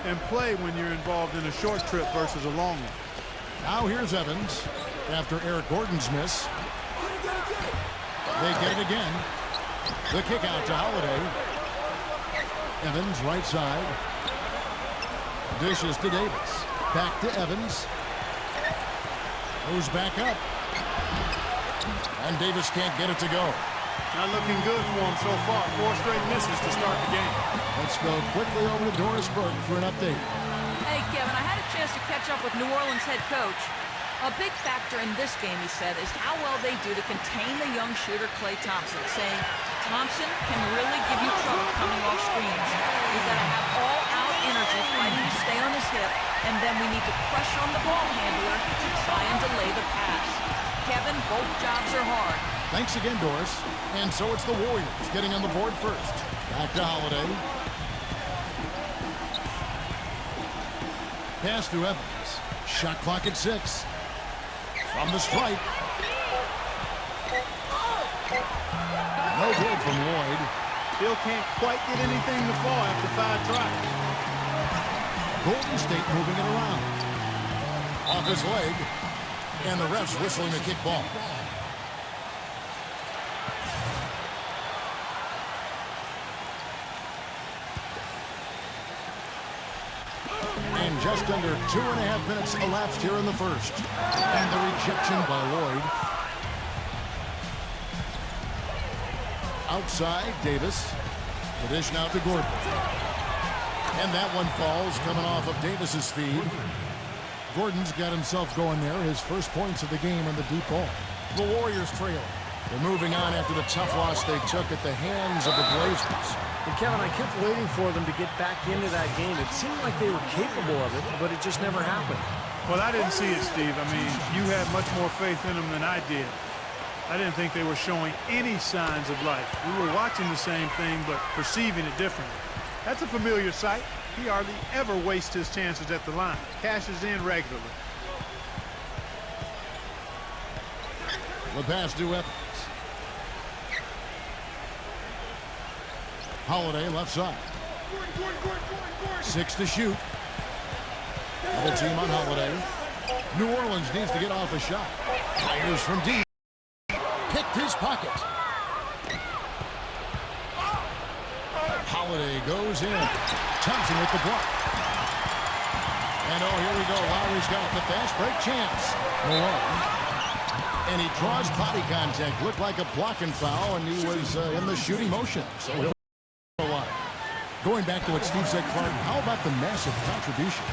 S3: and play when you're involved in a short trip versus a long one.
S1: Now here's Evans after Eric Gordon's miss. They get it again. The kick out to Holiday. Evans right side. Dishes to Davis. Back to Evans. Goes back up. And Davis can't get it to go.
S3: Not looking good for him so far. 4 straight misses to start the game.
S1: Let's go quickly over to Doris Burke for an update.
S4: Hey, Kevin, I had a chance to catch up with New Orleans head coach. A big factor in this game, he said, is how well they do to contain the young shooter Klay Thompson, saying Thompson can really give you trouble coming off screens. We've got to have all-out energy fighting to stay on his hip, and then we need to pressure on the ball handler to try and delay the pass. Kevin, both jobs are hard.
S1: Thanks again, Doris. And so it's the Warriors getting on the board first. Back to Holiday. Pass to Evans. Shot clock at 6. From the stripe.
S3: still can't quite get anything to fall after 5 tries.
S1: Golden State moving it around. Off his leg. And the ref's whistling a kick ball. And just under 2.5 minutes elapsed here in the first. And the rejection by Lloyd. Outside, Davis. The dish now to Gordon. And that one falls, coming off of Davis's feed. Gordon's got himself going there. His first points of the game on the deep ball. The Warriors trail. They're moving on after the tough loss they took at the hands of the Blazers.
S2: And Kevin, I kept waiting for them to get back into that game. It seemed like they were capable of it, but it just never happened.
S3: Well, I didn't see it, Steve. I mean, you had much more faith in them than I did. I didn't think they were showing any signs of life. We were watching the same thing, but perceiving it differently. That's a familiar sight. He hardly ever wastes his chances at the line. Cashes in regularly.
S1: The pass to Evans. Holiday left side. 6 to shoot. Double team on Holiday. New Orleans needs to get off a shot. Fires from deep. Picked his pocket. Holiday goes in. Thompson with the block. And oh, here we go. Lowry's got the fast break chance. Malone. And he draws body contact. Looked like a blocking foul, and he was in the shooting motion. So he'll going back to what Steve said, Clark, how about the massive contribution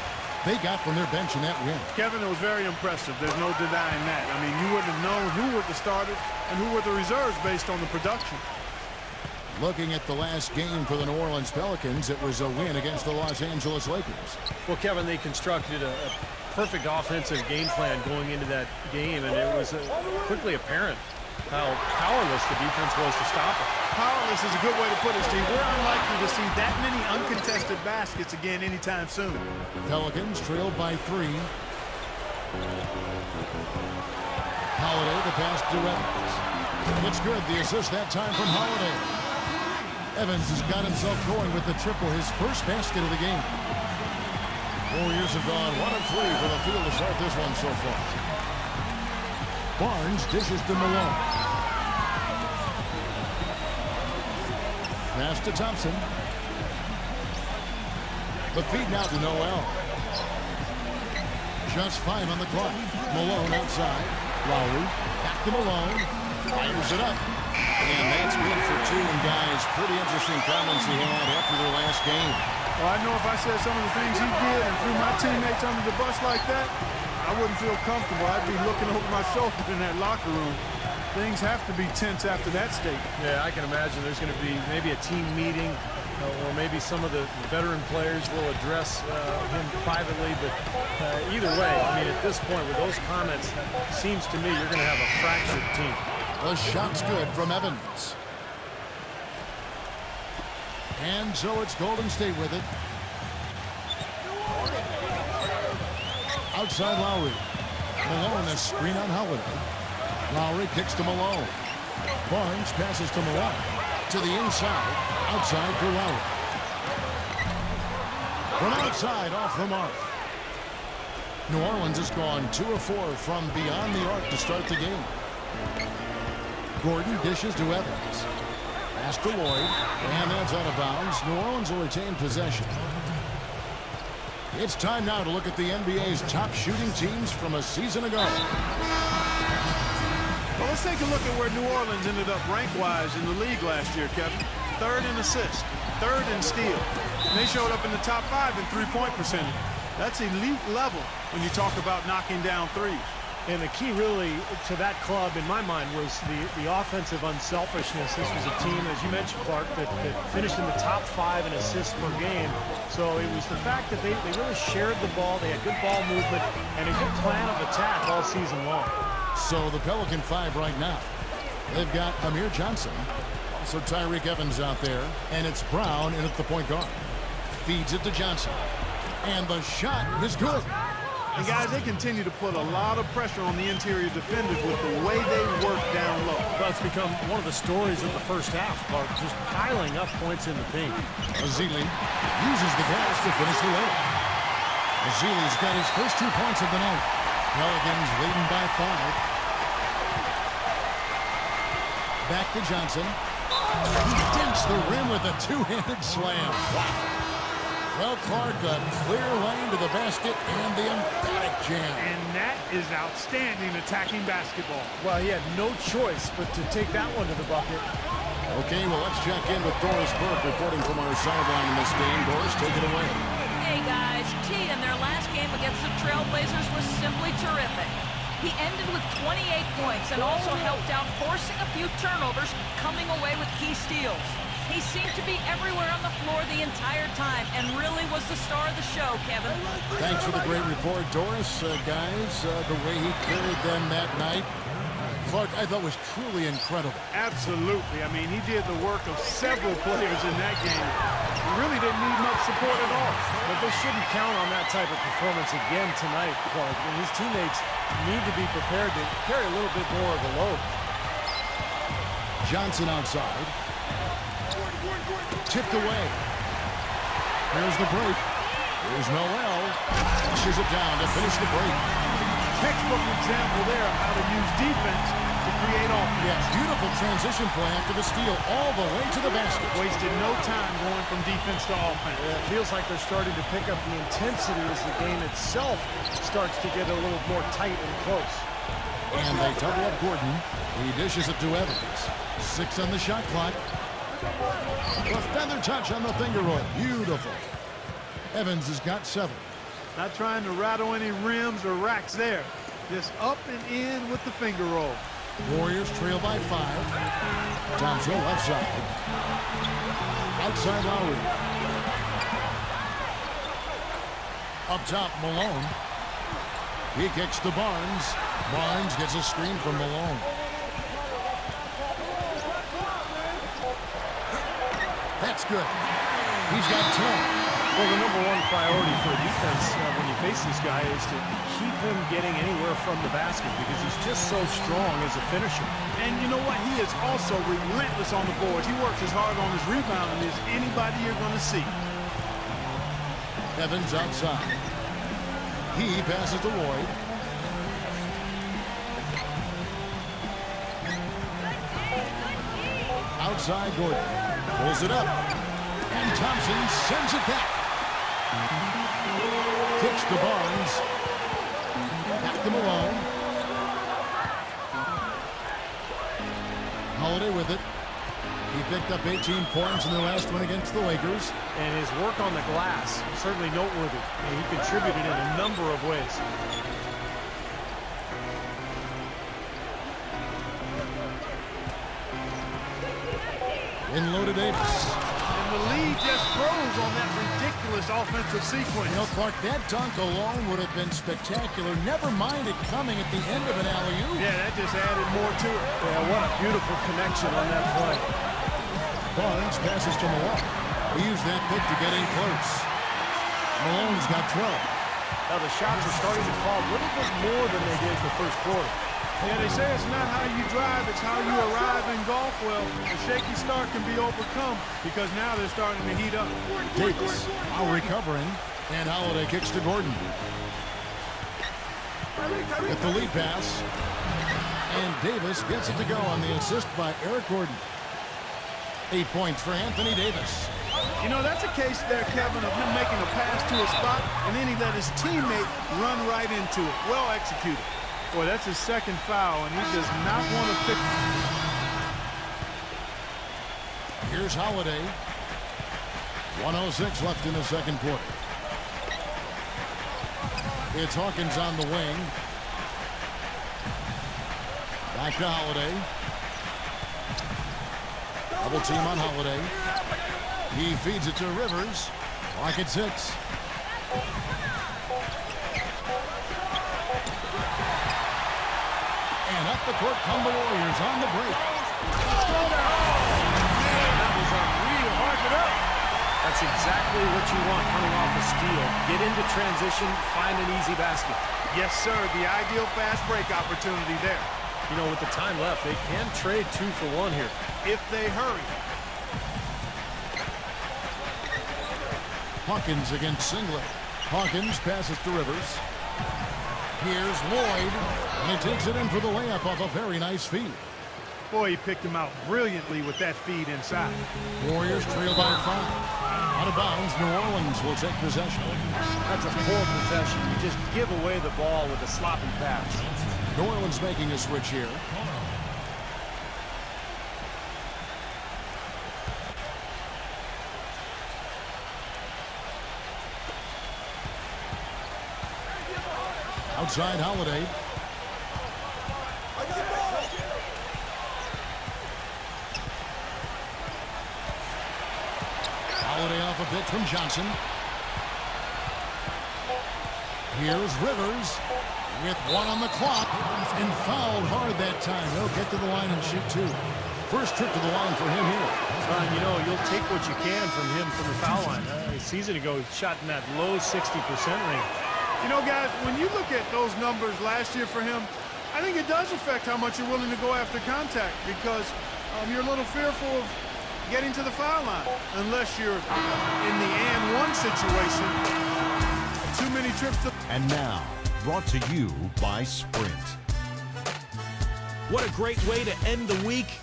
S1: they got from their bench in that win?
S3: Kevin, it was very impressive. There's no denying that. I mean, you wouldn't have known who were the starters and who were the reserves based on the production.
S1: Looking at the last game for the New Orleans Pelicans, it was a win against the Los Angeles Lakers.
S2: Well, Kevin, they constructed a perfect offensive game plan going into that game, and it was quickly apparent how powerless the defense was to stop it.
S3: Powerless is a good way to put it, Steve. We're unlikely to see that many uncontested baskets again anytime soon.
S1: Pelicans trailed by 3. Holiday, the pass to Evans. It's good. The assist that time from Holiday. Evans has got himself going with the triple, his first basket of the game. Warriors have gone 1 of 3 from the field to start this one so far. Barnes dishes to Malone. Pass to Thompson. The feed now to Noel. Just 5 on the clock. Malone outside. Lowry back to Malone. Fires it up. And that's good for 2. And guys, pretty interesting comments he had after their last game.
S3: Well, I know if I said some of the things he did and threw my teammates under the bus like that, I wouldn't feel comfortable. I'd be looking over my shoulder in that locker room. Things have to be tense after that statement.
S2: Yeah, I can imagine there's going to be maybe a team meeting, or maybe some of the veteran players will address him privately. But either way, I mean, at this point, with those comments, it seems to me you're going to have a fractured team.
S1: The shot's good from Evans. And so it's Golden State with it. Outside Lowry. Malone, a screen on Holiday. Lowry kicks to Malone. Barnes passes to Malone. To the inside. Outside for Lowry. From outside, off the mark. New Orleans has gone 2 of 4 from beyond the arc to start the game. Gordon dishes to Evans. Pass to Lloyd. And that's out of bounds. New Orleans will retain possession. It's time now to look at the NBA's top shooting teams from a season ago.
S3: Well, let's take a look at where New Orleans ended up rank-wise in the league last year, Kevin. 3rd in assists, 3rd in steals. And they showed up in the top 5 in three-point percentage. That's elite level when you talk about knocking down threes.
S2: And the key really to that club, in my mind, was the offensive unselfishness. This was a team, as you mentioned, Clark, that finished in the top 5 in assists per game. So it was the fact that they really shared the ball, they had good ball movement, and a good plan of attack all season long.
S1: So the Pelican 5 right now. They've got Amir Johnson, also Tyreek Evans out there, and it's Brown in at the point guard. Feeds it to Johnson. And the shot is good.
S3: And guys, they continue to put a lot of pressure on the interior defenders with the way they work down low.
S2: Well, it's become one of the stories of the first half, Clark, just piling up points in the paint.
S1: Azili uses the glass to finish the way. Azili's got his first 2 points of the night. Pelicans leading by 5. Back to Johnson. He dinks the rim with a two-handed slam. Wow. Well, Clark, a clear lane to the basket and the emphatic jam.
S3: And that is outstanding attacking basketball.
S2: Well, he had no choice but to take that one to the bucket.
S1: Okay, well, let's check in with Doris Burke reporting from our sideline in this game. Doris, take it away.
S4: Hey, guys. T in their last game against the Trailblazers was simply terrific. He ended with 28 points and also helped out forcing a few turnovers, coming away with key steals. He seemed to be everywhere on the floor the entire time and really was the star of the show, Kevin.
S1: Thanks for the great report, Doris. Guys, the way he carried them that night, Clark, I thought was truly incredible.
S3: Absolutely. I mean, he did the work of several players in that game. He really didn't need much support at all.
S2: But they shouldn't count on that type of performance again tonight, Clark. And his teammates need to be prepared to carry a little bit more of the load.
S1: Johnson outside. Tipped away. Here's the break. Here's Noel. Pushes it down to finish the break.
S3: Textbook example there of how to use defense to create offense.
S1: Yes, beautiful transition play after the steal all the way to the basket.
S3: Wasted no time going from defense to offense.
S2: Yeah, it feels like they're starting to pick up the intensity as the game itself starts to get a little more tight and close.
S1: And they double up Gordon. He dishes it to Evans. 6 on the shot clock. A feather touch on the finger roll. Beautiful. Evans has got 7.
S3: Not trying to rattle any rims or racks there. Just up and in with the finger roll.
S1: Warriors trail by 5. Thompson left side. Outside Lowry. Up top, Malone. He kicks to Barnes. Barnes gets a screen from Malone. That's good. He's got 10.
S2: Well, the number one priority for a defense when you face this guy is to keep him getting anywhere from the basket because he's just so strong as a finisher.
S3: And you know what? He is also relentless on the boards. He works as hard on his rebounding as anybody you're going to see.
S1: Evans outside. He passes to Lloyd. Outside Gordon. Pulls it up. And Thompson sends it back. Kicks to Barnes. Back to Malone. Holiday with it. He picked up 18 points in the last one against the Lakers.
S2: And his work on the glass, certainly noteworthy. And he contributed in a number of ways.
S1: In low to Davis.
S3: And the lead just grows on that ridiculous offensive sequence.
S1: You know, Clark, that dunk alone would have been spectacular. Never mind it coming at the end of an alley-oop.
S3: Yeah, that just added more to it.
S2: Yeah, what a beautiful connection on that play.
S1: Barnes passes to Malone. He used that pick to get in close. Malone's got 12.
S2: Now the shots are starting to fall a little bit more than they did in the first quarter.
S3: Yeah, they say it's not how you drive, it's how you arrive in golf. Well, the shaky start can be overcome because now they're starting to heat up.
S1: Davis now recovering, and Holiday kicks to Gordon. With the lead pass, and Davis gets it to go on the assist by Eric Gordon. 8 points for Anthony Davis.
S3: You know, that's a case there, Kevin, of him making a pass to a spot, and then he let his teammate run right into it. Well executed. Boy, that's his second foul, and he does not want to fix it.
S1: Here's Holiday. 1:06 left in the second quarter. It's Hawkins on the wing. Back to Holiday. Double team on Holiday. He feeds it to Rivers. Clock at 6. And up the court come the Warriors on the break.
S2: That was a real hard it up. That's exactly what you want coming off a steal. Get into transition, find an easy basket.
S3: Yes, sir. The ideal fast break opportunity there.
S2: You know, with the time left, they can trade 2 for 1 here.
S3: If they hurry.
S1: Hawkins against Singlet. Hawkins passes to Rivers. Here's Lloyd, and he takes it in for the layup off a very nice feed.
S3: Boy, he picked him out brilliantly with that feed inside.
S1: Warriors trail by 5. Out of bounds, New Orleans will take possession.
S2: That's a poor possession. You just give away the ball with a sloppy pass.
S1: New Orleans making a switch here. Outside Holiday. Holiday off a pitch from Johnson. Here's Rivers with 1 on the clock and fouled hard that time. He'll get to the line and shoot 2. First trip to the line for him here.
S2: You know, you'll take what you can from him from the foul line. A season ago, he shot in that low 60% range.
S3: You know, guys, when you look at those numbers last year for him, I think it does affect how much you're willing to go after contact because you're a little fearful of getting to the foul line unless you're in the and one situation. Too many trips to...
S9: And now, brought to you by Sprint.
S8: What a great way to end the week.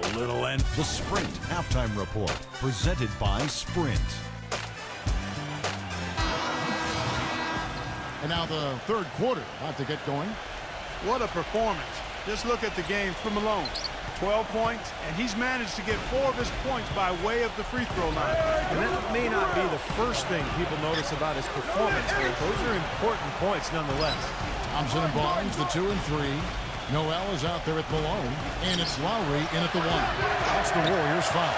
S8: A little end.
S9: The Sprint Halftime Report, presented by Sprint.
S1: And now the third quarter about to get going.
S3: What a performance. Just look at the game from Malone. 12 points, and he's managed to get 4 of his points by way of the free throw line.
S2: And that may not be the first thing people notice about his performance, but those are important points nonetheless.
S1: Thompson and Barnes, the 2 and 3. Noel is out there at Malone, and it's Lowry in at the 1. That's the Warriors' foul.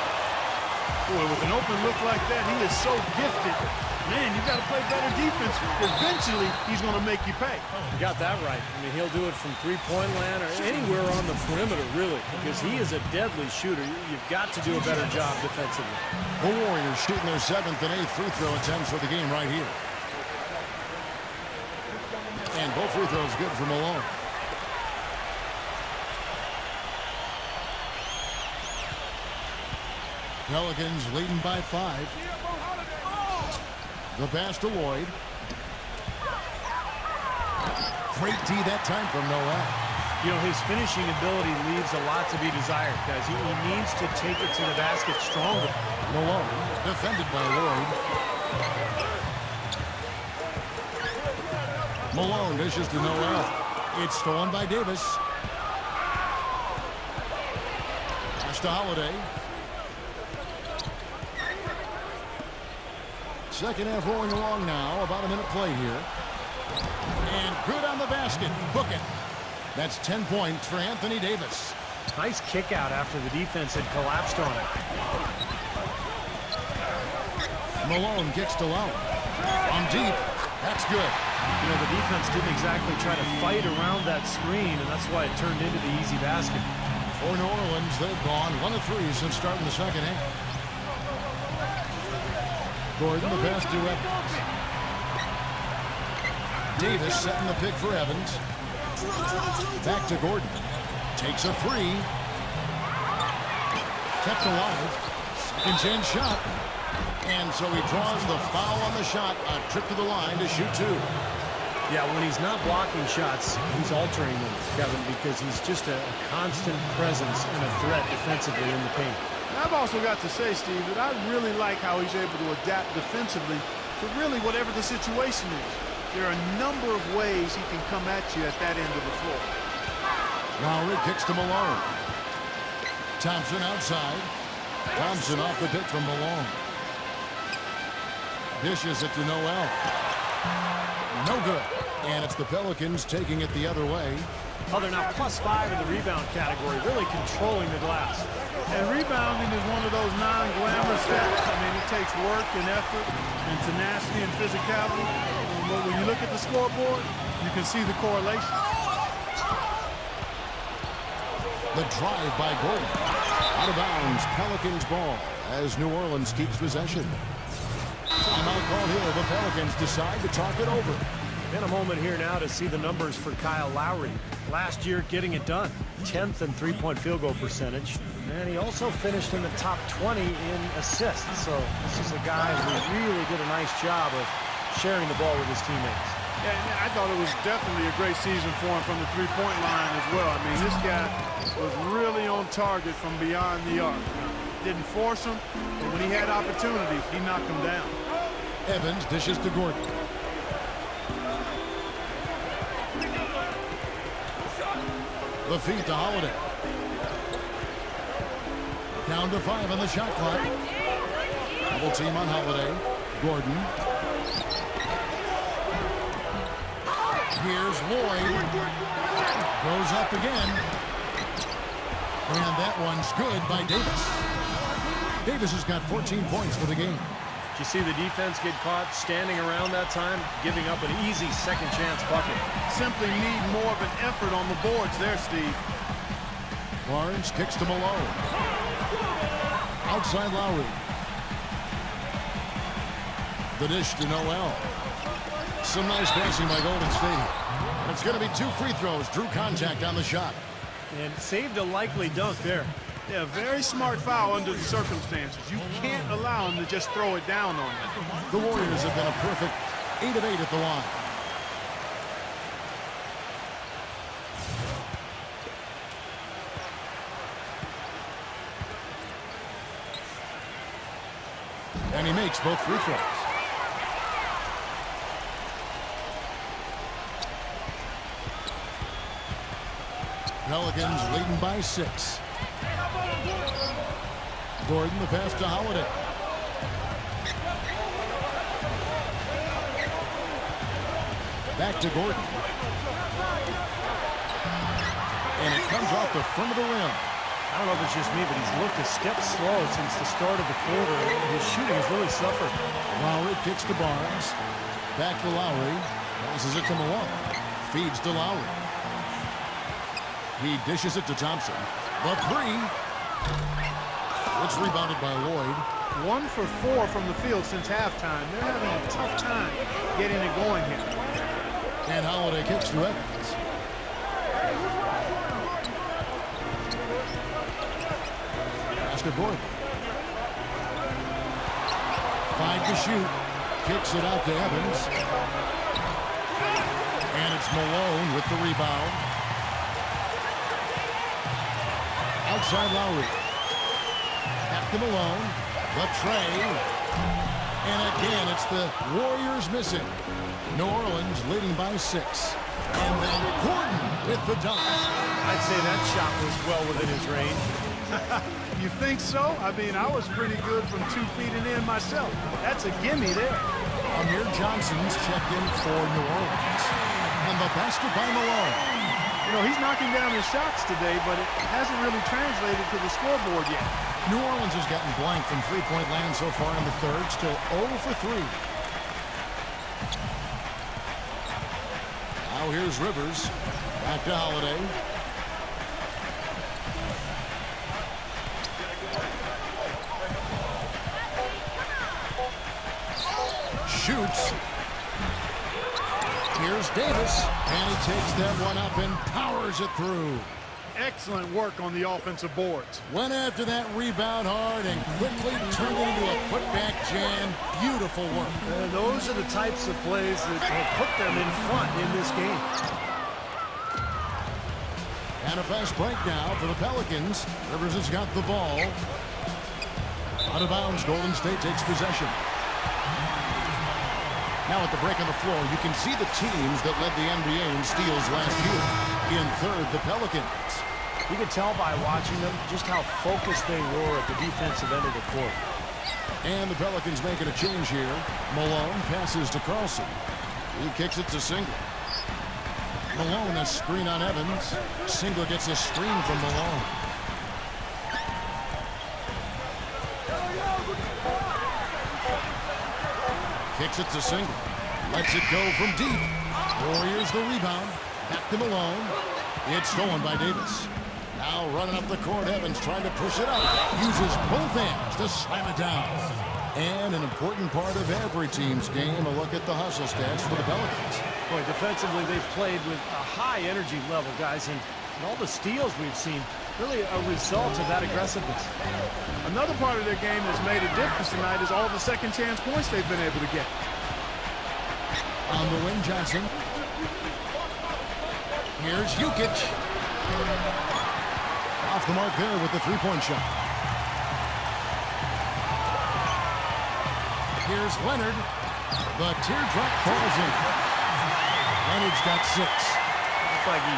S3: Boy, with an open look like that, he is so gifted. Man, you got to play better defense. Eventually, he's going to make you pay.
S2: You got that right. I mean, he'll do it from three-point land or anywhere on the perimeter, really, because he is a deadly shooter. You've got to do a better job defensively.
S1: The Warriors shooting their 7th and 8th free throw attempts for the game right here. And both free throws good for Malone. Pelicans leading by 5. The pass to Lloyd. Great D that time from Noel.
S2: You know, his finishing ability leaves a lot to be desired, guys. He needs to take it to the basket stronger.
S1: Malone defended by Lloyd. Malone dishes to Noel. It's stolen by Davis. Pass to Holiday. Second half rolling along now. About a minute play here. And good on the basket. Book it. That's 10 points for Anthony Davis.
S2: Nice kick out after the defense had collapsed on it.
S1: Malone kicks to Lowry. From deep. That's good.
S2: You know, the defense didn't exactly try to fight around that screen, and that's why it turned into the easy basket.
S1: For New Orleans, they've gone 1 of 3 since starting the second half. Gordon, the pass to Evans. Davis setting the pick for Evans. Back to Gordon. Takes a 3. Kept alive. Second chance shot. And so he draws the foul on the shot. A trip to the line to shoot 2.
S2: Yeah, when he's not blocking shots, he's altering them, Kevin, because he's just a constant presence and a threat defensively in the paint.
S3: I've also got to say, Steve, that I really like how he's able to adapt defensively to really whatever the situation is. There are a number of ways he can come at you at that end of the floor.
S1: Lowry kicks to Malone. Thompson outside. Thompson off the pick from Malone. Dishes it to Noel. No good. And it's the Pelicans taking it the other way.
S2: Oh, they're now +5 in the rebound category, really controlling the glass.
S3: And rebounding is one of those non-glamorous stats. I mean, it takes work and effort and tenacity and physicality. But when you look at the scoreboard, you can see the correlation.
S1: The drive by Gordon. Out of bounds, Pelicans ball as New Orleans keeps possession. Timeout called here. The Pelicans decide to talk it over.
S2: In a moment here now to see the numbers for Kyle Lowry. last year getting it done. 10th in three-point field goal percentage. And he also finished in the top 20 in assists. So this is a guy who really did a nice job of sharing the ball with his teammates.
S3: Yeah, and I thought it was definitely a great season for him from the three-point line as well. I mean, this guy was really on target from beyond the arc. Didn't force him, but when he had opportunities, he knocked them down.
S1: Evans dishes to Gordon. The feed to Holiday. Down to 5 on the shot clock. Double team on Holiday. Gordon. Here's Lloyd. Goes up again. And that one's good by Davis. Davis has got 14 points for the game.
S2: Did you see the defense get caught standing around that time, giving up an easy second chance bucket?
S3: Simply need more of an effort on the boards there, Steve.
S1: Barnes kicks to Malone. Outside Lowry. The dish to Noel. Some nice passing by Golden State. And it's going to be 2 free throws. Drew contact on the shot.
S2: And saved a likely dunk there.
S3: Yeah, very smart foul under the circumstances. You can't allow him to just throw it down on you.
S1: The Warriors have been a perfect 8 of 8 at the line. And he makes both free throws. Pelicans leading by 6. Gordon, the pass to Holiday. Back to Gordon. And it comes off the front of the rim.
S2: I don't know if it's just me, but he's looked a step slow since the start of the quarter. His shooting has really suffered.
S1: Lowry kicks to Barnes. Back to Lowry. Passes it to Malone. Feeds to Lowry. He dishes it to Thompson. The 3. It's rebounded by Lloyd.
S3: 1 for 4 from the field since halftime. They're having a tough time getting it going here.
S1: And Holiday kicks to Evans. Pass to Gordon. 5 to shoot. Kicks it out to Evans. And it's Malone with the rebound. Outside Lowry. Back to Malone. The tray. And again, it's the Warriors missing. New Orleans leading by 6. And then Gordon with the dunk.
S2: I'd say that shot was well within his range.
S3: You think so? I mean, I was pretty good from 2 feet and in myself. That's a gimme there.
S1: Amir Johnson's checked in for New Orleans. And the basket by Malone.
S3: You know, he's knocking down his shots today, but it hasn't really translated to the scoreboard yet.
S1: New Orleans has gotten blank from three-point land so far in the third. Still 0 for 3. Now here's Rivers. Back to Holiday. Shoots. Here's Davis. And he takes that one up and powers it through.
S3: Excellent work on the offensive boards.
S1: Went after that rebound hard and quickly turned it into a putback jam. Beautiful work.
S2: And those are the types of plays that have put them in front in this game.
S1: And a fast break now for the Pelicans. Rivers has got the ball. Out of bounds, Golden State takes possession. Now at the break on the floor, you can see the teams that led the NBA in steals last year. In third, the Pelicans.
S2: You could tell by watching them just how focused they were at the defensive end of the court.
S1: And the Pelicans making a change here. Malone passes to Carlson. He kicks it to Singler. Malone, a screen on Evans. Singler gets a screen from Malone. Kicks it to Singler. Lets it go from deep. Warriors the rebound. Back to Malone. It's stolen by Davis. Now running up the court, Evans trying to push it up. Uses both hands to slam it down. And an important part of every team's game, a look at the hustle stats for the Pelicans.
S2: Boy, defensively, they've played with a high energy level, guys, and all the steals we've seen, really a result of that aggressiveness.
S3: Another part of their game that's made a difference tonight is all the second chance points they've been able to get.
S1: On the wing, Johnson. Here's Jukic. Off the mark there with the three-point shot. Here's Leonard. The teardrop falls in. Leonard's got 6.
S2: Looks like he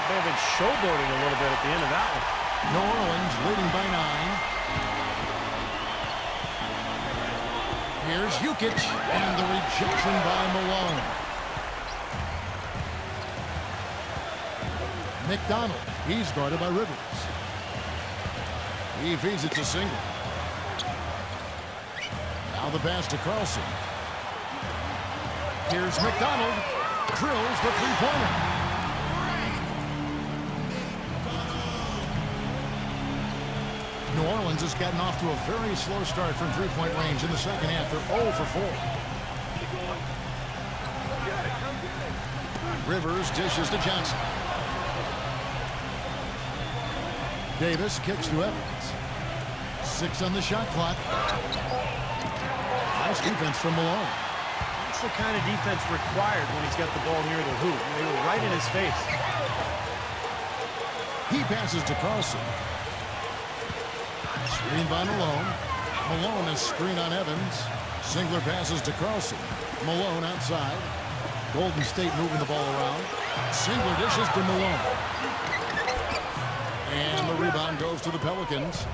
S2: may have been showboating a little bit at the end of that one.
S1: New Orleans leading by 9. Here's Jukic, and the rejection by Malone. McDonald, he's guarded by Rivers. He feeds it to Single. Now the pass to Carlson. Here's McDonald, drills the three-pointer. New Orleans has gotten off to a very slow start from three-point range in the second half. They're 0 for 4. Rivers dishes to Johnson. Davis kicks to Evans. 6 on the shot clock. Nice defense from Malone.
S2: That's the kind of defense required when he's got the ball near the hoop. They were right in his face.
S1: He passes to Carlson. Screen by Malone. Malone is screen on Evans. Singler passes to Carlson. Malone outside. Golden State moving the ball around. Singler dishes to Malone. And the rebound goes to the Pelicans.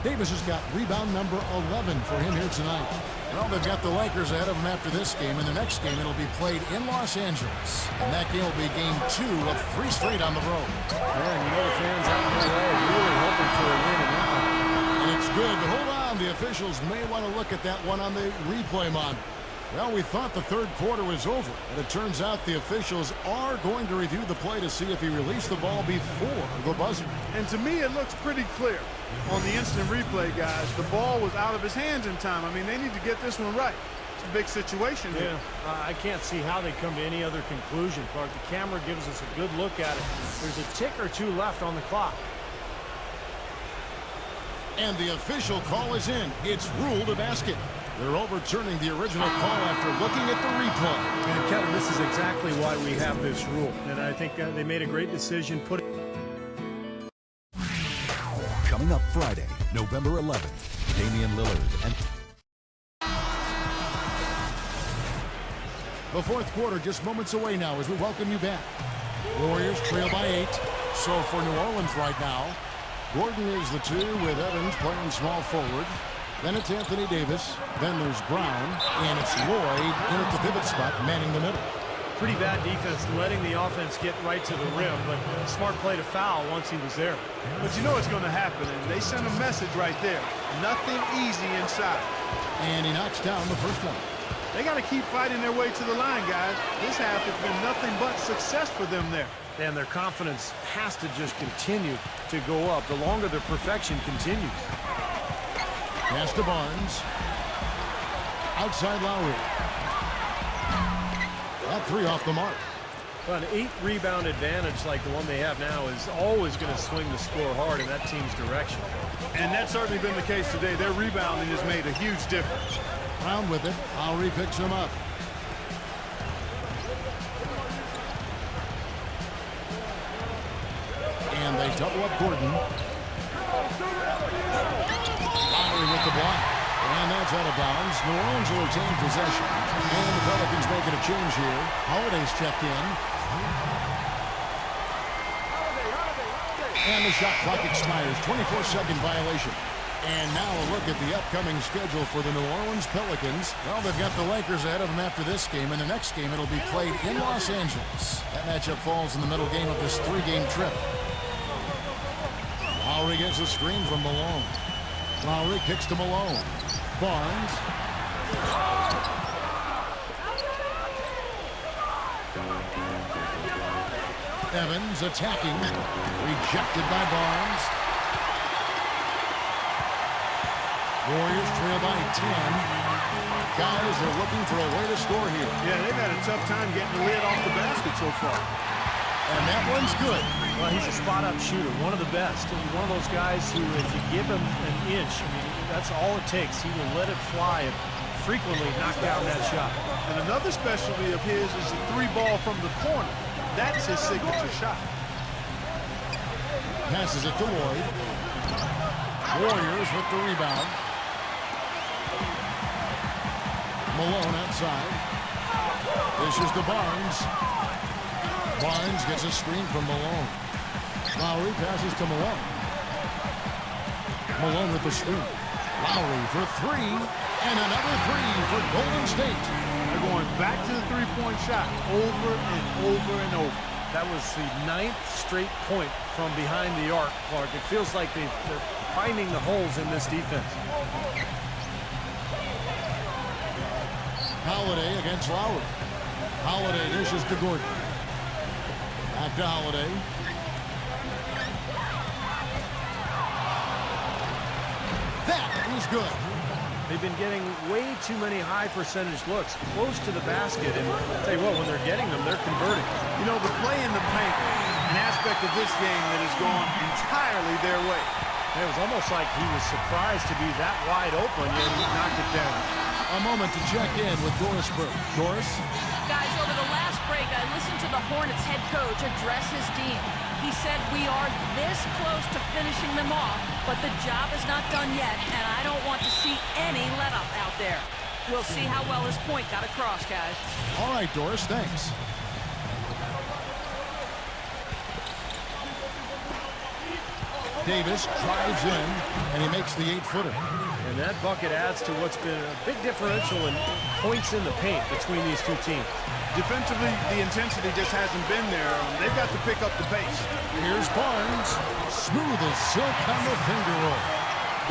S1: Davis has got rebound number 11 for him here tonight. Well, they've got the Lakers ahead of them after this game. In the next game, it'll be played in Los Angeles. And that game will be game 2 of 3 straight on the road.
S2: Yeah, and you know the fans out in LA are really hoping for a win in that one.
S1: And it's good. Hold on. The officials may want to look at that one on the replay monitor. Well, we thought the third quarter was over, and it turns out the officials are going to review the play to see if he released the ball before the buzzer.
S3: And to me, it looks pretty clear on the instant replay, guys. The ball was out of his hands in time. I mean, they need to get this one right. It's a big situation here.
S2: Yeah, I can't see how they come to any other conclusion, Clark. The camera gives us a good look at it. There's a tick or 2 left on the clock.
S1: And the official call is in. It's ruled a basket. They're overturning the original call after looking at the replay.
S2: And Kevin, this is exactly why we have this rule. And I think they made a great decision putting.
S9: Coming up Friday, November 11th, Damian Lillard and...
S1: The fourth quarter just moments away now as we welcome you back. Warriors trail by 8. So for New Orleans right now, Gordon is the 2 with Evans playing small forward. Then it's Anthony Davis. Then there's Brown. And it's Lloyd in at the pivot spot, manning the middle.
S2: Pretty bad defense letting the offense get right to the rim, but smart play to foul once he was there.
S3: But you know what's going to happen, and they sent a message right there. Nothing easy inside.
S1: And he knocks down the first one.
S3: They got to keep fighting their way to the line, guys. This half has been nothing but success for them there.
S2: And their confidence has to just continue to go up the longer their perfection continues.
S1: Pass to Barnes. Outside Lowry. That 3 off the mark.
S2: Well, an 8-rebound advantage like the one they have now is always going to swing the score hard in that team's direction.
S3: And that's certainly been the case today. Their rebounding has made a huge difference.
S1: Brown with it. Lowry picks him up. And they double up Gordon. Lowry with the block. And that's out of bounds. New Orleans will retain possession. And the Pelicans making a change here. Holiday's checked in. And the shot clock expires. 24-second violation. And now a look at the upcoming schedule for the New Orleans Pelicans. Well, they've got the Lakers ahead of them after this game. And the next game, it'll be played in Los Angeles. That matchup falls in the middle game of this 3-game trip. Lowry gets a screen from Malone. Lowry kicks to Malone. Barnes. Evans attacking. Rejected by Barnes. Warriors trail by 10. guys are looking for a way to score here.
S3: Yeah, they've had a tough time getting the lid off the basket so far.
S1: And that one's good.
S2: Well, he's a spot-up shooter, one of the best. One of those guys who, if you give him an inch, I mean, that's all it takes. He will let it fly and frequently knock down that shot.
S3: And another specialty of his is the three ball from the corner. That's his signature shot.
S1: Passes it to Lloyd. Warriors with the rebound. Malone outside. Dishes to Barnes. Barnes gets a screen from Malone. Lowry passes to Malone. Malone with the screen. Lowry for three. And another three for Golden State.
S3: They're going back to the three-point shot over and over and over.
S2: That was the 9th straight point from behind the arc, Clark. It feels like they're finding the holes in this defense.
S1: Holiday against Lowry. Holiday dishes to Gordon. Back to Holiday. That is good.
S2: They've been getting way too many high percentage looks close to the basket, and I'll tell you what, when they're getting them, they're converting.
S3: You know, the play in the paint, an aspect of this game that has gone entirely their way.
S2: It was almost like he was surprised to be that wide open, yet he knocked it down.
S1: A moment to check in with Doris Burke. Doris?
S4: Guys, over the last break, I listened to the Hornets head coach address his team. He said we are this close to finishing them off, but the job is not done yet, and I don't want to see any let-up out there. We'll see how well his point got across, guys.
S1: All right, Doris, thanks. Davis drives in, and he makes the 8-footer.
S2: And that bucket adds to what's been a big differential in points in the paint between these two teams.
S3: Defensively, the intensity just hasn't been there. They've got to pick up the pace.
S1: Here's Barnes. Smooth as silk on the finger roll.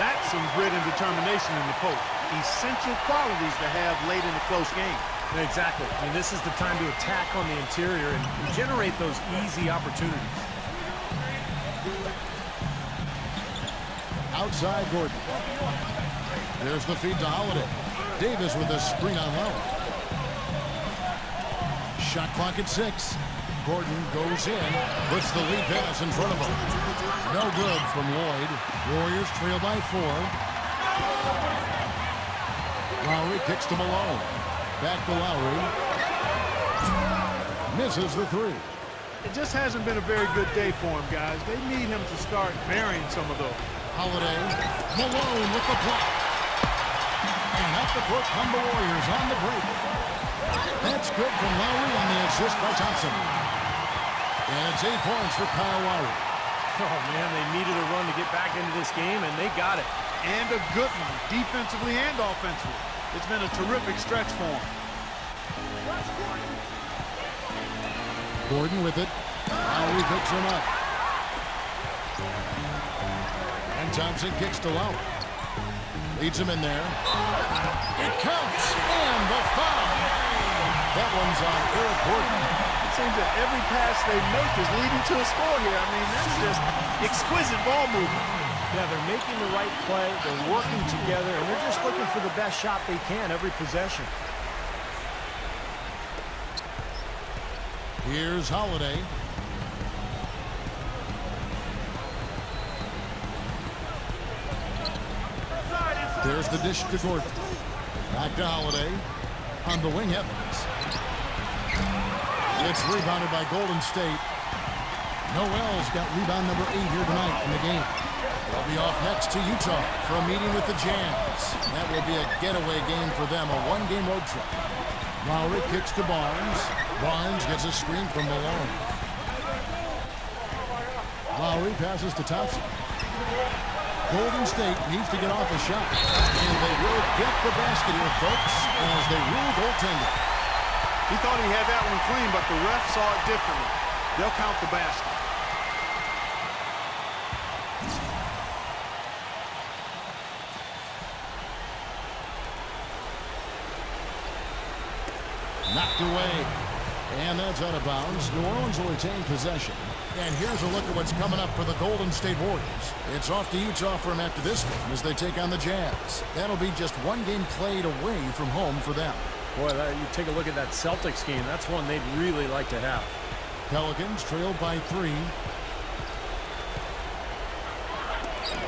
S3: That's some grit and determination in the post. Essential qualities to have late in a close game.
S2: Exactly. I mean, this is the time to attack on the interior and generate those easy opportunities.
S1: Outside Gordon. There's the feed to Holiday. Davis with a screen on Lowry. Shot clock at 6. Gordon goes in, puts the lead pass in front of him. No good from Lloyd. Warriors trail by 4. Lowry kicks to Malone. Back to Lowry. Misses the 3.
S3: It just hasn't been a very good day for him, guys. They need him to start burying some of those.
S1: Holiday. Malone with the block. And up the court come the Warriors on the break. That's good from Lowry on the assist by Thompson. And it's 8 points for Kyle Lowry.
S2: Oh, man, they needed a run to get back into this game, and they got it.
S3: And a good one, defensively and offensively. It's been a terrific stretch for him.
S1: Gordon with it. Lowry picks him up. And Thompson kicks to Lowry. Leads him in there. It counts. And the foul. That one's on Eric Gordon.
S3: It seems that every pass they make is leading to a score here. I mean, that's just exquisite ball movement.
S2: Yeah, they're making the right play. They're working together, and they're just looking for the best shot they can every possession.
S1: Here's Holiday. There's the dish to Gordon. Back to Holiday. On the wing, Evans. It's rebounded by Golden State. Noel's got rebound number 8 here tonight in the game. They'll be off next to Utah for a meeting with the Jazz. That will be a getaway game for them, a one-game road trip. Lowry kicks to Barnes. Barnes gets a screen from Malone. Lowry passes to Thompson. Golden State needs to get off a shot. And they will get the basket here, folks, as they rule goaltending.
S3: He thought he had that one clean, but the ref saw it differently. They'll count the basket.
S1: Knocked away. And that's out of bounds. New Orleans will retain possession. And here's a look at what's coming up for the Golden State Warriors. It's off to Utah for them after this game as they take on the Jazz. That'll be just one game played away from home for them.
S2: Boy, you take a look at that Celtics game. That's one they'd really like to have.
S1: Pelicans trailed by 3.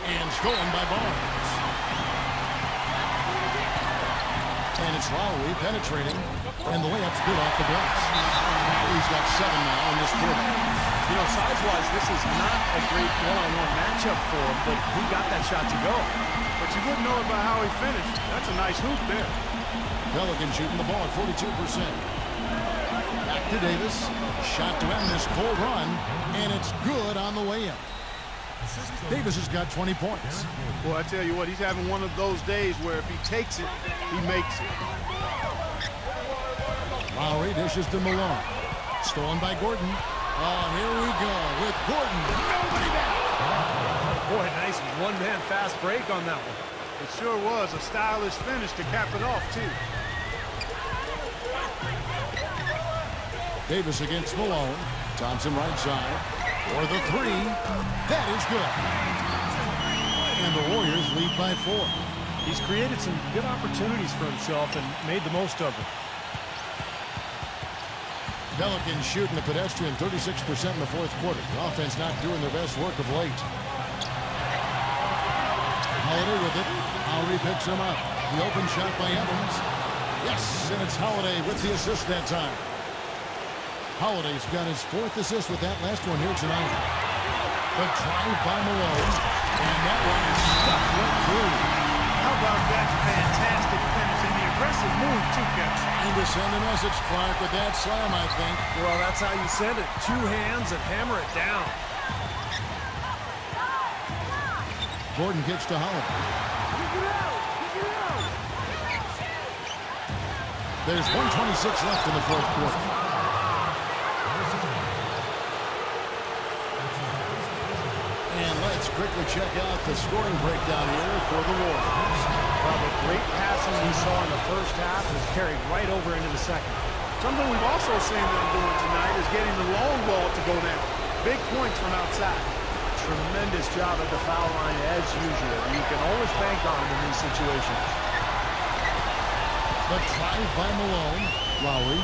S1: And stolen by Barnes. And it's Lowry penetrating. And the layup's good off the glass. Lowry's got 7 now in this quarter.
S2: You know, size-wise, this is not a great one-on-one matchup for him, but he got that shot to go.
S3: But you wouldn't know about how he finished. That's a nice hoop there.
S1: Pelicans shooting the ball at 42%. Back to Davis. Shot to end this cold run. And it's good on the way in. Davis has got 20 points.
S3: Well, I tell you what, he's having one of those days where if he takes it, he makes it.
S1: Lowry dishes to Malone. Stolen by Gordon. Oh, here we go with Gordon. Nobody back.
S2: Boy, nice one-man fast break on that one.
S3: It sure was a stylish finish to cap it off, too.
S1: Davis against Malone. Thompson right side. For the 3. That is good. And the Warriors lead by 4.
S2: He's created some good opportunities for himself and made the most of them.
S1: Pelicans shooting a pedestrian 36% in the fourth quarter. The offense not doing their best work of late. Holiday with it. Lowry picks him up. The open shot by Evans. Yes, and it's Holiday with the assist that time. Holiday's got his 4th assist with that last one here tonight. The drive by Malone. And that one is stuck right through.
S3: How about that fantastic finish and the aggressive move, too, Kevin?
S1: Trying to send a message, Clark, with that slam, I think.
S2: Well, that's how you send it. 2 hands and hammer it down.
S1: Gordon kicks to Holiday. There's 1:26 left in the fourth quarter. And let's quickly check out the scoring breakdown here for the Warriors.
S2: Well, the great passing we saw in the first half is carried right over into the second.
S3: Something we've also seen them doing tonight is getting the long ball to go down. Big points from outside.
S2: Tremendous job at the foul line as usual. You can always bank on him in these situations.
S1: The drive by Malone. Lowry.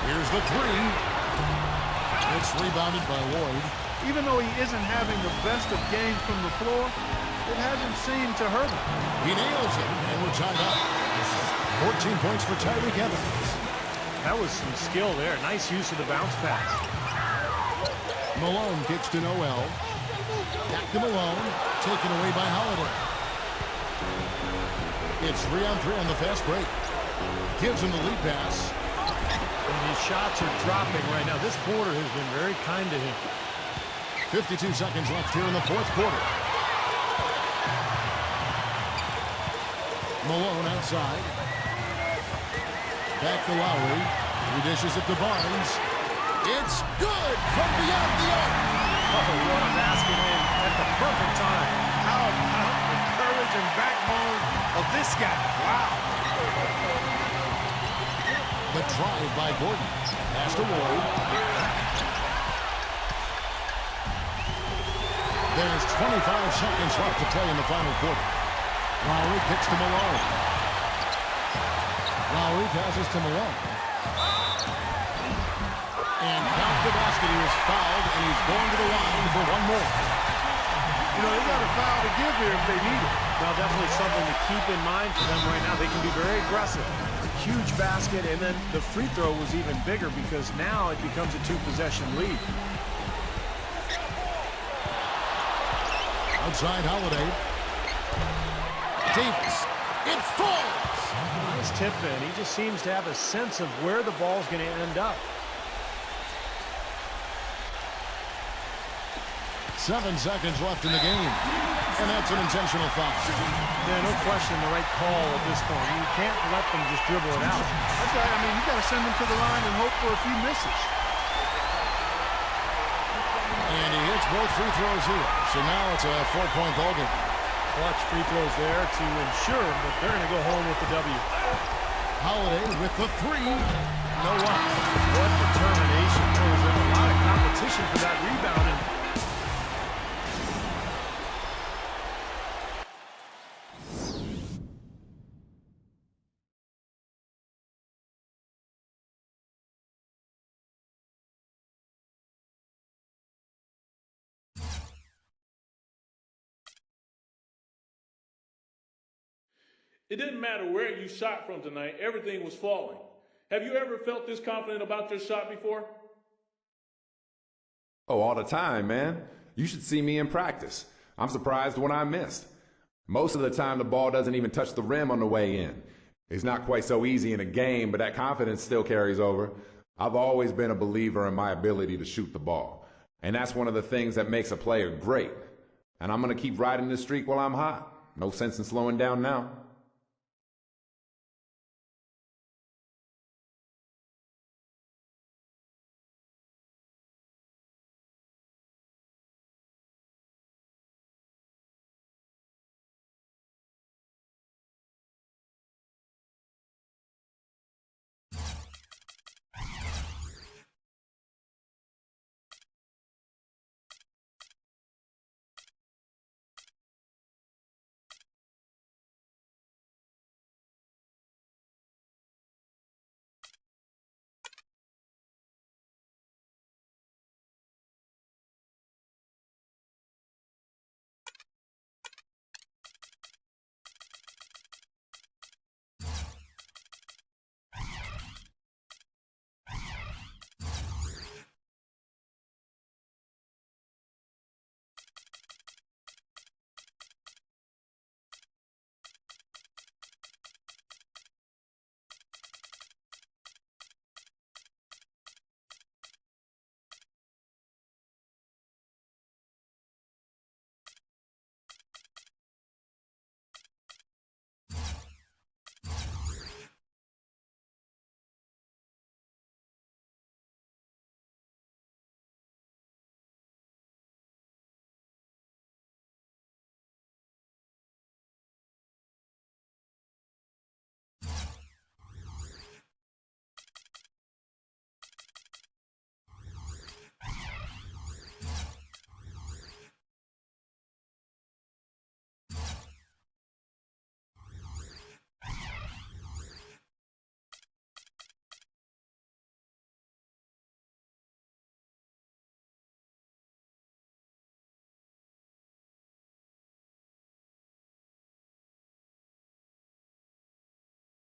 S1: Here's the 3. It's rebounded by Lloyd.
S3: Even though he isn't having the best of games from the floor, it hasn't seemed to hurt him.
S1: He nails it, and we're tied up. 14 points for Tyreke Evans.
S2: That was some skill there. Nice use of the bounce pass.
S1: Malone kicks to Noel. Back to Malone. Taken away by Holiday. It's 3-on-3 on the fast break. Gives him the lead pass.
S2: And his shots are dropping right now. This quarter has been very kind to him.
S1: 52 seconds left here in the fourth quarter. Malone outside. Back to Lowry. He dishes it to Barnes. It's good from beyond the arc.
S2: Oh, what a basket in at the perfect time.
S3: How about the courage and backbone of this guy? Wow.
S1: The drive by Gordon. Pass to Lloyd. There's 25 seconds left to play in the final quarter. Lowry kicks to Malone. Lowry passes to Malone. And count the basket. He was fouled, and he's going to the line for one more.
S3: You know, they got a foul to give here if they need it.
S2: Well, definitely something to keep in mind for them right now. They can be very aggressive. Huge basket, and then the free throw was even bigger because now it becomes a 2-possession lead.
S1: Outside Holiday. Davis. It falls.
S2: Nice tip in. He just seems to have a sense of where the ball's going to end up.
S1: 7 seconds left in the game. And that's an intentional foul.
S2: Yeah, no question the right call at this point. You can't let them just dribble it out.
S3: That's right. I mean, you got to send them to the line and hope for a few misses.
S1: And he hits both free throws here. So now it's a 4-point ball game.
S2: Clutch free throws there to ensure that they're going to go home with the W.
S1: Holiday with the 3.
S2: you know what determination. There was a lot of competition for that rebound. And
S11: It didn't matter where you shot from tonight, everything was falling. Have you ever felt this confident about your shot before?
S7: Oh, all the time, man. You should see me in practice. I'm surprised when I missed. Most of the time, the ball doesn't even touch the rim on the way in. It's not quite so easy in a game, but that confidence still carries over. I've always been a believer in my ability to shoot the ball. And that's one of the things that makes a player great. And I'm going to keep riding this streak while I'm hot. No sense in slowing down now.